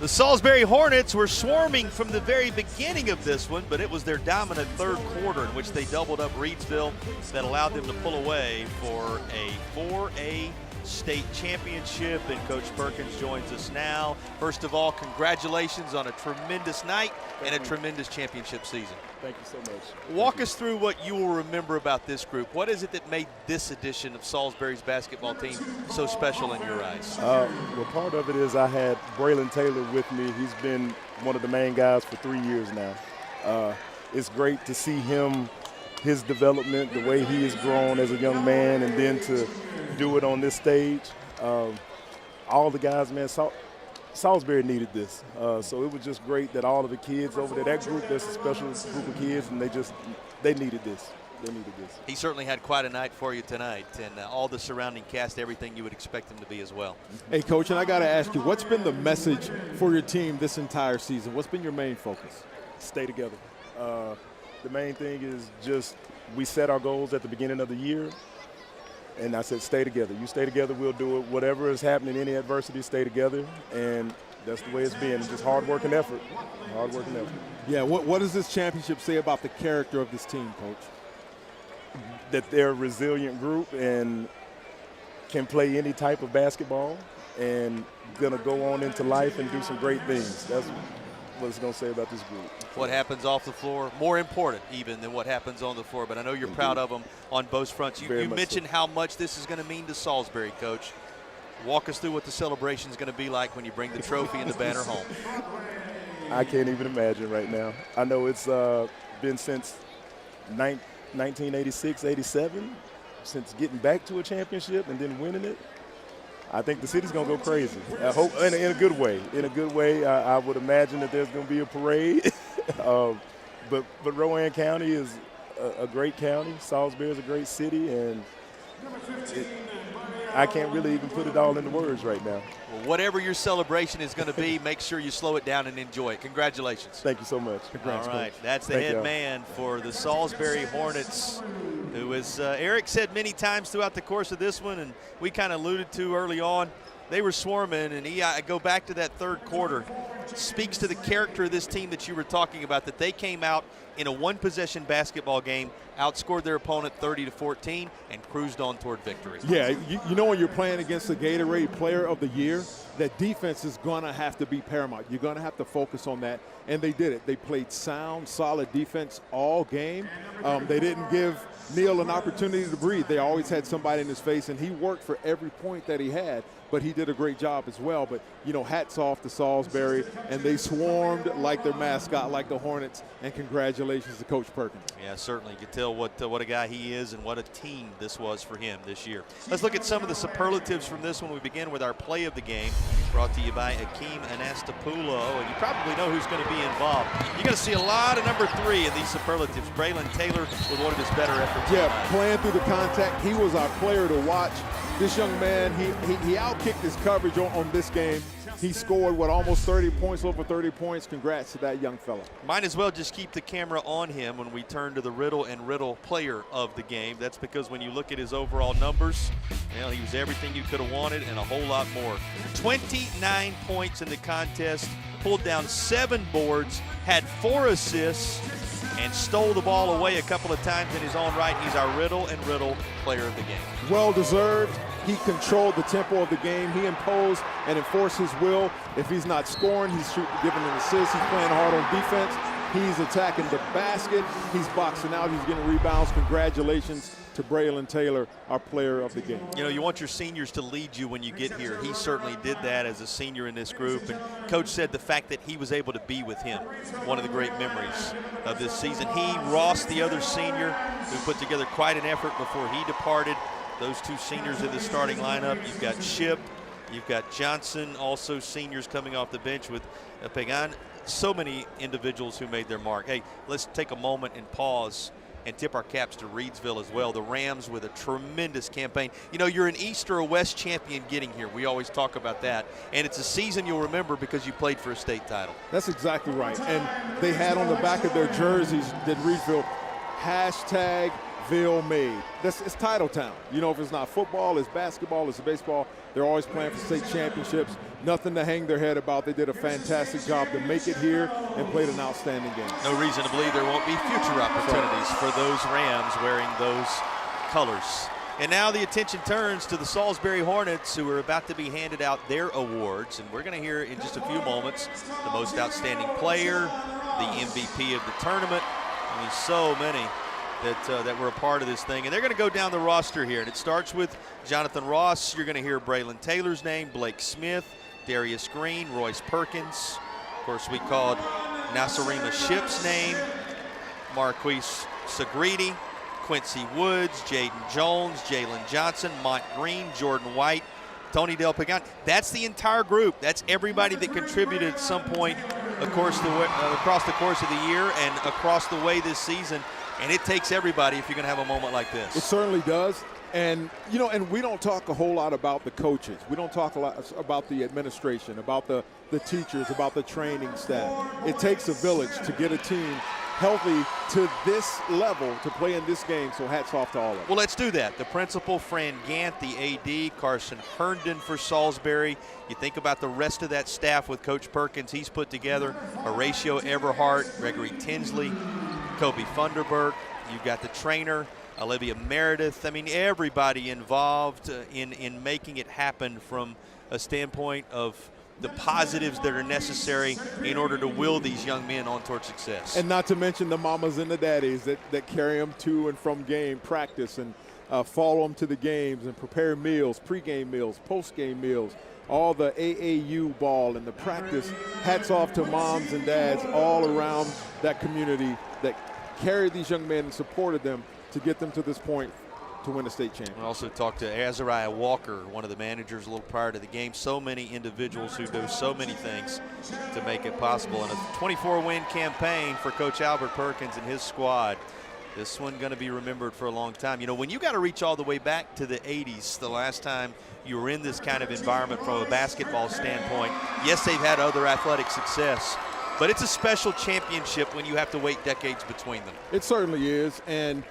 The Salisbury Hornets were swarming from the very beginning of this one, but it was their dominant third quarter in which they doubled up Reidsville that allowed them to pull away for a 4A state championship. And Coach Perkins joins us now. First of all, congratulations on a tremendous night and a tremendous championship season. Thank you so much. Walk us through what you will remember about this group. What is it that made this edition of Salisbury's basketball team so special in your eyes? Well, part of it is I had Braylon Taylor with me. He's been one of the main guys for 3 years now. It's great to see him, his development, the way he has grown as a young man, and then to do it on this stage. All the guys, man, Salisbury needed this. So it was just great that all of the kids over there, that group, that's a special group of kids, and they needed this. They needed this. He certainly had quite a night for you tonight, and all the surrounding cast, everything you would expect him to be as well. Hey, Coach, and I got to ask you, what's been the message for your team this entire season? What's been your main focus? Stay together. The main thing is just we set our goals at the beginning of the year, and I said stay together. You stay together, we'll do it. Whatever is happening, any adversity, stay together, and that's the way it's been. It's just hard work and effort. Hard work and effort. Yeah, what does this championship say about the character of this team, Coach? That they're a resilient group and can play any type of basketball and gonna go on into life and do some great things. That's what it's gonna say about this group. What happens off the floor, more important even than what happens on the floor, but I know you're proud of them on both fronts. You mentioned how much this is gonna mean to Salisbury, Coach. Walk us through what the celebration is gonna be like when you bring the trophy and the banner home. I can't even imagine right now. I know it's been since 1986, 87, since getting back to a championship and then winning it. I think the city's gonna go crazy. I hope in a good way. In a good way, I would imagine that there's gonna be a parade. But Rowan County is a great county. Salisbury is a great city, and I can't really even put it all into words right now. Well, whatever your celebration is going to be, make sure you slow it down and enjoy it. Congratulations. Thank you so much. All right, that's the head man for the Salisbury Hornets, who, as Eric said many times throughout the course of this one, and we kind of alluded to early on, they were swarming, and I go back to that third quarter. Speaks to the character of this team that you were talking about, that they came out in a one-possession basketball game, outscored their opponent 30-14, and cruised on toward victory. Yeah, you know when you're playing against the Gatorade Player of the Year, that defense is going to have to be paramount. You're going to have to focus on that, and they did it. They played sound, solid defense all game. They didn't give Neal an opportunity to breathe. They always had somebody in his face, and he worked for every point that he had, but he did a great job as well. But, you know, hats off to Salisbury, and they swarmed like their mascot, like the Hornets, and congratulations to Coach Perkins. Yeah, certainly. You can tell what a guy he is and what a team this was for him this year. Let's look at some of the superlatives from this one. We begin with our play of the game, brought to you by Akeem Anastapoulo, and you probably know who's going to be involved. You're going to see a lot of number 3 in these superlatives. Braylon Taylor with one of his better efforts. Yeah, playing through the contact. He was our player to watch. This young man, he outkicked his coverage on this game. He scored, almost 30 points, over 30 points. Congrats to that young fella. Might as well just keep the camera on him when we turn to the Riddle and Riddle player of the game. That's because when you look at his overall numbers, he was everything you could have wanted and a whole lot more. 29 points in the contest, pulled down 7 boards, had 4 assists, and stole the ball away a couple of times in his own right. He's our Riddle and Riddle player of the game. Well deserved. He controlled the tempo of the game. He imposed and enforced his will. If he's not scoring, he's giving an assist. He's playing hard on defense. He's attacking the basket. He's boxing out. He's getting rebounds. Congratulations to Braylon Taylor, our player of the game. You know, you want your seniors to lead you when you get here. He certainly did that as a senior in this group. And Coach said the fact that he was able to be with him, one of the great memories of this season. He, Ross, the other senior, who put together quite an effort before he departed. Those 2 seniors in the starting lineup. You've got Ship, you've got Johnson, also seniors coming off the bench with Pagan. So many individuals who made their mark. Hey, let's take a moment and pause and tip our caps to Reidsville as well. The Rams with a tremendous campaign. You know, you're an East or a West champion getting here. We always talk about that. And it's a season you'll remember because you played for a state title. That's exactly right. And they had on the back of their jerseys that Reidsville, Ville-made. It's title town. You know, if it's not football, it's basketball, it's baseball. They're always playing for state championships. Nothing to hang their head about. They did a fantastic job to make it here and played an outstanding game. No reason to believe there won't be future opportunities for those Rams wearing those colors. And now the attention turns to the Salisbury Hornets, who are about to be handed out their awards. And we're going to hear in just a few moments the most outstanding player, the MVP of the tournament. I mean, so many that were a part of this thing. And they're going to go down the roster here. And it starts with Jonathan Ross. You're going to hear Braylon Taylor's name, Blake Smith, Darius Green, Royce Perkins. Of course, we called Nasarima Ship's name, Marquise Sagridi, Quincy Woods, Jaden Jones, Jalen Johnson, Mont Green, Jordan White, Tony Del Pagan. That's the entire group. That's everybody that contributed at some point across the course of the year and across the way this season. And it takes everybody if you're going to have a moment like this. It certainly does. And, you know, and we don't talk a whole lot about the coaches. We don't talk a lot about the administration, about the teachers, about the training staff. It takes a village to get a team healthy to this level to play in this game, so hats off to all of them. Well, let's do that. The principal, Fran Gant, the AD, Carson Herndon for Salisbury. You think about the rest of that staff with Coach Perkins. He's put together Horatio Everhart, Gregory Tinsley, Kobe Funderburg. You've got the trainer, Olivia Meredith. I mean, everybody involved in making it happen from a standpoint of the positives that are necessary in order to will these young men on towards success. And not to mention the mamas and the daddies that carry them to and from game practice and follow them to the games and prepare meals, pregame meals, postgame meals, all the AAU ball and the practice. Hats off to moms and dads all around that community that carried these young men and supported them to get them to this point to win a state championship. We also talked to Azariah Walker, one of the managers, a little prior to the game. So many individuals who do so many things to make it possible. And a 24-win campaign for Coach Albert Perkins and his squad. This one going to be remembered for a long time. You know, when you got to reach all the way back to the 80s, the last time you were in this kind of environment from a basketball standpoint, yes, they've had other athletic success, but it's a special championship when you have to wait decades between them. It certainly is, and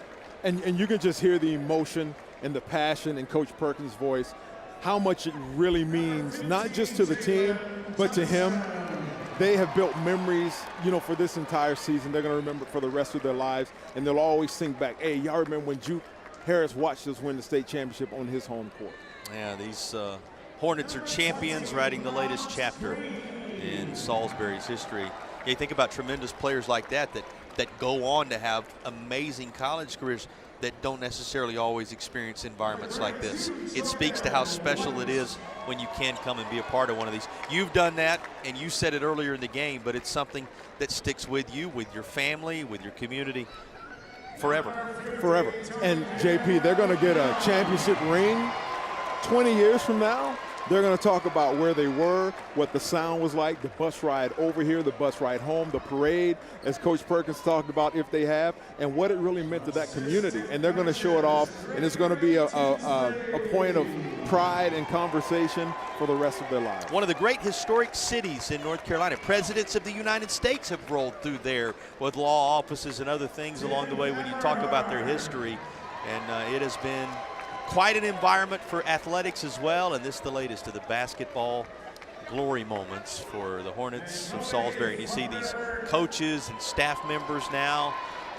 you can just hear the emotion and the passion in Coach Perkins' voice, how much it really means, not just to the team, but to him. They have built memories, you know, for this entire season. They're going to remember it for the rest of their lives, and they'll always think back, hey, y'all remember when Juke Harris watched us win the state championship on his home court. Yeah, these Hornets are champions, writing the latest chapter in Salisbury's history. You think about tremendous players like that go on to have amazing college careers that don't necessarily always experience environments like this. It speaks to how special it is when you can come and be a part of one of these. You've done that, and you said it earlier in the game, but it's something that sticks with you, with your family, with your community forever. Forever. And JP, they're going to get a championship ring 20 years from now. They're going to talk about where they were, what the sound was like, the bus ride over here, the bus ride home, the parade, as Coach Perkins talked about, if they have, and what it really meant to that community. And they're going to show it off, and it's going to be a point of pride and conversation for the rest of their lives. One of the great historic cities in North Carolina. Presidents of the United States have rolled through there with law offices and other things along the way when you talk about their history. And it has been quite an environment for athletics as well, and this is the latest of the basketball glory moments for the Hornets of Salisbury. And you see these coaches and staff members now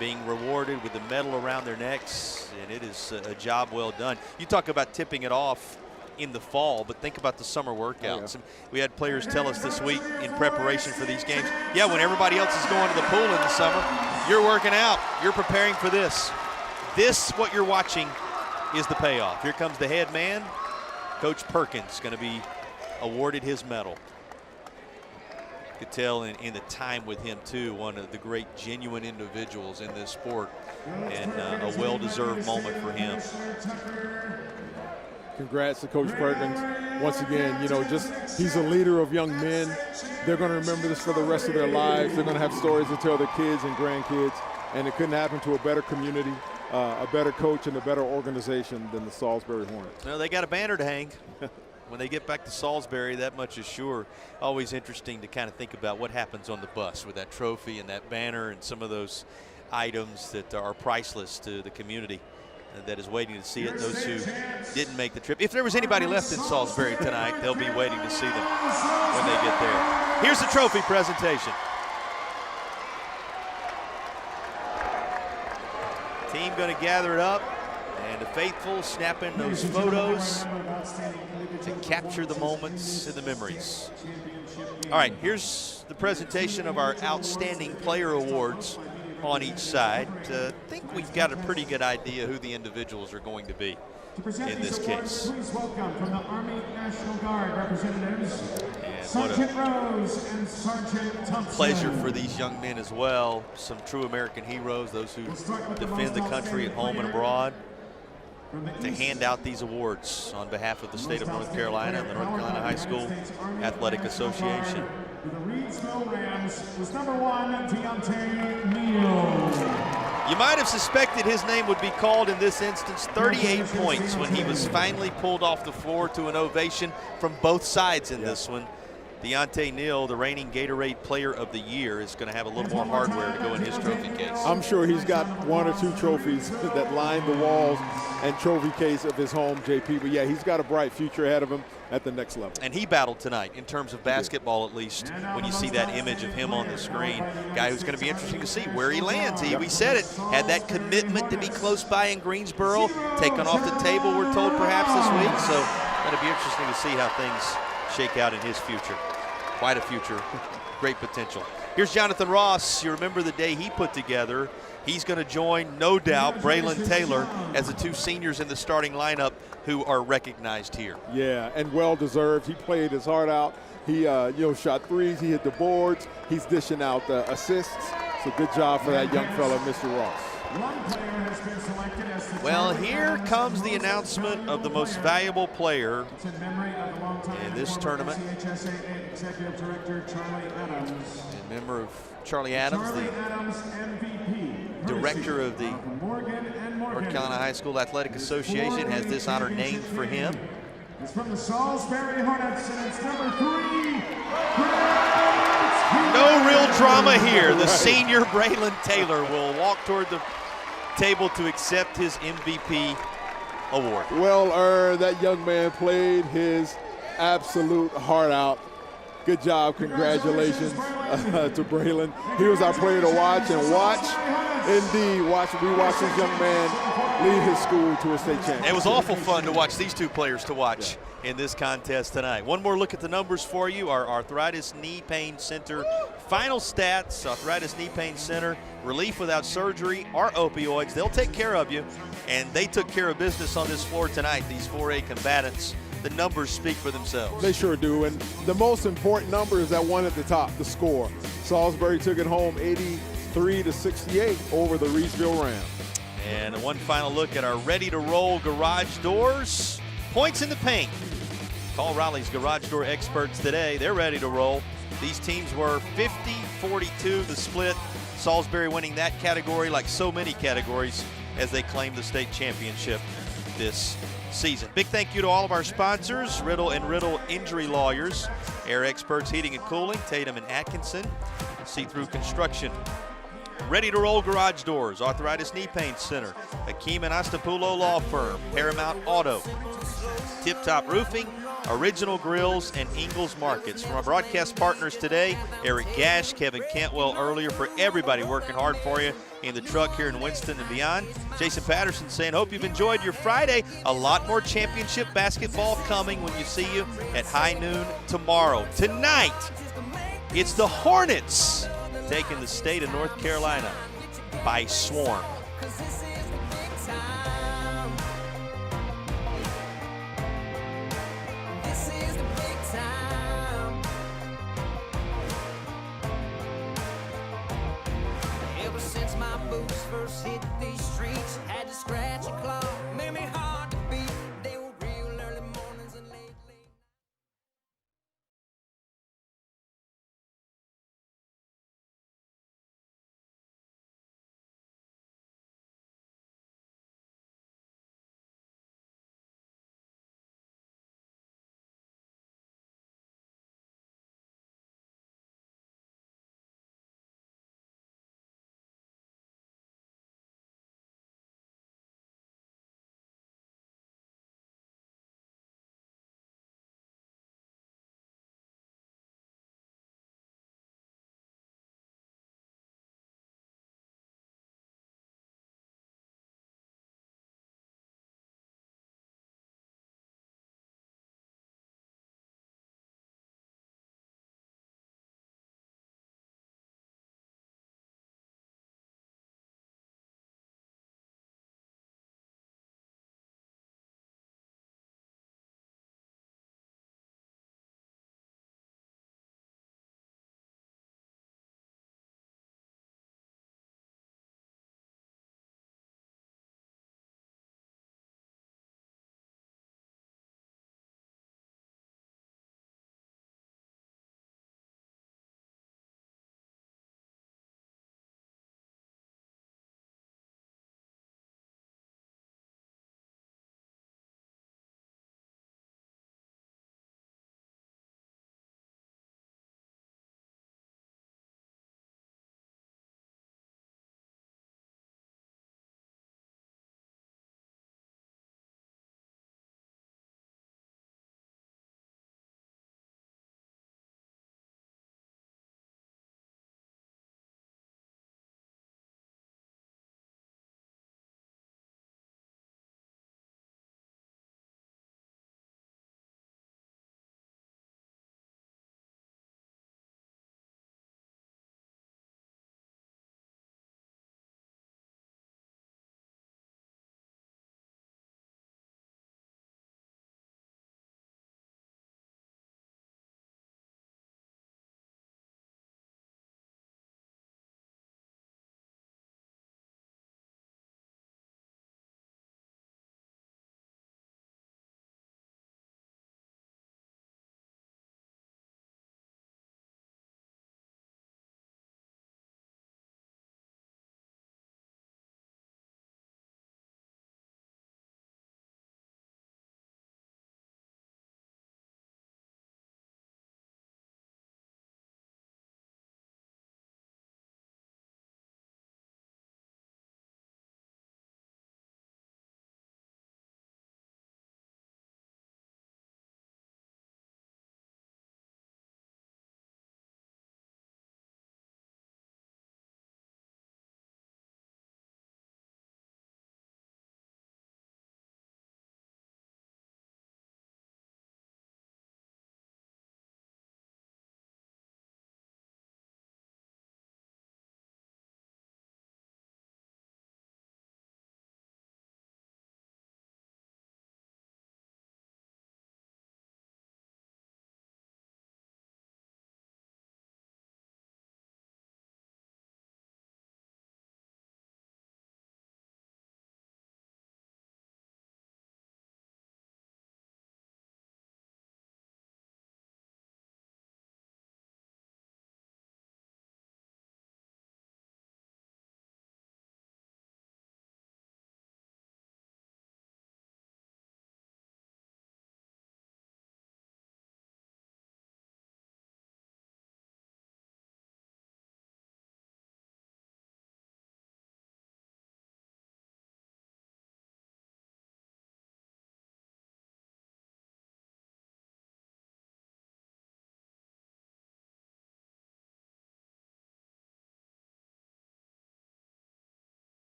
being rewarded with the medal around their necks, and it is a job well done. You talk about tipping it off in the fall, but think about the summer workouts. And we had players tell us this week in preparation for these games, yeah, when everybody else is going to the pool in the summer, you're working out, you're preparing for this. This, what you're watching, is the payoff. Here comes the head man. Coach Perkins going to be awarded his medal. You could tell in the time with him too, one of the great genuine individuals in this sport, and a well-deserved moment for him. Congrats to Coach Perkins. Once again, you know, he's a leader of young men. They're going to remember this for the rest of their lives. They're going to have stories to tell their kids and grandkids, and it couldn't happen to a better community, a better coach, and a better organization than the Salisbury Hornets. Well, they got a banner to hang. When they get back to Salisbury, that much is sure. Always interesting to kind of think about what happens on the bus with that trophy and that banner and some of those items that are priceless to the community that is waiting to see it. Those who didn't make the trip. If there was anybody left in Salisbury tonight, they'll be waiting to see them when they get there. Here's the trophy presentation. Team going to gather it up, and the faithful snapping those photos to capture the moments and the memories. All right, here's the presentation of our Outstanding Player Awards on each side. I think we've got a pretty good idea who the individuals are going to be in this case. Please welcome from the Army National Guard representatives, And what Sergeant a Rose and Sergeant Thompson. pleasure for these young men as well. Some true American heroes, those who defend the country at home and abroad, to hand out these awards on behalf of the state of North Carolina and the North Carolina High School Athletic Association. For the Reedsville Rams was number 1, Deontay Neal. You might have suspected his name would be called in this instance. 38 points when he was finally pulled off the floor to an ovation from both sides in this one. Deontay Neal, the reigning Gatorade Player of the Year, is going to have a little more hardware to go in his trophy case. I'm sure he's got 1 or 2 trophies that line the walls and trophy case of his home, JP. But yeah, he's got a bright future ahead of him at the next level. And he battled tonight in terms of basketball, at least, when you see that image of him on the screen. Guy who's going to be interesting to see where he lands. We said it, had that commitment to be close by in Greensboro, taken off the table, we're told, perhaps this week. So that'll be interesting to see how things shake out in his future. Quite a future, great potential. Here's Jonathan Ross. You remember the day he put together. He's going to join, no doubt, Braylon Taylor as the 2 seniors in the starting lineup who are recognized here. Yeah, and well-deserved. He played his heart out. He shot threes. He hit the boards. He's dishing out the assists. So good job for that young fella, Mr. Ross. Well, here comes the announcement of the most valuable player in this tournament. In memory of Charlie Adams, the director of the North Carolina High School Athletic Association, has this honor named for him. It's from the Salisbury Hornets, and it's number 3. No real drama here. The senior Braylon Taylor will walk toward the table to accept his MVP award. Well earned. That young man played his absolute heart out. Good job. Congratulations to Braylon. He was our player to watch, and indeed, we watched this young man lead his school to a state championship. It was awful fun to watch these 2 players to watch in this contest tonight. One more look at the numbers for you. Our Arthritis Knee Pain Center final stats. Arthritis Knee Pain Center, relief without surgery or opioids. They'll take care of you, and they took care of business on this floor tonight, these 4A combatants. The numbers speak for themselves. They sure do, and the most important number is that one at the top, the score. Salisbury took it home 83-68 over the Reedsville Rams. And one final look at our ready-to-roll garage doors. Points in the paint. Call Raleigh's garage door experts today. They're ready to roll. These teams were 50-42 the split. Salisbury winning that category like so many categories as they claim the state championship this season. Big thank you to all of our sponsors, Riddle & Riddle Injury Lawyers, Air Experts Heating and Cooling, Tatum & Atkinson, See-Through Construction, Ready to Roll Garage Doors, Arthritis Knee Pain Center, Hakeem and Astapulo Law Firm, Paramount Auto, Tip Top Roofing, Original Grills, and Ingalls Markets. From our broadcast partners today, Eric Gash, Kevin Cantwell earlier, for everybody working hard for you in the truck here in Winston and beyond. Jason Patterson saying, hope you've enjoyed your Friday. A lot more championship basketball coming when you see you at high noon tomorrow. Tonight, it's the Hornets taking the state of North Carolina by swarm. Ever since my boots first hit these streets, had to scratch